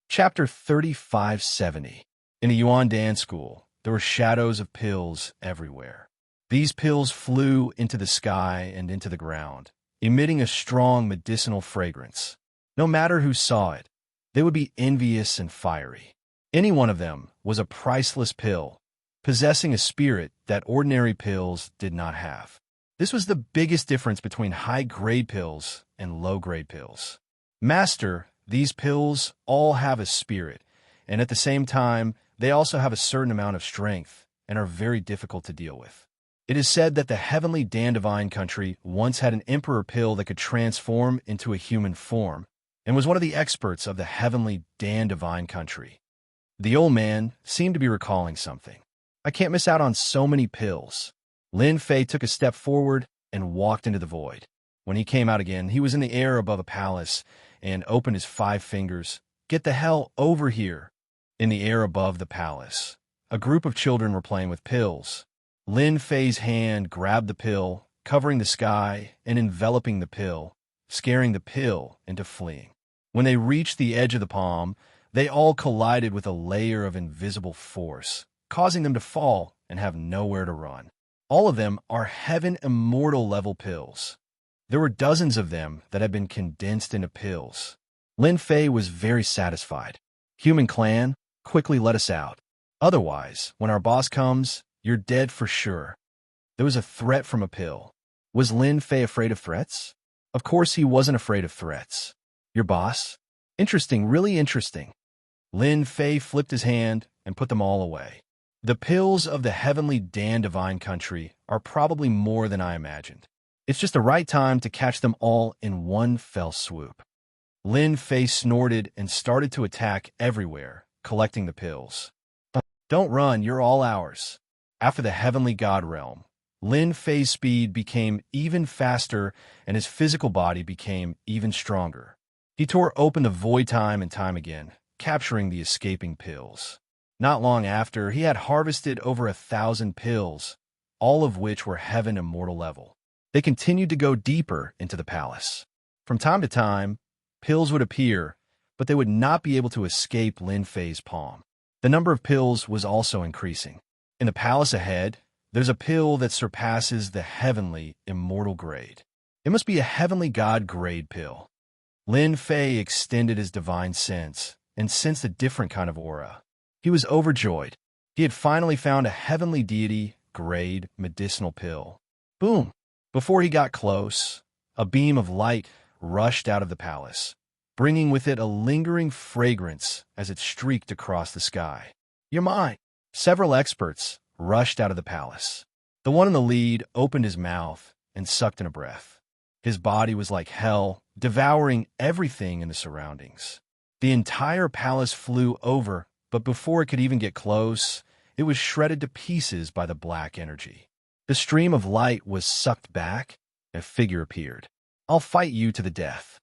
Chapter 3570. In the Yuan Dan School, there were shadows of pills everywhere. These pills flew into the sky and into the ground, emitting a strong medicinal fragrance. No matter who saw it, they would be envious and fiery. Any one of them was a priceless pill, possessing a spirit that ordinary pills did not have. This was the biggest difference between high-grade pills and low-grade pills. Master, these pills all have a spirit, and at the same time, they also have a certain amount of strength and are very difficult to deal with. It is said that the heavenly Dan Divine country once had an emperor pill that could transform into a human form, and was one of the experts of the heavenly Dan Divine country. The old man seemed to be recalling something. I can't miss out on so many pills. Lin Fei took a step forward and walked into the void. When he came out again, he was in the air above a palace and opened his 5 fingers. Get the hell over here! In the air above the palace, a group of children were playing with pills. Lin Fei's hand grabbed the pill, covering the sky and enveloping the pill, scaring the pill into fleeing. When they reached the edge of the palm, they all collided with a layer of invisible force, causing them to fall and have nowhere to run. All of them are heaven immortal level pills. There were dozens of them that had been condensed into pills. Lin Fei was very satisfied. Human clan, quickly let us out. Otherwise, when our boss comes, you're dead for sure. There was a threat from a pill. Was Lin Fei afraid of threats? Of course he wasn't afraid of threats. Your boss? Interesting, really interesting. Lin Fei flipped his hand and put them all away. The pills of the heavenly Dan Divine country are probably more than I imagined. It's just the right time to catch them all in one fell swoop. Lin Fei snorted and started to attack everywhere, collecting the pills. Don't run, you're all ours. After the heavenly god realm, Lin Fei's speed became even faster and his physical body became even stronger. He tore open the void time and time again, capturing the escaping pills. Not long after, he had harvested over 1,000 pills, all of which were heaven immortal level. They continued to go deeper into the palace. From time to time, pills would appear, but they would not be able to escape Lin Fei's palm. The number of pills was also increasing. In the palace ahead, there's a pill that surpasses the heavenly immortal grade. It must be a heavenly god grade pill. Lin Fei extended his divine sense and sensed a different kind of aura. He was overjoyed. He had finally found a heavenly deity grade medicinal pill. Boom! Before he got close, a beam of light rushed out of the palace, bringing with it a lingering fragrance as it streaked across the sky. You're mine! Several experts rushed out of the palace. The one in the lead opened his mouth and sucked in a breath. His body was like hell, devouring everything in the surroundings. The entire palace flew over, but before it could even get close, it was shredded to pieces by the black energy. The stream of light was sucked back. A figure appeared. "I'll fight you to the death."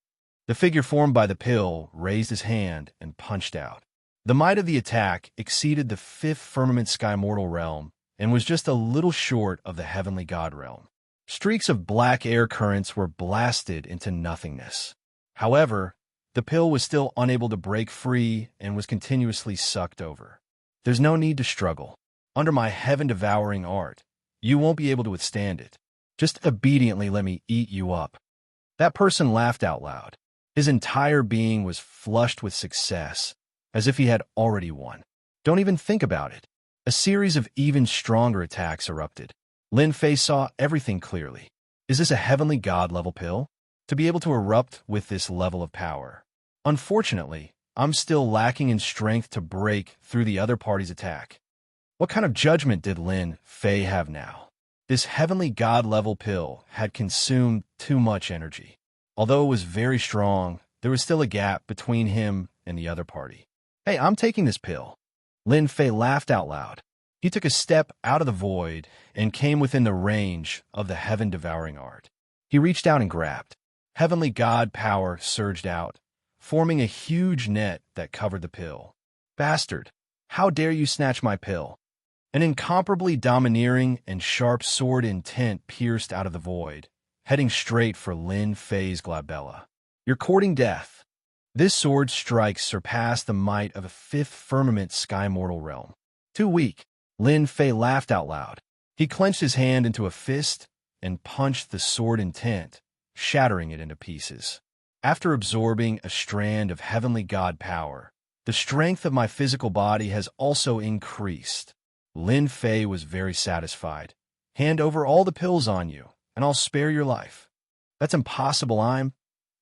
The figure formed by the pill raised his hand and punched out. The might of the attack exceeded the fifth firmament sky mortal realm and was just a little short of the heavenly god realm. Streaks of black air currents were blasted into nothingness. However, the pill was still unable to break free and was continuously sucked over. "There's no need to struggle. Under my heaven-devouring art, you won't be able to withstand it. Just obediently let me eat you up." That person laughed out loud. His entire being was flushed with success, as if he had already won. Don't even think about it. A series of even stronger attacks erupted. Lin Fei saw everything clearly. Is this a heavenly god-level pill? To be able to erupt with this level of power? Unfortunately, I'm still lacking in strength to break through the other party's attack. What kind of judgment did Lin Fei have now? This heavenly god-level pill had consumed too much energy. Although it was very strong, there was still a gap between him and the other party. "Hey, I'm taking this pill." Lin Fei laughed out loud. He took a step out of the void and came within the range of the heaven-devouring art. He reached out and grabbed. Heavenly god power surged out, forming a huge net that covered the pill. "Bastard! How dare you snatch my pill?" An incomparably domineering and sharp sword intent pierced out of the void, heading straight for Lin Fei's glabella. "You're courting death." This sword strike surpassed the might of a fifth firmament sky mortal realm. "Too weak." Lin Fei laughed out loud. He clenched his hand into a fist and punched the sword intent, shattering it into pieces. "After absorbing a strand of heavenly god power, the strength of my physical body has also increased." Lin Fei was very satisfied. "Hand over all the pills on you, and I'll spare your life." "That's impossible,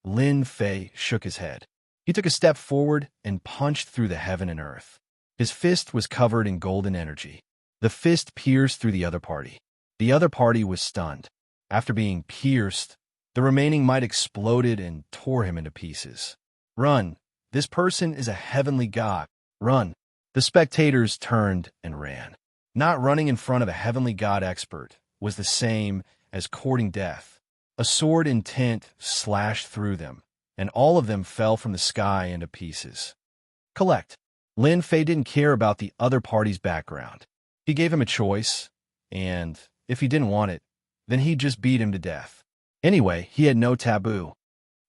Lin Fei shook his head. He took a step forward and punched through the heaven and earth. His fist was covered in golden energy. The fist pierced through the other party. The other party was stunned. After being pierced, the remaining might exploded and tore him into pieces. "Run! This person is a heavenly god. Run!" The spectators turned and ran. Not running in front of a heavenly god expert was the same as courting death. A sword intent slashed through them, and all of them fell from the sky into pieces. Collect. Lin Fei didn't care about the other party's background. He gave him a choice, and if he didn't want it, then he'd just beat him to death. Anyway, he had no taboo.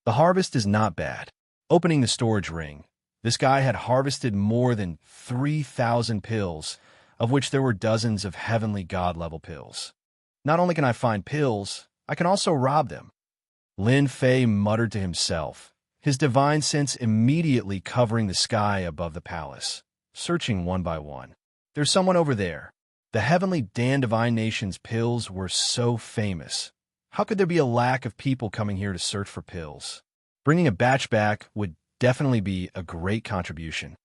The harvest is not bad. Opening the storage ring, this guy had harvested more than 3,000 pills, of which there were dozens of heavenly god-level pills. Not only can I find pills, I can also rob them. Lin Fei muttered to himself, his divine sense immediately covering the sky above the palace, searching one by one. "There's someone over there." The heavenly Dan Divine Nation's pills were so famous. How could there be a lack of people coming here to search for pills? Bringing a batch back would definitely be a great contribution.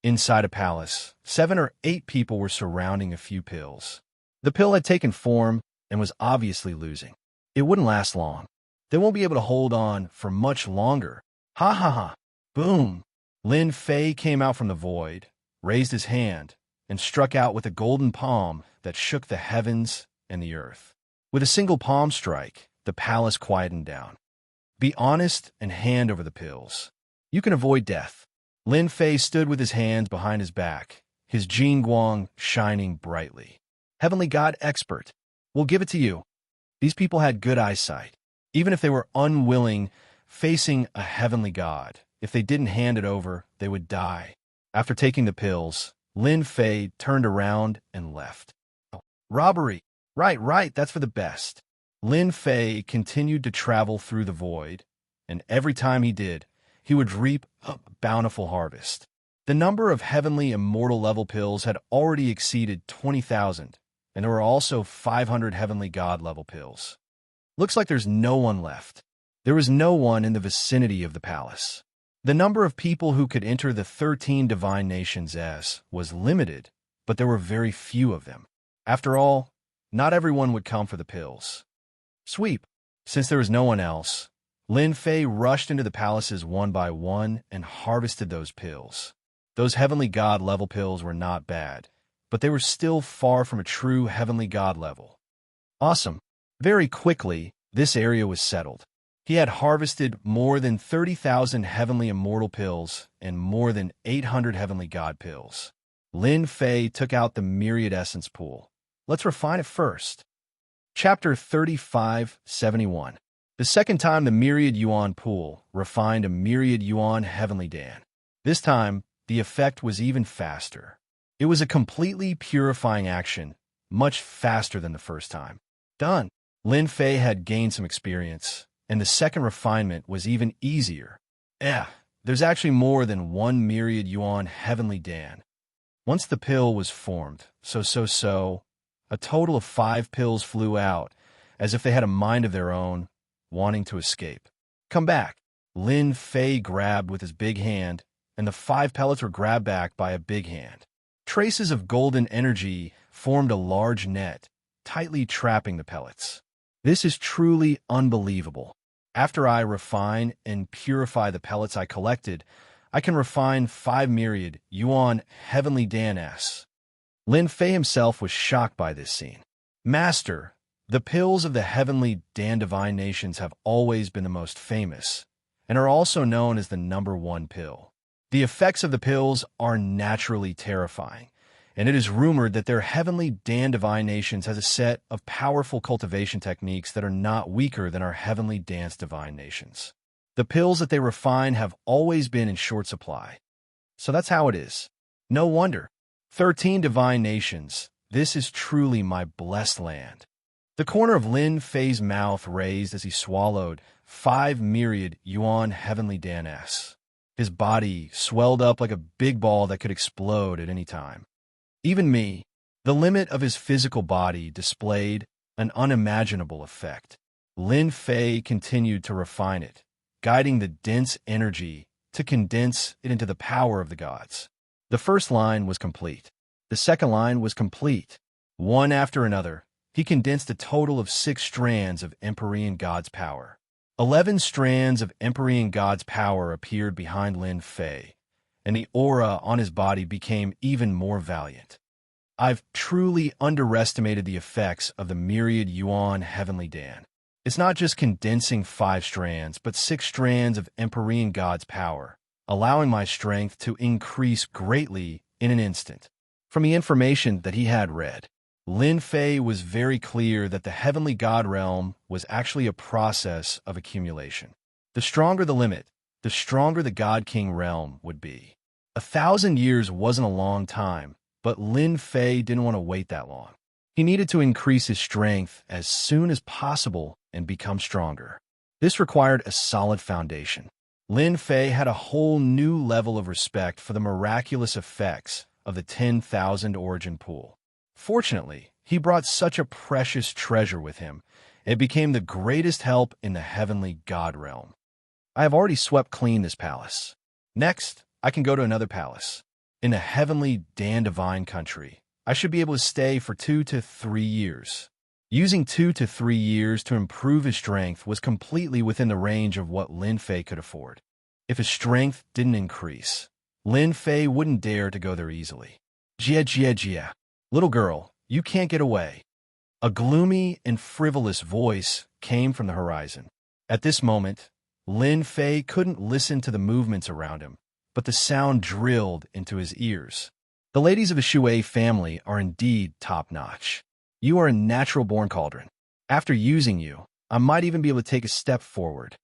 Inside a palace, 7 or 8 people were surrounding a few pills. The pill had taken form and was obviously losing. It wouldn't last long. They won't be able to hold on for much longer. Ha ha ha. Boom. Lin Fei came out from the void, raised his hand, and struck out with a golden palm that shook the heavens and the earth. With a single palm strike, the palace quietened down. Be honest and hand over the pills. You can avoid death. Lin Fei stood with his hands behind his back, his Jingguang shining brightly. Heavenly God expert. We'll give it to you. These people had good eyesight. Even if they were unwilling, facing a heavenly god, if they didn't hand it over, they would die. After taking the pills, Lin Fei turned around and left. Robbery. Right, that's for the best. Lin Fei continued to travel through the void, and every time he did, he would reap a bountiful harvest. The number of heavenly immortal level pills had already exceeded 20,000, and there were also 500 heavenly god level pills. Looks like there's no one left. There was no one in the vicinity of the palace. The number of people who could enter the 13 divine nations was limited, but there were very few of them. After all, not everyone would come for the pills. Sweep. Since there was no one else, Lin Fei rushed into the palaces one by one and harvested those pills. Those heavenly god level pills were not bad, but they were still far from a true heavenly god level. Awesome. Very quickly, this area was settled. He had harvested more than 30,000 heavenly immortal pills and more than 800 heavenly god pills. Lin Fei took out the myriad essence pool. Let's refine it first. Chapter 3571. The second time the myriad yuan pool refined a myriad yuan heavenly dan. This time, the effect was even faster. It was a completely purifying action, much faster than the first time. Done. Lin Fei had gained some experience, and the second refinement was even easier. There's actually more than one myriad yuan heavenly dan. Once the pill was formed, a total of 5 pills flew out, as if they had a mind of their own, wanting to escape. Come back. Lin Fei grabbed with his big hand, and the 5 pellets were grabbed back by a big hand. Traces of golden energy formed a large net, tightly trapping the pellets. This is truly unbelievable. After I refine and purify the pellets I collected, I can refine 5 myriad yuan heavenly dan s. Lin Fei himself was shocked by this scene. Master, the pills of the heavenly dan divine nations have always been the most famous, and are also known as the #1 pill. The effects of the pills are naturally terrifying, and it is rumored that their heavenly dan divine nations has a set of powerful cultivation techniques that are not weaker than our heavenly dance divine nations. The pills that they refine have always been in short supply. So that's how it is. No wonder. 13 divine nations. This is truly my blessed land. The corner of Lin Fei's mouth raised as he swallowed 5 myriad yuan heavenly dan s. His body swelled up like a big ball that could explode at any time. Even me, the limit of his physical body, displayed an unimaginable effect. Lin Fei continued to refine it, guiding the dense energy to condense it into the power of the gods. The first line was complete. The second line was complete. One after another, he condensed a total of 6 strands of Empyrean God's power. 11 strands of Empyrean God's power appeared behind Lin Fei, and the aura on his body became even more valiant. I've truly underestimated the effects of the myriad yuan heavenly dan. It's not just condensing 5 strands, but 6 strands of Empyrean God's power, allowing my strength to increase greatly in an instant. From the information that he had read, Lin Fei was very clear that the heavenly god realm was actually a process of accumulation. The stronger the limit, the stronger the God King realm would be. 1,000 years wasn't a long time, but Lin Fei didn't want to wait that long. He needed to increase his strength as soon as possible and become stronger. This required a solid foundation. Lin Fei had a whole new level of respect for the miraculous effects of the 10,000 origin pool. Fortunately, he brought such a precious treasure with him. It became the greatest help in the heavenly god realm. I have already swept clean this palace. Next, I can go to another palace. In the heavenly Dan divine country, I should be able to stay for 2 to 3 years. Using 2 to 3 years to improve his strength was completely within the range of what Lin Fei could afford. If his strength didn't increase, Lin Fei wouldn't dare to go there easily. Jia. Little girl, you can't get away. A gloomy and frivolous voice came from the horizon. At this moment, Lin Fei couldn't listen to the movements around him, but the sound drilled into his ears. The ladies of the Shui family are indeed top-notch. You are a natural-born cauldron. After using you, I might even be able to take a step forward.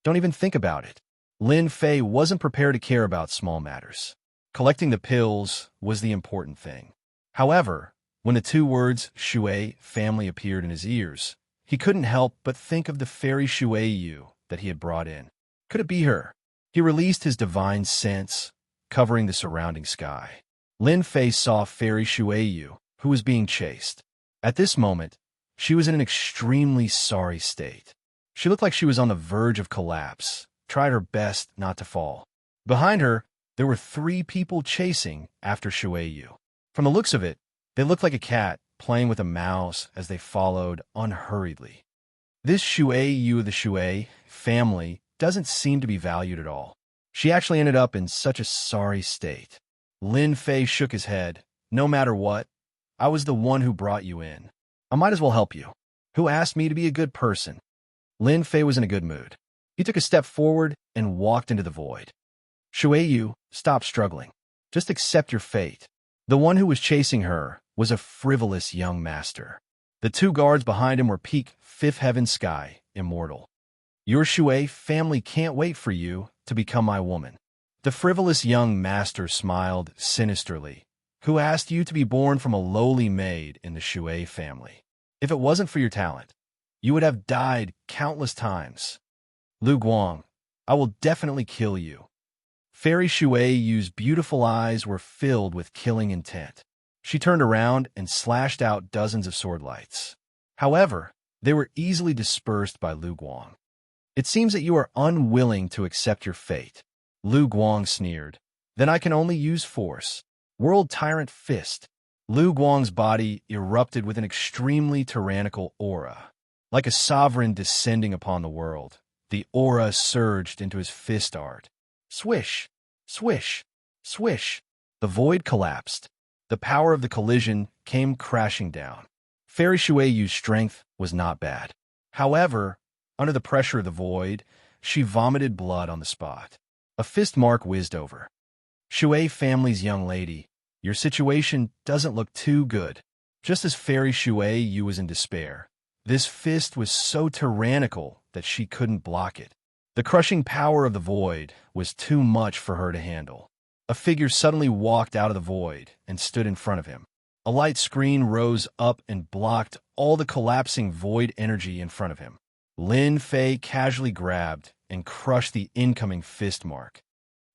Don't even think about it. Lin Fei wasn't prepared to care about small matters. Collecting the pills was the important thing. However, when the 2 words Shui family appeared in his ears, he couldn't help but think of the fairy Shui Yu that he had brought in. Could it be her? He released his divine sense, covering the surrounding sky. Lin Fei saw fairy Shui Yu, who was being chased. At this moment, she was in an extremely sorry state. She looked like she was on the verge of collapse, tried her best not to fall. Behind her, there were 3 people chasing after Shui Yu. From the looks of it, they looked like a cat playing with a mouse as they followed unhurriedly. This Shui Yu of the Shui family doesn't seem to be valued at all. She actually ended up in such a sorry state. Lin Fei shook his head. No matter what, I was the one who brought you in. I might as well help you. Who asked me to be a good person? Lin Fei was in a good mood. He took a step forward and walked into the void. Shui Yu, stop struggling. Just accept your fate. The one who was chasing her was a frivolous young master. The two guards behind him were peak fifth heaven sky, immortal. Your Shui family can't wait for you to become my woman. The frivolous young master smiled sinisterly. Who asked you to be born from a lowly maid in the Shui family? If it wasn't for your talent, you would have died countless times. Lu Guang, I will definitely kill you. Fairy Shui Yu's beautiful eyes were filled with killing intent. She turned around and slashed out dozens of sword lights. However, they were easily dispersed by Lu Guang. It seems that you are unwilling to accept your fate. Lu Guang sneered. Then I can only use force. World Tyrant Fist. Lu Guang's body erupted with an extremely tyrannical aura. Like a sovereign descending upon the world, the aura surged into his fist art. Swish, swish, swish. The void collapsed. The power of the collision came crashing down. Fairy Shui Yu's strength was not bad. However, under the pressure of the void, she vomited blood on the spot. A fist mark whizzed over. Shui family's young lady, your situation doesn't look too good. Just as Fairy Shui Yu was in despair, this fist was so tyrannical that she couldn't block it. The crushing power of the void was too much for her to handle. A figure suddenly walked out of the void and stood in front of him. A light screen rose up and blocked all the collapsing void energy in front of him. Lin Fei casually grabbed and crushed the incoming fist mark.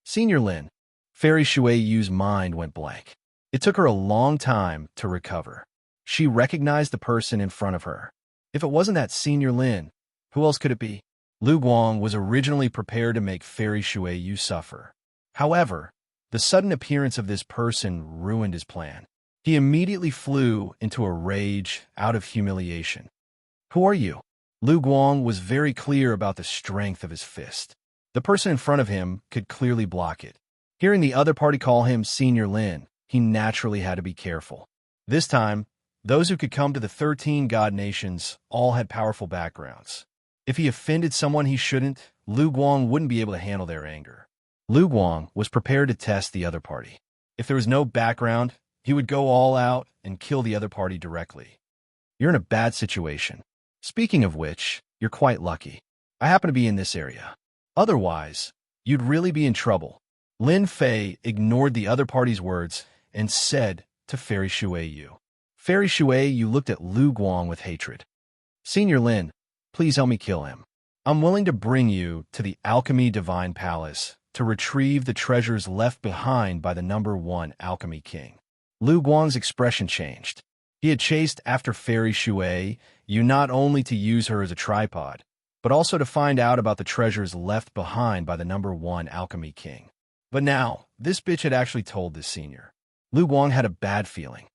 Senior Lin. Fairy Shui Yu's mind went blank. It took her a long time to recover. She recognized the person in front of her. If it wasn't that Senior Lin, who else could it be? Lu Guang was originally prepared to make Fairy Shui Yu suffer. However, the sudden appearance of this person ruined his plan. He immediately flew into a rage out of humiliation. Who are you? Lu Guang was very clear about the strength of his fist. The person in front of him could clearly block it. Hearing the other party call him Senior Lin, he naturally had to be careful. This time, those who could come to the 13 god nations all had powerful backgrounds. If he offended someone he shouldn't, Lu Guang wouldn't be able to handle their anger. Lu Guang was prepared to test the other party. If there was no background, he would go all out and kill the other party directly. You're in a bad situation. Speaking of which, you're quite lucky. I happen to be in this area. Otherwise, you'd really be in trouble. Lin Fei ignored the other party's words and said to Fairy Shui Yu. Fairy Shui Yu looked at Lu Guang with hatred. Senior Lin, please help me kill him. I'm willing to bring you to the Alchemy Divine Palace to retrieve the treasures left behind by the #1 Alchemy King. Lu Guang's expression changed. He had chased after Fairy Shui Yu not only to use her as a tripod, but also to find out about the treasures left behind by the #1 Alchemy King. But now, this bitch had actually told this senior. Lu Guang had a bad feeling.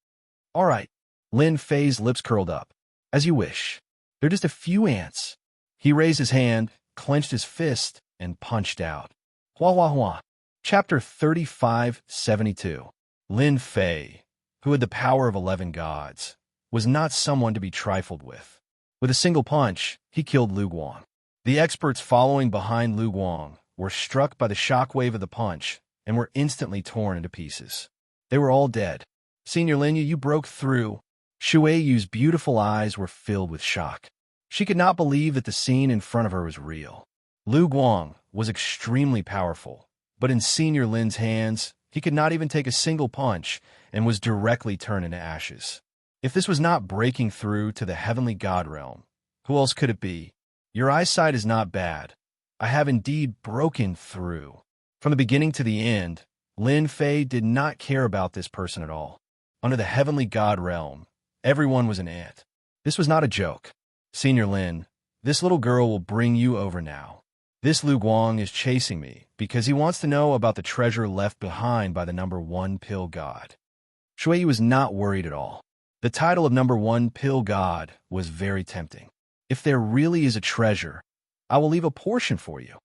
All right. Lin Fei's lips curled up. As you wish. They're just a few ants. He raised his hand, clenched his fist, and punched out. Hua hua hua. Chapter 3572. Lin Fei, who had the power of 11 gods, was not someone to be trifled with. With a single punch, he killed Lu Guang. The experts following behind Lu Guang were struck by the shockwave of the punch and were instantly torn into pieces. They were all dead. Senior Lin, you broke through. Shui Yu's beautiful eyes were filled with shock. She could not believe that the scene in front of her was real. Lu Guang was extremely powerful, but in Senior Lin's hands, he could not even take a single punch and was directly turned into ashes. If this was not breaking through to the heavenly god realm, who else could it be? Your eyesight is not bad. I have indeed broken through. From the beginning to the end, Lin Fei did not care about this person at all. Under the heavenly god realm, everyone was an ant. This was not a joke. Senior Lin, this little girl will bring you over now. This Lu Guang is chasing me because he wants to know about the treasure left behind by the #1 pill god. Shui was not worried at all. The title of #1 pill god was very tempting. If there really is a treasure, I will leave a portion for you.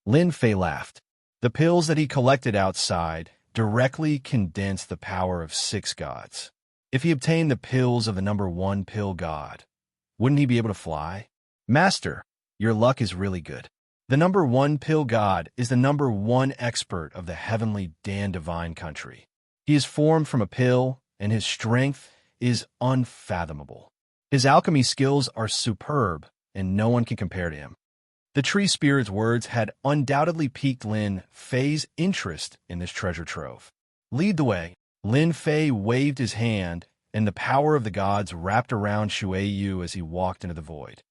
Lin Fei laughed. The pills that he collected outside directly condensed the power of 6 gods. If he obtained the pills of the number 1 pill god, wouldn't he be able to fly? Master, your luck is really good. The number 1 pill god is the number 1 expert of the heavenly Dan divine country. He is formed from a pill, and his strength is unfathomable. His alchemy skills are superb, and no one can compare to him. The tree spirit's words had undoubtedly piqued Lin Fei's interest in this treasure trove. Lead the way. Lin Fei waved his hand, and the power of the gods wrapped around Shui Yu as he walked into the void.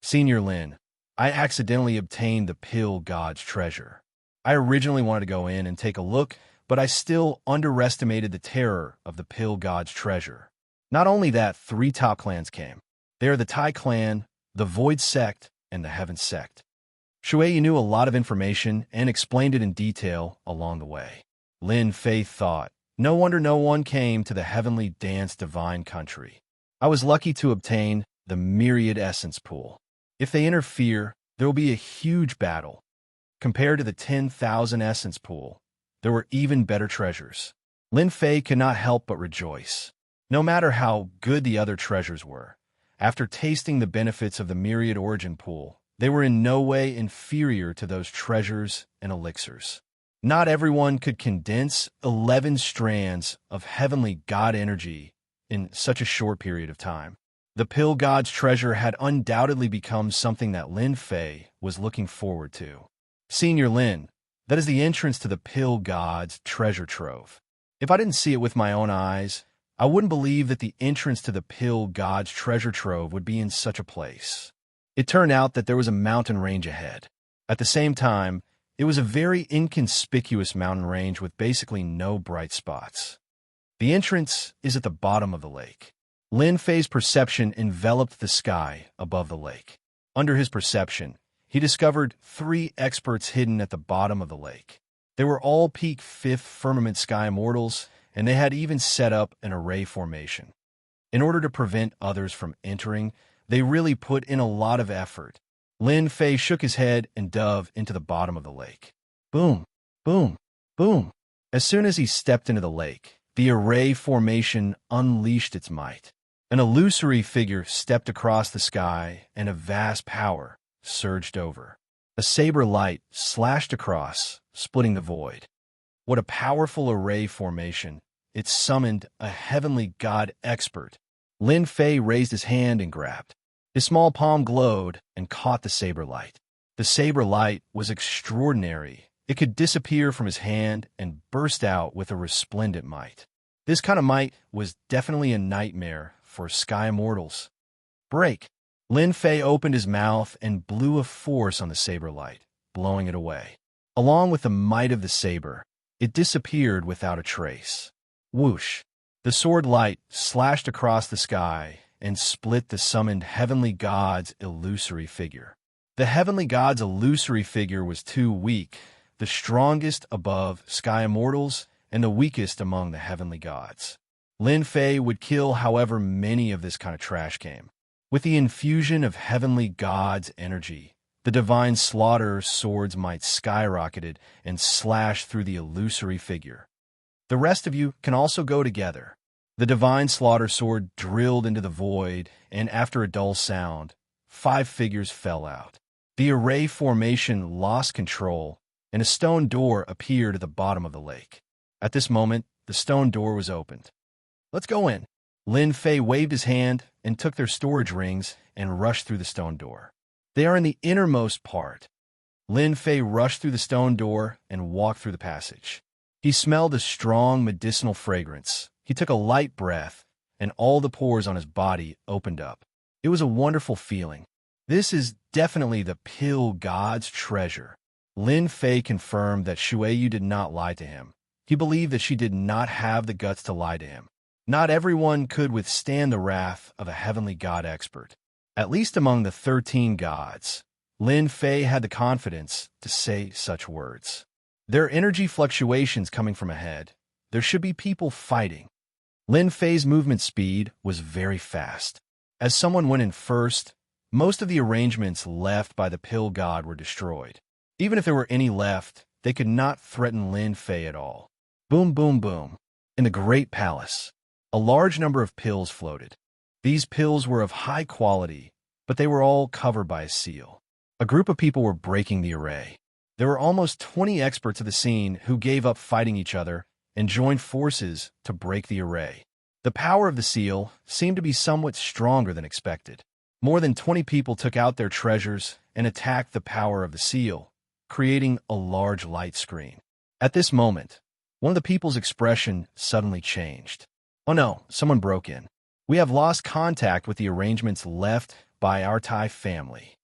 Senior Lin, I accidentally obtained the pill god's treasure. I originally wanted to go in and take a look, but I still underestimated the terror of the pill god's treasure. Not only that, 3 top clans came. They are the Tai clan, the Void sect, and the Heaven sect. Shui knew a lot of information and explained it in detail along the way. Lin Fei thought, no wonder no one came to the heavenly dance divine country. I was lucky to obtain the myriad essence pool. If they interfere, there will be a huge battle. Compared to the 10,000 essence pool, there were even better treasures. Lin Fei could not help but rejoice. No matter how good the other treasures were, after tasting the benefits of the myriad origin pool, they were in no way inferior to those treasures and elixirs. Not everyone could condense 11 strands of heavenly god energy in such a short period of time. The pill god's treasure had undoubtedly become something that Lin Fei was looking forward to. Senior Lin, that is the entrance to the pill god's treasure trove. If I didn't see it with my own eyes, I wouldn't believe that the entrance to the pill god's treasure trove would be in such a place. It turned out that there was a mountain range ahead. At the same time, it was a very inconspicuous mountain range with basically no bright spots. The entrance is at the bottom of the lake. Lin Fei's perception enveloped the sky above the lake. Under his perception, he discovered 3 experts hidden at the bottom of the lake. They were all peak 5th firmament sky immortals, and they had even set up an array formation. In order to prevent others from entering, they really put in a lot of effort. Lin Fei shook his head and dove into the bottom of the lake. Boom, boom, boom. As soon as he stepped into the lake, the array formation unleashed its might. An illusory figure stepped across the sky, and a vast power surged over. A saber light slashed across, splitting the void. What a powerful array formation. It summoned a heavenly god expert. Lin Fei raised his hand and grabbed. His small palm glowed and caught the saber light. The saber light was extraordinary. It could disappear from his hand and burst out with a resplendent might. This kind of might was definitely a nightmare for sky immortals. Break! Lin Fei opened his mouth and blew a force on the saber light, blowing it away. Along with the might of the saber, it disappeared without a trace. Whoosh! The sword light slashed across the sky and split the summoned heavenly god's illusory figure. The heavenly god's illusory figure was too weak, the strongest above sky immortals and the weakest among the heavenly gods. Lin Fei would kill however many of this kind of trash came. With the infusion of heavenly gods' energy, the divine slaughter sword's might skyrocketed and slashed through the illusory figure. The rest of you can also go together. The divine slaughter sword drilled into the void, and after a dull sound, 5 figures fell out. The array formation lost control, and a stone door appeared at the bottom of the lake. At this moment, the stone door was opened. Let's go in. Lin Fei waved his hand and took their storage rings and rushed through the stone door. They are in the innermost part. Lin Fei rushed through the stone door and walked through the passage. He smelled a strong medicinal fragrance. He took a light breath, and all the pores on his body opened up. It was a wonderful feeling. This is definitely the pill god's treasure. Lin Fei confirmed that Shui Yu did not lie to him. He believed that she did not have the guts to lie to him. Not everyone could withstand the wrath of a heavenly god expert. At least among the 13 gods, Lin Fei had the confidence to say such words. There are energy fluctuations coming from ahead. There should be people fighting. Lin Fei's movement speed was very fast. As someone went in first, Most of the arrangements left by the pill god were destroyed. Even if there were any left, they could not threaten Lin Fei at all. Boom, boom, boom. In the great palace, a large number of pills floated. These pills were of high quality, but they were all covered by a seal. A group of people were breaking the array. There were almost 20 experts of the scene who gave up fighting each other and joined forces to break the array. The power of the seal seemed to be somewhat stronger than expected. More than 20 people took out their treasures and attacked the power of the seal, creating a large light screen. At this moment, one of the people's expression suddenly changed. Oh no, someone broke in. We have lost contact with the arrangements left by our Tai family.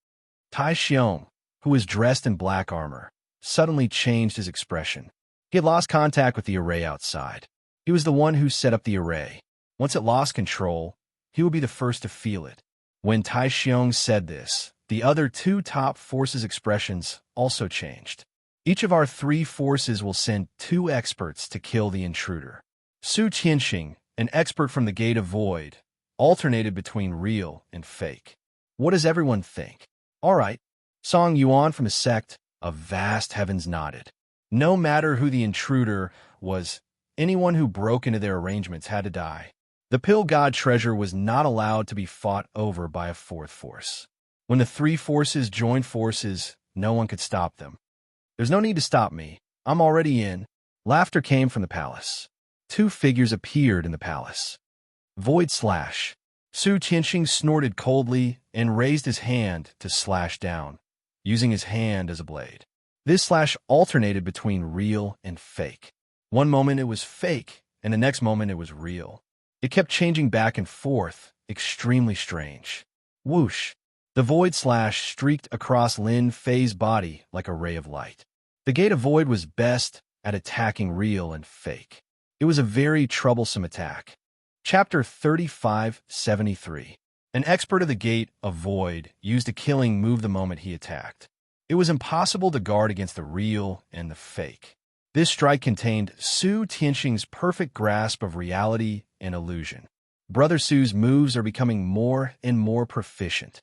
Tai Xiong, who was dressed in black armor, suddenly changed his expression. He had lost contact with the array outside. He was the one who set up the array. Once it lost control, he would be the first to feel it. When Tai Xiong said this, the other two top forces' expressions also changed. Each of our three forces will send 2 experts to kill the intruder. Su Qianxing, an expert from the Gate of Void, alternated between real and fake. What does everyone think? All right. Song Yuan from his sect of vast heavens nodded. No matter who the intruder was, anyone who broke into their arrangements had to die. The pill god treasure was not allowed to be fought over by a 4th force. When the 3 forces joined forces, no one could stop them. There's no need to stop me. I'm already in. Laughter came from the palace. 2 figures appeared in the palace. Void slash. Su Qianxing snorted coldly and raised his hand to slash down, using his hand as a blade. This slash alternated between real and fake. One moment it was fake, and the next moment it was real. It kept changing back and forth, extremely strange. Whoosh! The void slash streaked across Lin Fei's body like a ray of light. The Gate of Void was best at attacking real and fake. It was a very troublesome attack. Chapter 3573. An expert of the Gate of Void used a killing move the moment he attacked. It was impossible to guard against the real and the fake. This strike contained Su Tianxing's perfect grasp of reality and illusion. Brother Su's moves are becoming more and more proficient.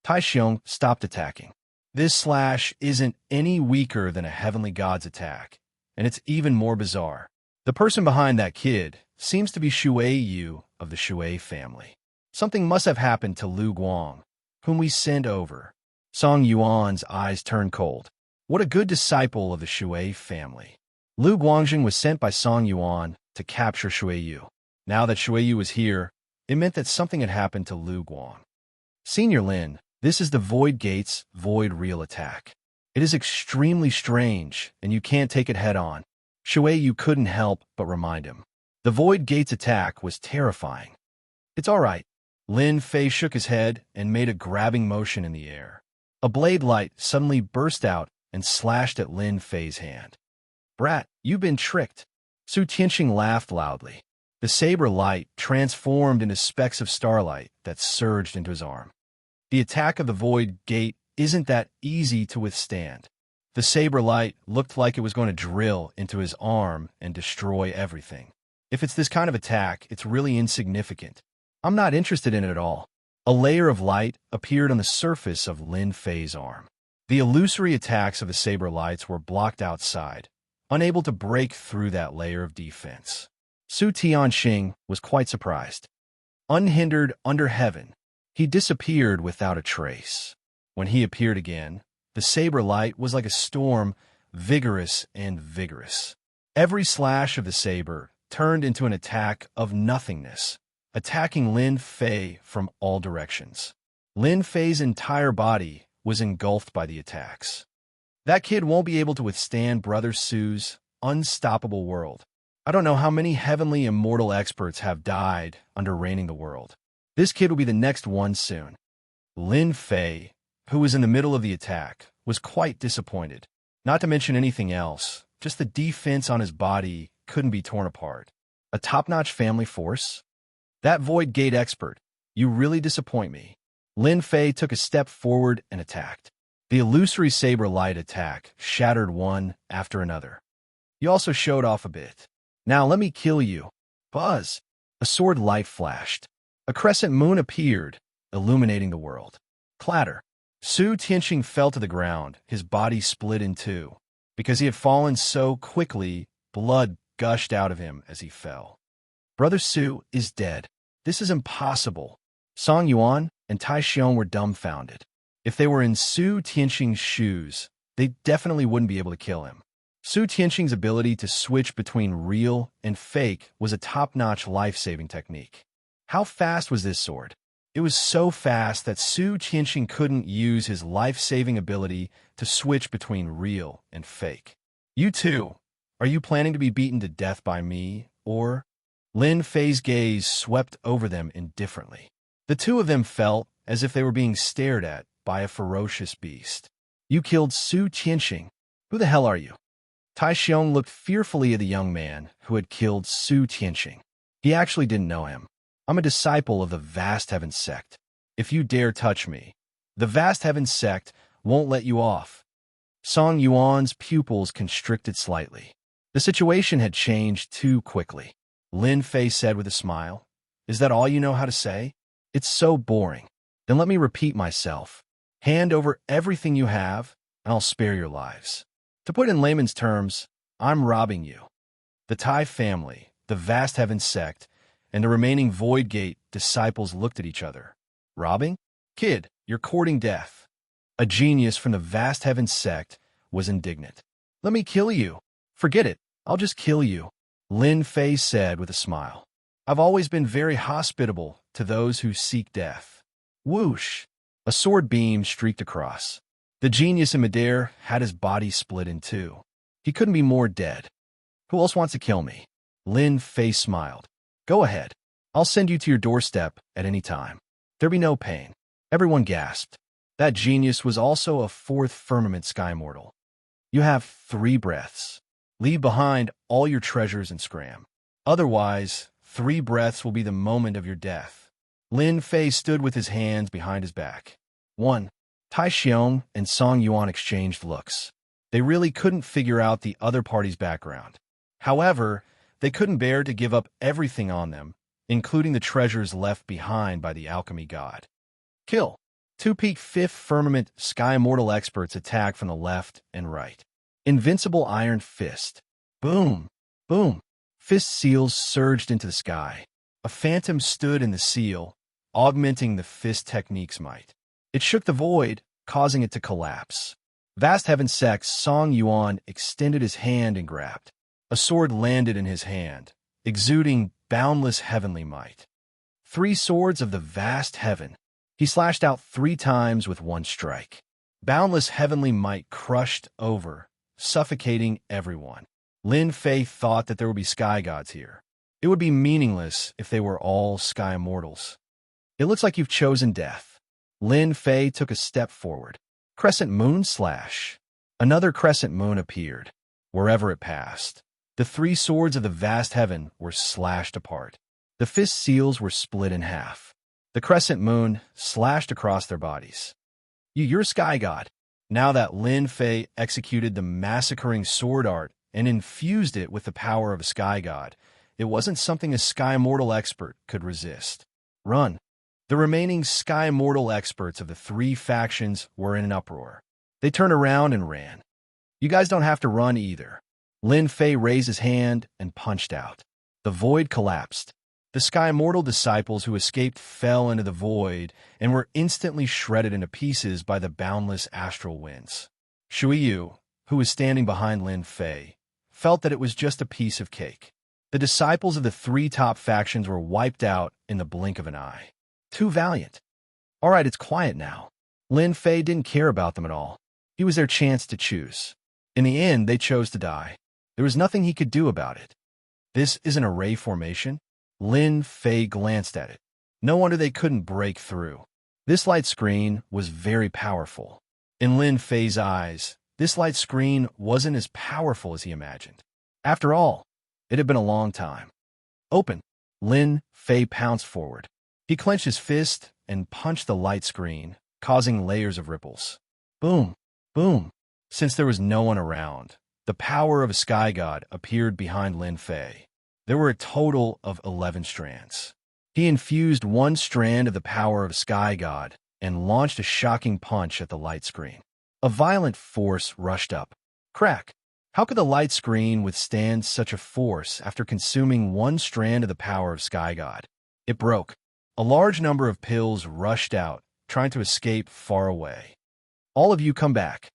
Tai Xiong stopped attacking. This slash isn't any weaker than a heavenly god's attack, and it's even more bizarre. The person behind that kid seems to be Shui Yu of the Shui family. Something must have happened to Lu Guang, whom we sent over. Song Yuan's eyes turned cold. What a good disciple of the Shui family. Lu Guangjing was sent by Song Yuan to capture Shui Yu. Now that Shui Yu was here, it meant that something had happened to Lu Guang. Senior Lin, this is the Void Gate's Void Real attack. It is extremely strange, and you can't take it head-on. Shui Yu couldn't help but remind him. The Void Gate's attack was terrifying. It's all right. Lin Fei shook his head and made a grabbing motion in the air. A blade light suddenly burst out and slashed at Lin Fei's hand. Brat, you've been tricked. Su Tianxing laughed loudly. The saber light transformed into specks of starlight that surged into his arm. The attack of the Void Gate isn't that easy to withstand. The saber light looked like it was going to drill into his arm and destroy everything. If it's this kind of attack, it's really insignificant. I'm not interested in it at all. A layer of light appeared on the surface of Lin Fei's arm. The illusory attacks of the saber lights were blocked outside, unable to break through that layer of defense. Su Tianxing was quite surprised. Unhindered under heaven, he disappeared without a trace. When he appeared again, the saber light was like a storm, vigorous and vigorous. Every slash of the saber turned into an attack of nothingness, attacking Lin Fei from all directions. Lin Fei's entire body was engulfed by the attacks. That kid won't be able to withstand Brother Su's unstoppable world. I don't know how many heavenly immortal experts have died under reigning the world. This kid will be the next one soon. Lin Fei, who was in the middle of the attack, was quite disappointed. Not to mention anything else, just the defense on his body couldn't be torn apart. A top-notch family force? That Void Gate expert, you really disappoint me. Lin Fei took a step forward and attacked. The illusory saber light attack shattered one after another. You also showed off a bit. Now let me kill you. Buzz! A sword light flashed. A crescent moon appeared, illuminating the world. Clatter. Su Tianqing fell to the ground, his body split in two. Because he had fallen so quickly, blood gushed out of him as he fell. Brother Su is dead. This is impossible. Song Yuan and Tai Xiong were dumbfounded. If they were in Su Tianqing's shoes, they definitely wouldn't be able to kill him. Su Tianqing's ability to switch between real and fake was a top-notch life-saving technique. How fast was this sword? It was so fast that Su Tianqing couldn't use his life-saving ability to switch between real and fake. You too. Are you planning to be beaten to death by me, or? Lin Fei's gaze swept over them indifferently. The two of them felt as if they were being stared at by a ferocious beast. You killed Su Tianqing. Who the hell are you? Tai Xiong looked fearfully at the young man who had killed Su Tianqing. He actually didn't know him. I'm a disciple of the Vast Heaven sect. If you dare touch me, the Vast Heaven sect won't let you off. Song Yuan's pupils constricted slightly. The situation had changed too quickly. Lin Fei said with a smile, "Is that all you know how to say? It's so boring. Then let me repeat myself. Hand over everything you have, and I'll spare your lives." To put in layman's terms, I'm robbing you. The Tai family, the Vast Heaven sect, and the remaining Void Gate disciples looked at each other. Robbing? Kid, you're courting death. A genius from the Vast Heaven sect was indignant. Let me kill you. Forget it. I'll just kill you. Lin Fei said with a smile. I've always been very hospitable to those who seek death. Whoosh! A sword beam streaked across. The genius in midair had his body split in two. He couldn't be more dead. Who else wants to kill me? Lin Fei smiled. Go ahead. I'll send you to your doorstep at any time. There'll be no pain. Everyone gasped. That genius was also a fourth firmament sky mortal. You have 3 breaths. Leave behind all your treasures and scram. Otherwise, 3 breaths will be the moment of your death. Lin Fei stood with his hands behind his back. 1. Tai Xiong and Song Yuan exchanged looks. They really couldn't figure out the other party's background. However, they couldn't bear to give up everything on them, including the treasures left behind by the alchemy god. Kill. 2 peak 5th firmament sky mortal experts attacked from the left and right. Invincible iron fist. Boom. Boom. Fist seals surged into the sky. A phantom stood in the seal, augmenting the fist technique's might. It shook the void, causing it to collapse. Vast Heaven Sect's Song Yuan extended his hand and grabbed. A sword landed in his hand, exuding boundless heavenly might. 3 swords of the vast heaven. He slashed out 3 times with one strike. Boundless heavenly might crushed over, suffocating everyone. Lin Fei thought that there would be sky gods here. It would be meaningless if they were all sky mortals. It looks like you've chosen death. Lin Fei took a step forward. Crescent moon slash. Another crescent moon appeared. Wherever it passed, the 3 swords of the vast heaven were slashed apart. The fist seals were split in half. The crescent moon slashed across their bodies. You're a sky god. Now that Lin Fei executed the massacring sword art and infused it with the power of a sky god, it wasn't something a sky mortal expert could resist. Run. The remaining sky mortal experts of the 3 factions were in an uproar. They turned around and ran. You guys don't have to run either. Lin Fei raised his hand and punched out. The void collapsed. The sky mortal disciples who escaped fell into the void and were instantly shredded into pieces by the boundless astral winds. Shui Yu, who was standing behind Lin Fei, felt that it was just a piece of cake. The disciples of the 3 top factions were wiped out in the blink of an eye. Too valiant. All right, it's quiet now. Lin Fei didn't care about them at all. He was their chance to choose. In the end, they chose to die. There was nothing he could do about it. This is an array formation? Lin Fei glanced at it. No wonder they couldn't break through. This light screen was very powerful. In Lin Fei's eyes, this light screen wasn't as powerful as he imagined. After all, it had been a long time. Open. Lin Fei pounced forward. He clenched his fist and punched the light screen, causing layers of ripples. Boom. Boom. Since there was no one around, the power of a sky god appeared behind Lin Fei. There were a total of 11 strands. He infused 1 strand of the power of a sky god and launched a shocking punch at the light screen. A violent force rushed up. Crack! How could the light screen withstand such a force after consuming one strand of the power of Sky God? It broke. A large number of pills rushed out, trying to escape far away. All of you come back.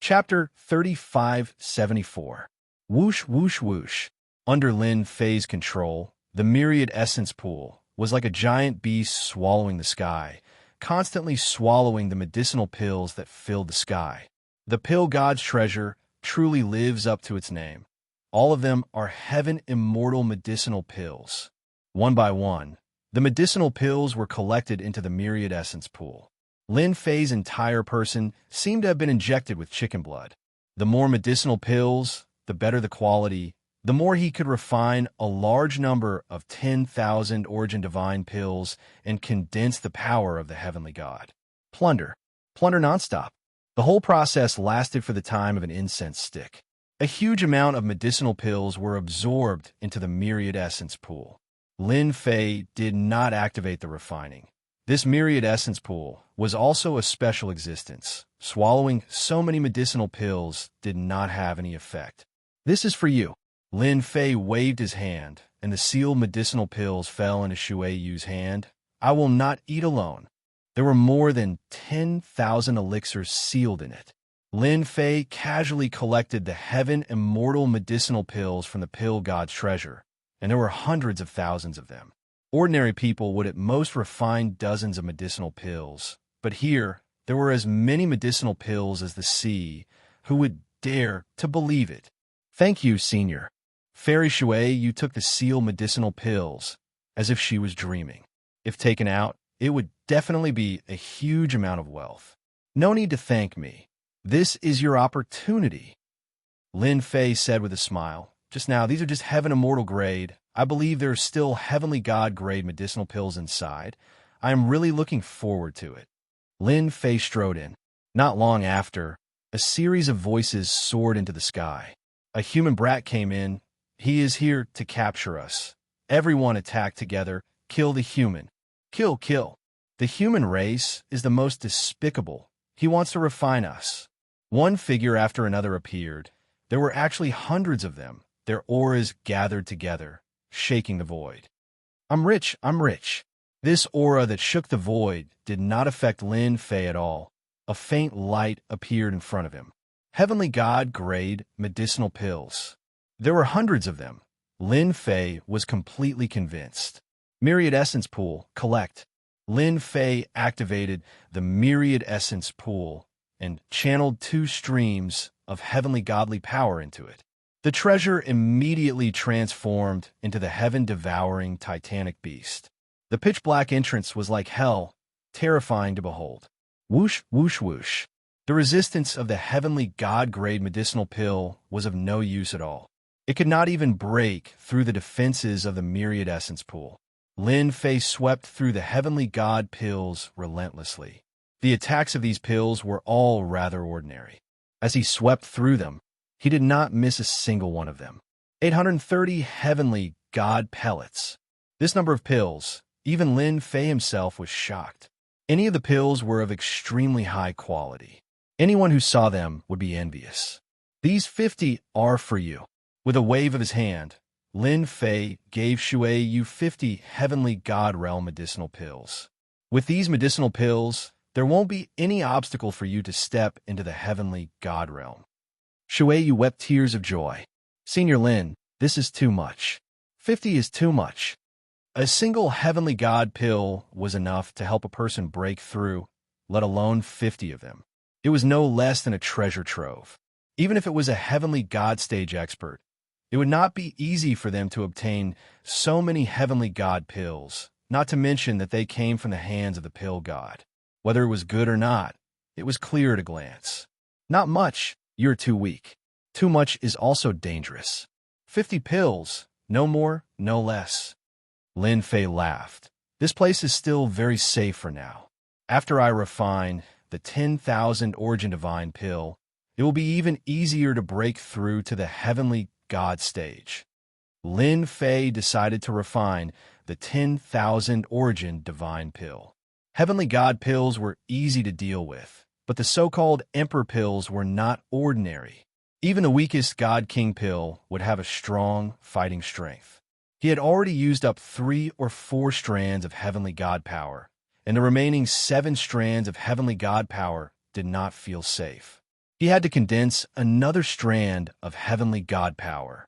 Chapter 3574. Whoosh, whoosh, whoosh. Under Lin Fei's control, the myriad essence pool was like a giant beast swallowing the sky, constantly swallowing the medicinal pills that filled the sky. The pill god's treasure truly lives up to its name. All of them are heaven immortal medicinal pills. One by one, the medicinal pills were collected into the myriad essence pool. Lin Fei's entire person seemed to have been injected with chicken blood. The more medicinal pills, the better the quality, the more he could refine a large number of 10,000 origin divine pills and condense the power of the heavenly god. Plunder nonstop. The whole process lasted for the time of an incense stick. A huge amount of medicinal pills were absorbed into the myriad essence pool. Lin Fei did not activate the refining. This myriad essence pool was also a special existence. Swallowing so many medicinal pills did not have any effect. This is for you. Lin Fei waved his hand, and the sealed medicinal pills fell into Shui Yu's hand. I will not eat alone. There were more than 10,000 elixirs sealed in it. Lin Fei casually collected the heaven immortal medicinal pills from the pill god's treasure, and there were hundreds of thousands of them. Ordinary people would at most refine dozens of medicinal pills, but here there were as many medicinal pills as the sea. Who would dare to believe it? Thank you, Senior. Fairy Shui Yu took the sealed medicinal pills, as if she was dreaming. If taken out, it would definitely be a huge amount of wealth. No need to thank me. This is your opportunity. Lin Fei said with a smile. Just now, these are just heaven immortal grade. I believe there are still heavenly god grade medicinal pills inside. I am really looking forward to it. Lin Fei strode in. Not long after, a series of voices soared into the sky. A human brat came in. He is here to capture us. Everyone attack together. Kill the human. Kill, kill. The human race is the most despicable. He wants to refine us. One figure after another appeared. There were actually hundreds of them, their auras gathered together, shaking the void. I'm rich, I'm rich. This aura that shook the void did not affect Lin Fei at all. A faint light appeared in front of him. Heavenly God grade medicinal pills. There were hundreds of them. Lin Fei was completely convinced. Myriad Essence Pool, collect. Lin Fei activated the Myriad Essence Pool and channeled 2 streams of heavenly godly power into it. The treasure immediately transformed into the heaven-devouring titanic beast. The pitch-black entrance was like hell, terrifying to behold. Whoosh, whoosh, whoosh. The resistance of the heavenly god-grade medicinal pill was of no use at all. It could not even break through the defenses of the Myriad Essence Pool. Lin Fei swept through the heavenly god pills relentlessly. The attacks of these pills were all rather ordinary. As he swept through them, he did not miss a single one of them. 830 heavenly god pellets. This number of pills, even Lin Fei himself was shocked. Any of the pills were of extremely high quality. Anyone who saw them would be envious. These 50 are for you. With a wave of his hand, Lin Fei gave Shui Yu 50 heavenly god realm medicinal pills. With these medicinal pills, there won't be any obstacle for you to step into the heavenly god realm. Shui Yu wept tears of joy. Senior Lin, this is too much. 50 is too much. A single heavenly god pill was enough to help a person break through, let alone 50 of them. It was no less than a treasure trove. Even if it was a heavenly god stage expert, it would not be easy for them to obtain so many heavenly god pills, not to mention that they came from the hands of the pill god. Whether it was good or not, it was clear at a glance. Not much, you're too weak. Too much is also dangerous. 50 pills, no more, no less. Lin Fei laughed. This place is still very safe for now. After I refine the 10,000 Origin Divine pill, it will be even easier to break through to the heavenly god stage. Lin Fei decided to refine the 10,000 Origin Divine pill. Heavenly God pills were easy to deal with, but the so-called Emperor pills were not ordinary. Even the weakest God King pill would have a strong fighting strength. He had already used up 3 or 4 strands of Heavenly God power, and the remaining 7 strands of Heavenly God power did not feel safe. He had to condense another strand of Heavenly God power.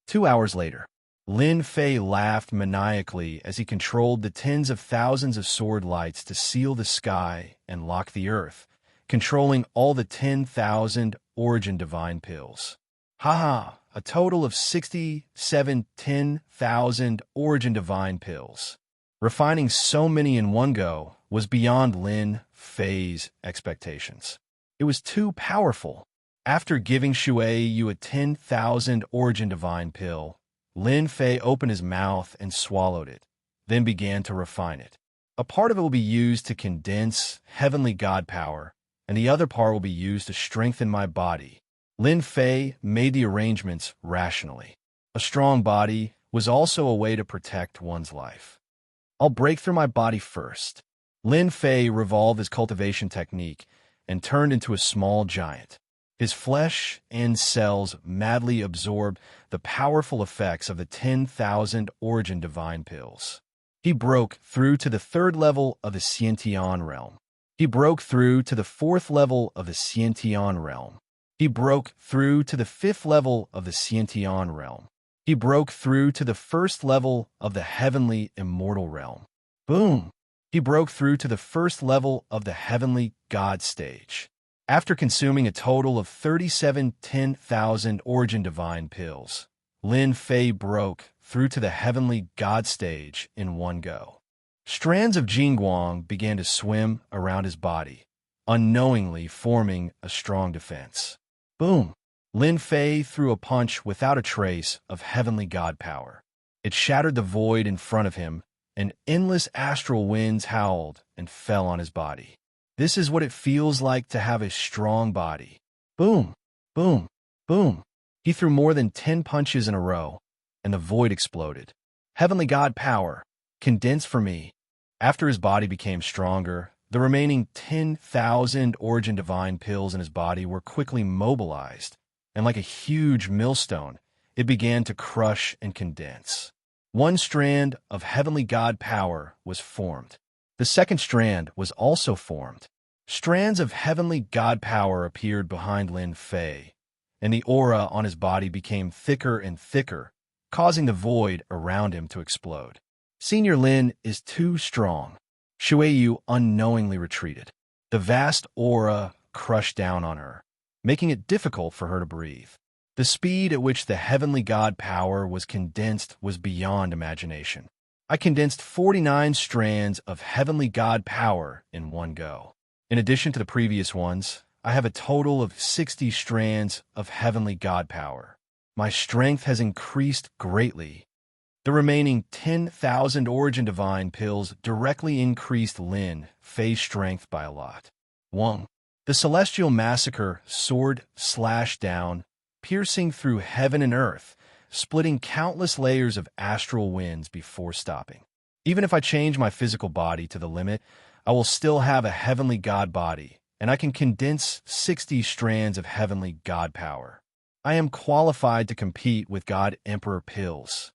2 hours later, Lin Fei laughed maniacally as he controlled the tens of thousands of sword lights to seal the sky and lock the earth, controlling all the 10,000 Origin Divine pills. Haha, a total of 67 10,000 Origin Divine pills. Refining so many in one go was beyond Lin Fei's expectations. It was too powerful. After giving Shui Yu a 10,000 Origin Divine pill, Lin Fei opened his mouth and swallowed it, then began to refine it. A part of it will be used to condense Heavenly God power, and the other part will be used to strengthen my body. Lin Fei made the arrangements rationally. A strong body was also a way to protect one's life. I'll break through my body first. Lin Fei revolved his cultivation technique and turned into a small giant. His flesh and cells madly absorbed the powerful effects of the 10,000 Origin Divine pills. He broke through to the 3rd level of the Xiantian realm. He broke through to the 4th level of the Xiantian realm. He broke through to the 5th level of the Xiantian realm. He broke through to the 1st level of the Heavenly Immortal realm. Boom! He broke through to the 1st level of the Heavenly God stage. After consuming a total of 37 10,000 Origin Divine pills, Lin Fei broke through to the Heavenly God stage in one go. Strands of Jingguang began to swim around his body, unknowingly forming a strong defense. Boom! Lin Fei threw a punch without a trace of Heavenly God power. It shattered the void in front of him, and endless astral winds howled and fell on his body. This is what it feels like to have a strong body. Boom! Boom! Boom! He threw more than 10 punches in a row, and the void exploded. Heavenly God power, condense for me. After his body became stronger, the remaining 10,000 Origin Divine pills in his body were quickly mobilized, and like a huge millstone, it began to crush and condense. One strand of Heavenly God power was formed. The second strand was also formed. Strands of Heavenly God power appeared behind Lin Fei, and the aura on his body became thicker and thicker, causing the void around him to explode. Senior Lin is too strong. Shui Yu unknowingly retreated. The vast aura crushed down on her, making it difficult for her to breathe. The speed at which the Heavenly God power was condensed was beyond imagination. I condensed 49 strands of Heavenly God power in one go. In addition to the previous ones, I have a total of 60 strands of Heavenly God power. My strength has increased greatly. The remaining 10,000 Origin Divine pills directly increased Lin Fei's strength by a lot. 1. The Celestial Massacre sword slashed down, piercing through heaven and earth, splitting countless layers of astral winds before stopping. Even if I change my physical body to the limit, I will still have a Heavenly God body, and I can condense 60 strands of Heavenly God power. I am qualified to compete with God Emperor pills.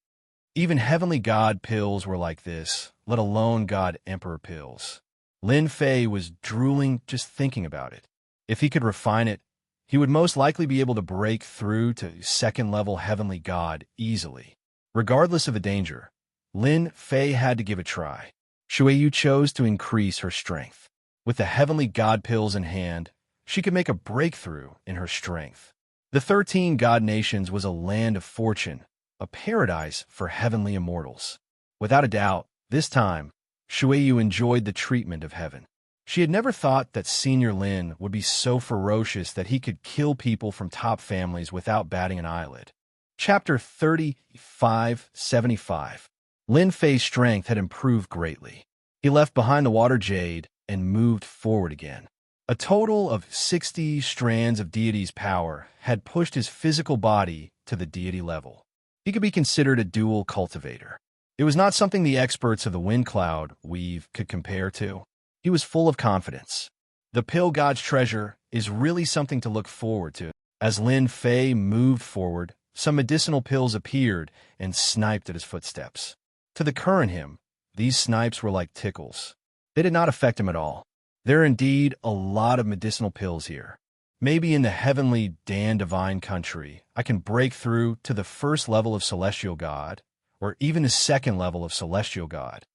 Even Heavenly God pills were like this, let alone God Emperor pills. Lin Fei was drooling just thinking about it. If he could refine it, he would most likely be able to break through to 2nd level Heavenly God easily. Regardless of the danger, Lin Fei had to give it a try. Shui Yu chose to increase her strength. With the Heavenly God pills in hand, she could make a breakthrough in her strength. The 13 God nations was a land of fortune, a paradise for heavenly immortals. Without a doubt, this time, Shui Yu enjoyed the treatment of heaven. She had never thought that Senior Lin would be so ferocious that he could kill people from top families without batting an eyelid. Chapter 3575. Lin Fei's strength had improved greatly. He left behind the water jade and moved forward again. A total of 60 strands of deity's power had pushed his physical body to the deity level. He could be considered a dual cultivator. It was not something the experts of the wind cloud weave could compare to. He was full of confidence. The pill God's treasure is really something to look forward to. As Lin Fei moved forward, some medicinal pills appeared and sniped at his footsteps. To the current him, these snipes were like tickles. They did not affect him at all. There are indeed a lot of medicinal pills here. Maybe in the heavenly Dan divine country, I can break through to the first level of celestial God, or even the second level of celestial God.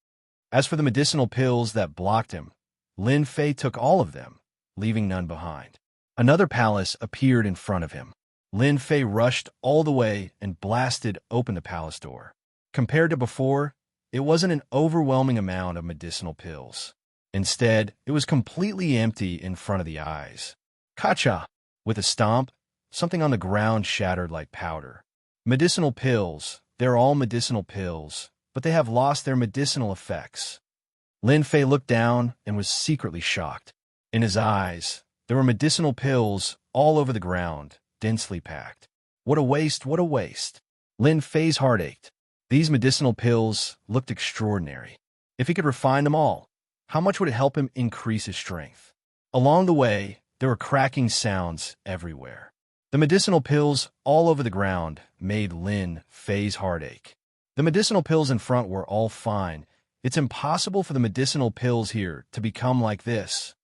As for the medicinal pills that blocked him, Lin Fei took all of them, leaving none behind. Another palace appeared in front of him. Lin Fei rushed all the way and blasted open the palace door. Compared to before, it wasn't an overwhelming amount of medicinal pills. Instead, it was completely empty in front of the eyes. Kacha! With a stomp, something on the ground shattered like powder. Medicinal pills. They're all medicinal pills, but they have lost their medicinal effects. Lin Fei looked down and was secretly shocked. In his eyes, there were medicinal pills all over the ground, densely packed. What a waste, what a waste. Lin Fei's heart ached. These medicinal pills looked extraordinary. If he could refine them all, how much would it help him increase his strength? Along the way, there were cracking sounds everywhere. The medicinal pills all over the ground made Lin Fei's heart ache. The medicinal pills in front were all fine. It's impossible for the medicinal pills here to become like this.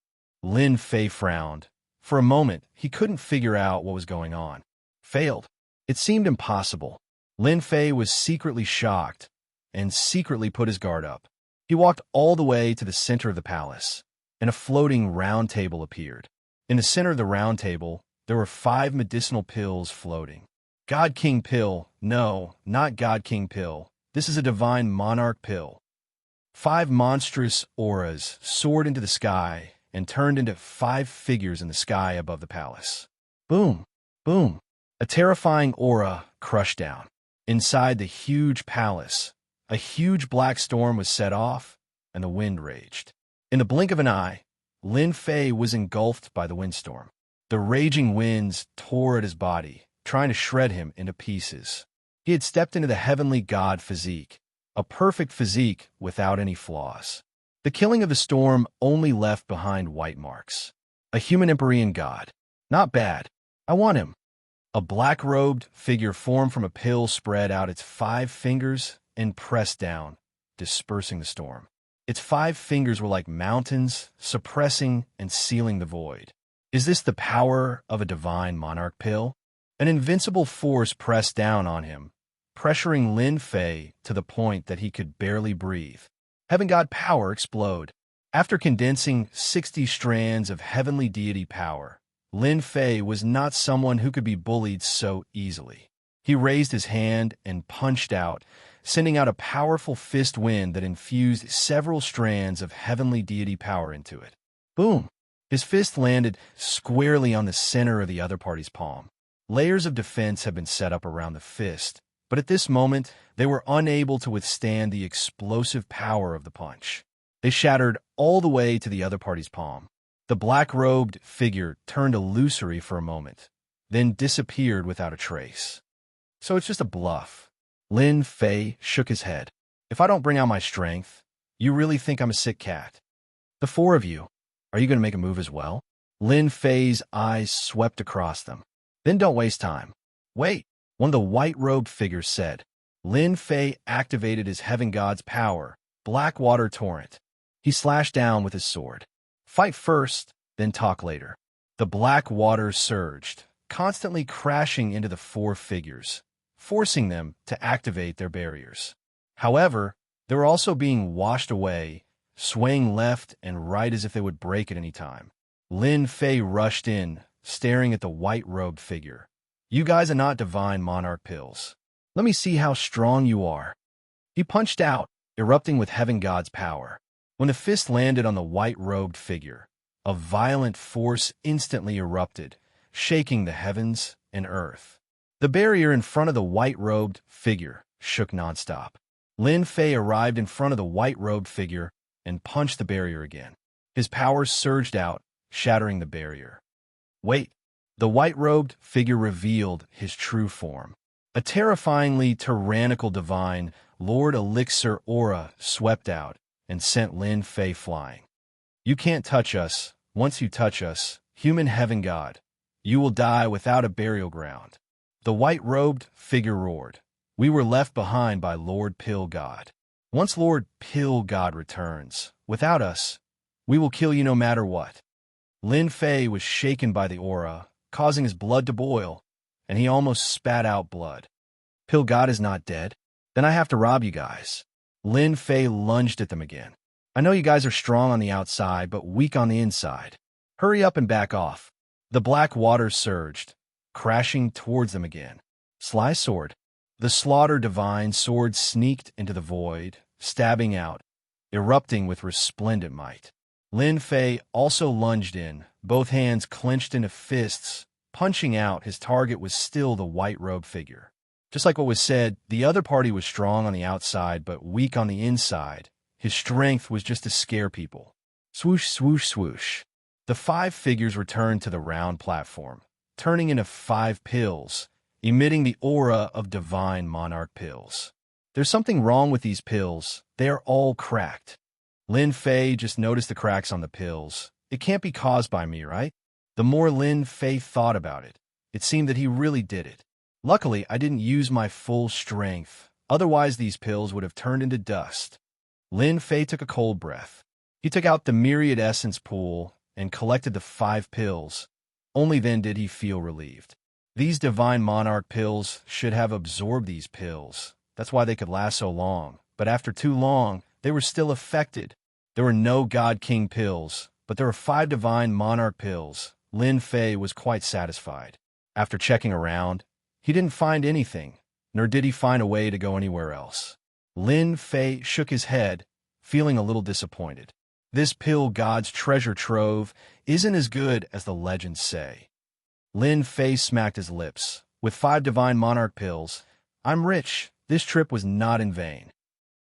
Lin Fei frowned. For a moment, he couldn't figure out what was going on. Failed. It seemed impossible. Lin Fei was secretly shocked and secretly put his guard up. He walked all the way to the center of the palace, and a floating round table appeared. In the center of the round table, there were 5 medicinal pills floating. God King Pill. No, not God King Pill. This is a divine monarch pill. 5 monstrous auras soared into the sky and turned into 5 figures in the sky above the palace. Boom! Boom! A terrifying aura crushed down. Inside the huge palace, a huge black storm was set off, and the wind raged. In the blink of an eye, Lin Fei was engulfed by the windstorm. The raging winds tore at his body, trying to shred him into pieces. He had stepped into the heavenly god physique, a perfect physique without any flaws. The killing of the storm only left behind white marks. A human Empyrean god. Not bad. I want him. A black-robed figure formed from a pill spread out its 5 fingers and pressed down, dispersing the storm. Its 5 fingers were like mountains, suppressing and sealing the void. Is this the power of a divine monarch pill? An invincible force pressed down on him, pressuring Lin Fei to the point that he could barely breathe. Heaven God power explode. After condensing 60 strands of heavenly deity power, Lin Fei was not someone who could be bullied so easily. He raised his hand and punched out, sending out a powerful fist wind that infused several strands of heavenly deity power into it. Boom! His fist landed squarely on the center of the other party's palm. Layers of defense had been set up around the fist, but at this moment, they were unable to withstand the explosive power of the punch. They shattered all the way to the other party's palm. The black-robed figure turned illusory for a moment, then disappeared without a trace. So it's just a bluff. Lin Fei shook his head. If I don't bring out my strength, you really think I'm a sick cat? The 4 of you, are you going to make a move as well? Lin Fei's eyes swept across them. Then don't waste time. Wait, one of the white-robed figures said. Lin Fei activated his heaven god's power, Blackwater Torrent. He slashed down with his sword. Fight first, then talk later. The black water surged, constantly crashing into the 4 figures, forcing them to activate their barriers. However, they were also being washed away, swaying left and right as if they would break at any time. Lin Fei rushed in, staring at the white-robed figure. You guys are not divine monarch pills. Let me see how strong you are. He punched out, erupting with heaven god's power. When the fist landed on the white-robed figure, a violent force instantly erupted, shaking the heavens and earth. The barrier in front of the white-robed figure shook nonstop. Lin Fei arrived in front of the white-robed figure and punched the barrier again. His power surged out, shattering the barrier. Wait! The white-robed figure revealed his true form. A terrifyingly tyrannical divine, Lord Elixir Aura, swept out and sent Lin Fei flying. You can't touch us. Once you touch us, human heaven god, you will die without a burial ground. The white-robed figure roared. We were left behind by Lord Pill God. Once Lord Pill God returns, without us, we will kill you no matter what. Lin Fei was shaken by the aura, causing his blood to boil, and he almost spat out blood. Pill God is not dead? Then I have to rob you guys. Lin Fei lunged at them again. I know you guys are strong on the outside, but weak on the inside. Hurry up and back off. The black waters surged, crashing towards them again. Sly sword. The slaughter divine sword sneaked into the void, stabbing out, erupting with resplendent might. Lin Fei also lunged in, both hands clenched into fists, punching out. His target was still the white-robed figure. Just like what was said, the other party was strong on the outside but weak on the inside. His strength was just to scare people. Swoosh, swoosh, swoosh. The 5 figures returned to the round platform, turning into 5 pills, emitting the aura of divine monarch pills. There's something wrong with these pills. They are all cracked. Lin Fei just noticed the cracks on the pills. It can't be caused by me, right? The more Lin Fei thought about it, it seemed that he really did it. Luckily, I didn't use my full strength. Otherwise, these pills would have turned into dust. Lin Fei took a cold breath. He took out the myriad essence pool and collected the 5 pills. Only then did he feel relieved. These divine monarch pills should have absorbed these pills. That's why they could last so long. But after too long, they were still affected. There were no God King pills, but there were 5 divine monarch pills. Lin Fei was quite satisfied. After checking around, he didn't find anything, nor did he find a way to go anywhere else. Lin Fei shook his head, feeling a little disappointed. This pill god's treasure trove isn't as good as the legends say. Lin Fei smacked his lips. With 5 divine monarch pills, I'm rich. This trip was not in vain.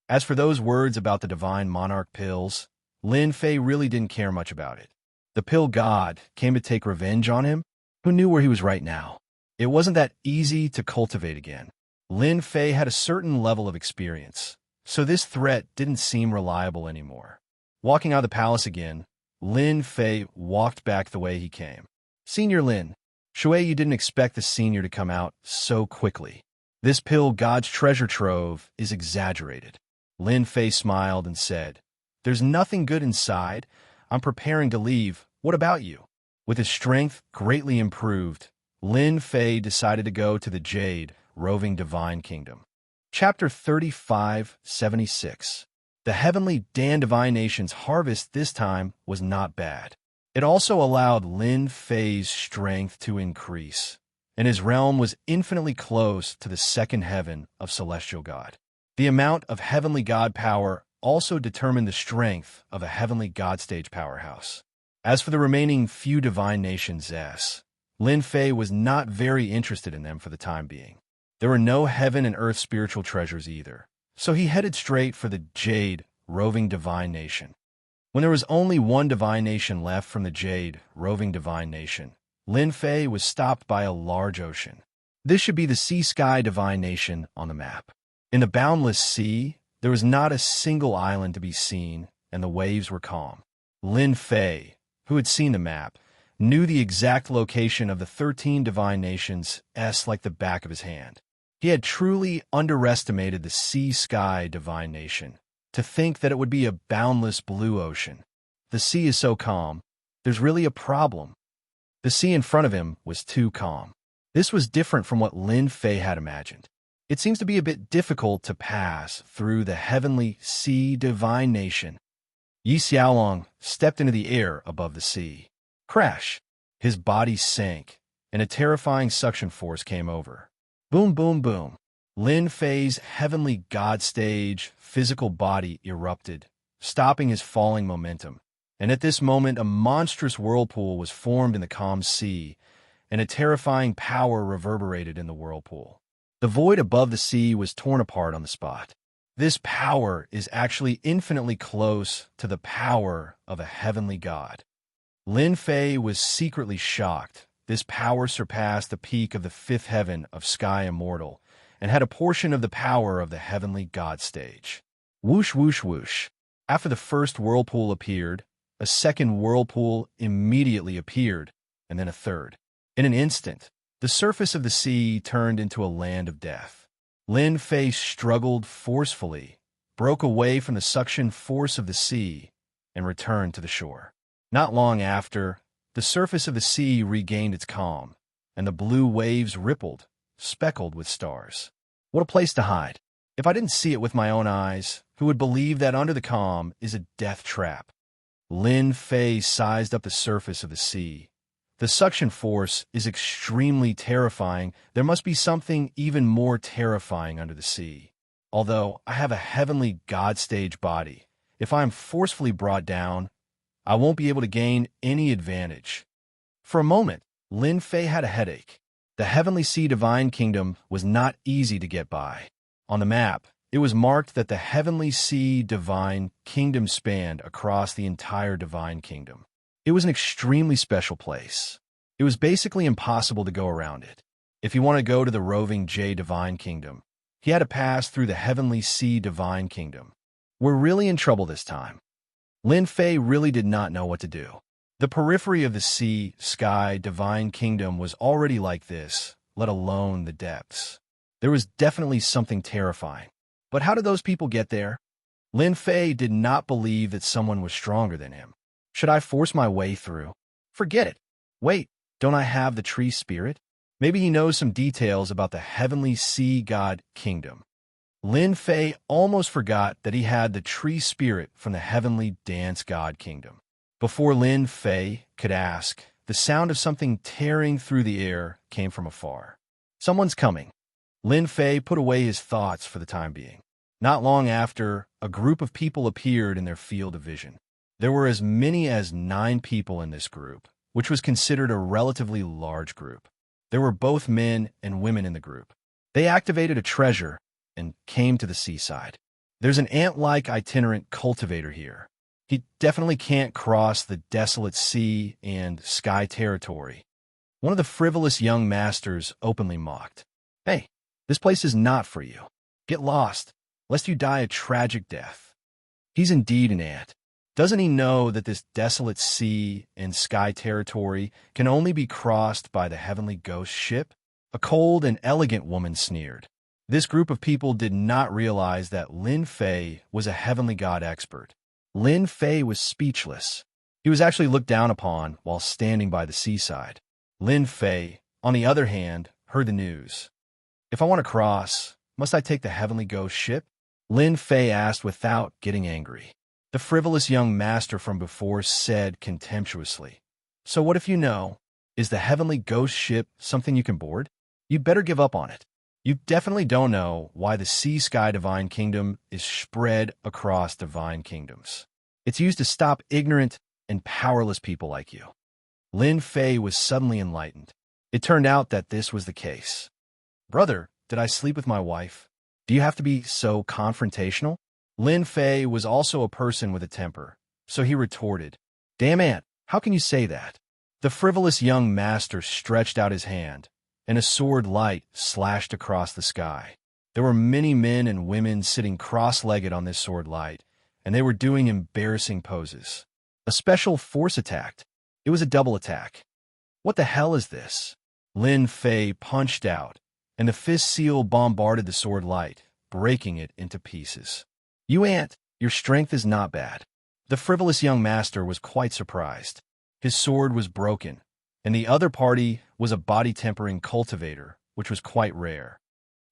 As for those words about the divine monarch pills, Lin Fei really didn't care much about it. The pill god came to take revenge on him? Who knew where he was right now? It wasn't that easy to cultivate again. Lin Fei had a certain level of experience, so this threat didn't seem reliable anymore. Walking out of the palace again, Lin Fei walked back the way he came. Senior Lin, Shui, you didn't expect the senior to come out so quickly. This pill god's treasure trove is exaggerated. Lin Fei smiled and said, There's nothing good inside. I'm preparing to leave. What about you? With his strength greatly improved, Lin Fei decided to go to the Jade, roving divine kingdom. Chapter 35:76. The heavenly Dan divination's harvest this time was not bad. It also allowed Lin Fei's strength to increase, and his realm was infinitely close to the second heaven of celestial god. The amount of heavenly god power also determined the strength of a heavenly god stage powerhouse. As for the remaining few divine nations, Lin Fei was not very interested in them for the time being. There were no heaven and earth spiritual treasures either, so he headed straight for the Jade, roving divine nation. When there was only one divine nation left from the Jade, roving divine nation, Lin Fei was stopped by a large ocean. This should be the Sea Sky divine nation on the map. In the boundless sea, there was not a single island to be seen, and the waves were calm. Lin Fei, who had seen the map, knew the exact location of the 13 divine nations like the back of his hand. He had truly underestimated the Sea Sky divine nation. To think that it would be a boundless blue ocean. The sea is so calm, there's really a problem. The sea in front of him was too calm. This was different from what Lin Fei had imagined. It seems to be a bit difficult to pass through the heavenly sea divine nation. Yi Xiaolong stepped into the air above the sea. Crash! His body sank, and a terrifying suction force came over. Boom, boom, boom. Lin Fei's heavenly god stage physical body erupted, stopping his falling momentum. And at this moment, a monstrous whirlpool was formed in the calm sea, and a terrifying power reverberated in the whirlpool. The void above the sea was torn apart on the spot. This power is actually infinitely close to the power of a heavenly god. Lin Fei was secretly shocked. This power surpassed the peak of the 5th heaven of Sky Immortal, and had a portion of the power of the heavenly god stage. Whoosh, whoosh, whoosh. After the first whirlpool appeared, a second whirlpool immediately appeared, and then a third. In an instant, the surface of the sea turned into a land of death. Lin Fei struggled forcefully, broke away from the suction force of the sea, and returned to the shore. Not long after, the surface of the sea regained its calm, and the blue waves rippled, speckled with stars. What a place to hide! If I didn't see it with my own eyes, who would believe that under the calm is a death trap? Lin Fei sized up the surface of the sea. The suction force is extremely terrifying. There must be something even more terrifying under the sea. Although I have a heavenly god stage body, if I am forcefully brought down, I won't be able to gain any advantage. For a moment, Lin Fei had a headache. The Heavenly Sea Divine Kingdom was not easy to get by. On the map, it was marked that the Heavenly Sea Divine Kingdom spanned across the entire Divine Kingdom. It was an extremely special place. It was basically impossible to go around it. If you want to go to the Roving J Divine Kingdom, he had to pass through the Heavenly Sea Divine Kingdom. We're really in trouble this time. Lin Fei really did not know what to do. The periphery of the Sea, Sky, Divine Kingdom was already like this, let alone the depths. There was definitely something terrifying. But how did those people get there? Lin Fei did not believe that someone was stronger than him. Should I force my way through? Forget it. Wait, don't I have the tree spirit? Maybe he knows some details about the Heavenly Sea God Kingdom. Lin Fei almost forgot that he had the tree spirit from the Heavenly Dance God Kingdom. Before Lin Fei could ask, the sound of something tearing through the air came from afar. Someone's coming. Lin Fei put away his thoughts for the time being. Not long after, a group of people appeared in their field of vision. There were as many as 9 people in this group, which was considered a relatively large group. There were both men and women in the group. They activated a treasure and came to the seaside. There's an ant-like itinerant cultivator here. He definitely can't cross the desolate sea and sky territory. One of the frivolous young masters openly mocked. Hey, this place is not for you. Get lost, lest you die a tragic death. He's indeed an ant. Doesn't he know that this desolate sea and sky territory can only be crossed by the heavenly ghost ship? A cold and elegant woman sneered. This group of people did not realize that Lin Fei was a heavenly god expert. Lin Fei was speechless. He was actually looked down upon while standing by the seaside. Lin Fei, on the other hand, heard the news. If I want to cross, must I take the heavenly ghost ship? Lin Fei asked without getting angry. The frivolous young master from before said contemptuously, So what if you know? Is the heavenly ghost ship something you can board? You'd better give up on it. You definitely don't know why the Sea-Sky Divine Kingdom is spread across divine kingdoms. It's used to stop ignorant and powerless people like you. Lin Fei was suddenly enlightened. It turned out that this was the case. Brother, did I sleep with my wife? Do you have to be so confrontational? Lin Fei was also a person with a temper, so he retorted, Damn ant, how can you say that? The frivolous young master stretched out his hand, and a sword light slashed across the sky. There were many men and women sitting cross-legged on this sword light, and they were doing embarrassing poses. A special force attacked. It was a double attack. What the hell is this? Lin Fei punched out, and the fist seal bombarded the sword light, breaking it into pieces. You ant, your strength is not bad. The frivolous young master was quite surprised. His sword was broken, and the other party was a body-tempering cultivator, which was quite rare.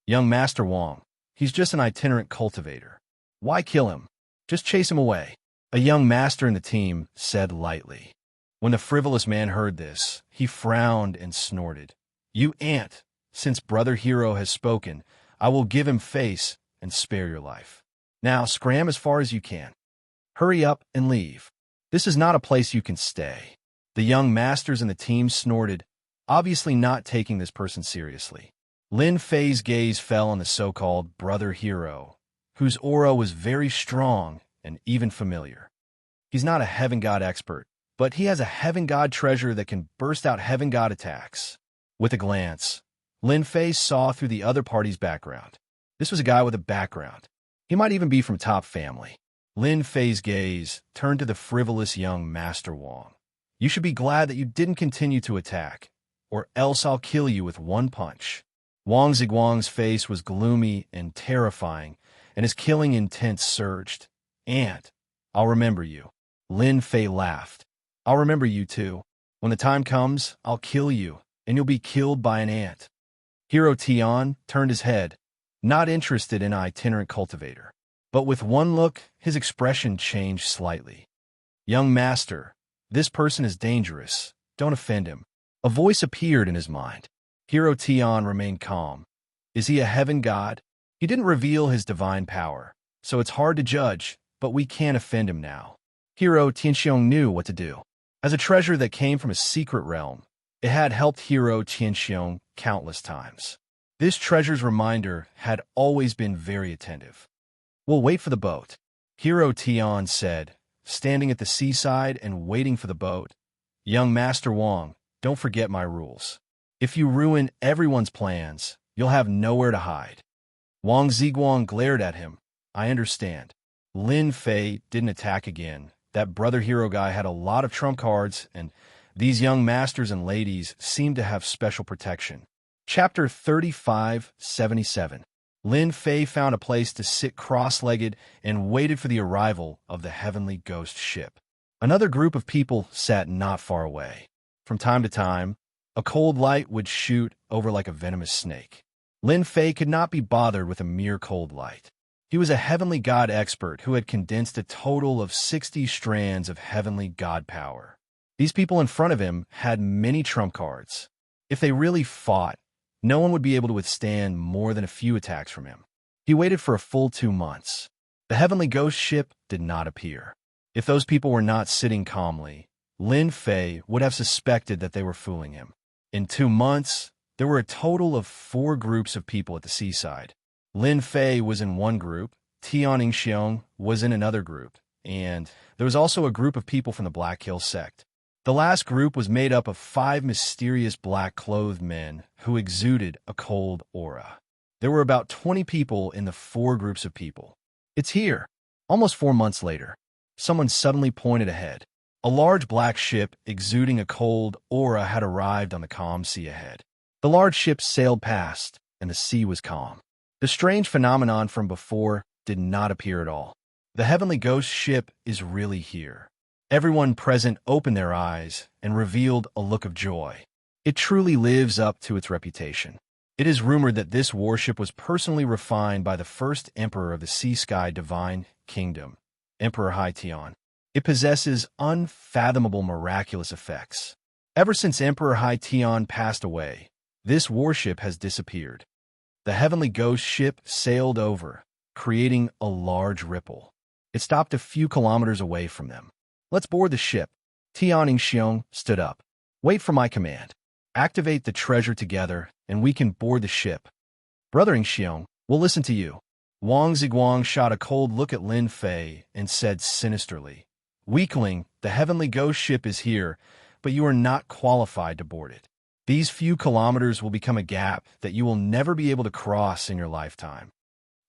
Young Master Wong, he's just an itinerant cultivator. Why kill him? Just chase him away. A young master in the team said lightly. When the frivolous man heard this, he frowned and snorted. You ant, since Brother Hero has spoken, I will give him face and spare your life. Now scram as far as you can. Hurry up and leave. This is not a place you can stay. The young masters in the team snorted, obviously not taking this person seriously. Lin Fei's gaze fell on the so-called Brother Hero, whose aura was very strong and even familiar. He's not a heaven god expert, but he has a heaven god treasure that can burst out heaven god attacks. With a glance, Lin Fei saw through the other party's background. This was a guy with a background. He might even be from top family. Lin Fei's gaze turned to the frivolous young Master Wang. You should be glad that you didn't continue to attack, or else I'll kill you with one punch. Wang Ziguang's face was gloomy and terrifying, and his killing intent surged. And I'll remember you. Lin Fei laughed. I'll remember you too. When the time comes, I'll kill you, and you'll be killed by an ant. Hero Tian turned his head, not interested in an itinerant cultivator. But with one look, his expression changed slightly. Young master, this person is dangerous. Don't offend him. A voice appeared in his mind. Hero Tian remained calm. Is he a heaven god? He didn't reveal his divine power, so it's hard to judge, but we can't offend him now. Hero Tianxiong knew what to do. As a treasure that came from a secret realm, it had helped Hero Tianxiong countless times. This treasure's reminder had always been very attentive. We'll wait for the boat, Hero Tian said, standing at the seaside and waiting for the boat. Young Master Wang, don't forget my rules. If you ruin everyone's plans, you'll have nowhere to hide. Wang Ziguang glared at him. I understand. Lin Fei didn't attack again. That brother hero guy had a lot of trump cards, and these young masters and ladies seemed to have special protection. Chapter 3577. Lin Fei found a place to sit cross-legged and waited for the arrival of the heavenly ghost ship. Another group of people sat not far away. From time to time, a cold light would shoot over like a venomous snake. Lin Fei could not be bothered with a mere cold light. He was a heavenly god expert who had condensed a total of 60 strands of heavenly god power. These people in front of him had many trump cards. If they really fought, no one would be able to withstand more than a few attacks from him. He waited for a full 2 months. The heavenly ghost ship did not appear. If those people were not sitting calmly, Lin Fei would have suspected that they were fooling him. In 2 months, there were a total of 4 groups of people at the seaside. Lin Fei was in one group, Tian Xiong was in another group, and there was also a group of people from the Black Hill sect. The last group was made up of 5 mysterious black-clothed men who exuded a cold aura. There were about 20 people in the 4 groups of people. It's here. Almost 4 months later, someone suddenly pointed ahead. A large black ship exuding a cold aura had arrived on the calm sea ahead. The large ship sailed past, and the sea was calm. The strange phenomenon from before did not appear at all. The heavenly ghost ship is really here. Everyone present opened their eyes and revealed a look of joy. It truly lives up to its reputation. It is rumored that this warship was personally refined by the first emperor of the Sea-Sky Divine Kingdom, Emperor Haitian. It possesses unfathomable miraculous effects. Ever since Emperor Haitian passed away, this warship has disappeared. The heavenly ghost ship sailed over, creating a large ripple. It stopped a few kilometers away from them. Let's board the ship. Tian Xiong stood up. Wait for my command. Activate the treasure together, and we can board the ship. Brother Xiong, we'll listen to you. Wang Ziguang shot a cold look at Lin Fei and said sinisterly, Weakling, the heavenly ghost ship is here, but you are not qualified to board it. These few kilometers will become a gap that you will never be able to cross in your lifetime.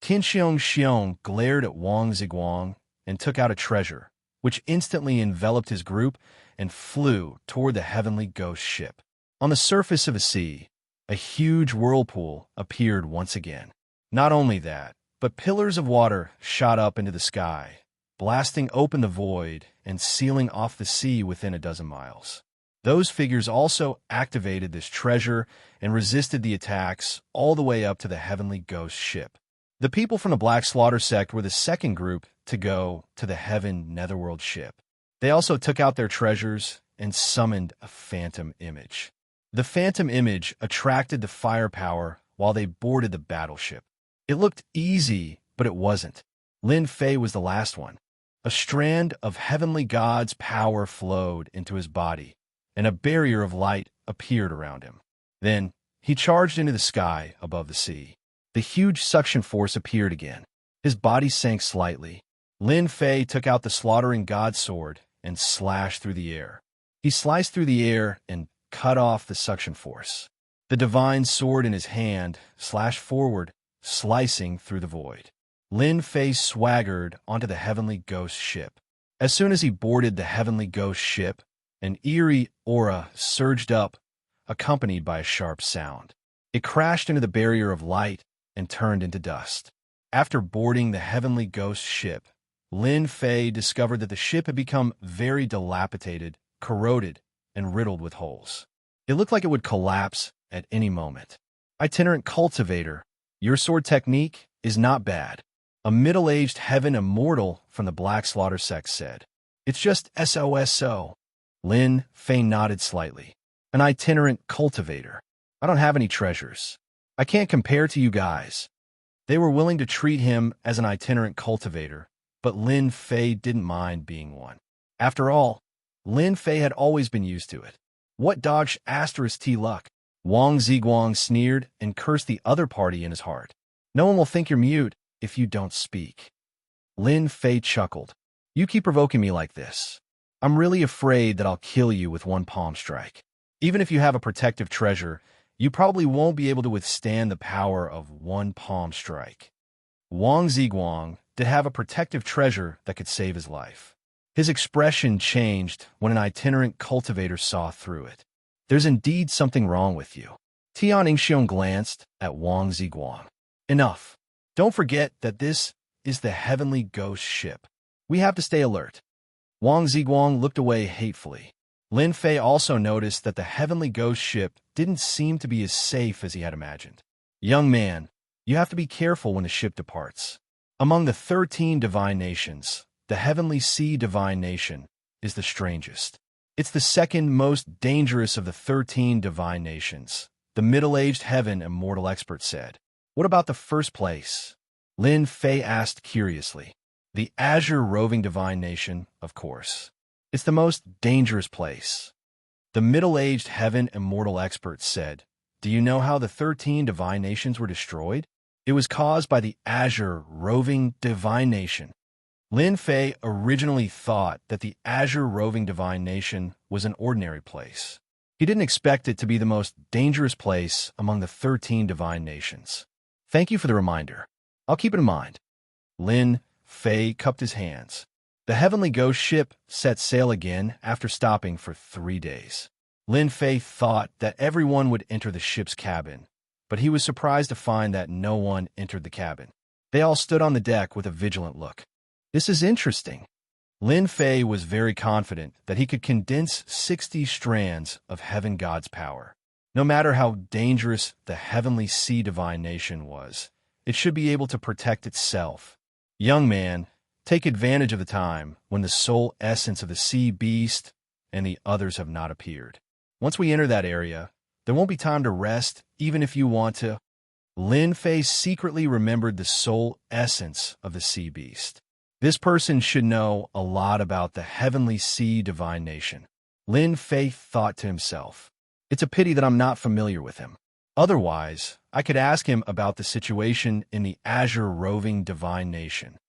Tianxiong Xiong glared at Wang Ziguang and took out a treasure, which instantly enveloped his group and flew toward the heavenly ghost ship. On the surface of a sea, a huge whirlpool appeared once again. Not only that, but pillars of water shot up into the sky, blasting open the void and sealing off the sea within a dozen miles. Those figures also activated this treasure and resisted the attacks all the way up to the heavenly ghost ship. The people from the Black Slaughter sect were the second group to go to the Heaven Netherworld ship. They also took out their treasures and summoned a phantom image. The phantom image attracted the firepower while they boarded the battleship. It looked easy, but it wasn't. Lin Fei was the last one. A strand of heavenly god's power flowed into his body, and a barrier of light appeared around him. Then he charged into the sky above the sea. The huge suction force appeared again. His body sank slightly. Lin Fei took out the slaughtering god sword and slashed through the air. He sliced through the air and cut off the suction force. the divine sword in his hand slashed forward, slicing through the void. Lin Fei swaggered onto the heavenly ghost ship. As soon as he boarded the heavenly ghost ship, an eerie aura surged up, accompanied by a sharp sound. It crashed into the barrier of light and turned into dust. After boarding the heavenly ghost ship, Lin Fei discovered that the ship had become very dilapidated, corroded, and riddled with holes. It looked like it would collapse at any moment. Itinerant cultivator, your sword technique is not bad. A middle-aged heaven immortal from the Black Slaughter sect said. It's just SOSO. Lin Fei nodded slightly. An itinerant cultivator. I don't have any treasures. I can't compare to you guys. They were willing to treat him as an itinerant cultivator, but Lin Fei didn't mind being one. After all, Lin Fei had always been used to it. What dodged *T luck? Wang Ziguang sneered and cursed the other party in his heart. No one will think you're mute if you don't speak. Lin Fei chuckled. You keep provoking me like this. I'm really afraid that I'll kill you with one palm strike. Even if you have a protective treasure, you probably won't be able to withstand the power of one palm strike. Wang Ziguang did have a protective treasure that could save his life. His expression changed when an itinerant cultivator saw through it. There's indeed something wrong with you. Tian Yingxiong glanced at Wang Ziguang. Enough. Don't forget that this is the heavenly ghost ship. We have to stay alert. Wang Ziguang looked away hatefully. Lin Fei also noticed that the heavenly ghost ship didn't seem to be as safe as he had imagined. Young man, you have to be careful when the ship departs. Among the 13 divine nations, the heavenly sea divine nation is the strangest. It's the second most dangerous of the 13 divine nations, the middle-aged heaven immortal expert said. What about the first place? Lin Fei asked curiously. The Azure roving divine nation, of course. It's the most dangerous place. The middle-aged heaven immortal expert said, do you know how the 13 divine nations were destroyed? It was caused by the Azure roving divine nation. Lin Fei originally thought that the Azure roving divine nation was an ordinary place. He didn't expect it to be the most dangerous place among the 13 divine nations. Thank you for the reminder. I'll keep it in mind. Lin Fei cupped his hands. The heavenly ghost ship set sail again after stopping for 3 days. Lin Fei thought that everyone would enter the ship's cabin, but he was surprised to find that no one entered the cabin. They all stood on the deck with a vigilant look. This is interesting. Lin Fei was very confident that he could condense 60 strands of heaven god's power. No matter how dangerous the heavenly sea divine nation was, it should be able to protect itself. Young man, take advantage of the time when the soul essence of the sea beast and the others have not appeared. Once we enter that area, there won't be time to rest, even if you want to. Lin Fei secretly remembered the soul essence of the sea beast. This person should know a lot about the heavenly sea divine nation. Lin Fei thought to himself. It's a pity that I'm not familiar with him. Otherwise, I could ask him about the situation in the Azure roving divine nation.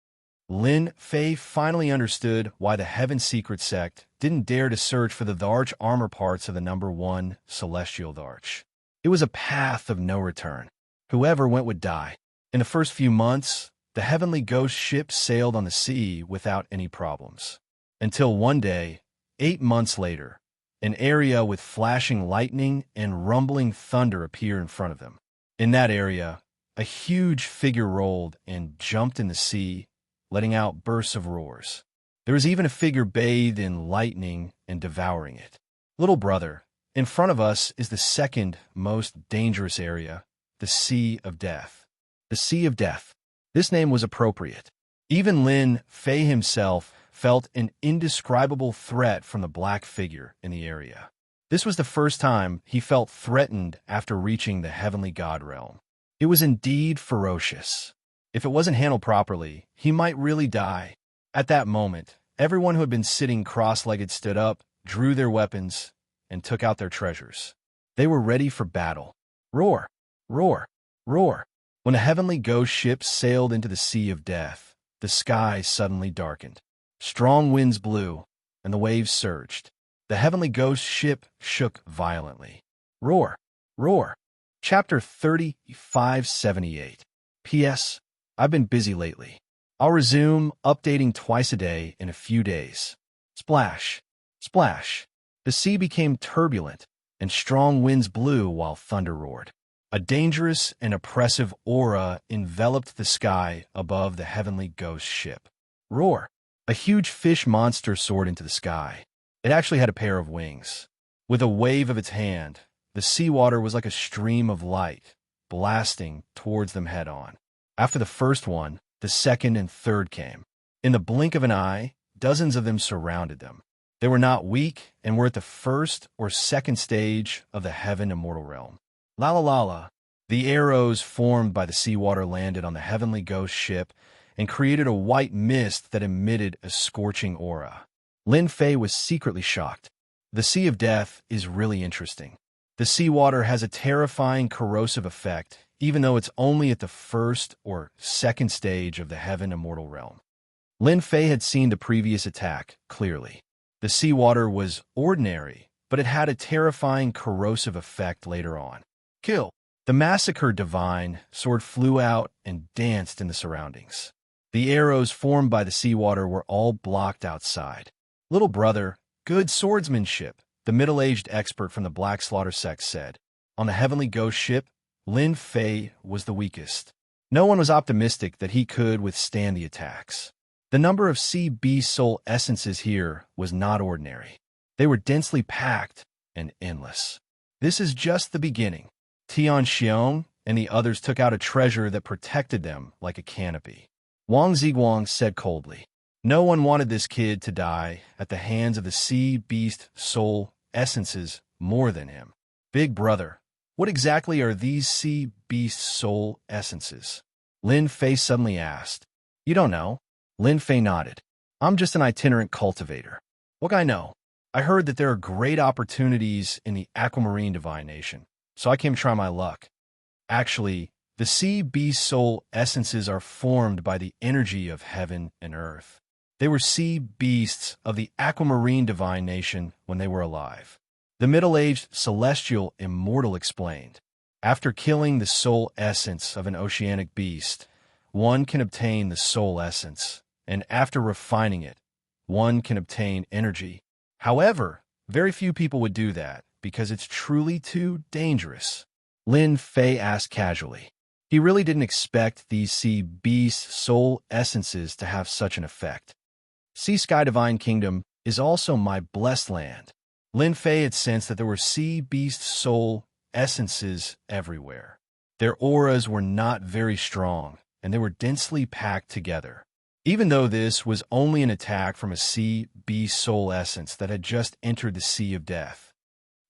Lin Fei finally understood why the Heaven Secret sect didn't dare to search for the Dharch armor parts of the #1 celestial Dharch. It was a path of no return. Whoever went would die. In the first few months, the heavenly ghost ship sailed on the sea without any problems. Until one day, 8 months later, an area with flashing lightning and rumbling thunder appeared in front of them. In that area, a huge figure rolled and jumped in the sea, letting out bursts of roars. There was even a figure bathed in lightning and devouring it. Little brother, in front of us is the second most dangerous area, the Sea of Death. The Sea of Death. This name was appropriate. Even Lin Fei himself felt an indescribable threat from the black figure in the area. This was the first time he felt threatened after reaching the heavenly god realm. It was indeed ferocious. If it wasn't handled properly, he might really die. At that moment, everyone who had been sitting cross-legged stood up, drew their weapons, and took out their treasures. They were ready for battle. Roar! Roar! Roar! When the heavenly ghost ship sailed into the Sea of Death, the sky suddenly darkened. Strong winds blew, and the waves surged. The heavenly ghost ship shook violently. Roar! Roar! Chapter 3578. P.S. I've been busy lately. I'll resume updating twice a day in a few days. Splash. Splash. The sea became turbulent, and strong winds blew while thunder roared. A dangerous and oppressive aura enveloped the sky above the heavenly ghost ship. Roar. A huge fish monster soared into the sky. It actually had a pair of wings. With a wave of its hand, the seawater was like a stream of light, blasting towards them head-on. After the first one, the second and third came. In the blink of an eye, dozens of them surrounded them. They were not weak and were at the first or second stage of the heaven immortal realm. La la la la. The arrows formed by the seawater landed on the heavenly ghost ship and created a white mist that emitted a scorching aura. Lin Fei was secretly shocked. The Sea of Death is really interesting. The seawater has a terrifying corrosive effect, even though it's only at the first or second stage of the heaven immortal realm. Lin Fei had seen the previous attack clearly. The seawater was ordinary, but it had a terrifying corrosive effect later on. Kill! The massacred divine sword flew out and danced in the surroundings. The arrows formed by the seawater were all blocked outside. Little brother, good swordsmanship, the middle-aged expert from the Black Slaughter sect said. On the heavenly ghost ship, Lin Fei was the weakest. No one was optimistic that he could withstand the attacks. The number of sea beast soul essences here was not ordinary. They were densely packed and endless. This is just the beginning. Tian Xiong and the others took out a treasure that protected them like a canopy. Wang Ziguang said coldly, "No one wanted this kid to die at the hands of the sea beast soul essences more than him." Big brother, what exactly are these sea beast soul essences? Lin Fei suddenly asked. You don't know? Lin Fei nodded. I'm just an itinerant cultivator. What I know? I heard that there are great opportunities in the aquamarine divine nation, so I came to try my luck. Actually, the sea beast soul essences are formed by the energy of heaven and earth. They were sea beasts of the aquamarine divine nation when they were alive. The middle-aged celestial immortal explained. After killing the soul essence of an oceanic beast, one can obtain the soul essence, and after refining it, one can obtain energy. However, very few people would do that because it's truly too dangerous. Lin Fei asked casually. He really didn't expect these sea beast soul essences to have such an effect. Sea Sky Divine Kingdom is also my blessed land. Lin Fei had sensed that there were sea beast soul essences everywhere. Their auras were not very strong, and they were densely packed together. Even though this was only an attack from a sea beast soul essence that had just entered the Sea of Death.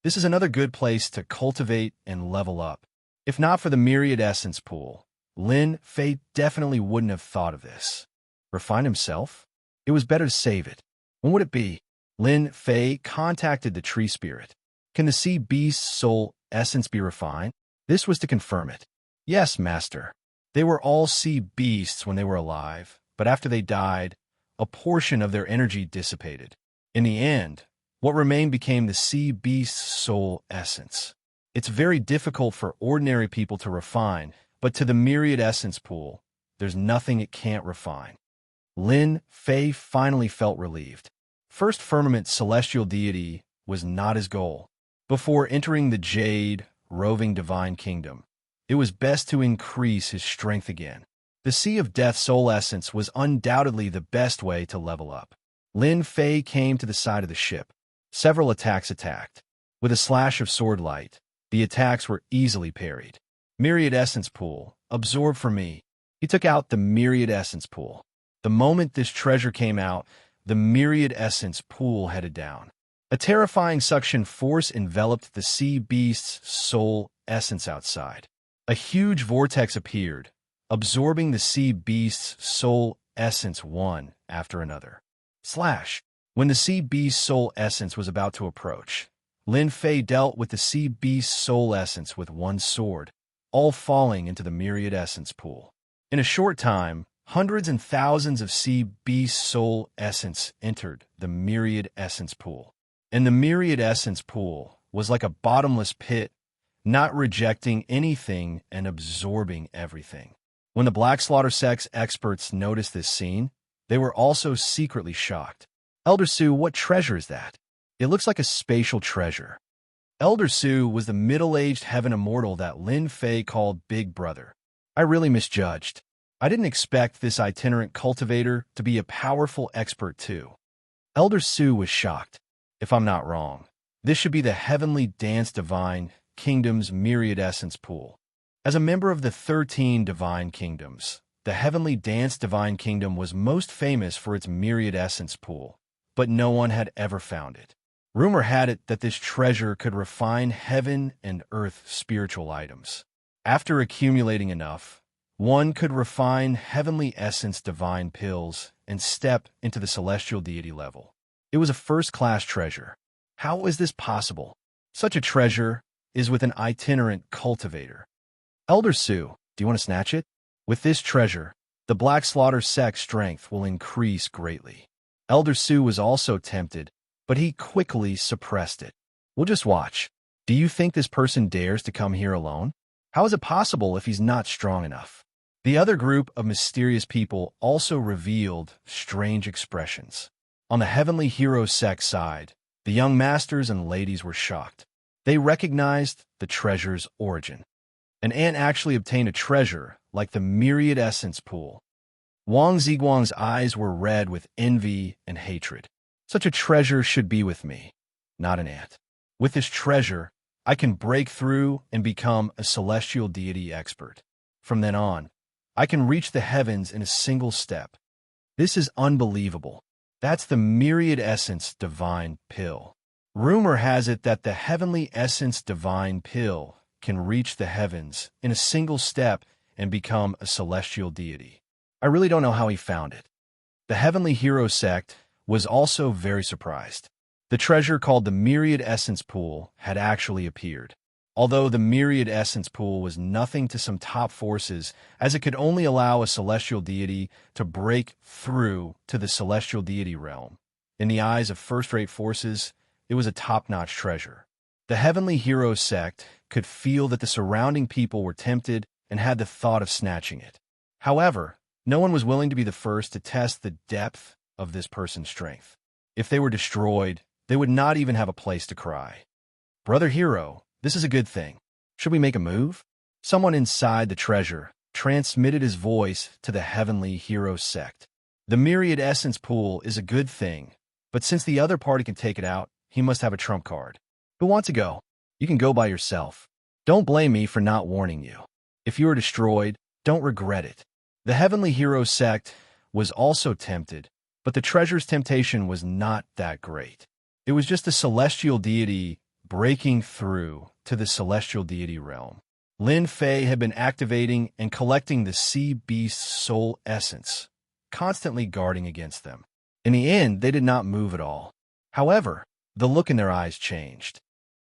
This is another good place to cultivate and level up. If not for the myriad essence pool, Lin Fei definitely wouldn't have thought of this. Refine himself? It was better to save it. When would it be? Lin Fei contacted the tree spirit. Can the sea beast soul essence be refined? This was to confirm it. Yes, master. They were all sea beasts when they were alive, but after they died, a portion of their energy dissipated. In the end, what remained became the sea beast soul essence. It's very difficult for ordinary people to refine, but to the myriad essence pool, there's nothing it can't refine. Lin Fei finally felt relieved. First Firmament Celestial Deity was not his goal. Before entering the Jade, roving Divine Kingdom, it was best to increase his strength again. The Sea of Death Soul Essence was undoubtedly the best way to level up. Lin Fei came to the side of the ship. Several attacks attacked. With a slash of sword light, the attacks were easily parried. Myriad Essence Pool, absorb for me. He took out the Myriad Essence Pool. The moment this treasure came out, the Myriad Essence Pool headed down. A terrifying suction force enveloped the sea beast's soul essence outside. A huge vortex appeared, absorbing the sea beast's soul essence one after another. Slash! When the sea beast's soul essence was about to approach, Lin Fei dealt with the sea beast's soul essence with one sword, all falling into the Myriad Essence Pool. In a short time, hundreds and thousands of sea beast soul essence entered the Myriad Essence Pool. And the Myriad Essence Pool was like a bottomless pit not rejecting anything and absorbing everything. When the Black Slaughter sex experts noticed this scene, they were also secretly shocked. Elder Sue, what treasure is that? It looks like a spatial treasure. Elder Sue was the middle-aged heaven immortal that Lin Fei called Big Brother. I really misjudged. I didn't expect this itinerant cultivator to be a powerful expert too. Elder Sue was shocked. If I'm not wrong, this should be the Heavenly Dance Divine Kingdom's Myriad Essence Pool. As a member of the 13 Divine Kingdoms, the Heavenly Dance Divine Kingdom was most famous for its Myriad Essence Pool, but no one had ever found it. Rumor had it that this treasure could refine heaven and earth spiritual items. After accumulating enough, one could refine Heavenly Essence Divine Pills and step into the Celestial Deity level. It was a first-class treasure. How is this possible? Such a treasure is with an itinerant cultivator. Elder Sue, do you want to snatch it? With this treasure, the Black Slaughter sex strength will increase greatly. Elder Sue was also tempted, but he quickly suppressed it. We'll just watch. Do you think this person dares to come here alone? How is it possible if he's not strong enough? The other group of mysterious people also revealed strange expressions. On the Heavenly Hero sex side, the young masters and ladies were shocked. They recognized the treasure's origin. An ant actually obtained a treasure like the Myriad Essence Pool. Wang Ziguang's eyes were red with envy and hatred. Such a treasure should be with me, not an ant. With this treasure, I can break through and become a celestial deity expert. From then on, I can reach the heavens in a single step. This is unbelievable. That's the Myriad Essence Divine Pill. Rumor has it that the Heavenly Essence Divine Pill can reach the heavens in a single step and become a celestial deity. I really don't know how he found it. The Heavenly Hero sect was also very surprised. The treasure called the Myriad Essence Pool had actually appeared. Although the Myriad Essence Pool was nothing to some top forces, as it could only allow a celestial deity to break through to the celestial deity realm. In the eyes of first-rate forces, it was a top-notch treasure. The Heavenly Hero sect could feel that the surrounding people were tempted and had the thought of snatching it. However, no one was willing to be the first to test the depth of this person's strength. If they were destroyed, they would not even have a place to cry. Brother Hero, this is a good thing. Should we make a move? Someone inside the treasure transmitted his voice to the Heavenly Hero sect. The Myriad Essence Pool is a good thing, but since the other party can take it out, he must have a trump card. Who wants to go? You can go by yourself. Don't blame me for not warning you. If you are destroyed, don't regret it. The Heavenly Hero sect was also tempted, but the treasure's temptation was not that great. It was just a celestial deity breaking through to the celestial deity realm. Lin Fei had been activating and collecting the sea beast's soul essence, constantly guarding against them. In the end, they did not move at all. However, the look in their eyes changed.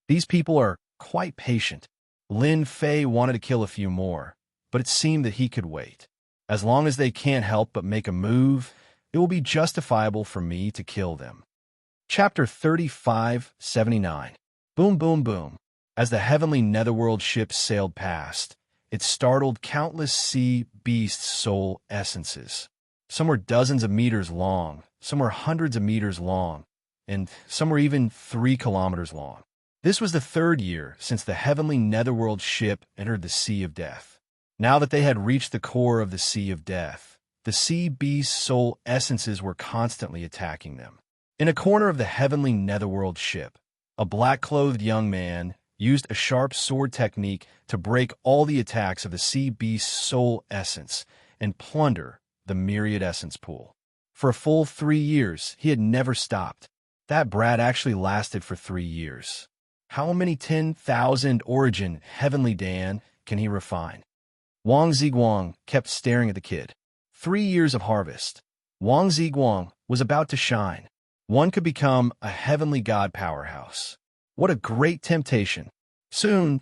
These people are quite patient. Lin Fei wanted to kill a few more, but it seemed that he could wait. As long as they can't help but make a move, it will be justifiable for me to kill them. Chapter 3579. Boom, boom, boom. As the heavenly netherworld ship sailed past, it startled countless sea beasts' soul essences. Some were dozens of meters long, some were hundreds of meters long, and some were even 3 kilometers long. This was the 3rd year since the heavenly netherworld ship entered the Sea of Death. Now that they had reached the core of the Sea of Death, the sea beast's soul essences were constantly attacking them. In a corner of the heavenly netherworld ship, a black-clothed young man used a sharp sword technique to break all the attacks of the sea beast's soul essence and plunder the Myriad Essence Pool. For a full 3 years, he had never stopped. That brat actually lasted for 3 years. How many 10,000 origin Heavenly Dan can he refine? Wang Ziguang kept staring at the kid. 3 years of harvest. Wang Ziguang was about to shine. One could become a heavenly god powerhouse. What a great temptation. Soon,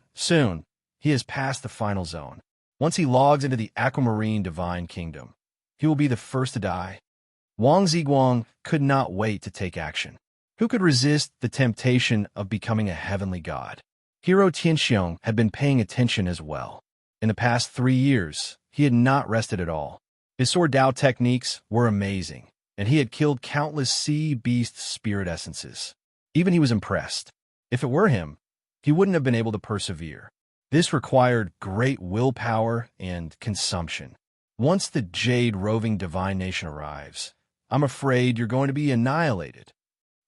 he has passed the final zone. Once he logs into the Aquamarine Divine Kingdom, he will be the first to die. Wang Ziguang could not wait to take action. Who could resist the temptation of becoming a heavenly god? Hero Tianxiong had been paying attention as well. In the past 3 years, he had not rested at all. His sword Dao techniques were amazing, and he had killed countless sea beast spirit essences. Even he was impressed. If it were him, he wouldn't have been able to persevere. This required great willpower and consumption. Once the Jade Roving Divine Nation arrives, I'm afraid you're going to be annihilated.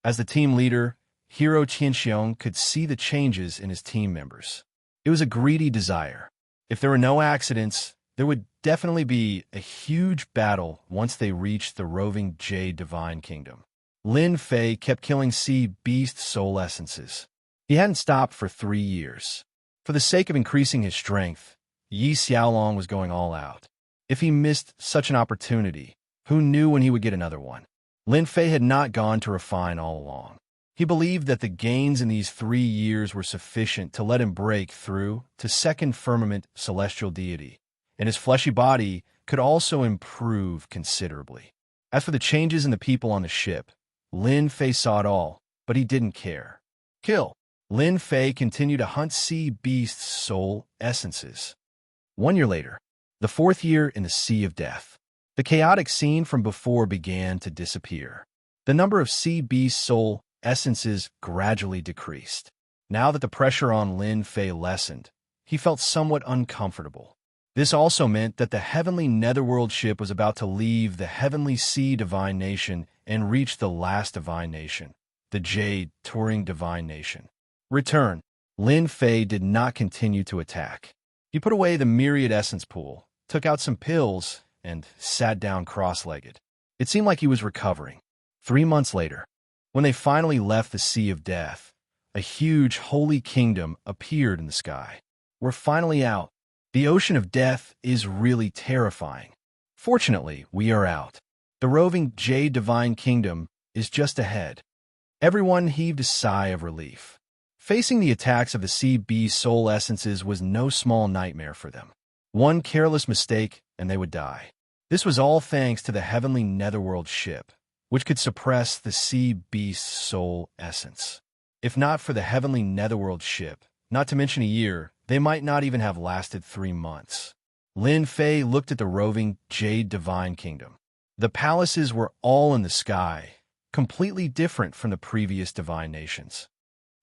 As the team leader, Hero Tianxiong could see the changes in his team members. It was a greedy desire. If there were no accidents, there would definitely be a huge battle once they reached the roving Jade Divine Kingdom. Lin Fei kept killing sea beast soul essences. He hadn't stopped for 3 years. For the sake of increasing his strength, Yi Xiaolong was going all out. If he missed such an opportunity, who knew when he would get another one? Lin Fei had not gone to refine all along. He believed that the gains in these 3 years were sufficient to let him break through to second firmament celestial deity, and his fleshy body could also improve considerably. As for the changes in the people on the ship, Lin Fei saw it all, but he didn't care. Kill. Lin Fei continued to hunt sea beasts' soul essences. 1 year later, the 4th year in the Sea of Death, the chaotic scene from before began to disappear. The number of sea beast soul essences gradually decreased. Now that the pressure on Lin Fei lessened, he felt somewhat uncomfortable. This also meant that the heavenly netherworld ship was about to leave the heavenly sea divine nation and reach the last divine nation, the Jade Touring Divine Nation. Return. Lin Fei did not continue to attack. He put away the myriad essence pool, took out some pills, and sat down cross-legged. It seemed like he was recovering. 3 months later, when they finally left the Sea of Death, a huge holy kingdom appeared in the sky. We're finally out. The ocean of death is really terrifying. Fortunately, we are out. The roving Jade Divine Kingdom is just ahead. Everyone heaved a sigh of relief. Facing the attacks of the sea beast soul essences was no small nightmare for them. One careless mistake, and they would die. This was all thanks to the heavenly netherworld ship, which could suppress the sea beast's soul essence. If not for the heavenly netherworld ship, not to mention a year, they might not even have lasted 3 months. Lin Fei looked at the roving Jade Divine Kingdom. The palaces were all in the sky, completely different from the previous divine nations.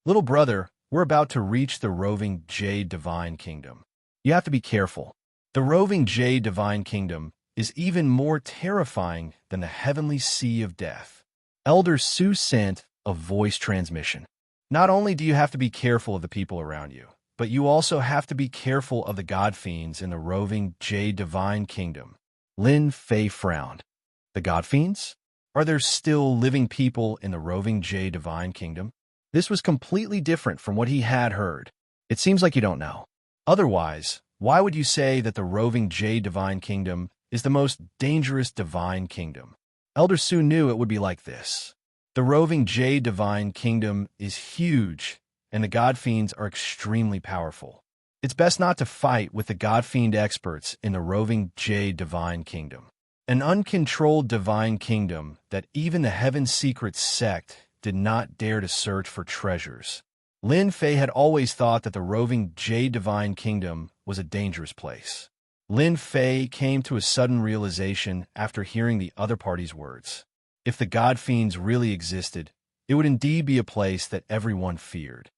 Little brother, we're about to reach the roving Jade Divine Kingdom. You have to be careful. The roving Jade Divine Kingdom is even more terrifying than the heavenly Sea of Death. Elder Su sent a voice transmission. Not only do you have to be careful of the people around you, but you also have to be careful of the god fiends in the roving Jade Divine Kingdom. Lin Fei frowned. The god fiends? Are there still living people in the roving Jade Divine Kingdom? This was completely different from what he had heard. It seems like you don't know. Otherwise, why would you say that the roving Jade Divine Kingdom is the most dangerous divine kingdom? Elder Su knew it would be like this. The roving Jade Divine Kingdom is huge, and the god fiends are extremely powerful. It's best not to fight with the god fiend experts in the roving Jade Divine Kingdom. An uncontrolled divine kingdom that even the Heaven Secret sect did not dare to search for treasures. Lin Fei had always thought that the roving Jade Divine Kingdom was a dangerous place. Lin Fei came to a sudden realization after hearing the other party's words. If the god fiends really existed, it would indeed be a place that everyone feared.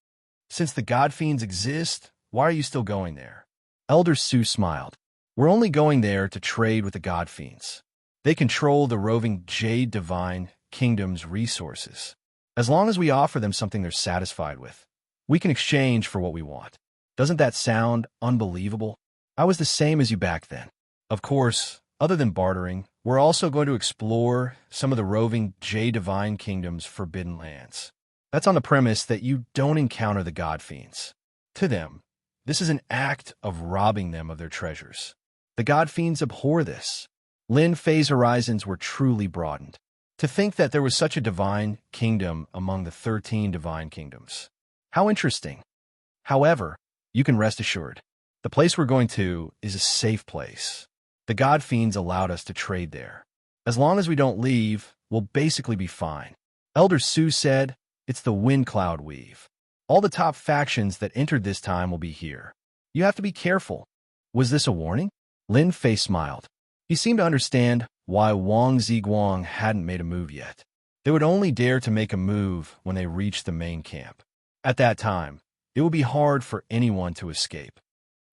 Since the god fiends exist, why are you still going there? Elder Su smiled. We're only going there to trade with the god fiends. They control the roving Jade Divine Kingdom's resources. As long as we offer them something they're satisfied with, we can exchange for what we want. Doesn't that sound unbelievable? I was the same as you back then. Of course, other than bartering, we're also going to explore some of the roving Jade Divine Kingdom's forbidden lands. That's on the premise that you don't encounter the god fiends. To them, this is an act of robbing them of their treasures. The god fiends abhor this. Lin Fei's horizons were truly broadened. To think that there was such a divine kingdom among the 13 divine kingdoms. How interesting. However, you can rest assured, the place we're going to is a safe place. The god fiends allowed us to trade there. As long as we don't leave, we'll basically be fine. Elder Su said, it's the wind cloud weave. All the top factions that entered this time will be here. You have to be careful. Was this a warning? Lin Fei smiled. He seemed to understand why Wang Ziguang hadn't made a move yet. They would only dare to make a move when they reached the main camp. At that time, it would be hard for anyone to escape.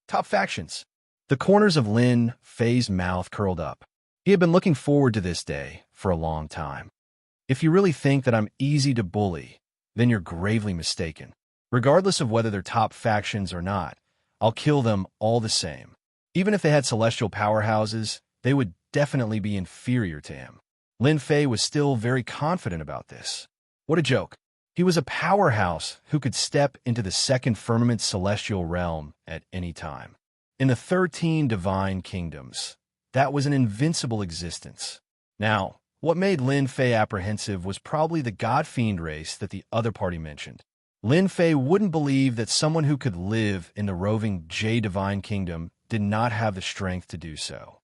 Top factions. The corners of Lin Fei's mouth curled up. He had been looking forward to this day for a long time. If you really think that I'm easy to bully, then you're gravely mistaken. Regardless of whether they're top factions or not, I'll kill them all the same. Even if they had celestial powerhouses, they would definitely be inferior to him. Lin Fei was still very confident about this. What a joke. He was a powerhouse who could step into the second firmament celestial realm at any time. In the 13 divine kingdoms, that was an invincible existence. Now, what made Lin Fei apprehensive was probably the God-fiend race that the other party mentioned. Lin Fei wouldn't believe that someone who could live in the roving J divine kingdom did not have the strength to do so.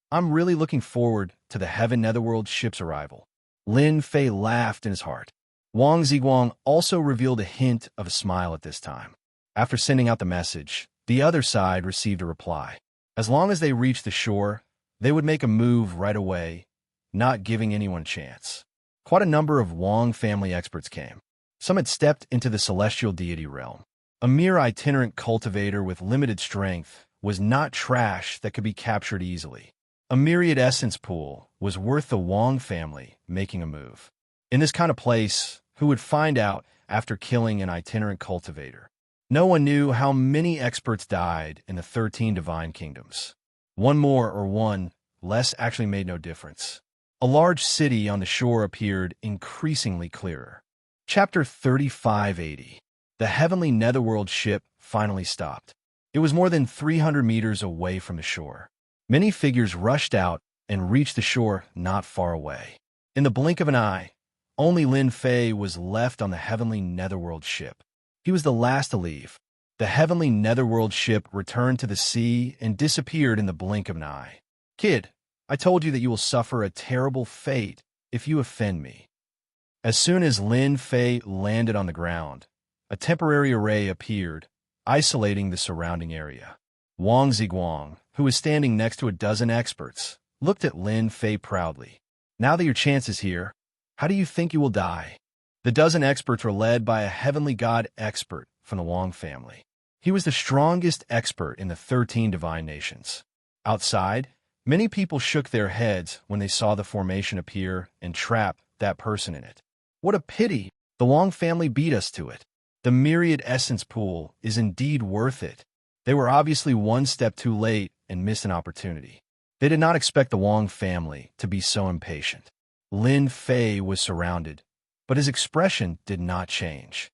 I'm really looking forward to the Heaven Netherworld ship's arrival. Lin Fei laughed in his heart. Wang Ziguang also revealed a hint of a smile at this time. After sending out the message, the other side received a reply. As long as they reached the shore, they would make a move right away, not giving anyone a chance. Quite a number of Wang family experts came. Some had stepped into the celestial deity realm. A mere itinerant cultivator with limited strength was not trash that could be captured easily. A myriad essence pool was worth the Wang family making a move. In this kind of place, who would find out after killing an itinerant cultivator? No one knew how many experts died in the 13 divine kingdoms. One more or one less actually made no difference. A large city on the shore appeared increasingly clearer. Chapter 3580. The heavenly netherworld ship finally stopped. It was more than 300 meters away from the shore. Many figures rushed out and reached the shore not far away. In the blink of an eye, only Lin Fei was left on the heavenly netherworld ship. He was the last to leave. The heavenly netherworld ship returned to the sea and disappeared in the blink of an eye. Kid, I told you that you will suffer a terrible fate if you offend me. As soon as Lin Fei landed on the ground, a temporary array appeared, isolating the surrounding area. Wang Ziguang, who was standing next to a dozen experts, looked at Lin Fei proudly. Now that your chance is here, how do you think you will die? The dozen experts were led by a heavenly god expert from the Wang family. He was the strongest expert in the 13 divine nations. Outside, many people shook their heads when they saw the formation appear and trap that person in it. What a pity! The Wang family beat us to it. The myriad essence pool is indeed worth it. They were obviously one step too late and missed an opportunity. They did not expect the Wang family to be so impatient. Lin Fei was surrounded, but his expression did not change.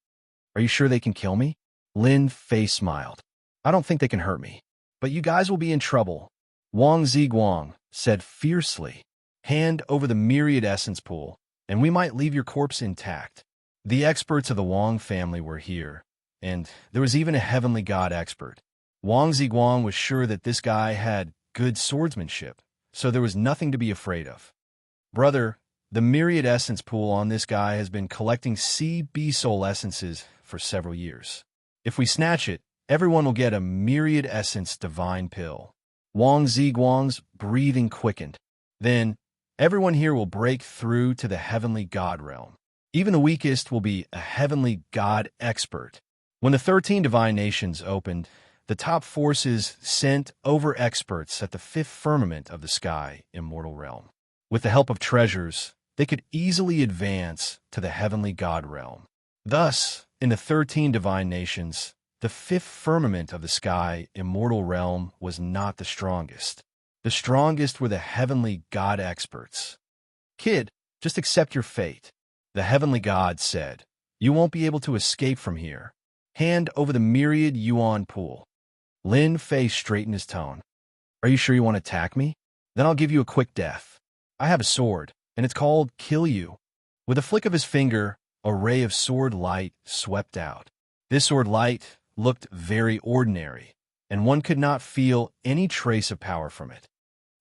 Are you sure they can kill me? Lin Fei smiled. I don't think they can hurt me, but you guys will be in trouble. Wang Ziguang said fiercely. Hand over the myriad essence pool, and we might leave your corpse intact. The experts of the Wang family were here, and there was even a heavenly god expert. Wang Ziguang was sure that this guy had good swordsmanship, so there was nothing to be afraid of. Brother, the myriad essence pool on this guy has been collecting CB soul essences for several years. If we snatch it, everyone will get a myriad essence divine pill. Wang Ziguang's breathing quickened. Then, everyone here will break through to the heavenly god realm. Even the weakest will be a heavenly god expert. When the 13 divine nations opened, the top forces sent over experts at the fifth firmament of the sky, immortal realm. With the help of treasures, they could easily advance to the heavenly god realm. Thus, in the 13 divine nations, the fifth firmament of the sky, immortal realm, was not the strongest. The strongest were the heavenly god experts. Kid, just accept your fate. The heavenly god said, you won't be able to escape from here. Hand over the myriad yuan pool. Lin Fei straightened his tone. Are you sure you want to attack me? Then I'll give you a quick death. I have a sword, and it's called Kill You. With a flick of his finger, a ray of sword light swept out. This sword light looked very ordinary, and one could not feel any trace of power from it.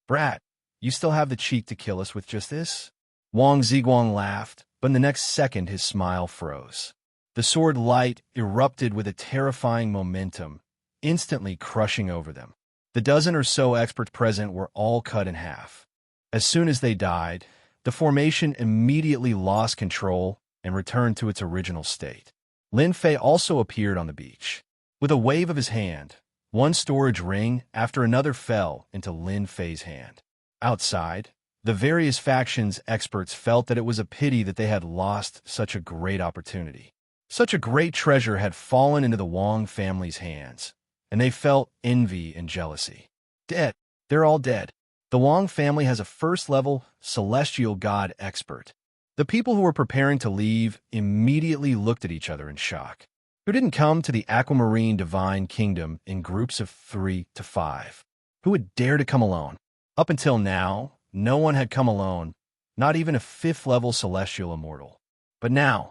Brat, you still have the cheek to kill us with just this? Wang Ziguang laughed, but in the next second his smile froze. The sword light erupted with a terrifying momentum, instantly crushing over them. The dozen or so experts present were all cut in half. As soon as they died, the formation immediately lost control and returned to its original state. Lin Fei also appeared on the beach. With a wave of his hand, one storage ring after another fell into Lin Fei's hand. Outside, the various factions' experts felt that it was a pity that they had lost such a great opportunity. Such a great treasure had fallen into the Wang family's hands, and they felt envy and jealousy. Dead. They're all dead. The Wang family has a first-level celestial god expert. The people who were preparing to leave immediately looked at each other in shock. Who didn't come to the aquamarine divine kingdom in groups of 3 to 5? Who would dare to come alone? Up until now, no one had come alone, not even a 5th-level celestial immortal. But now,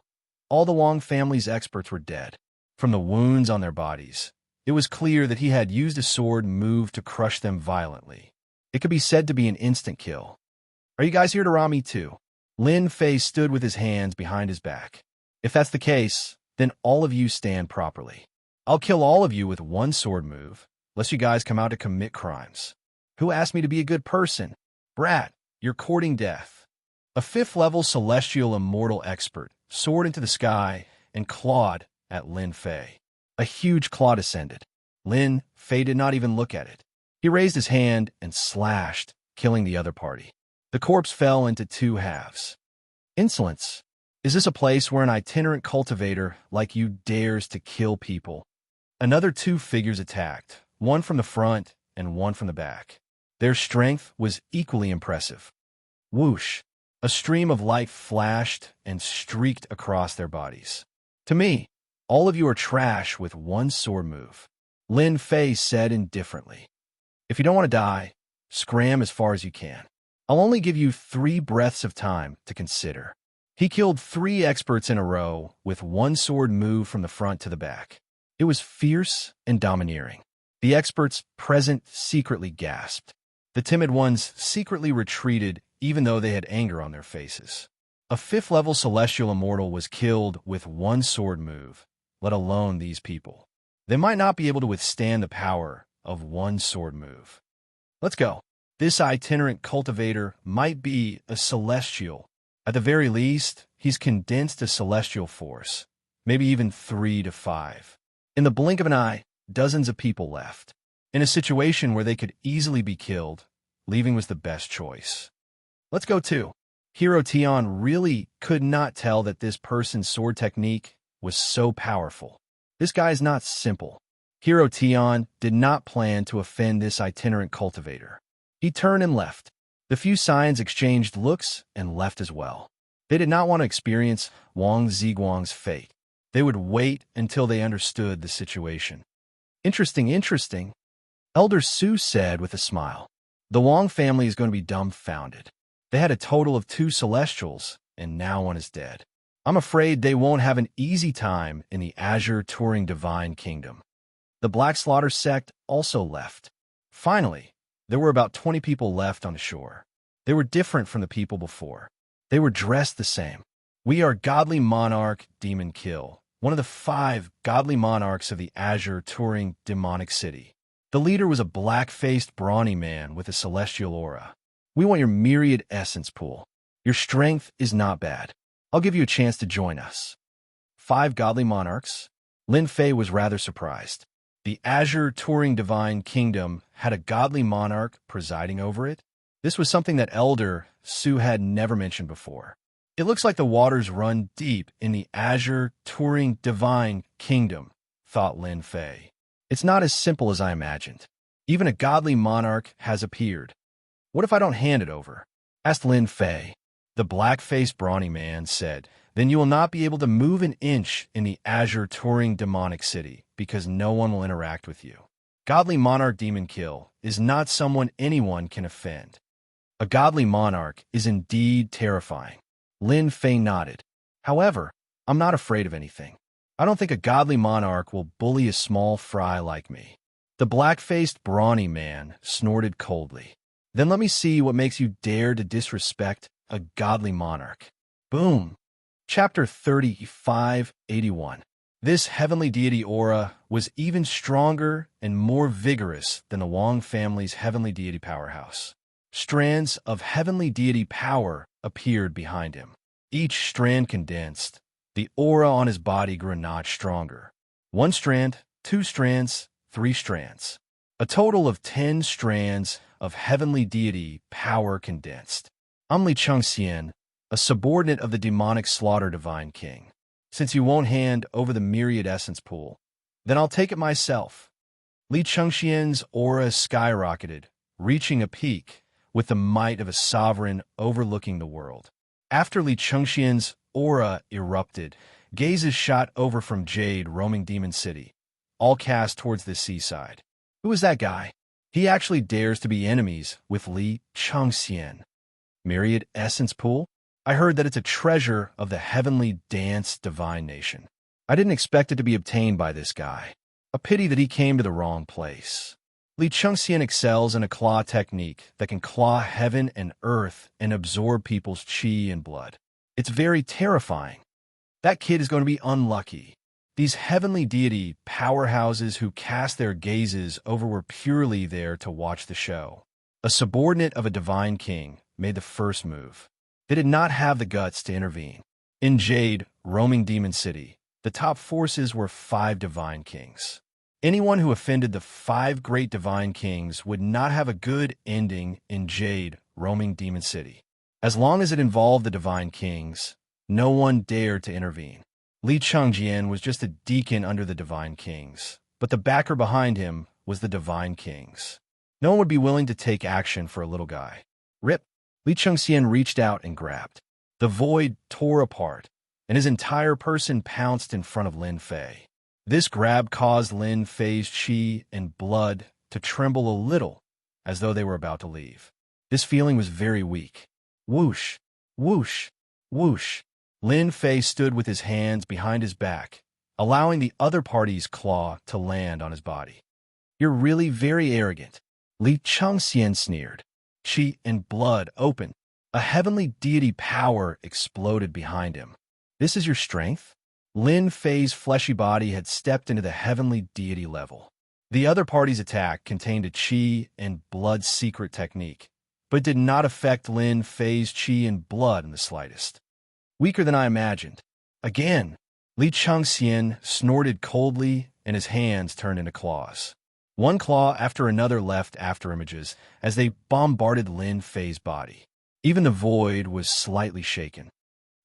all the Wang family's experts were dead. From the wounds on their bodies, it was clear that he had used a sword move to crush them violently. It could be said to be an instant kill. Are you guys here to rob me too? Lin Fei stood with his hands behind his back. If that's the case, then all of you stand properly. I'll kill all of you with one sword move, unless you guys come out to commit crimes. Who asked me to be a good person? Brat, you're courting death. A 5th-level celestial immortal expert soared into the sky and clawed at Lin Fei. A huge claw descended. Lin Fei did not even look at it. He raised his hand and slashed, killing the other party. The corpse fell into 2 halves. Insolence. Is this a place where an itinerant cultivator like you dares to kill people? Another 2 figures attacked, one from the front and one from the back. Their strength was equally impressive. Whoosh! A stream of light flashed and streaked across their bodies. To me, all of you are trash with one sword move, Lin Fei said indifferently. If you don't want to die, scram as far as you can. I'll only give you 3 breaths of time to consider. He killed 3 experts in a row with one sword move from the front to the back. It was fierce and domineering. The experts present secretly gasped. The timid ones secretly retreated even though they had anger on their faces. A 5th-level celestial immortal was killed with one sword move, let alone these people. They might not be able to withstand the power of one sword move. Let's go. This itinerant cultivator might be a celestial. At the very least, he's condensed a celestial force, maybe even 3 to 5. In the blink of an eye, dozens of people left. In a situation where they could easily be killed, leaving was the best choice. Let's go too. Hero Tian really could not tell that this person's sword technique was so powerful. This guy is not simple. Hero Tian did not plan to offend this itinerant cultivator. He turned and left. The few signs exchanged looks and left as well. They did not want to experience Wang Ziguang's fate. They would wait until they understood the situation. Interesting. Elder Su said with a smile. The Wang family is going to be dumbfounded. They had a total of 2 celestials, and now one is dead. I'm afraid they won't have an easy time in the Azure Touring Divine Kingdom. The Black Slaughter sect also left. Finally, there were about 20 people left on the shore. They were different from the people before. They were dressed the same. We are Godly Monarch Demon Kill, one of the 5 godly monarchs of the Azure Touring Demonic City. The leader was a black-faced, brawny man with a celestial aura. We want your myriad essence pool. Your strength is not bad. I'll give you a chance to join us. 5 godly monarchs? Lin Fei was rather surprised. The Azure Touring Divine Kingdom had a godly monarch presiding over it? This was something that Elder Su had never mentioned before. It looks like the waters run deep in the Azure Touring Divine Kingdom, thought Lin Fei. It's not as simple as I imagined. Even a godly monarch has appeared. What if I don't hand it over? Asked Lin Fei. The black-faced brawny man said, Then you will not be able to move an inch in the Azure Touring Demonic City, because no one will interact with you. Godly Monarch Demon Kill is not someone anyone can offend. A godly monarch is indeed terrifying. Lin Fei nodded. However, I'm not afraid of anything. I don't think a godly monarch will bully a small fry like me. The black-faced brawny man snorted coldly. Then let me see what makes you dare to disrespect a godly monarch. Boom! Chapter 3581. This heavenly deity aura was even stronger and more vigorous than the Wang family's heavenly deity powerhouse. Strands of heavenly deity power appeared behind him. Each strand condensed. The aura on his body grew a notch stronger. 1 strand, 2 strands, 3 strands. A total of 10 strands of heavenly deity power condensed. I'm Li Chengxian, a subordinate of the demonic slaughter divine king. Since you won't hand over the myriad essence pool, then I'll take it myself. Li Chengxian's aura skyrocketed, reaching a peak with the might of a sovereign overlooking the world. After Li Chengxian's aura erupted, gazes shot over from Jade roaming Demon City, all cast towards the seaside. Who is that guy? He actually dares to be enemies with Li Chengxian. Myriad essence pool? I heard that it's a treasure of the heavenly dance divine nation. I didn't expect it to be obtained by this guy. A pity that he came to the wrong place. Li Chengxian excels in a claw technique that can claw heaven and earth and absorb people's chi and blood. It's very terrifying. That kid is going to be unlucky. These heavenly deity powerhouses who cast their gazes over were purely there to watch the show. A subordinate of a divine king made the first move. They did not have the guts to intervene. In Jade, roaming Demon City, the top forces were 5 divine kings. Anyone who offended the 5 great divine kings would not have a good ending in Jade, roaming Demon City. As long as it involved the divine kings, no one dared to intervene. Li Chengxian was just a deacon under the divine kings, but the backer behind him was the divine kings. No one would be willing to take action for a little guy. Rip! Li Chengxian reached out and grabbed. The void tore apart, and his entire person pounced in front of Lin Fei. This grab caused Lin Fei's chi and blood to tremble a little, as though they were about to leave. This feeling was very weak. Whoosh! Whoosh! Whoosh! Lin Fei stood with his hands behind his back, allowing the other party's claw to land on his body. You're really very arrogant. Li Chengxian sneered. Chi and blood opened. A heavenly deity power exploded behind him. This is your strength? Lin Fei's fleshy body had stepped into the heavenly deity level. The other party's attack contained a chi and blood secret technique, but did not affect Lin Fei's chi and blood in the slightest. Weaker than I imagined. Again, Li Chengxian snorted coldly and his hands turned into claws. One claw after another left after images as they bombarded Lin Fei's body. Even the void was slightly shaken.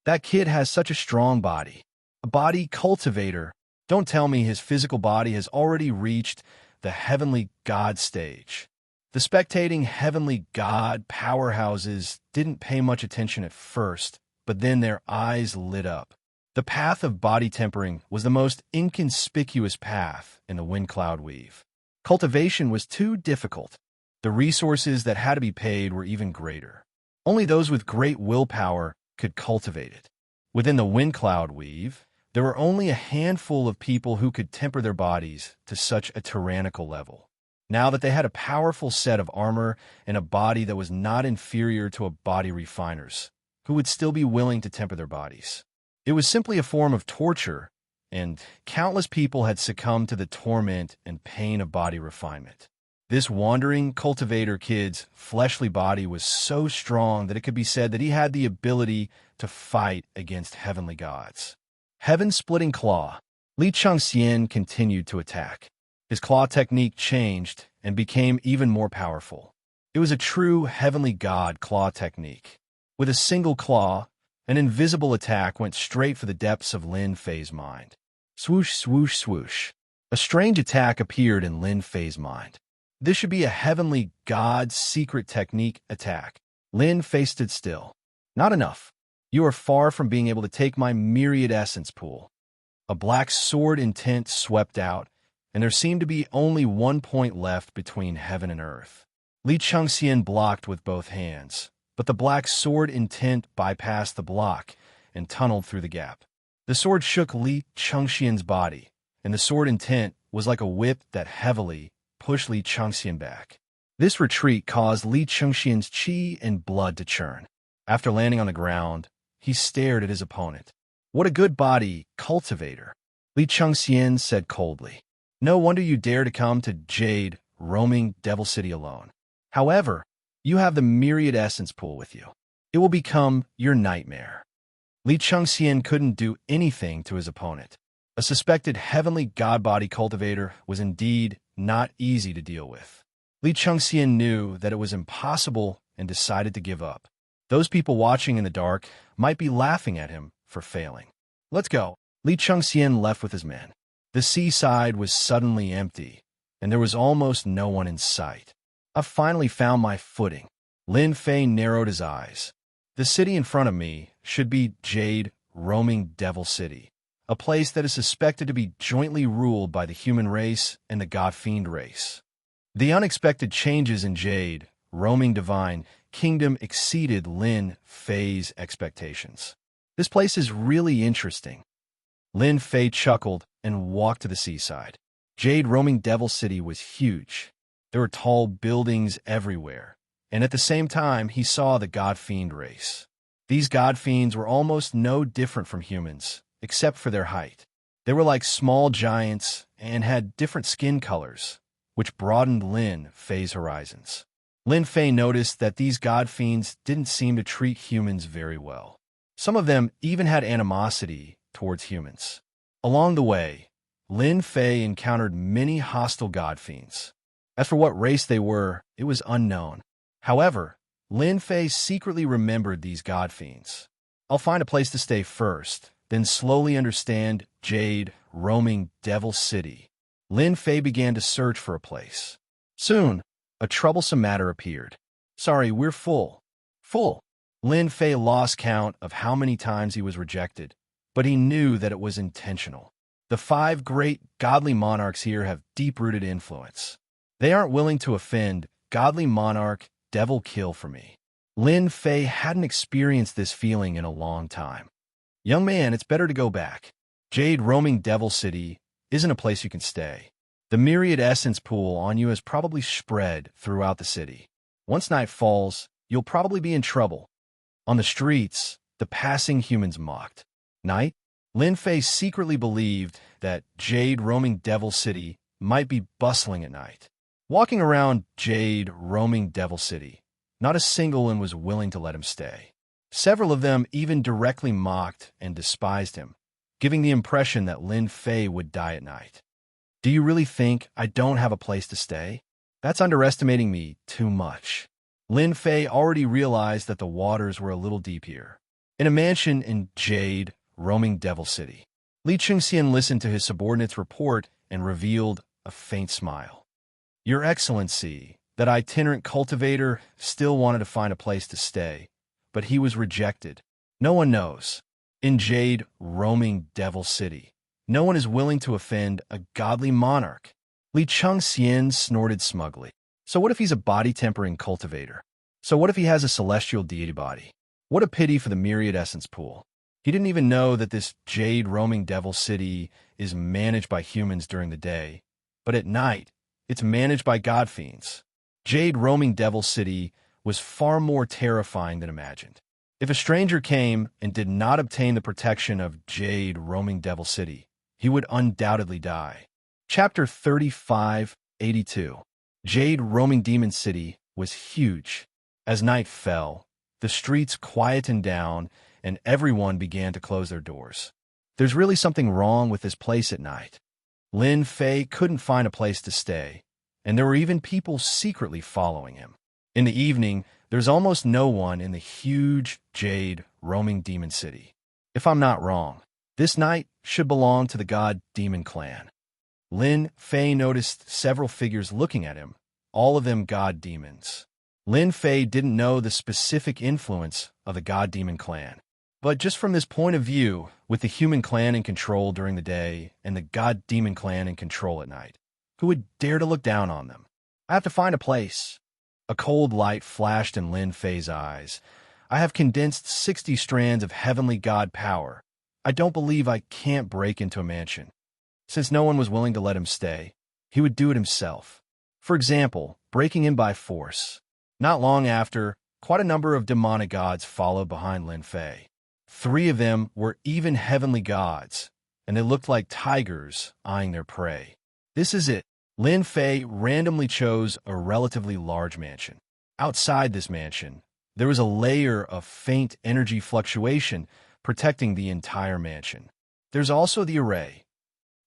That kid has such a strong body. A body cultivator. Don't tell me his physical body has already reached the heavenly god stage. The spectating heavenly god powerhouses didn't pay much attention at first, but then their eyes lit up. The path of body tempering was the most inconspicuous path in the wind cloud weave. Cultivation was too difficult. The resources that had to be paid were even greater. Only those with great willpower could cultivate it. Within the wind cloud weave, there were only a handful of people who could temper their bodies to such a tyrannical level. Now that they had a powerful set of armor and a body that was not inferior to a body refiner's, who would still be willing to temper their bodies. It was simply a form of torture, and countless people had succumbed to the torment and pain of body refinement. This wandering cultivator kid's fleshly body was so strong that it could be said that he had the ability to fight against heavenly gods. Heaven-splitting claw. Li Chengxian continued to attack. His claw technique changed and became even more powerful. It was a true heavenly god claw technique. With a single claw, an invisible attack went straight for the depths of Lin Fei's mind. Swoosh, swoosh, swoosh. A strange attack appeared in Lin Fei's mind. This should be a heavenly god's secret technique attack. Lin Fei stood still. Not enough. You are far from being able to take my myriad essence pool. A black sword intent swept out, and there seemed to be only 1 point left between heaven and earth. Li Chengxian blocked with both hands, but the black sword intent bypassed the block and tunneled through the gap. The sword shook Li Chengxian's body, and the sword intent was like a whip that heavily pushed Li Chengxian back. This retreat caused Li Chengxian's chi and blood to churn. After landing on the ground, he stared at his opponent. What a good body, cultivator, Li Chengxian said coldly. No wonder you dare to come to Jade, roaming Devil City alone. However, you have the myriad essence pool with you. It will become your nightmare. Li Chengxian couldn't do anything to his opponent. A suspected heavenly god body cultivator was indeed not easy to deal with. Li Chengxian knew that it was impossible and decided to give up. Those people watching in the dark might be laughing at him for failing. Let's go. Li Chengxian left with his men. The seaside was suddenly empty, and there was almost no one in sight. I finally found my footing. Lin Fei narrowed his eyes. The city in front of me should be Jade, roaming Devil City, a place that is suspected to be jointly ruled by the human race and the god-fiend race. The unexpected changes in Jade, roaming divine kingdom exceeded Lin Fei's expectations. This place is really interesting. Lin Fei chuckled and walked to the seaside. Jade, roaming Devil City was huge. There were tall buildings everywhere, and at the same time he saw the god-fiend race. These god-fiends were almost no different from humans, except for their height. They were like small giants and had different skin colors, which broadened Lin Fei's horizons. Lin Fei noticed that these god-fiends didn't seem to treat humans very well. Some of them even had animosity towards humans. Along the way, Lin Fei encountered many hostile god-fiends. As for what race they were, it was unknown. However, Lin Fei secretly remembered these god-fiends. I'll find a place to stay first, then slowly understand Jade, roaming Devil City. Lin Fei began to search for a place. Soon, a troublesome matter appeared. Sorry, we're full. Full. Lin Fei lost count of how many times he was rejected, but he knew that it was intentional. The 5 great godly monarchs here have deep-rooted influence. They aren't willing to offend godly monarch devil kill for me. Lin Fei hadn't experienced this feeling in a long time. Young man, it's better to go back. Jade, roaming Devil City isn't a place you can stay. The myriad essence pool on you has probably spread throughout the city. Once night falls, you'll probably be in trouble. On the streets, the passing humans mocked. Night? Lin Fei secretly believed that Jade, roaming Devil City might be bustling at night. Walking around Jade, roaming Devil City, not a single one was willing to let him stay. Several of them even directly mocked and despised him, giving the impression that Lin Fei would die at night. Do you really think I don't have a place to stay? That's underestimating me too much. Lin Fei already realized that the waters were a little deep here. In a mansion in Jade, roaming Devil City, Li Chengxian listened to his subordinate's report and revealed a faint smile. Your Excellency, that itinerant cultivator still wanted to find a place to stay, but he was rejected. No one knows. In Jade, roaming Devil City, no one is willing to offend a godly monarch. Li Chengxian snorted smugly. So what if he's a body-tempering cultivator? So what if he has a celestial deity body? What a pity for the myriad essence pool. He didn't even know that this Jade, roaming Devil City is managed by humans during the day, but at night, it's managed by god-fiends. Jade, roaming Devil City was far more terrifying than imagined. If a stranger came and did not obtain the protection of Jade, roaming Devil City, he would undoubtedly die. Chapter 3582. Jade, roaming Demon City was huge. As night fell, the streets quietened down and everyone began to close their doors. There's really something wrong with this place at night. Lin Fei couldn't find a place to stay, and there were even people secretly following him. In the evening, there's almost no one in the huge Jade, roaming Demon City. If I'm not wrong, this night should belong to the god-demon clan. Lin Fei noticed several figures looking at him, all of them god-demons. Lin Fei didn't know the specific influence of the god-demon clan. But just from this point of view, with the human clan in control during the day and the god-demon clan in control at night, who would dare to look down on them? I have to find a place. A cold light flashed in Lin Fei's eyes. I have condensed 60 strands of heavenly god power. I don't believe I can't break into a mansion. Since no one was willing to let him stay, he would do it himself. For example, breaking in by force. Not long after, quite a number of demonic gods followed behind Lin Fei. 3 of them were even heavenly gods, and they looked like tigers eyeing their prey. This is it. Lin Fei randomly chose a relatively large mansion. Outside this mansion, there was a layer of faint energy fluctuation protecting the entire mansion. There's also the array.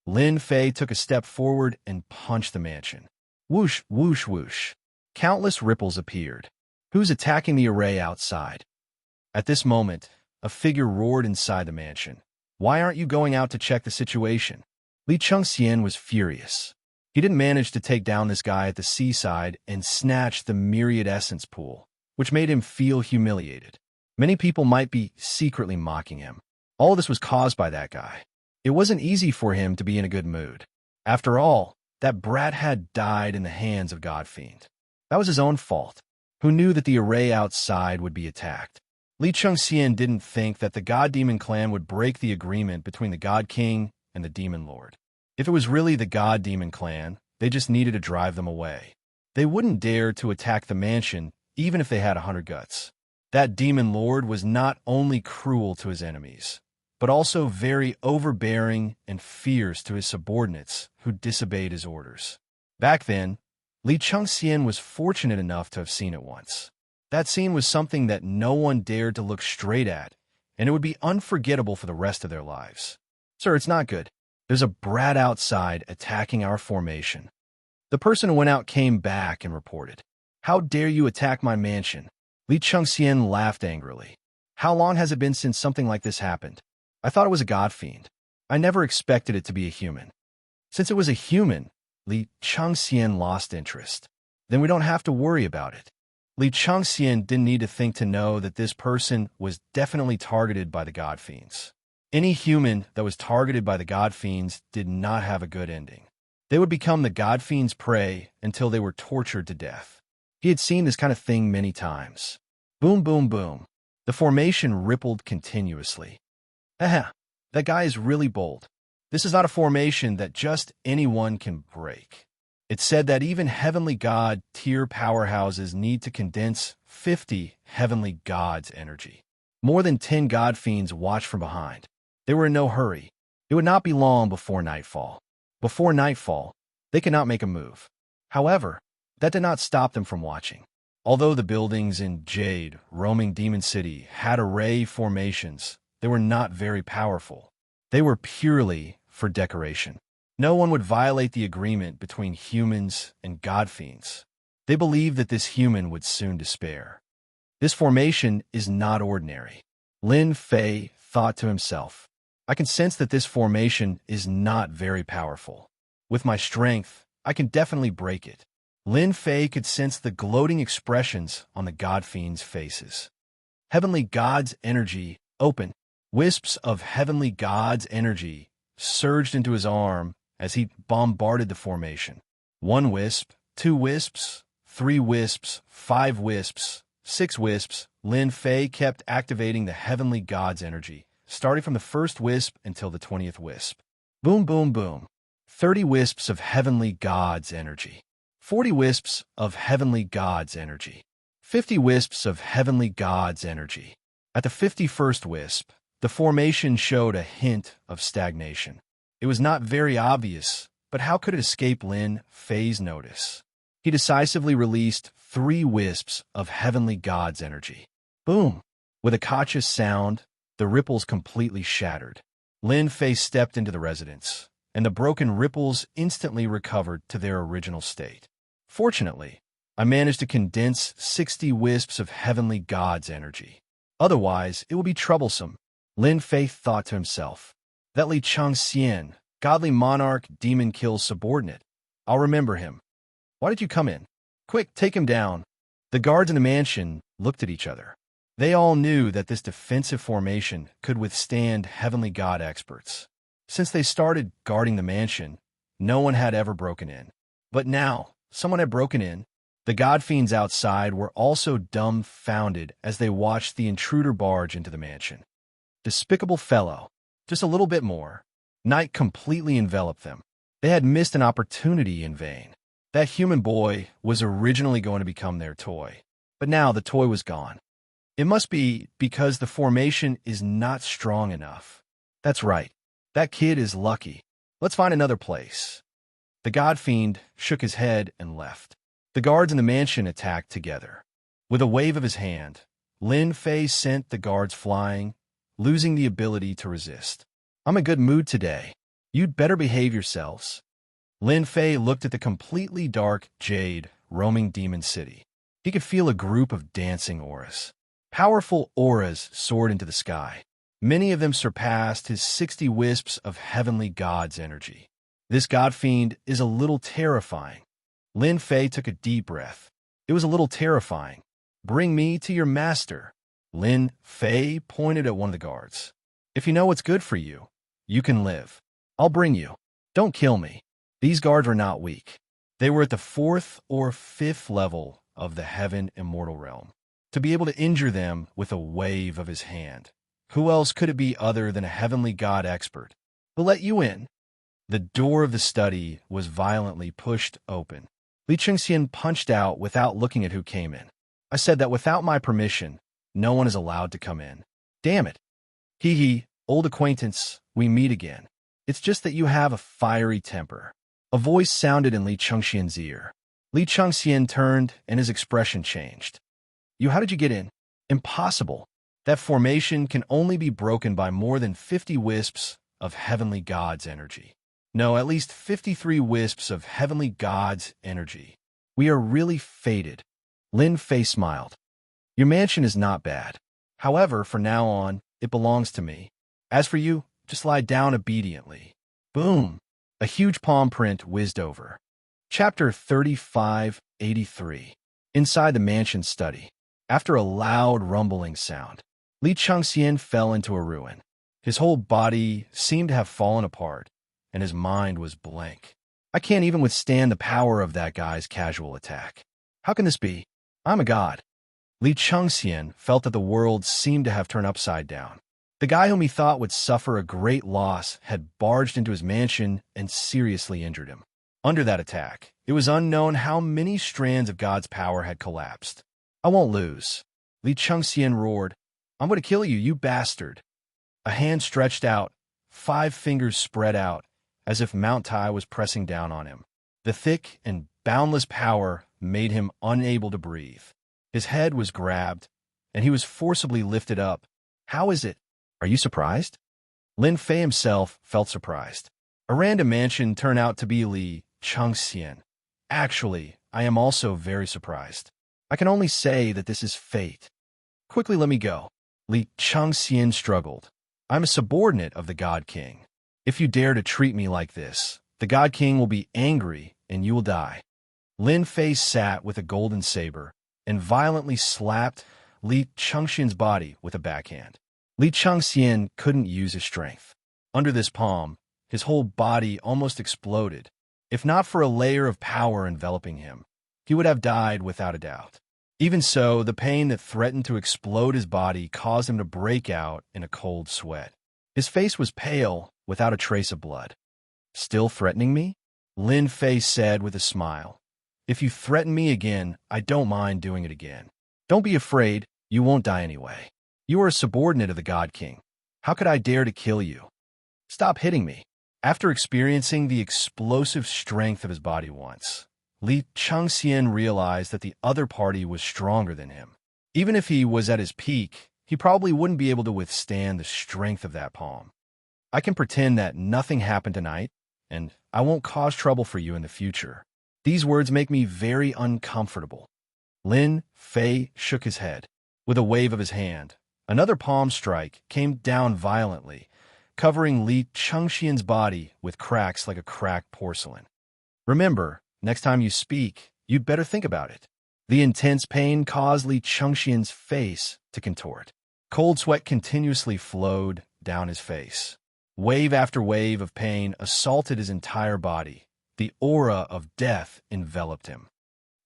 Lin Fei took a step forward and punched the mansion. Whoosh, whoosh, whoosh. Countless ripples appeared. Who's attacking the array outside? At this moment, a figure roared inside the mansion. Why aren't you going out to check the situation? Li Chengxian was furious. He didn't manage to take down this guy at the seaside and snatch the myriad essence pool, which made him feel humiliated. Many people might be secretly mocking him. All this was caused by that guy. It wasn't easy for him to be in a good mood. After all, that brat had died in the hands of Godfiend. That was his own fault. Who knew that the array outside would be attacked? Li Chengxian didn't think that the God-Demon clan would break the agreement between the God King and the Demon Lord. If it was really the God-Demon clan, they just needed to drive them away. They wouldn't dare to attack the mansion even if they had 100 guts. That Demon Lord was not only cruel to his enemies, but also very overbearing and fierce to his subordinates who disobeyed his orders. Back then, Li Chengxian was fortunate enough to have seen it once. That scene was something that no one dared to look straight at, and it would be unforgettable for the rest of their lives. Sir, it's not good. There's a brat outside attacking our formation. The person who went out came back and reported. How dare you attack my mansion? Li Chengxian laughed angrily. How long has it been since something like this happened? I thought it was a god fiend. I never expected it to be a human. Since it was a human, Li Chengxian lost interest. Then we don't have to worry about it. Li Chengxian didn't need to think to know that this person was definitely targeted by the god fiends. Any human that was targeted by the god fiends did not have a good ending. They would become the god fiends' prey until they were tortured to death. He had seen this kind of thing many times. Boom, boom, boom. The formation rippled continuously. That guy is really bold. This is not a formation that just anyone can break. It's said that even heavenly god tier powerhouses need to condense 50 heavenly gods' energy. More than 10 god fiends watched from behind. They were in no hurry. It would not be long before nightfall. Before nightfall, they could not make a move. However, that did not stop them from watching. Although the buildings in Jade, roaming Demon City, had array formations, they were not very powerful. They were purely for decoration. No one would violate the agreement between humans and god fiends. They believed that this human would soon despair. This formation is not ordinary. Lin Fei thought to himself, I can sense that this formation is not very powerful. With my strength, I can definitely break it. Lin Fei could sense the gloating expressions on the god fiends' faces. Heavenly God's energy opened. Wisps of heavenly God's energy surged into his arm as he bombarded the formation. 1 wisp, 2 wisps, 3 wisps, 5 wisps, 6 wisps. Lin Fei kept activating the heavenly God's energy, starting from the first wisp until the 20th wisp. Boom, boom, boom. 30 wisps of heavenly God's energy. 40 wisps of heavenly God's energy. 50 wisps of heavenly God's energy. At the 51st wisp, the formation showed a hint of stagnation. It was not very obvious, but how could it escape Lin Fei's notice? He decisively released 3 wisps of heavenly God's energy. Boom! With a cautious sound, the ripples completely shattered. Lin Fei stepped into the residence, and the broken ripples instantly recovered to their original state. Fortunately, I managed to condense 60 wisps of heavenly God's energy. Otherwise, it would be troublesome. Lin Fei thought to himself. That Li Chengxian, godly monarch, demon kills subordinate. I'll remember him. Why did you come in? Quick, take him down. The guards in the mansion looked at each other. They all knew that this defensive formation could withstand heavenly god experts. Since they started guarding the mansion, no one had ever broken in. But now, someone had broken in. The god fiends outside were also dumbfounded as they watched the intruder barge into the mansion. Despicable fellow. Just a little bit more. Night completely enveloped them. They had missed an opportunity in vain. That human boy was originally going to become their toy. But now the toy was gone. It must be because the formation is not strong enough. That's right. That kid is lucky. Let's find another place. The god fiend shook his head and left. The guards in the mansion attacked together. With a wave of his hand, Lin Fei sent the guards flying, losing the ability to resist. I'm in a good mood today. You'd better behave yourselves. Lin Fei looked at the completely dark jade roaming demon city. He could feel a group of dancing auras. Powerful auras soared into the sky. Many of them surpassed his 60 wisps of heavenly god's energy. This god fiend is a little terrifying. Lin Fei took a deep breath. It was a little terrifying. Bring me to your master. Lin Fei pointed at one of the guards. If you know what's good for you, you can live. I'll bring you. Don't kill me. These guards were not weak. They were at the 4th or 5th level of the heaven immortal realm. To be able to injure them with a wave of his hand. Who else could it be other than a heavenly god expert? We'll let you in. The door of the study was violently pushed open. Li Chengxian punched out without looking at who came in. I said that without my permission, no one is allowed to come in. Damn it. Hee, old acquaintance, we meet again. It's just that you have a fiery temper. A voice sounded in Li Chengxian's ear. Li Chengxian turned and his expression changed. How did you get in? Impossible. That formation can only be broken by more than 50 wisps of heavenly god's energy. No, at least 53 wisps of heavenly god's energy. We are really fated. Lin Fei smiled. Your mansion is not bad. However, from now on, it belongs to me. As for you, just lie down obediently. Boom! A huge palm print whizzed over. Chapter 3583. Inside the mansion study. After a loud rumbling sound, Li Chengxian fell into a ruin. His whole body seemed to have fallen apart, and his mind was blank. I can't even withstand the power of that guy's casual attack. How can this be? I'm a god. Li Chengxian felt that the world seemed to have turned upside down. The guy whom he thought would suffer a great loss had barged into his mansion and seriously injured him. Under that attack, it was unknown how many strands of God's power had collapsed. I won't lose. Li Chengxian roared. I'm going to kill you, you bastard. A hand stretched out, 5 fingers spread out, as if Mount Tai was pressing down on him. The thick and boundless power made him unable to breathe. His head was grabbed, and he was forcibly lifted up. How is it? Are you surprised? Lin Fei himself felt surprised. A random mansion turned out to be Li Chengxian. Actually, I am also very surprised. I can only say that this is fate. Quickly let me go. Li Chengxian struggled. I'm a subordinate of the God King. If you dare to treat me like this, the God King will be angry and you will die. Lin Fei sat with a golden saber and violently slapped Li Chengxian's body with a backhand. Li Chengxian couldn't use his strength. Under this palm, his whole body almost exploded. If not for a layer of power enveloping him, he would have died without a doubt. Even so, the pain that threatened to explode his body caused him to break out in a cold sweat. His face was pale, without a trace of blood. Still threatening me? Lin Fei said with a smile. If you threaten me again, I don't mind doing it again. Don't be afraid, you won't die anyway. You are a subordinate of the God King. How could I dare to kill you? Stop hitting me. After experiencing the explosive strength of his body once, Li Chengxian realized that the other party was stronger than him. Even if he was at his peak, he probably wouldn't be able to withstand the strength of that palm. I can pretend that nothing happened tonight, and I won't cause trouble for you in the future. These words make me very uncomfortable. Lin Fei shook his head. With a wave of his hand, another palm strike came down violently, covering Li Chengxian's body with cracks like a cracked porcelain. Remember, next time you speak, you'd better think about it. The intense pain caused Li Chengxian's face to contort. Cold sweat continuously flowed down his face. Wave after wave of pain assaulted his entire body. The aura of death enveloped him.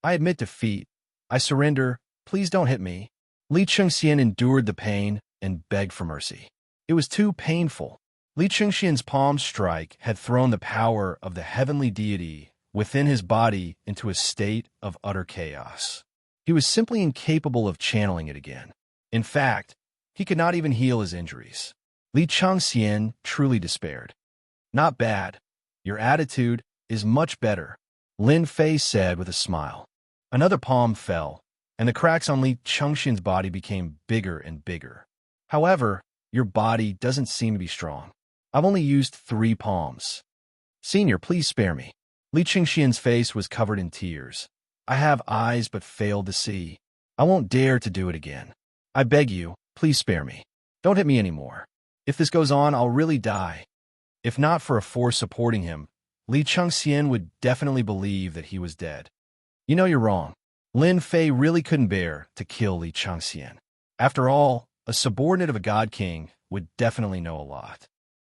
I admit defeat. I surrender. Please don't hit me. Li Chengxian endured the pain and begged for mercy. It was too painful. Li Chengxian's palm strike had thrown the power of the heavenly deity within his body into a state of utter chaos. He was simply incapable of channeling it again. In fact, he could not even heal his injuries. Li Changxian truly despaired. Not bad. Your attitude is much better, Lin Fei said with a smile. Another palm fell, and the cracks on Li Changxian's body became bigger and bigger. However, your body doesn't seem to be strong. I've only used 3 palms. Senior, please spare me. Li Changxian's face was covered in tears. I have eyes but failed to see. I won't dare to do it again. I beg you, please spare me. Don't hit me anymore. If this goes on, I'll really die. If not for a force supporting him, Li Changxian would definitely believe that he was dead. You know you're wrong. Lin Fei really couldn't bear to kill Li Changxian. After all, a subordinate of a god king would definitely know a lot.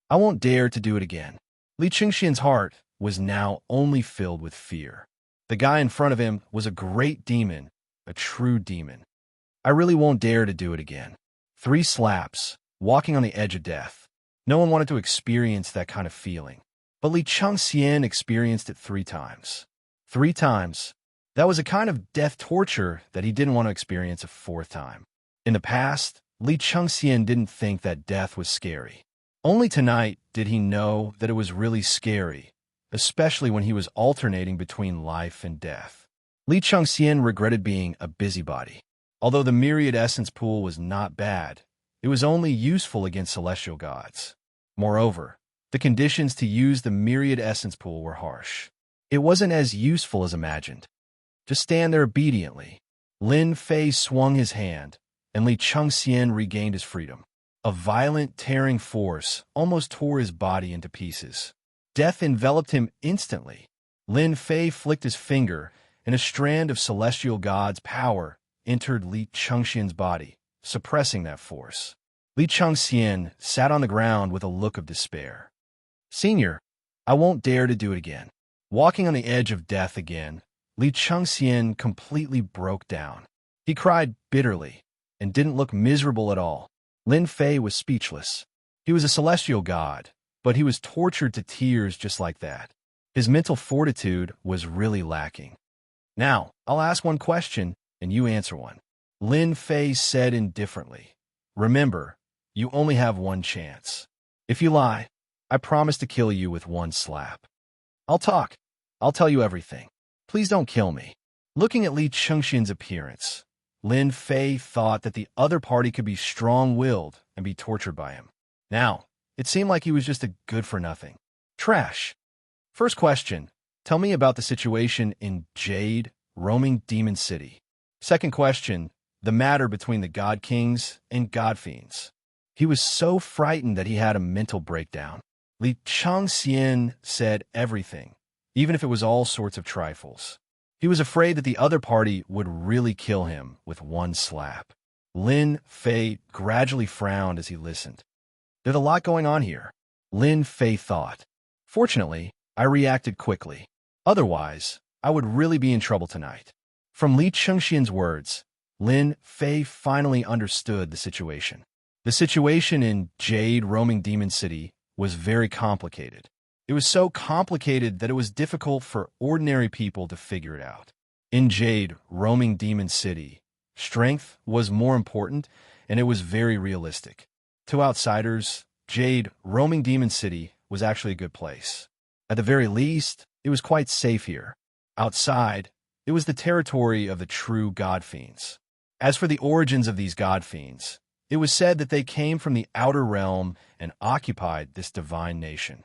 I won't dare to do it again. Li Changxian's heart was now only filled with fear. The guy in front of him was a great demon, a true demon. I really won't dare to do it again. 3 slaps, walking on the edge of death. No one wanted to experience that kind of feeling. But Li Changxian experienced it 3 times. 3 times. That was a kind of death torture that he didn't want to experience a 4th time. In the past, Li Changxian didn't think that death was scary. Only tonight did he know that it was really scary, especially when he was alternating between life and death. Li Changxian regretted being a busybody. Although the myriad essence pool was not bad, it was only useful against celestial gods. Moreover, the conditions to use the myriad essence pool were harsh. It wasn't as useful as imagined. Just stand there obediently. Lin Fei swung his hand, and Li Changxian regained his freedom. A violent, tearing force almost tore his body into pieces. Death enveloped him instantly. Lin Fei flicked his finger, and a strand of celestial god's power entered Li Changxian's body, suppressing that force. Li Changxian sat on the ground with a look of despair. Senior, I won't dare to do it again. Walking on the edge of death again, Li Changxian completely broke down. He cried bitterly and didn't look miserable at all. Lin Fei was speechless. He was a celestial god, but he was tortured to tears just like that. His mental fortitude was really lacking. Now, I'll ask one question, and you answer one. Lin Fei said indifferently. Remember, you only have 1 chance. If you lie, I promise to kill you with 1 slap. I'll talk. I'll tell you everything. Please don't kill me. Looking at Li Changxian's appearance, Lin Fei thought that the other party could be strong-willed and be tortured by him. Now, it seemed like he was just a good-for-nothing. Trash. First question, tell me about the situation in Jade, roaming Demon City. Second question, the matter between the God Kings and God Fiends. He was so frightened that he had a mental breakdown. Li Changxian said everything, even if it was all sorts of trifles. He was afraid that the other party would really kill him with 1 slap. Lin Fei gradually frowned as he listened. There's a lot going on here, Lin Fei thought. Fortunately, I reacted quickly. Otherwise, I would really be in trouble tonight. From Li Changxian's words, Lin Fei finally understood the situation. The situation in Jade, roaming Demon City, was very complicated. It was so complicated that it was difficult for ordinary people to figure it out. In Jade, roaming Demon City, strength was more important, and it was very realistic. To outsiders, Jade, roaming Demon City, was actually a good place. At the very least, it was quite safe here. Outside, it was the territory of the true God Fiends. As for the origins of these God Fiends, it was said that they came from the outer realm and occupied this divine nation.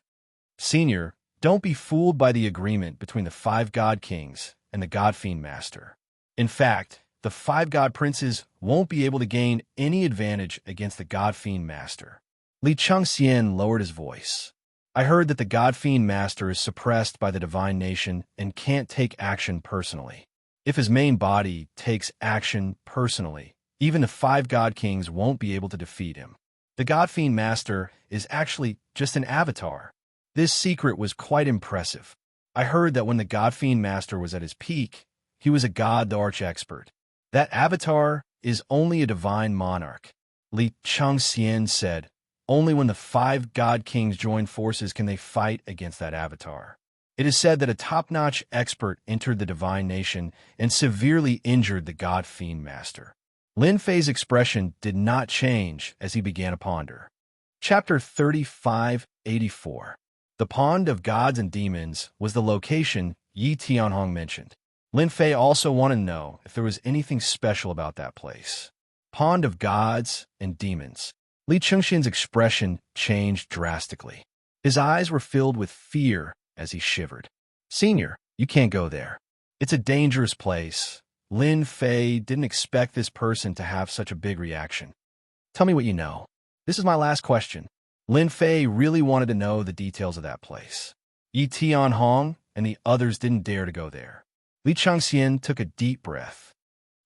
Senior, don't be fooled by the agreement between the 5 God Kings and the God Fiend Master. In fact, the 5 God Princes won't be able to gain any advantage against the God Fiend Master. Li Changxian lowered his voice. I heard that the God Fiend Master is suppressed by the divine nation and can't take action personally. If his main body takes action personally, even the 5 God Kings won't be able to defeat him. The God Fiend Master is actually just an avatar. This secret was quite impressive. I heard that when the God Fiend Master was at his peak, he was a god the arch-expert. That avatar is only a divine monarch. Li Changxian said, only when the 5 God Kings join forces can they fight against that avatar. It is said that a top-notch expert entered the divine nation and severely injured the God Fiend Master. Lin Fei's expression did not change as he began to ponder. Chapter 3584. The Pond of Gods and Demons was the location Yi Tianhong mentioned. Lin Fei also wanted to know if there was anything special about that place. Pond of Gods and Demons. Li Chengxian's expression changed drastically. His eyes were filled with fear as he shivered. Senior, you can't go there. It's a dangerous place. Lin Fei didn't expect this person to have such a big reaction. Tell me what you know. This is my last question. Lin Fei really wanted to know the details of that place. Yi Tianhong and the others didn't dare to go there. Li Chengxian took a deep breath.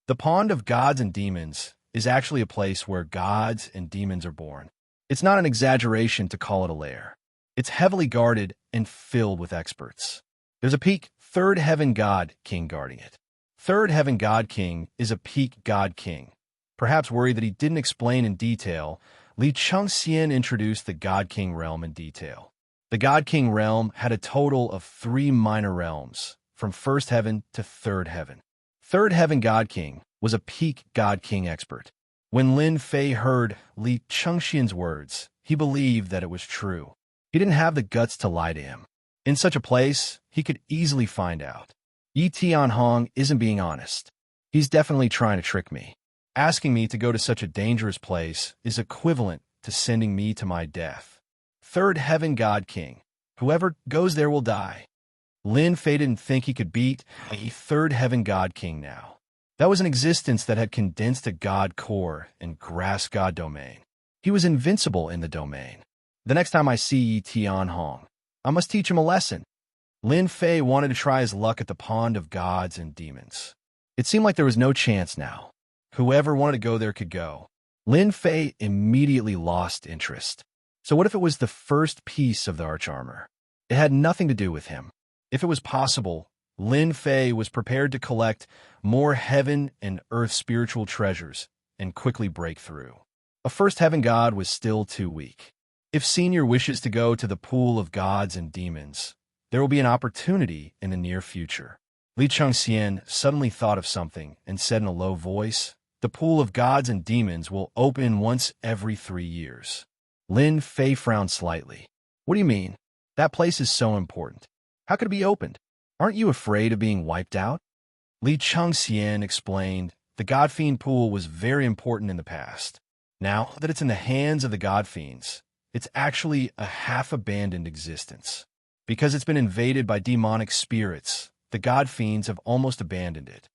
The Pond of Gods and Demons is actually a place where gods and demons are born. It's not an exaggeration to call it a lair. It's heavily guarded and filled with experts. There's a peak third heaven god king guarding it. Third heaven god king is a peak god king. Perhaps worried that he didn't explain in detail, Li Chengxian introduced the God King realm in detail. The God King realm had a total of 3 minor realms, from first heaven to third heaven. Third heaven God King was a peak God King expert. When Lin Fei heard Li Chengxian's words, he believed that it was true. He didn't have the guts to lie to him. In such a place, he could easily find out. Yi Tianhong isn't being honest. He's definitely trying to trick me. Asking me to go to such a dangerous place is equivalent to sending me to my death. Third heaven God King. Whoever goes there will die. Lin Fei didn't think he could beat a third heaven God King now. That was an existence that had condensed a God core and grasped God domain. He was invincible in the domain. The next time I see Yi Tianhong, I must teach him a lesson. Lin Fei wanted to try his luck at the Pond of Gods and Demons. It seemed like there was no chance now. Whoever wanted to go there could go. Lin Fei immediately lost interest. So what if it was the first piece of the arch armor? It had nothing to do with him. If it was possible, Lin Fei was prepared to collect more heaven and earth spiritual treasures and quickly break through. A first heaven god was still too weak. If Senior wishes to go to the pool of gods and demons, there will be an opportunity in the near future. Li Chengxian suddenly thought of something and said in a low voice, "The pool of gods and demons will open once every 3 years." Lin Fei frowned slightly. What do you mean? That place is so important. How could it be opened? Aren't you afraid of being wiped out? Li Chengxian explained, the God Fiend pool was very important in the past. Now that it's in the hands of the God Fiends, it's actually a half-abandoned existence. Because it's been invaded by demonic spirits, the God Fiends have almost abandoned it.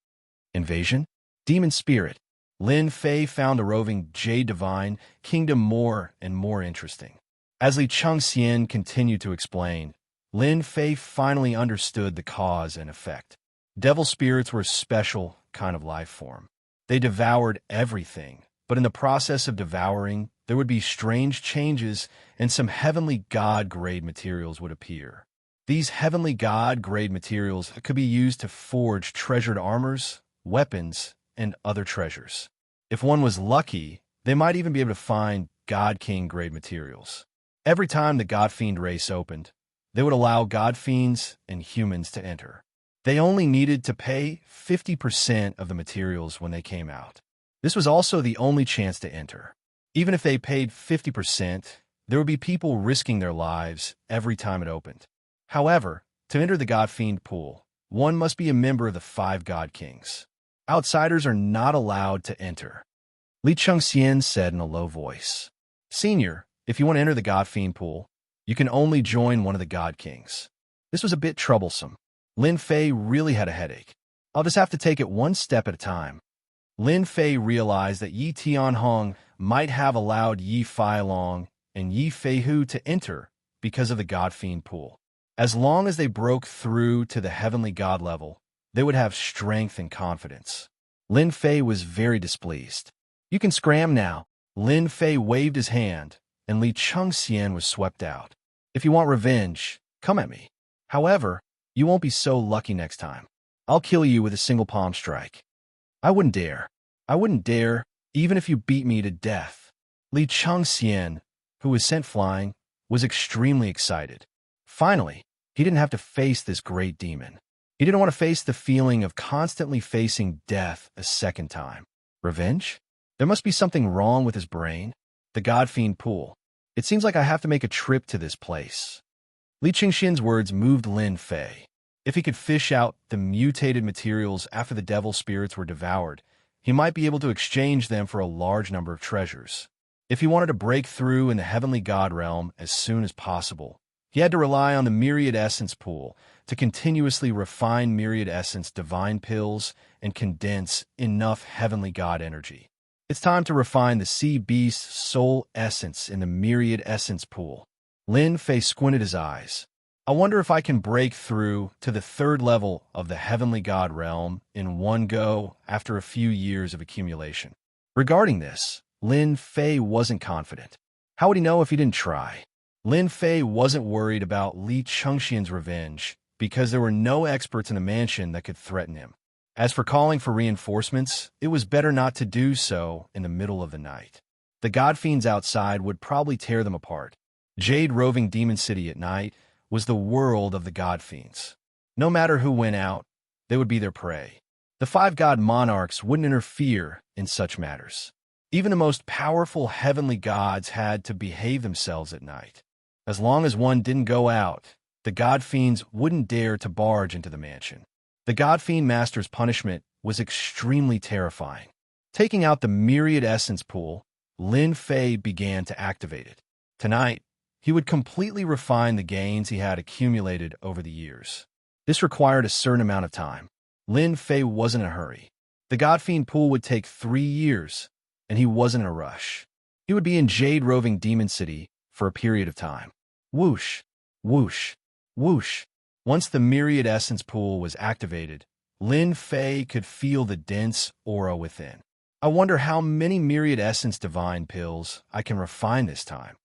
Invasion? Demon spirit. Lin Fei found a roving Jade Divine kingdom more and more interesting. As Li Chengxian continued to explain, Lin Fei finally understood the cause and effect. Devil spirits were a special kind of life form. They devoured everything, but in the process of devouring, there would be strange changes and some heavenly god-grade materials would appear. These heavenly god-grade materials could be used to forge treasured armors, weapons, and other treasures. If one was lucky, they might even be able to find God King grade materials. Every time the God Fiend race opened, they would allow God Fiends and humans to enter. They only needed to pay 50% of the materials when they came out. This was also the only chance to enter. Even if they paid 50%, there would be people risking their lives every time it opened. However, to enter the God Fiend pool, one must be a member of the 5 God Kings. Outsiders are not allowed to enter. Li Chengxian said in a low voice, "Senior, if you want to enter the God Fiend pool, you can only join one of the God Kings." This was a bit troublesome. Lin Fei really had a headache. I'll just have to take it one step at a time. Lin Fei realized that Yi Tianhong might have allowed Yi Feilong and Yi Feihu to enter because of the God Fiend pool. As long as they broke through to the heavenly god level, they would have strength and confidence. Lin Fei was very displeased. "You can scram now." Lin Fei waved his hand, and Li Chengxian was swept out. "If you want revenge, come at me. However, you won't be so lucky next time. I'll kill you with a single palm strike." "I wouldn't dare. I wouldn't dare, even if you beat me to death." Li Chengxian, who was sent flying, was extremely excited. Finally, he didn't have to face this great demon. He didn't want to face the feeling of constantly facing death a second time. Revenge? There must be something wrong with his brain. The God-fiend pool. It seems like I have to make a trip to this place. Li Qingxian's words moved Lin Fei. If he could fish out the mutated materials after the devil spirits were devoured, he might be able to exchange them for a large number of treasures. If he wanted to break through in the heavenly god realm as soon as possible, he had to rely on the Myriad Essence pool to continuously refine Myriad Essence divine pills and condense enough heavenly god energy. It's time to refine the sea beast soul essence in the Myriad Essence pool. Lin Fei squinted his eyes. I wonder if I can break through to the third level of the heavenly god realm in one go after a few years of accumulation. Regarding this, Lin Fei wasn't confident. How would he know if he didn't try? Lin Fei wasn't worried about Li Chengxian's revenge because there were no experts in the mansion that could threaten him. As for calling for reinforcements, it was better not to do so in the middle of the night. The god fiends outside would probably tear them apart. Jade roving Demon City at night was the world of the god fiends. No matter who went out, they would be their prey. The five god monarchs wouldn't interfere in such matters. Even the most powerful heavenly gods had to behave themselves at night. As long as one didn't go out, the god fiends wouldn't dare to barge into the mansion. The god fiend master's punishment was extremely terrifying. Taking out the Myriad Essence pool, Lin Fei began to activate it. Tonight, he would completely refine the gains he had accumulated over the years. This required a certain amount of time. Lin Fei wasn't in a hurry. The God-Fiend pool would take 3 years, and he wasn't in a rush. He would be in Jade roving Demon City for a period of time. Whoosh, whoosh, whoosh. Once the Myriad Essence pool was activated, Lin Fei could feel the dense aura within. I wonder how many Myriad Essence Divine pills I can refine this time.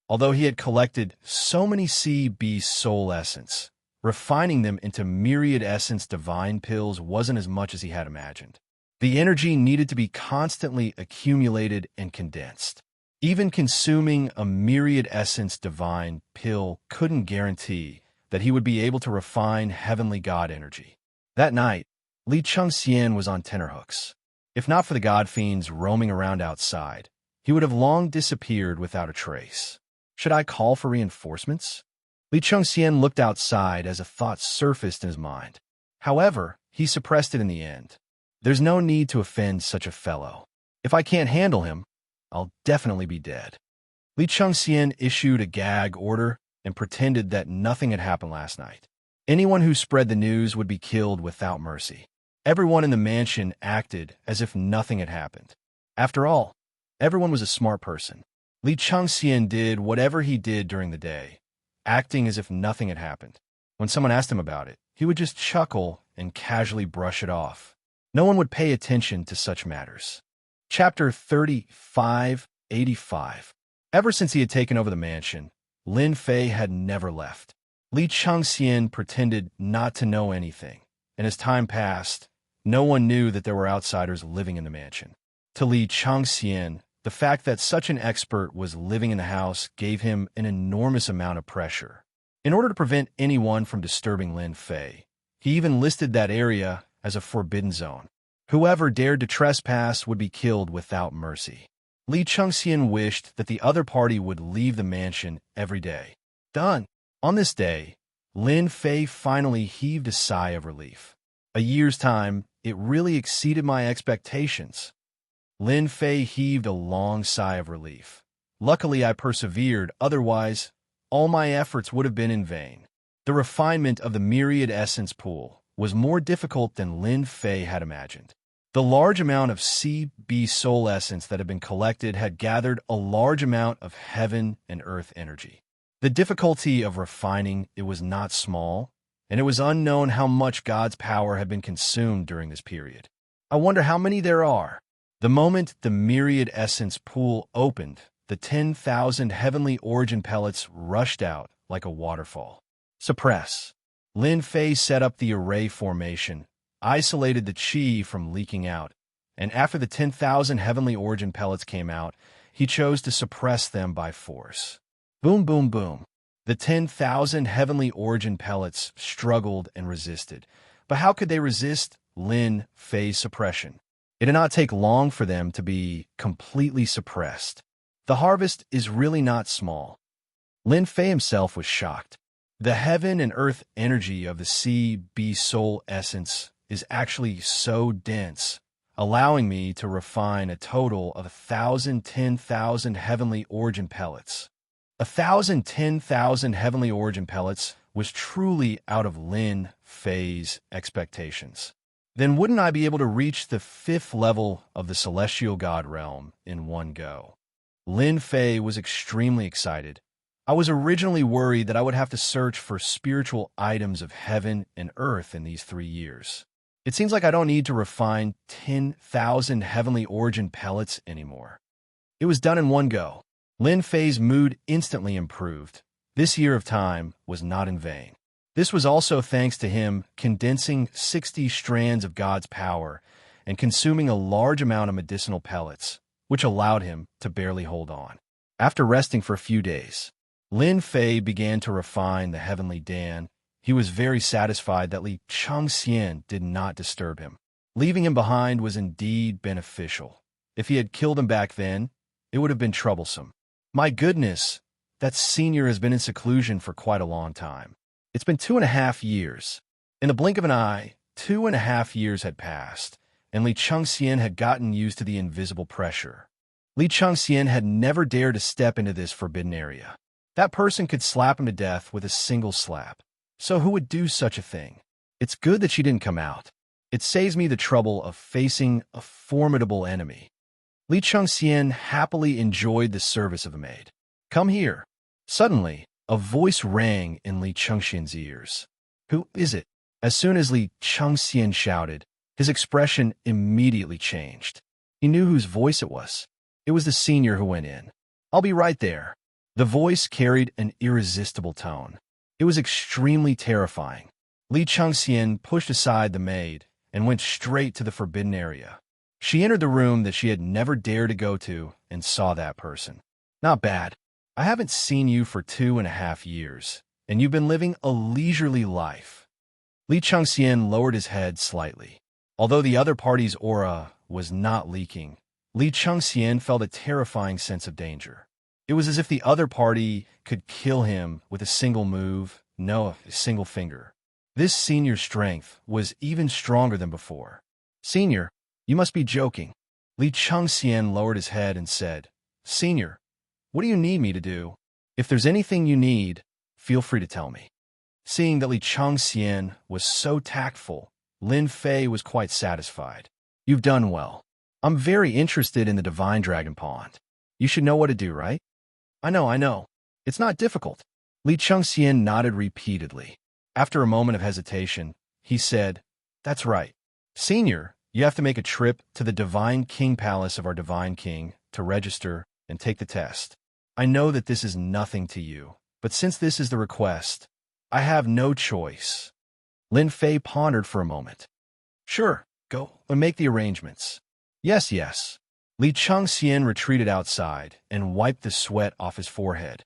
Although he had collected so many Sea Beast Soul Essence, refining them into Myriad Essence Divine pills wasn't as much as he had imagined. The energy needed to be constantly accumulated and condensed. Even consuming a Myriad Essence Divine pill couldn't guarantee that he would be able to refine Heavenly God energy. That night, Li Chengxian was on tenterhooks. If not for the God Fiends roaming around outside, he would have long disappeared without a trace. Should I call for reinforcements? Li Chengxian looked outside as a thought surfaced in his mind. However, he suppressed it in the end. There's no need to offend such a fellow. If I can't handle him, I'll definitely be dead. Li Chengxian issued a gag order and pretended that nothing had happened last night. Anyone who spread the news would be killed without mercy. Everyone in the mansion acted as if nothing had happened. After all, everyone was a smart person. Li Chengxian did whatever he did during the day, acting as if nothing had happened. When someone asked him about it, he would just chuckle and casually brush it off. No one would pay attention to such matters. Chapter 3585. Ever since he had taken over the mansion, Lin Fei had never left. Li Chengxian pretended not to know anything, and as time passed, no one knew that there were outsiders living in the mansion. To Li Chengxian, the fact that such an expert was living in the house gave him an enormous amount of pressure. In order to prevent anyone from disturbing Lin Fei, he even listed that area as a forbidden zone. Whoever dared to trespass would be killed without mercy. Li Chengxian wished that the other party would leave the mansion every day. Done. On this day, Lin Fei finally heaved a sigh of relief. A year's time, it really exceeded my expectations. Lin Fei heaved a long sigh of relief. Luckily, I persevered, otherwise, all my efforts would have been in vain. The refinement of the Myriad Essence pool was more difficult than Lin Fei had imagined. The large amount of Sea Beast Soul Essence that had been collected had gathered a large amount of heaven and earth energy. The difficulty of refining it was not small, and it was unknown how much God's power had been consumed during this period. I wonder how many there are. The moment the Myriad Essence pool opened, the 10,000 heavenly origin pellets rushed out like a waterfall. Suppress. Lin Fei set up the array formation, isolated the chi from leaking out, and after the 10,000 heavenly origin pellets came out, he chose to suppress them by force. Boom, boom, boom. The 10,000 heavenly origin pellets struggled and resisted. But how could they resist Lin Fei's suppression? It did not take long for them to be completely suppressed. The harvest is really not small. Lin Fei himself was shocked. The heaven and earth energy of the sea bee soul essence is actually so dense, allowing me to refine a total of 10,000 heavenly origin pellets. 10,000 heavenly origin pellets was truly out of Lin Fei's expectations. Then wouldn't I be able to reach the 5th level of the celestial god realm in one go? Lin Fei was extremely excited. I was originally worried that I would have to search for spiritual items of heaven and earth in these 3 years. It seems like I don't need to refine 10,000 heavenly origin pellets anymore. It was done in one go. Lin Fei's mood instantly improved. This year of time was not in vain. This was also thanks to him condensing 60 strands of God's power and consuming a large amount of medicinal pellets, which allowed him to barely hold on. After resting for a few days, Lin Fei began to refine the heavenly Dan. He was very satisfied that Li Changxian did not disturb him. Leaving him behind was indeed beneficial. If he had killed him back then, it would have been troublesome. My goodness, that senior has been in seclusion for quite a long time. It's been 2.5 years. In the blink of an eye, 2.5 years had passed, and Li Changxian had gotten used to the invisible pressure. Li Changxian had never dared to step into this forbidden area. That person could slap him to death with a single slap. So who would do such a thing? It's good that she didn't come out. It saves me the trouble of facing a formidable enemy. Li Changxian happily enjoyed the service of a maid. Come here. Suddenly, a voice rang in Li Changxian's ears. Who is it? As soon as Li Changxian shouted, his expression immediately changed. He knew whose voice it was. It was the senior who went in. I'll be right there. The voice carried an irresistible tone. It was extremely terrifying. Li Changxian pushed aside the maid and went straight to the forbidden area. She entered the room that she had never dared to go to and saw that person. Not bad. I haven't seen you for 2.5 years, and you've been living a leisurely life. Li Changxian lowered his head slightly. Although the other party's aura was not leaking, Li Changxian felt a terrifying sense of danger. It was as if the other party could kill him with a single move, no, a single finger. This senior's strength was even stronger than before. Senior, you must be joking. Li Changxian lowered his head and said, Senior, what do you need me to do? If there's anything you need, feel free to tell me. Seeing that Li Changxian was so tactful, Lin Fei was quite satisfied. You've done well. I'm very interested in the Divine Dragon Pond. You should know what to do, right? I know. It's not difficult. Li Changxian nodded repeatedly. After a moment of hesitation, he said, That's right. Senior, you have to make a trip to the Divine King Palace of our Divine King to register and take the test. I know that this is nothing to you, but since this is the request, I have no choice. Lin Fei pondered for a moment. Sure, go and make the arrangements. Yes. Li Changxian retreated outside and wiped the sweat off his forehead.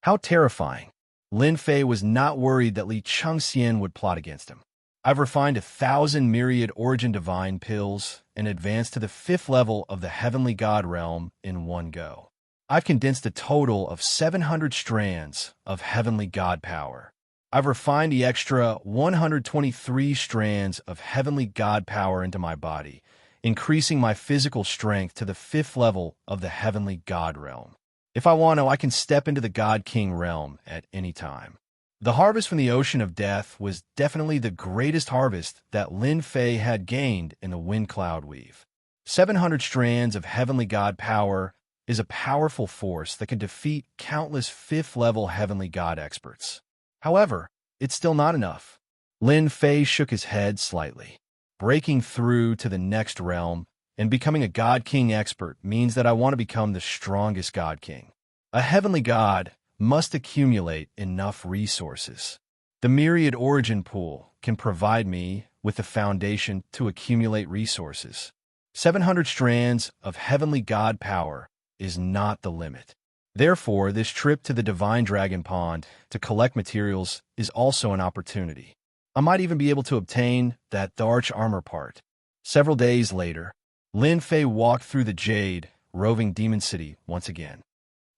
How terrifying. Lin Fei was not worried that Li Changxian would plot against him. I've refined 1,000 myriad origin divine pills and advanced to the 5th level of the heavenly god realm in one go. I've condensed a total of 700 strands of heavenly god power. I've refined the extra 123 strands of heavenly god power into my body, increasing my physical strength to the 5th level of the heavenly god realm. If I want to, I can step into the God King realm at any time. The harvest from the ocean of death was definitely the greatest harvest that Lin Fei had gained in the Wind Cloud Weave. 700 strands of heavenly god power is a powerful force that can defeat countless 5th level heavenly god experts. However, it's still not enough. Lin Fei shook his head slightly. Breaking through to the next realm and becoming a God King expert means that I want to become the strongest God King. A heavenly god must accumulate enough resources. The myriad origin pool can provide me with the foundation to accumulate resources. 700 strands of heavenly god power is not the limit. Therefore, this trip to the Divine Dragon Pond to collect materials is also an opportunity. I might even be able to obtain that Darch armor part. Several days later, Lin Fei walked through the Jade, roving demon city once again.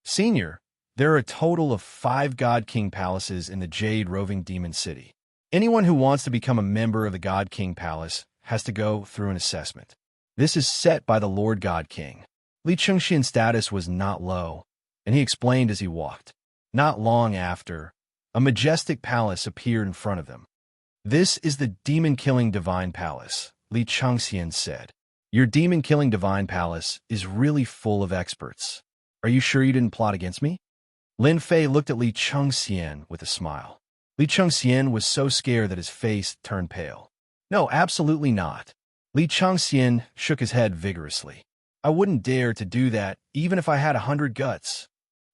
Senior, there are a total of 5 God King palaces in the Jade roving demon city. Anyone who wants to become a member of the God King Palace has to go through an assessment. This is set by the Lord God King. Li Chengxian's status was not low, and he explained as he walked. Not long after, a majestic palace appeared in front of them. This is the demon-killing divine palace, Li Chengxian said. Your demon-killing divine palace is really full of experts. Are you sure you didn't plot against me? Lin Fei looked at Li Chengxian with a smile. Li Chengxian was so scared that his face turned pale. No, absolutely not. Li Chengxian shook his head vigorously. I wouldn't dare to do that even if I had 100 guts.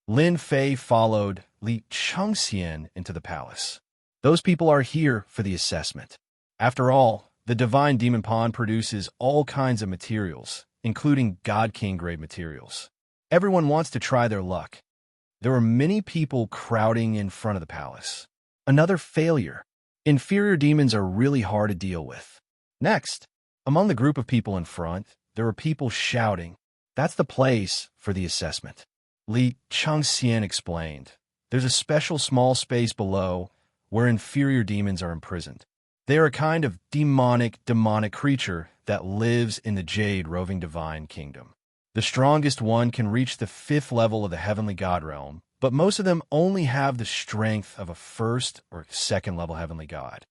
Lin Fei followed Li Chengxian into the palace. Those people are here for the assessment. After all, the Divine Demon Pond produces all kinds of materials, including God King grade materials. Everyone wants to try their luck. There were many people crowding in front of the palace. Another failure. Inferior demons are really hard to deal with. Next, among the group of people in front, there were people shouting. That's the place for the assessment. Li Chengxian explained. There's a special small space below where inferior demons are imprisoned. They are a kind of demonic creature that lives in the Jade roving divine kingdom. The strongest one can reach the 5th level of the heavenly god realm, but most of them only have the strength of a 1st or 2nd level heavenly god.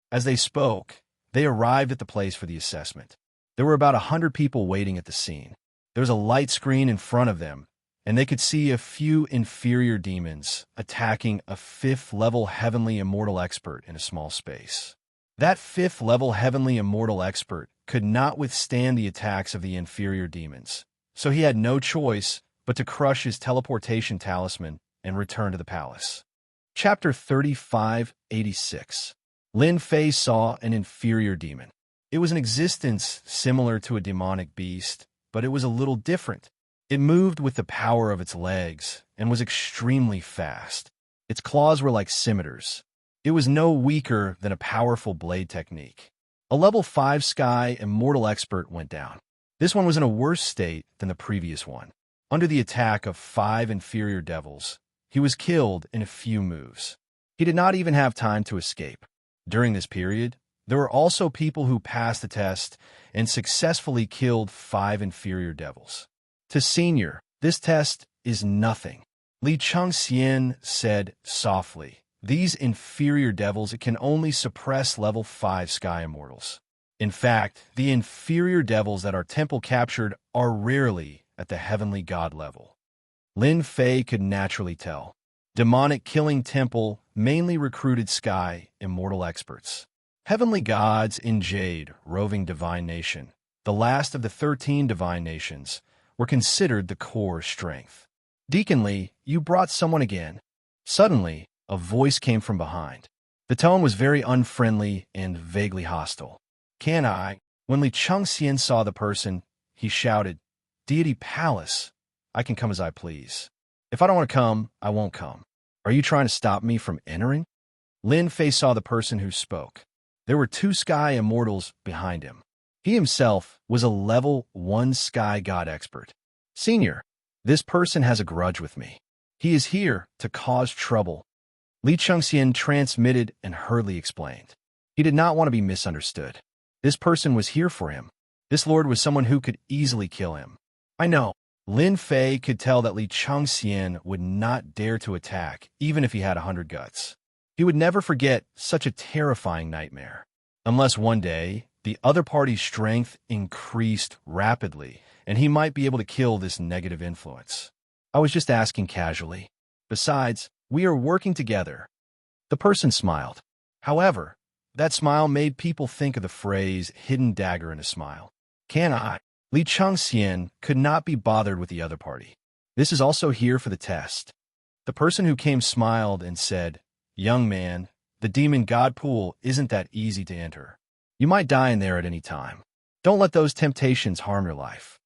As they spoke, they arrived at the place for the assessment. There were about 100 people waiting at the scene. There was a light screen in front of them, and they could see a few inferior demons attacking a 5th level heavenly immortal expert in a small space. That 5th level heavenly immortal expert could not withstand the attacks of the inferior demons, so he had no choice but to crush his teleportation talisman and return to the palace. Chapter 3586. Lin Fei saw an inferior demon. It was an existence similar to a demonic beast, but it was a little different. It moved with the power of its legs and was extremely fast. Its claws were like scimitars. It was no weaker than a powerful blade technique. A level 5 sky immortal expert went down. This one was in a worse state than the previous one. Under the attack of 5 inferior devils, he was killed in a few moves. He did not even have time to escape. During this period, there were also people who passed the test and successfully killed 5 inferior devils. To Senior, this test is nothing. Li Chengxian said softly, these inferior devils can only suppress level 5 sky immortals. In fact, the inferior devils that our temple captured are rarely at the heavenly god level. Lin Fei could naturally tell. Demonic Killing Temple mainly recruited sky immortal experts. Heavenly gods in Jade, roving divine nation, the last of the 13 divine nations, were considered the core strength. Deacon Li, you brought someone again. Suddenly, a voice came from behind. The tone was very unfriendly and vaguely hostile. Can I? When Li Chengxian saw the person, he shouted, Deity Palace, I can come as I please. If I don't want to come, I won't come. Are you trying to stop me from entering? Lin Fei saw the person who spoke. There were 2 sky immortals behind him. He himself was a level 1 sky god expert. Senior, this person has a grudge with me. He is here to cause trouble. Li Chengxian transmitted and hurriedly explained. He did not want to be misunderstood. This person was here for him. This lord was someone who could easily kill him. I know. Lin Fei could tell that Li Chengxian would not dare to attack, even if he had 100 guts. He would never forget such a terrifying nightmare. Unless one day, the other party's strength increased rapidly, and he might be able to kill this negative influence. I was just asking casually. Besides, we are working together. The person smiled. However, that smile made people think of the phrase hidden dagger in a smile. Can I? Li Chengxian could not be bothered with the other party. This is also here for the test. The person who came smiled and said, Young man, the demon god pool isn't that easy to enter. You might die in there at any time. Don't let those temptations harm your life.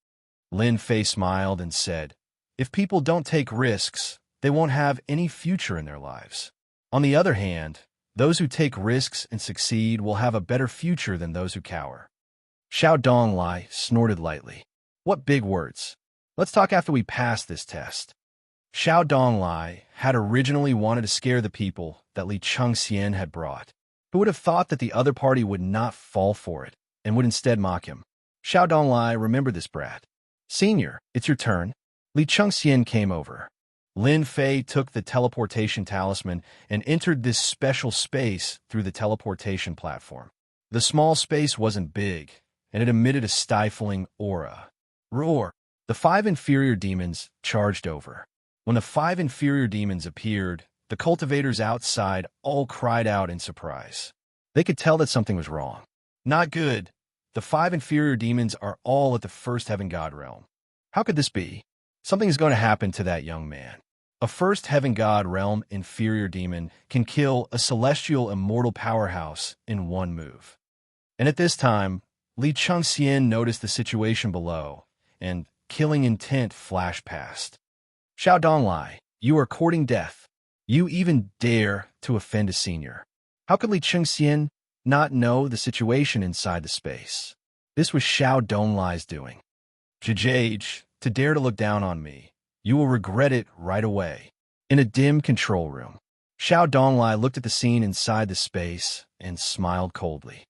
Lin Fei smiled and said, If people don't take risks, they won't have any future in their lives. On the other hand, those who take risks and succeed will have a better future than those who cower. Xiao Donglai snorted lightly. What big words. Let's talk after we pass this test. Xiao Donglai had originally wanted to scare the people that Li Chengxian had brought. Who would have thought that the other party would not fall for it and would instead mock him? Xiao Donglai remembered this brat. Senior, it's your turn. Li Chengxian came over. Lin Fei took the teleportation talisman and entered this special space through the teleportation platform. The small space wasn't big, and it emitted a stifling aura. Roar! The 5 inferior demons charged over. When the 5 inferior demons appeared, the cultivators outside all cried out in surprise. They could tell that something was wrong. Not good. The 5 inferior demons are all at the first heaven god realm. How could this be? Something is going to happen to that young man. A first heaven god realm inferior demon can kill a celestial immortal powerhouse in one move. And at this time, Li Chengxian noticed the situation below, and killing intent flashed past. Xiao Donglai, you are courting death. You even dare to offend a senior. How could Li Chengxian not know the situation inside the space? This was Xiao Donglai's doing. Jajage, to dare to look down on me. You will regret it right away. In a dim control room, Xiao Donglai looked at the scene inside the space and smiled coldly.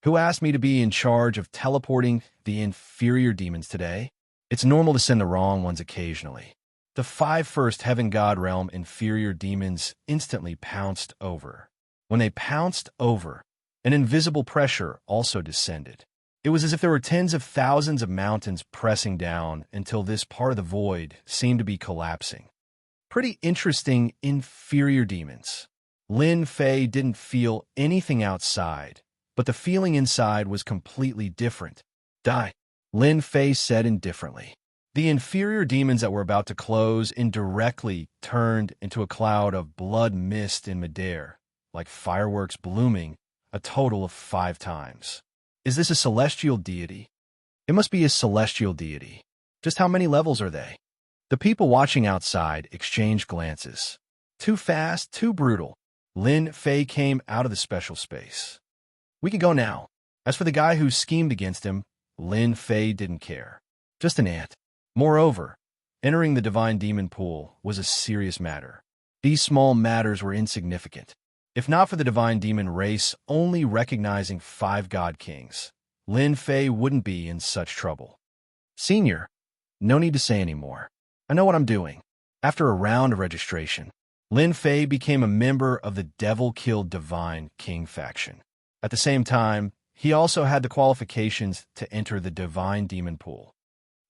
Who asked me to be in charge of teleporting the inferior demons today? It's normal to send the wrong ones occasionally. The 5 first heaven god realm inferior demons instantly pounced over. When they pounced over, an invisible pressure also descended. It was as if there were tens of thousands of mountains pressing down until this part of the void seemed to be collapsing. Pretty interesting inferior demons. Lin Fei didn't feel anything outside, but the feeling inside was completely different. Die, Lin Fei said indifferently. The inferior demons that were about to close indirectly turned into a cloud of blood mist in midair, like fireworks blooming a total of 5 times. Is this a celestial deity? It must be a celestial deity. Just how many levels are they? The people watching outside exchanged glances. Too fast, too brutal. Lin Fei came out of the special space. We can go now. As for the guy who schemed against him, Lin Fei didn't care. Just an ant. Moreover, entering the divine demon pool was a serious matter. These small matters were insignificant. If not for the divine demon race only recognizing 5 god kings, Lin Fei wouldn't be in such trouble. Senior, no need to say any more. I know what I'm doing. After a round of registration, Lin Fei became a member of the Devil-Killed Divine King faction. At the same time, he also had the qualifications to enter the divine demon pool.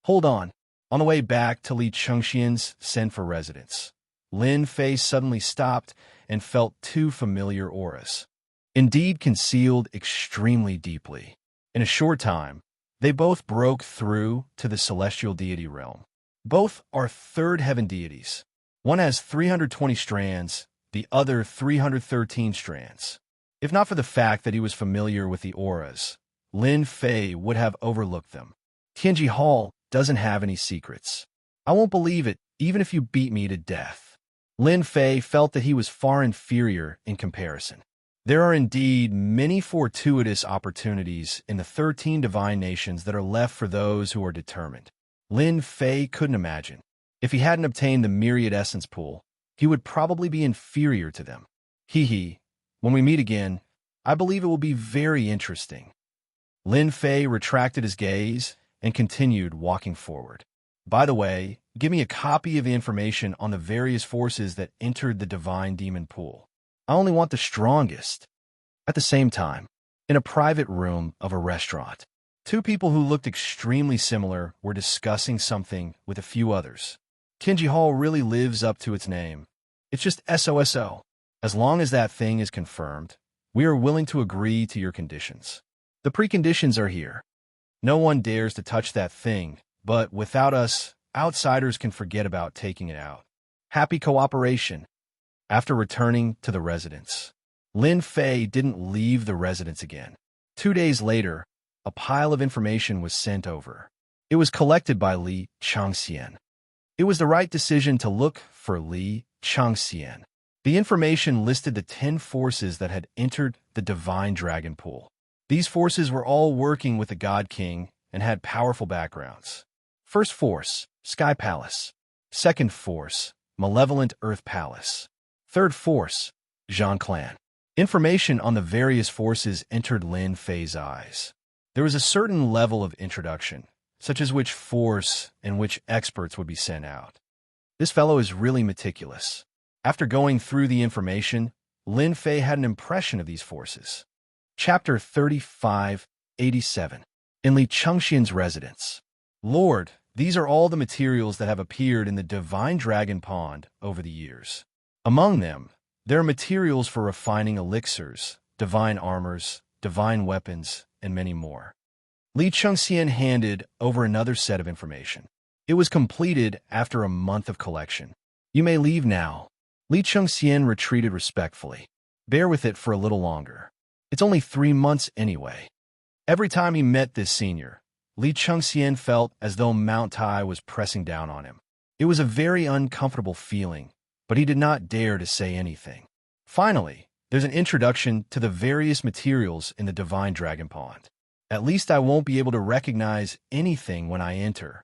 Hold on. On the way back to Li Chengxian's send for residence, Lin Fei suddenly stopped and felt 2 familiar auras, indeed concealed extremely deeply. In a short time, they both broke through to the celestial deity realm. Both are 3rd heaven deities. One has 320 strands, the other 313 strands. If not for the fact that he was familiar with the auras, Lin Fei would have overlooked them. Tianji Hall doesn't have any secrets. I won't believe it, even if you beat me to death. Lin Fei felt that he was far inferior in comparison. There are indeed many fortuitous opportunities in the 13 divine nations that are left for those who are determined. Lin Fei couldn't imagine. If he hadn't obtained the myriad essence pool, he would probably be inferior to them. Hee. When we meet again, I believe it will be very interesting. Lin Fei retracted his gaze and continued walking forward. By the way, give me a copy of the information on the various forces that entered the divine demon pool. I only want the strongest. At the same time, in a private room of a restaurant, 2 people who looked extremely similar were discussing something with a few others. Tianji Hall really lives up to its name. It's just SOSO. As long as that thing is confirmed, we are willing to agree to your conditions. The preconditions are here. No one dares to touch that thing, but without us, outsiders can forget about taking it out. Happy cooperation. After returning to the residence, Lin Fei didn't leave the residence again. 2 days later, a pile of information was sent over. It was collected by Li Chengxian. It was the right decision to look for Li Chengxian. The information listed the 10 forces that had entered the divine dragon pool. These forces were all working with the God King and had powerful backgrounds. First force, Sky Palace. Second force, Malevolent Earth Palace. Third force, Jean Clan. Information on the various forces entered Lin Fei's eyes. There was a certain level of introduction, such as which force and which experts would be sent out. This fellow is really meticulous. After going through the information, Lin Fei had an impression of these forces. Chapter 3587. In Li Chengxian's residence. Lord, these are all the materials that have appeared in the Divine Dragon Pond over the years. Among them, there are materials for refining elixirs, divine armors, divine weapons, and many more. Li Chengxian handed over another set of information. It was completed after a month of collection. You may leave now. Li Chengxian retreated respectfully. Bear with it for a little longer. It's only 3 months anyway. Every time he met this senior, Li Chengxian felt as though Mount Tai was pressing down on him. It was a very uncomfortable feeling, but he did not dare to say anything. Finally, there's an introduction to the various materials in the Divine Dragon Pond. At least I won't be able to recognize anything when I enter.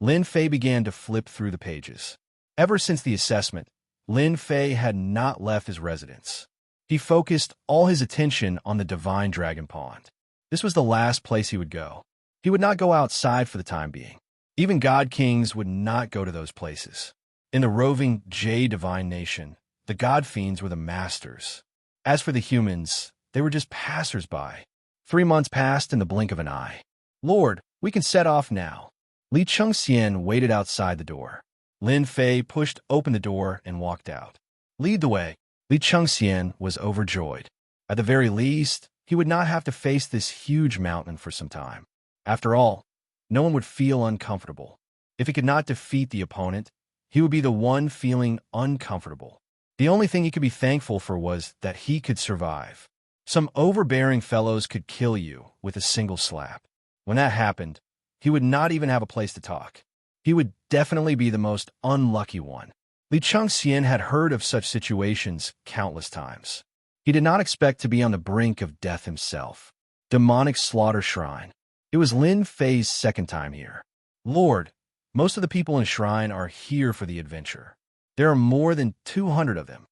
Lin Fei began to flip through the pages. Ever since the assessment, Lin Fei had not left his residence. He focused all his attention on the Divine Dragon Pond. This was the last place he would go. He would not go outside for the time being. Even God Kings would not go to those places. In the roving Jade Divine Nation, the God Fiends were the masters. As for the humans, they were just passers-by. 3 months passed in the blink of an eye. Lord, we can set off now. Li Chengxian waited outside the door. Lin Fei pushed open the door and walked out. Lead the way. Li Chengxian was overjoyed. At the very least, he would not have to face this huge mountain for some time. After all, no one would feel uncomfortable. If he could not defeat the opponent, he would be the one feeling uncomfortable. The only thing he could be thankful for was that he could survive. Some overbearing fellows could kill you with a single slap. When that happened, he would not even have a place to talk. He would definitely be the most unlucky one. Li Chengxian had heard of such situations countless times. He did not expect to be on the brink of death himself. Demonic Slaughter Shrine. It was Lin Fei's second time here. Lord, most of the people in Shrine are here for the adventure. There are more than 200 of them.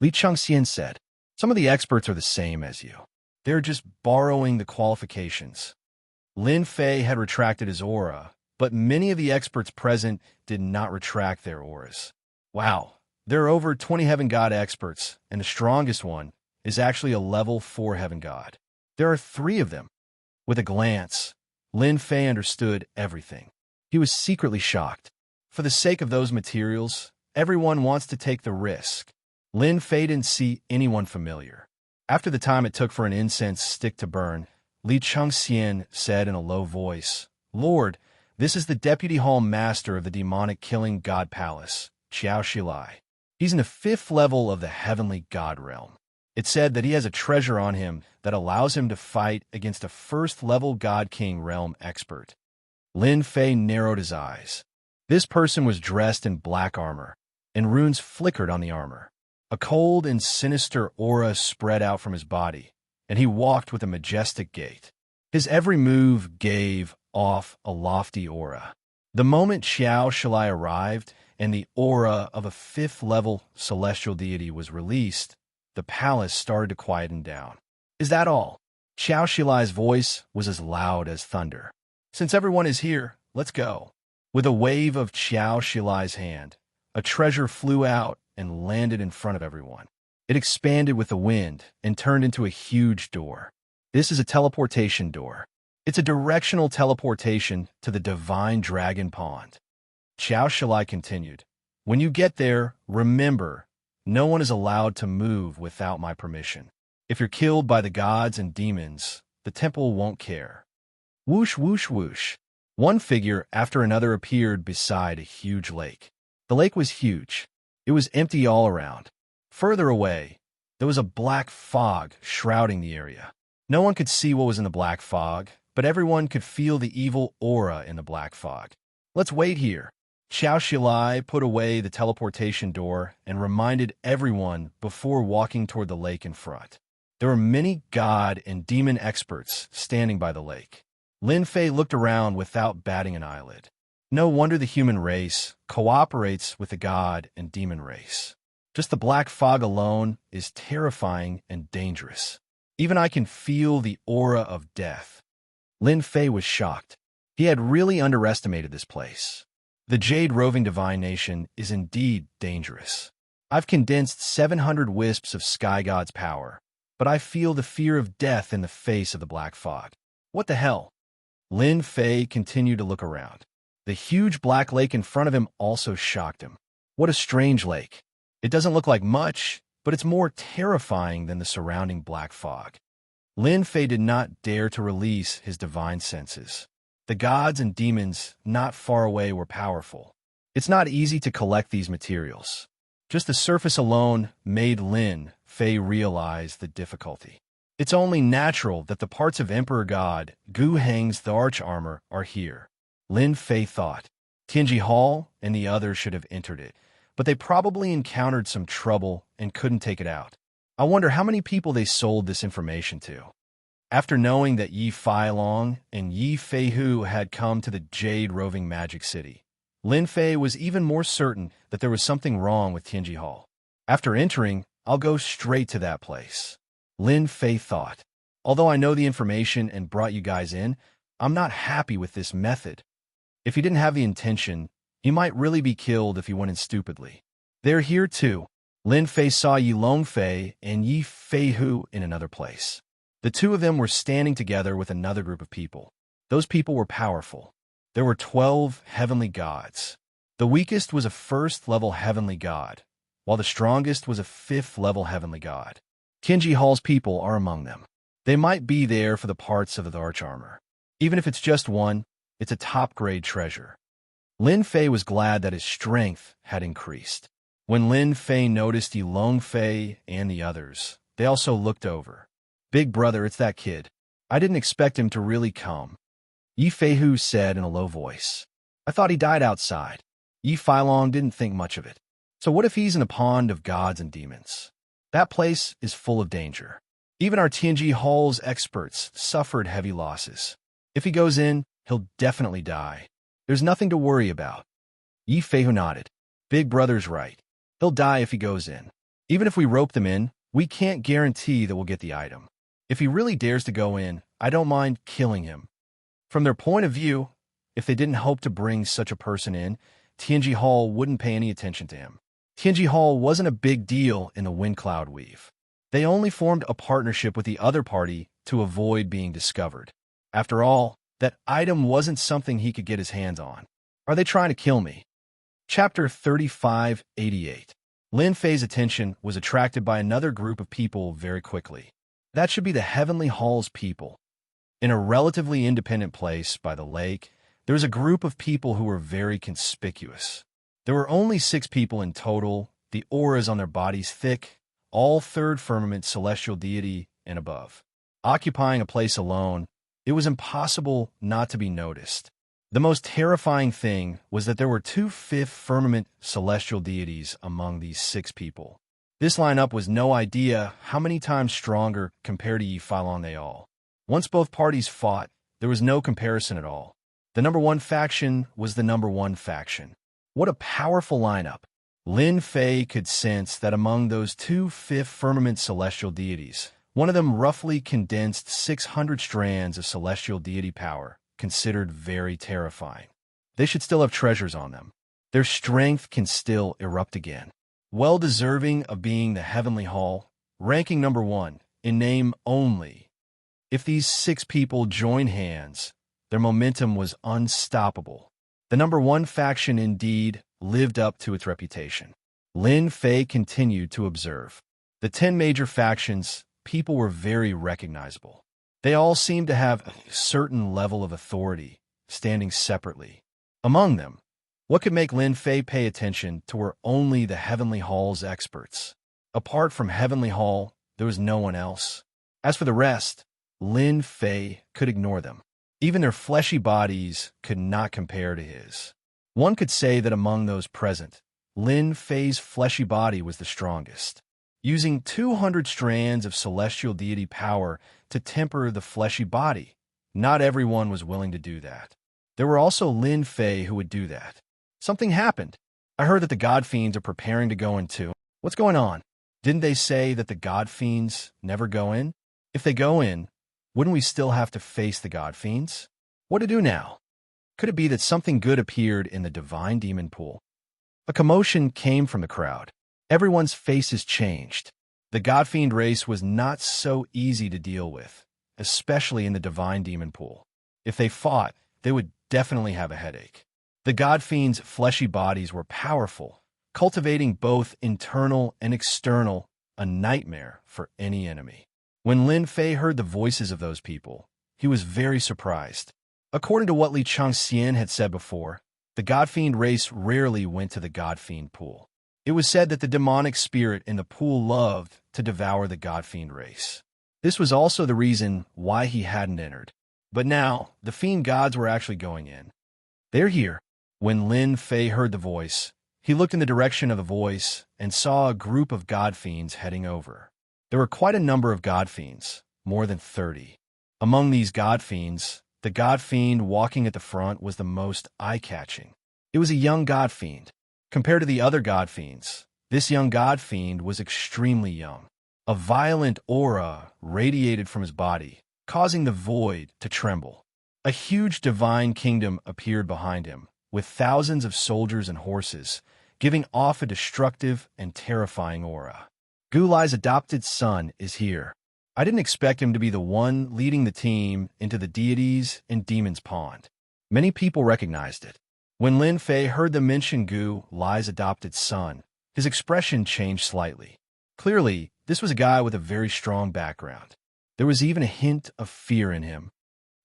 Li Chengxian said, some of the experts are the same as you. They're just borrowing the qualifications. Lin Fei had retracted his aura, but many of the experts present did not retract their auras. Wow, there are over 20 Heaven God experts, and the strongest one is actually a level 4 Heaven God. There are 3 of them. With a glance, Lin Fei understood everything. He was secretly shocked. For the sake of those materials, everyone wants to take the risk. Lin Fei didn't see anyone familiar. After the time it took for an incense stick to burn, Li Chengxian said in a low voice, Lord, this is the Deputy Hall Master of the Demonic Killing God Palace, Xiao Shilai. He's in the 5th level of the Heavenly God Realm. It said that he has a treasure on him that allows him to fight against a 1st-level God King Realm expert. Lin Fei narrowed his eyes. This person was dressed in black armor, and runes flickered on the armor. A cold and sinister aura spread out from his body, and he walked with a majestic gait. His every move gave off a lofty aura. The moment Xiao Shilai arrived and the aura of a 5th-level celestial deity was released, the palace started to quieten down. Is that all? Xiao Shilai's voice was as loud as thunder. Since everyone is here, let's go. With a wave of Xiao Shilai's hand, a treasure flew out and landed in front of everyone. It expanded with the wind and turned into a huge door. This is a teleportation door. It's a directional teleportation to the Divine Dragon Pond. Xiao Shilai continued, when you get there, remember, no one is allowed to move without my permission. If you're killed by the gods and demons, the temple won't care. Whoosh, whoosh, whoosh. One figure after another appeared beside a huge lake. The lake was huge. It was empty all around. Further away, there was a black fog shrouding the area. No one could see what was in the black fog, but everyone could feel the evil aura in the black fog. Let's wait here. Xiao Shilai put away the teleportation door and reminded everyone before walking toward the lake in front. There were many god and demon experts standing by the lake. Lin Fei looked around without batting an eyelid. No wonder the human race cooperates with the god and demon race. Just the black fog alone is terrifying and dangerous. Even I can feel the aura of death. Lin Fei was shocked. He had really underestimated this place. The Jade Roving Divine Nation is indeed dangerous. I've condensed 700 wisps of Sky God's power, but I feel the fear of death in the face of the black fog. What the hell? Lin Fei continued to look around. The huge black lake in front of him also shocked him. What a strange lake. It doesn't look like much, but it's more terrifying than the surrounding black fog. Lin Fei did not dare to release his divine senses. The gods and demons not far away were powerful. It's not easy to collect these materials. Just the surface alone made Lin Fei realize the difficulty. It's only natural that the parts of Emperor God Gu Heng's the arch armor are here. Lin Fei thought. Tianji Hall and the others should have entered it, but they probably encountered some trouble and couldn't take it out. I wonder how many people they sold this information to. After knowing that Yi Feilong and Yi Feihu had come to the Jade Roving Magic City, Lin Fei was even more certain that there was something wrong with Tianji Hall. After entering, I'll go straight to that place. Lin Fei thought. Although I know the information and brought you guys in, I'm not happy with this method. If he didn't have the intention, he might really be killed if he went in stupidly. They're here too. Lin Fei saw Yi Longfei and Yi Feihu in another place. The two of them were standing together with another group of people. Those people were powerful. There were 12 heavenly gods. The weakest was a first-level heavenly god, while the strongest was a fifth-level heavenly god. Tianji Hall's people are among them. They might be there for the parts of the arch armor. Even if it's just one, it's a top-grade treasure. Lin Fei was glad that his strength had increased. When Lin Fei noticed Yi Longfei and the others, they also looked over. Big brother, it's that kid. I didn't expect him to really come. Yi Feihu said in a low voice. I thought he died outside. Yi Feilong didn't think much of it. So what if he's in a pond of gods and demons? That place is full of danger. Even our Tianji Hall's experts suffered heavy losses. If he goes in, he'll definitely die. There's nothing to worry about. Yi Feihu nodded. Big brother's right. He'll die if he goes in. Even if we rope them in, we can't guarantee that we'll get the item. If he really dares to go in, I don't mind killing him. From their point of view, if they didn't hope to bring such a person in, Tianji Hall wouldn't pay any attention to him. Tianji Hall wasn't a big deal in the Wind Cloud Weave. They only formed a partnership with the other party to avoid being discovered. After all, that item wasn't something he could get his hands on. Are they trying to kill me? Chapter 3588. Lin Fei's attention was attracted by another group of people very quickly. That should be the Heavenly Hall's people. In a relatively independent place by the lake, there was a group of people who were very conspicuous. There were only 6 people in total, the auras on their bodies thick, all third firmament celestial deity and above. Occupying a place alone, it was impossible not to be noticed. The most terrifying thing was that there were 2 fifth firmament celestial deities among these 6 people. This lineup was no idea how many times stronger compared to Yi Feilong they all. Once both parties fought, there was no comparison at all. The number 1 faction was the number 1 faction. What a powerful lineup. Lin Fei could sense that among those 2 fifth firmament celestial deities, one of them roughly condensed 600 strands of celestial deity power, considered very terrifying. They should still have treasures on them. Their strength can still erupt again. Well deserving of being the Heavenly Hall, ranking number 1, in name only. If these 6 people joined hands, their momentum was unstoppable. The number 1 faction indeed lived up to its reputation. Lin Fei continued to observe. The 10 major factions, people were very recognizable. They all seemed to have a certain level of authority, standing separately. Among them, what could make Lin Fei pay attention to were only the Heavenly Hall's experts. Apart from Heavenly Hall, there was no one else. As for the rest, Lin Fei could ignore them. Even their fleshy bodies could not compare to his. One could say that among those present, Lin Fei's fleshy body was the strongest. using 200 strands of celestial deity power to temper the fleshy body. Not everyone was willing to do that. There were also Lin Fei who would do that. Something happened. I heard that the God Fiends are preparing to go in too. What's going on? Didn't they say that the God Fiends never go in? If they go in, wouldn't we still have to face the God Fiends? What to do now? Could it be that something good appeared in the divine demon pool? A commotion came from the crowd. Everyone's faces changed. The God Fiend race was not so easy to deal with, especially in the divine demon pool. If they fought, they would definitely have a headache. The God Fiends' fleshy bodies were powerful, cultivating both internal and external, a nightmare for any enemy. When Lin Fei heard the voices of those people, he was very surprised. According to what Li Changxian had said before, the God Fiend race rarely went to the God Fiend pool. It was said that the demonic spirit in the pool loved to devour the God Fiend race. This was also the reason why he hadn't entered. But now, the Fiend gods were actually going in. They're here. When Lin Fei heard the voice, he looked in the direction of the voice and saw a group of God Fiends heading over. There were quite a number of God Fiends, more than 30. Among these God Fiends, the God Fiend walking at the front was the most eye-catching. It was a young God Fiend. Compared to the other God Fiends, this young God Fiend was extremely young. A violent aura radiated from his body, causing the void to tremble. A huge divine kingdom appeared behind him, with thousands of soldiers and horses, giving off a destructive and terrifying aura. Gulai's adopted son is here. I didn't expect him to be the one leading the team into the deities and demons pond. Many people recognized it. When Lin Fei heard them mention Gu Lai's adopted son, his expression changed slightly. Clearly, this was a guy with a very strong background. There was even a hint of fear in him.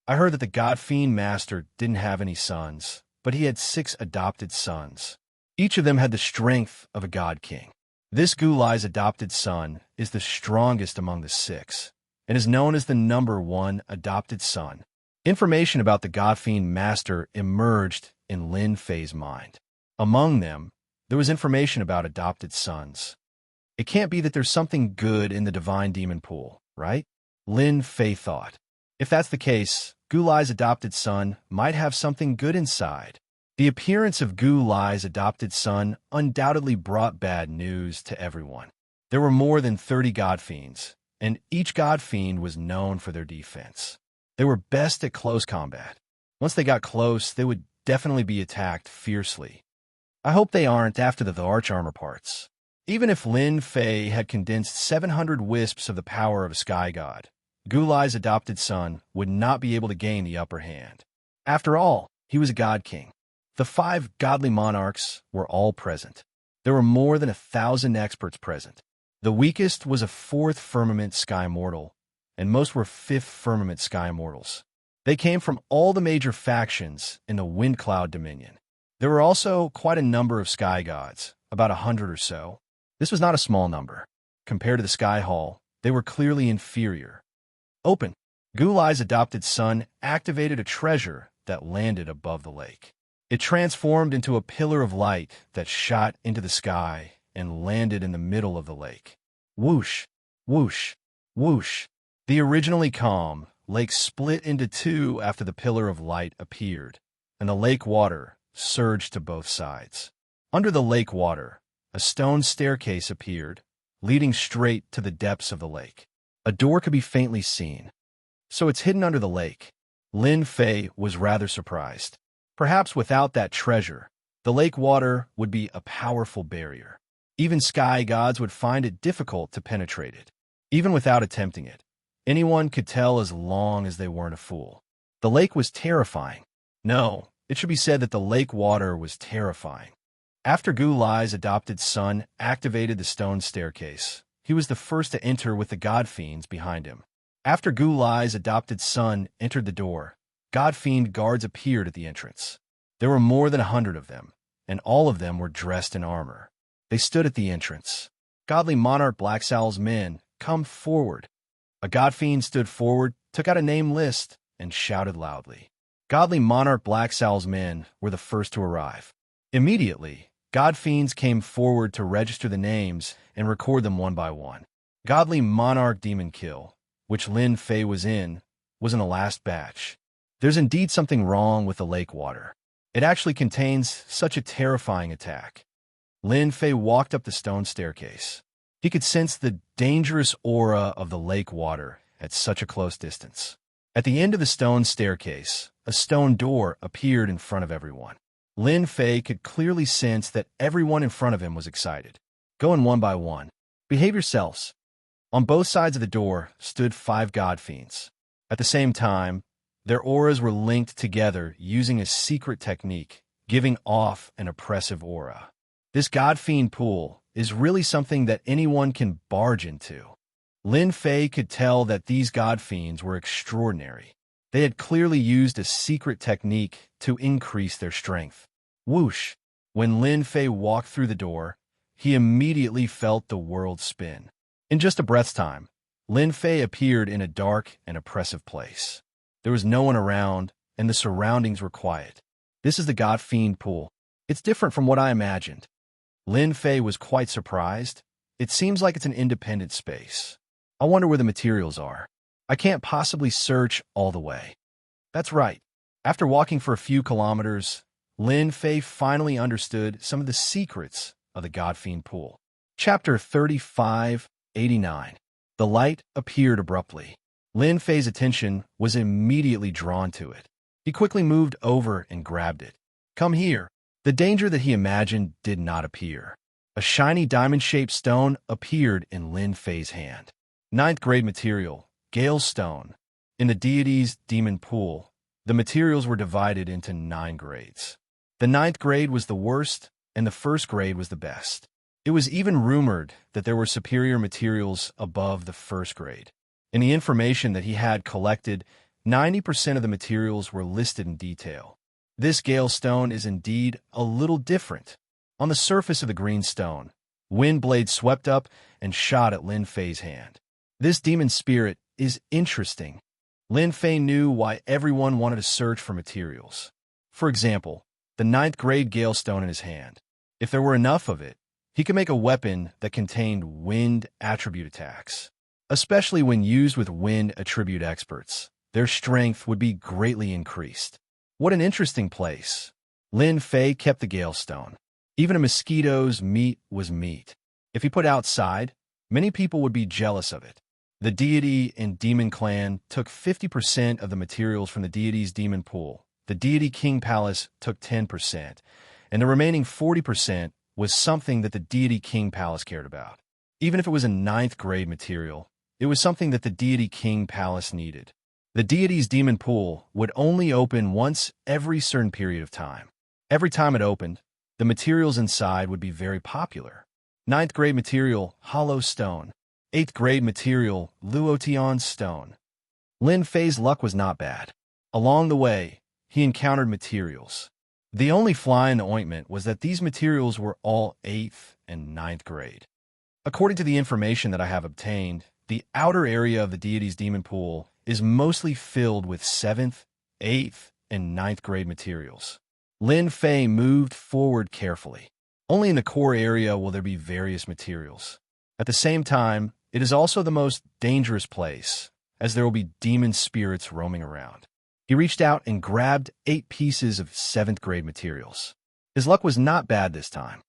I heard that the God Fiend Master didn't have any sons, but he had 6 adopted sons. Each of them had the strength of a God King. This Gu Lai's adopted son is the strongest among the 6, and is known as the #1 adopted son. Information about the God Fiend Master emerged in Lin Fei's mind. Among them, there was information about adopted sons. It can't be that there's something good in the divine demon pool, right? Lin Fei thought. If that's the case, Gu Lai's adopted son might have something good inside. The appearance of Gu Lai's adopted son undoubtedly brought bad news to everyone. There were more than 30 God Fiends, and each God Fiend was known for their defense. They were best at close combat. Once they got close, they would definitely be attacked fiercely. I hope they aren't after the arch armor parts. Even if Lin Fei had condensed 700 wisps of the power of a sky god, Gu Lai's adopted son would not be able to gain the upper hand. After all, he was a god king. The 5 godly monarchs were all present. There were more than 1,000 experts present. The weakest was a 4th firmament sky mortal, and most were 5th firmament sky mortals. They came from all the major factions in the Wind Cloud Dominion. There were also quite a number of sky gods, about 100 or so. This was not a small number. Compared to the Sky Hall, they were clearly inferior. Open. Gu Lai's adopted son activated a treasure that landed above the lake. It transformed into a pillar of light that shot into the sky and landed in the middle of the lake. Whoosh, whoosh, whoosh. The originally calm lake split into 2 after the pillar of light appeared, and the lake water surged to both sides. Under the lake water, a stone staircase appeared, leading straight to the depths of the lake. A door could be faintly seen. So it's hidden under the lake. Lin Fei was rather surprised. Perhaps without that treasure, the lake water would be a powerful barrier. Even sky gods would find it difficult to penetrate it. Even without attempting it, anyone could tell as long as they weren't a fool. The lake was terrifying. No, it should be said that the lake water was terrifying. After Gu Lai's adopted son activated the stone staircase, he was the first to enter with the God Fiends behind him. After Gu Lai's adopted son entered the door, God Fiend guards appeared at the entrance. There were more than 100 of them, and all of them were dressed in armor. They stood at the entrance. Godly Monarch Blacksowl's men, come forward. A God Fiend stood forward, took out a name list, and shouted loudly. Godly Monarch Blacksowl's men were the first to arrive. Immediately, God fiends came forward to register the names and record them one by one. Godly Monarch Demon Kill, which Lin Fei was in the last batch. There's indeed something wrong with the lake water. It actually contains such a terrifying attack. Lin Fei walked up the stone staircase. He could sense the dangerous aura of the lake water at such a close distance. At the end of the stone staircase, a stone door appeared in front of everyone. Lin Fei could clearly sense that everyone in front of him was excited. Go in one by one. Behave yourselves. On both sides of the door stood 5 god fiends. At the same time, their auras were linked together using a secret technique, giving off an oppressive aura. This god fiend pool is really something that anyone can barge into. Lin Fei could tell that these god fiends were extraordinary. They had clearly used a secret technique to increase their strength. Whoosh! When Lin Fei walked through the door, he immediately felt the world spin. In just a breath's time, Lin Fei appeared in a dark and oppressive place. There was no one around, and the surroundings were quiet. This is the God Fiend pool. It's different from what I imagined. Lin Fei was quite surprised. It seems like it's an independent space. I wonder where the materials are. I can't possibly search all the way. That's right. After walking for a few kilometers, Lin Fei finally understood some of the secrets of the God Fiend pool. Chapter 3589. The light appeared abruptly. Lin Fei's attention was immediately drawn to it. He quickly moved over and grabbed it. Come here. The danger that he imagined did not appear. A shiny diamond-shaped stone appeared in Lin Fei's hand. 9th grade material, Gale Stone. In the deity's demon pool, the materials were divided into 9 grades. The 9th grade was the worst, and the 1st grade was the best. It was even rumored that there were superior materials above the 1st grade. In the information that he had collected, 90% of the materials were listed in detail. This Gale Stone is indeed a little different. On the surface of the green stone, wind blades swept up and shot at Lin Fei's hand. This demon spirit is interesting. Lin Fei knew why everyone wanted to search for materials. For example, the 9th grade Gale Stone in his hand. If there were enough of it, he could make a weapon that contained wind attribute attacks. Especially when used with wind attribute experts, their strength would be greatly increased. What an interesting place. Lin Fei kept the Gale Stone. Even a mosquito's meat was meat. If he put outside, many people would be jealous of it. The deity and demon clan took 50% of the materials from the deity's demon pool. The deity king palace took 10%, and the remaining 40% was something that the deity king palace cared about. Even if it was a 9th grade material, it was something that the deity king palace needed. The deity's demon pool would only open once every certain period of time. Every time it opened, the materials inside would be very popular. 9th grade material, Hollow Stone. 8th grade material, Luotian Stone. Lin Fei's luck was not bad. Along the way, he encountered materials. The only fly in the ointment was that these materials were all 8th and 9th grade. According to the information that I have obtained, the outer area of the deity's demon pool is mostly filled with 7th, 8th, and 9th grade materials. Lin Fei moved forward carefully. Only in the core area will there be various materials. At the same time, it is also the most dangerous place, as there will be demon spirits roaming around. He reached out and grabbed 8 pieces of 7th grade materials. His luck was not bad this time.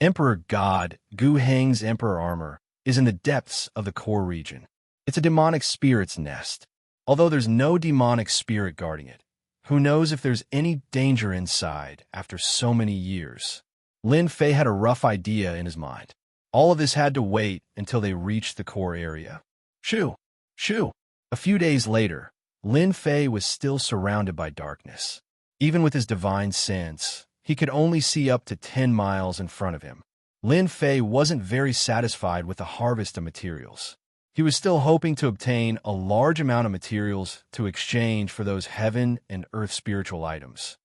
Emperor God Gu Heng's Emperor Armor is in the depths of the core region. It's a demonic spirit's nest. Although there's no demonic spirit guarding it, who knows if there's any danger inside after so many years? Lin Fei had a rough idea in his mind. All of this had to wait until they reached the core area. Shoo! Shoo! A few days later, Lin Fei was still surrounded by darkness. Even with his divine sense, he could only see up to 10 miles in front of him. Lin Fei wasn't very satisfied with the harvest of materials. He was still hoping to obtain a large amount of materials to exchange for those heaven and earth spiritual items.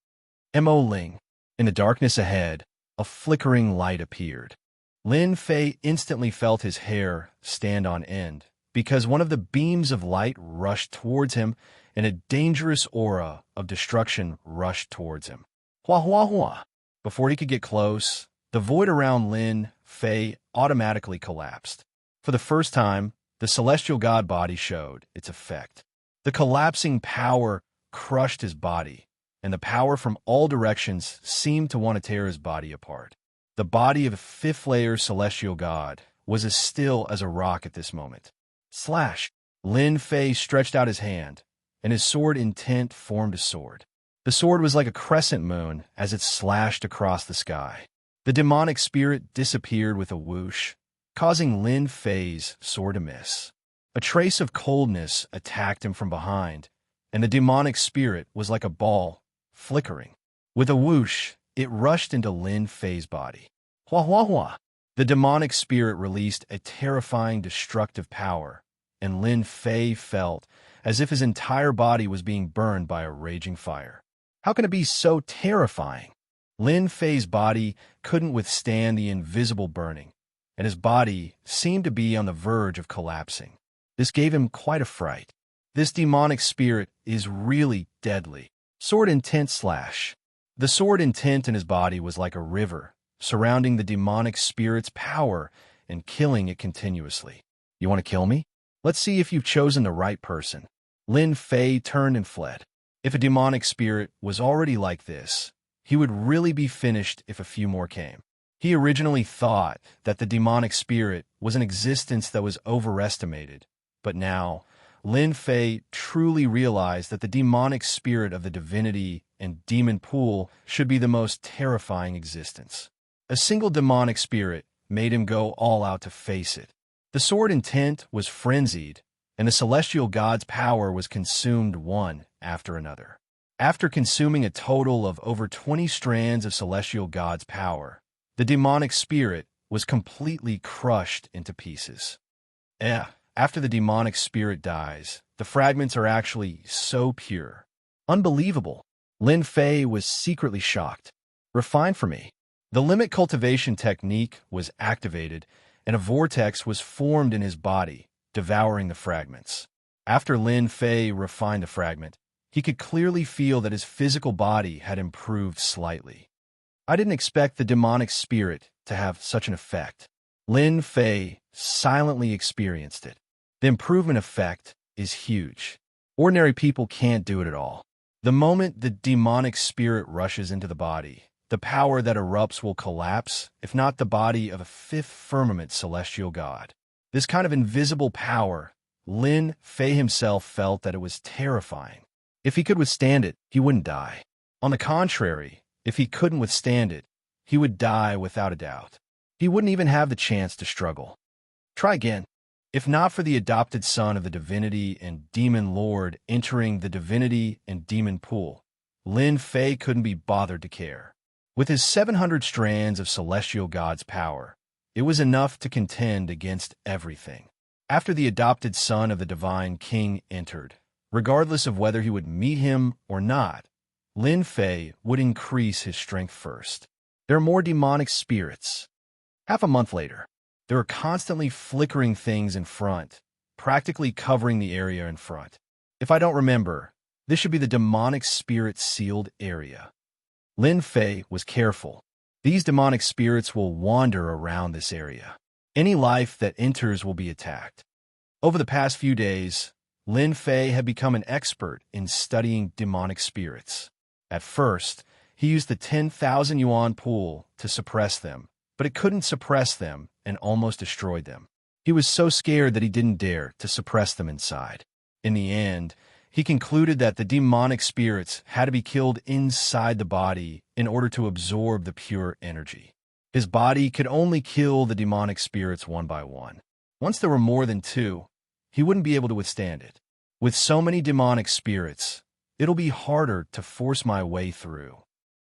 Mo Ling. In the darkness ahead, a flickering light appeared. Lin Fei instantly felt his hair stand on end because one of the beams of light rushed towards him and a dangerous aura of destruction rushed towards him. Hua hua hua! Before he could get close, The void around Lin Fei automatically collapsed. For the first time, the celestial god body showed its effect. The collapsing power crushed his body, and the power from all directions seemed to want to tear his body apart. The body of a fifth-layer celestial god was as still as a rock at this moment. Slash! Lin Fei stretched out his hand, and his sword intent formed a sword. The sword was like a crescent moon as it slashed across the sky. The demonic spirit disappeared with a whoosh, causing Lin Fei's sword to miss. A trace of coldness attacked him from behind, and the demonic spirit was like a ball, flickering. With a whoosh, it rushed into Lin Fei's body. Hua hua hua! The demonic spirit released a terrifying destructive power, and Lin Fei felt as if his entire body was being burned by a raging fire. How can it be so terrifying? Lin Fei's body couldn't withstand the invisible burning, and his body seemed to be on the verge of collapsing. This gave him quite a fright. This demonic spirit is really deadly. Sword intent slash. The sword intent in his body was like a river, surrounding the demonic spirit's power and killing it continuously. You want to kill me? Let's see if you've chosen the right person. Lin Fei turned and fled. If a demonic spirit was already like this, he would really be finished if a few more came. He originally thought that the demonic spirit was an existence that was overestimated, but now Lin Fei truly realized that the demonic spirit of the divinity and demon pool should be the most terrifying existence. A single demonic spirit made him go all out to face it. The sword intent was frenzied, and the celestial god's power was consumed one after another. After consuming a total of over 20 strands of celestial god's power, the demonic spirit was completely crushed into pieces. After the demonic spirit dies, the fragments are actually so pure. Unbelievable. Lin Fei was secretly shocked. Refine for me. The limit cultivation technique was activated, and a vortex was formed in his body, devouring the fragments. After Lin Fei refined the fragment, he could clearly feel that his physical body had improved slightly. I didn't expect the demonic spirit to have such an effect. Lin Fei silently experienced it. The improvement effect is huge. Ordinary people can't do it at all. The moment the demonic spirit rushes into the body, the power that erupts will collapse, if not the body of a fifth firmament celestial god. This kind of invisible power, Lin Fei himself felt that it was terrifying. If he could withstand it, he wouldn't die. On the contrary, if he couldn't withstand it, he would die without a doubt. He wouldn't even have the chance to struggle. Try again. If not for the adopted son of the divinity and demon lord entering the divinity and demon pool, Lin Fei couldn't be bothered to care. With his 700 strands of celestial god's power, it was enough to contend against everything. After the adopted son of the divine king entered, regardless of whether he would meet him or not, Lin Fei would increase his strength first. There are more demonic spirits. Half a month later, there are constantly flickering things in front, practically covering the area in front. If I don't remember, this should be the demonic spirit sealed area. Lin Fei was careful. These demonic spirits will wander around this area. Any life that enters will be attacked. Over the past few days, Lin Fei had become an expert in studying demonic spirits. At first, he used the 10,000 yuan pool to suppress them, but it couldn't suppress them and almost destroyed them. He was so scared that he didn't dare to suppress them inside. In the end, he concluded that the demonic spirits had to be killed inside the body in order to absorb the pure energy. His body could only kill the demonic spirits one by one. Once there were more than two, he wouldn't be able to withstand it. With so many demonic spirits, it'll be harder to force my way through.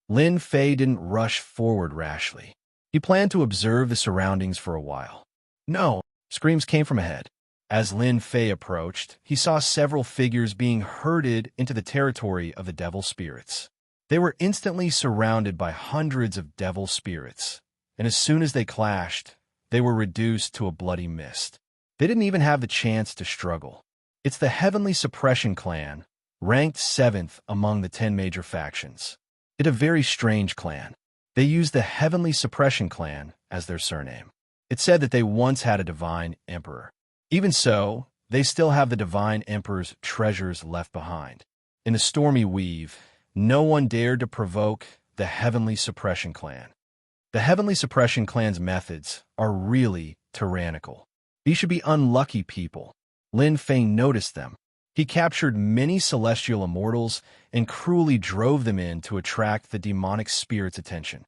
Lin Fei didn't rush forward rashly. He planned to observe the surroundings for a while. No! Screams came from ahead. As Lin Fei approached, he saw several figures being herded into the territory of the devil spirits. They were instantly surrounded by hundreds of devil spirits, and as soon as they clashed, they were reduced to a bloody mist. They didn't even have the chance to struggle. It's the Heavenly Suppression Clan, ranked 7th among the 10 major factions. It's a very strange clan. They used the Heavenly Suppression Clan as their surname. It said that they once had a divine emperor. Even so, they still have the divine emperor's treasures left behind. In the stormy weave, no one dared to provoke the Heavenly Suppression Clan. The Heavenly Suppression Clan's methods are really tyrannical. These should be unlucky people. Lin Fei noticed them. He captured many celestial immortals and cruelly drove them in to attract the demonic spirit's attention.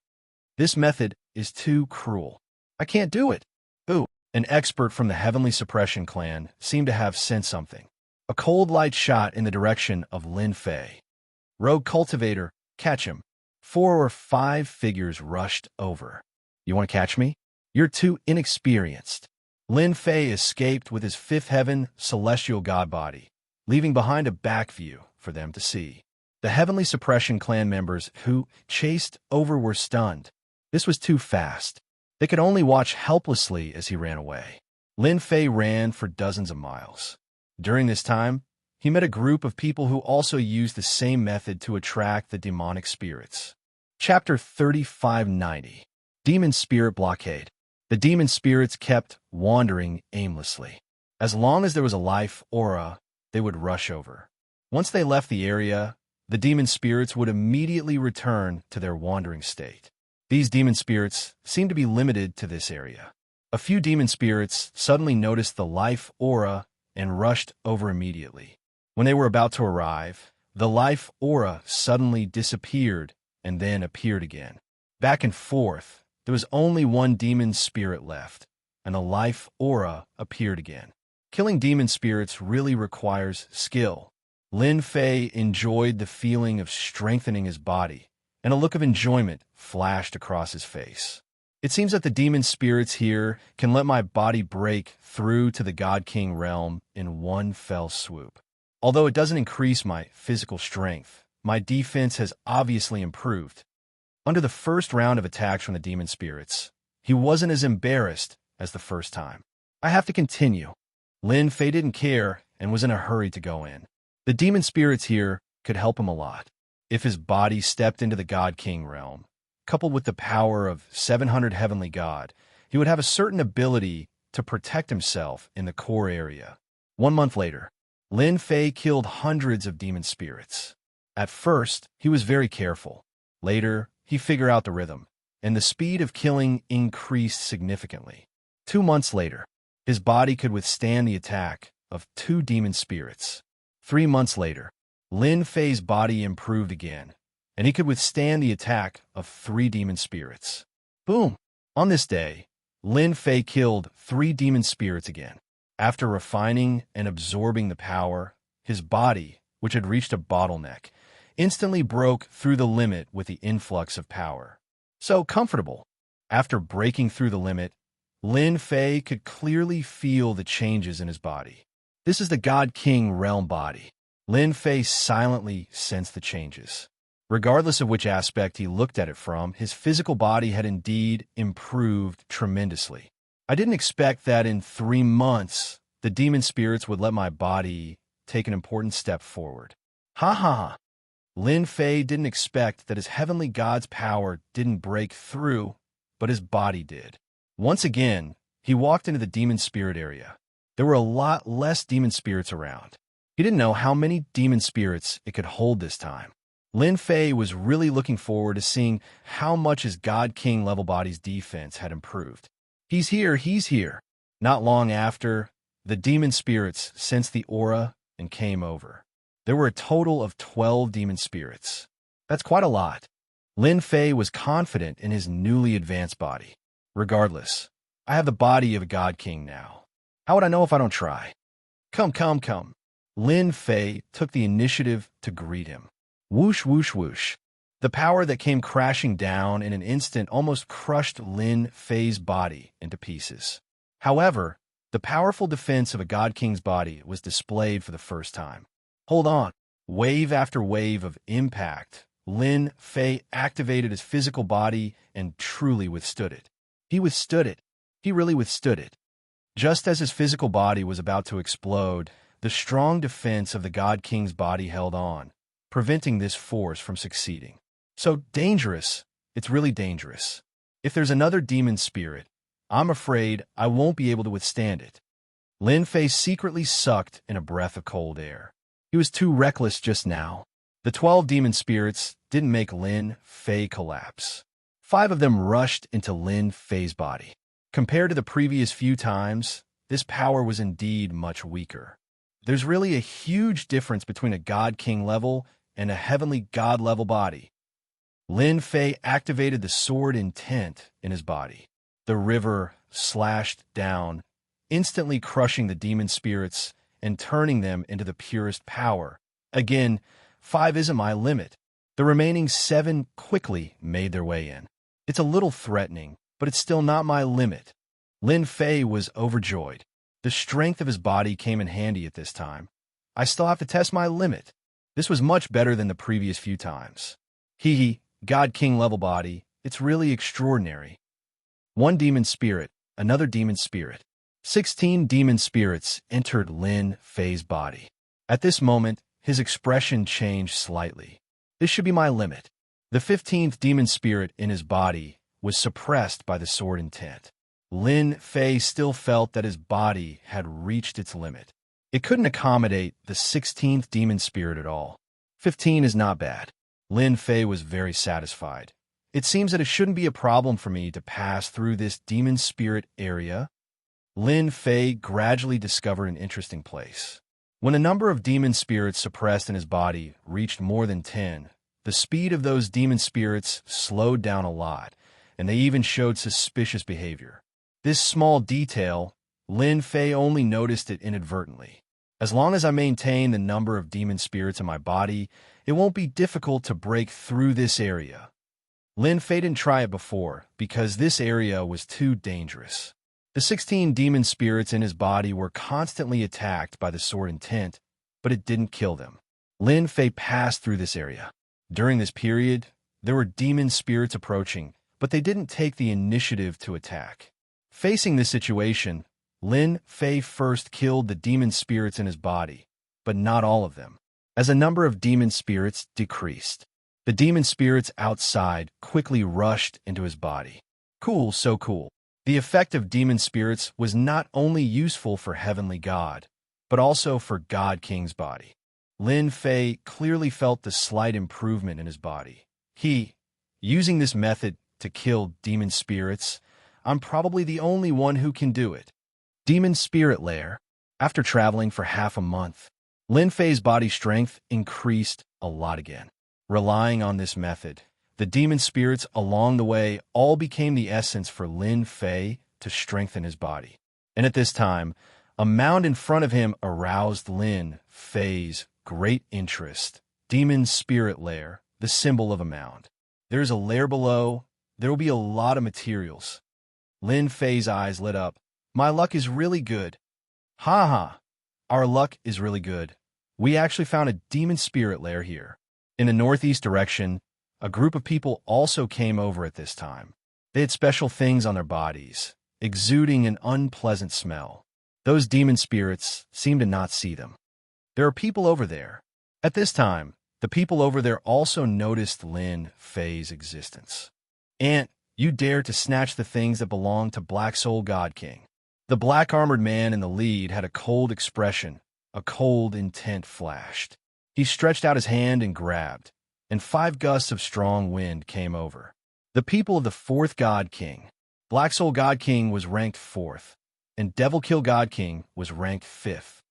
This method is too cruel. I can't do it. Ooh, an expert from the Heavenly Suppression Clan seemed to have sensed something. A cold light shot in the direction of Lin Fei. Rogue cultivator, catch him. 4 or 5 figures rushed over. You want to catch me? You're too inexperienced. Lin Fei escaped with his fifth heaven celestial god body, leaving behind a back view for them to see. The Heavenly Suppression Clan members who chased over were stunned. This was too fast. They could only watch helplessly as he ran away. Lin Fei ran for dozens of miles. During this time, he met a group of people who also used the same method to attract the demonic spirits. Chapter 3590. Demon Spirit Blockade. The demon spirits kept wandering aimlessly. As long as there was a life aura, they would rush over. Once they left the area, the demon spirits would immediately return to their wandering state. These demon spirits seemed to be limited to this area. A few demon spirits suddenly noticed the life aura and rushed over immediately. When they were about to arrive, the life aura suddenly disappeared and then appeared again. Back and forth, there was only one demon spirit left, and the life aura appeared again. Killing demon spirits really requires skill. Lin Fei enjoyed the feeling of strengthening his body, and a look of enjoyment flashed across his face. It seems that the demon spirits here can let my body break through to the God King realm in one fell swoop. Although it doesn't increase my physical strength, my defense has obviously improved. Under the first round of attacks from the demon spirits, he wasn't as embarrassed as the first time. I have to continue. Lin Fei didn't care and was in a hurry to go in. The demon spirits here could help him a lot. If his body stepped into the God King realm, coupled with the power of 700 heavenly god, he would have a certain ability to protect himself in the core area. 1 month later, Lin Fei killed hundreds of demon spirits. At first, he was very careful. Later, he figured out the rhythm, and the speed of killing increased significantly. 2 months later, his body could withstand the attack of 2 demon spirits. 3 months later, Lin Fei's body improved again, and he could withstand the attack of 3 demon spirits. Boom! On this day, Lin Fei killed 3 demon spirits again. After refining and absorbing the power, his body, which had reached a bottleneck, instantly broke through the limit with the influx of power. So comfortable. After breaking through the limit, Lin Fei could clearly feel the changes in his body. This is the God King realm body. Lin Fei silently sensed the changes. Regardless of which aspect he looked at it from, his physical body had indeed improved tremendously. I didn't expect that in 3 months, the demon spirits would let my body take an important step forward. Ha ha ha. Lin Fei didn't expect that his heavenly god's power didn't break through, but his body did. Once again, he walked into the demon spirit area. There were a lot less demon spirits around. He didn't know how many demon spirits it could hold this time. Lin Fei was really looking forward to seeing how much his God King level body's defense had improved. He's here, he's here. Not long after, the demon spirits sensed the aura and came over. There were a total of 12 demon spirits. That's quite a lot. Lin Fei was confident in his newly advanced body. Regardless, I have the body of a God King now. How would I know if I don't try? Come, come, come. Lin Fei took the initiative to greet him. Whoosh, whoosh, whoosh. The power that came crashing down in an instant almost crushed Lin Fei's body into pieces. However, the powerful defense of a God King's body was displayed for the first time. Hold on. Wave after wave of impact, Lin Fei activated his physical body and truly withstood it. He withstood it. He really withstood it. Just as his physical body was about to explode, the strong defense of the God King's body held on, preventing this force from succeeding. So dangerous It's really dangerous. If there's another demon spirit, I'm afraid I won't be able to withstand it. Lin Fei secretly sucked in a breath of cold air. He was too reckless just now. The 12 demon spirits didn't make Lin Fei collapse. 5 of them rushed into Lin Fei's body. Compared to the previous few times, this power was indeed much weaker. There's really a huge difference between a God King level and a heavenly God level body. Lin Fei activated the sword intent in his body. The river slashed down, instantly crushing the demon spirits and turning them into the purest power. Again, 5 isn't my limit. The remaining 7 quickly made their way in. It's a little threatening, but it's still not my limit. Lin Fei was overjoyed. The strength of his body came in handy at this time. I still have to test my limit. This was much better than the previous few times. Hee, God King level body, it's really extraordinary. 1 demon spirit, another demon spirit. 16 demon spirits entered Lin Fei's body. At this moment, his expression changed slightly. This should be my limit. The 15th demon spirit in his body was suppressed by the sword intent. Lin Fei still felt that his body had reached its limit. It couldn't accommodate the 16th demon spirit at all. 15 is not bad. Lin Fei was very satisfied. It seems that it shouldn't be a problem for me to pass through this demon spirit area. Lin Fei gradually discovered an interesting place. When a number of demon spirits suppressed in his body reached more than 10, the speed of those demon spirits slowed down a lot, and they even showed suspicious behavior. This small detail, Lin Fei only noticed it inadvertently. As long as I maintain the number of demon spirits in my body, it won't be difficult to break through this area. Lin Fei didn't try it before, because this area was too dangerous. The 16 demon spirits in his body were constantly attacked by the sword intent, but it didn't kill them. Lin Fei passed through this area. During this period, there were demon spirits approaching, but they didn't take the initiative to attack. Facing this situation, Lin Fei first killed the demon spirits in his body, but not all of them. As a number of demon spirits decreased, the demon spirits outside quickly rushed into his body. Cool, so cool. The effect of demon spirits was not only useful for Heavenly God, but also for God King's body. Lin Fei clearly felt the slight improvement in his body. Using this method to kill demon spirits, I'm probably the only one who can do it. Demon Spirit Lair. After traveling for half a month, Lin Fei's body strength increased a lot again. Relying on this method, the demon spirits along the way all became the essence for Lin Fei to strengthen his body. And at this time, a mound in front of him aroused Lin Fei's great interest. Demon Spirit Lair, the symbol of a mound. There's a lair below. There will be a lot of materials. Lin Fei's eyes lit up. My luck is really good. Ha! Our luck is really good. We actually found a demon spirit lair here. In the northeast direction, a group of people also came over at this time. They had special things on their bodies, exuding an unpleasant smell. Those demon spirits seemed to not see them. There are people over there. At this time, the people over there also noticed Lin Fei's existence. Aunt, you dare to snatch the things that belong to Black Soul God King. The black-armored man in the lead had a cold expression. A cold intent flashed. He stretched out his hand and grabbed, and 5 gusts of strong wind came over. The people of the 4th God King. Black Soul God King was ranked 4th, and Devil Kill God King was ranked 5th.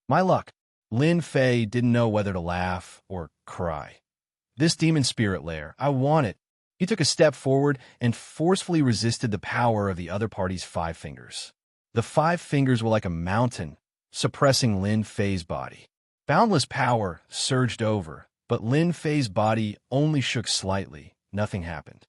My luck. Lin Fei didn't know whether to laugh or cry. This demon spirit lair, I want it. He took a step forward and forcefully resisted the power of the other party's 5 fingers. The 5 fingers were like a mountain, suppressing Lin Fei's body. Boundless power surged over, but Lin Fei's body only shook slightly. Nothing happened.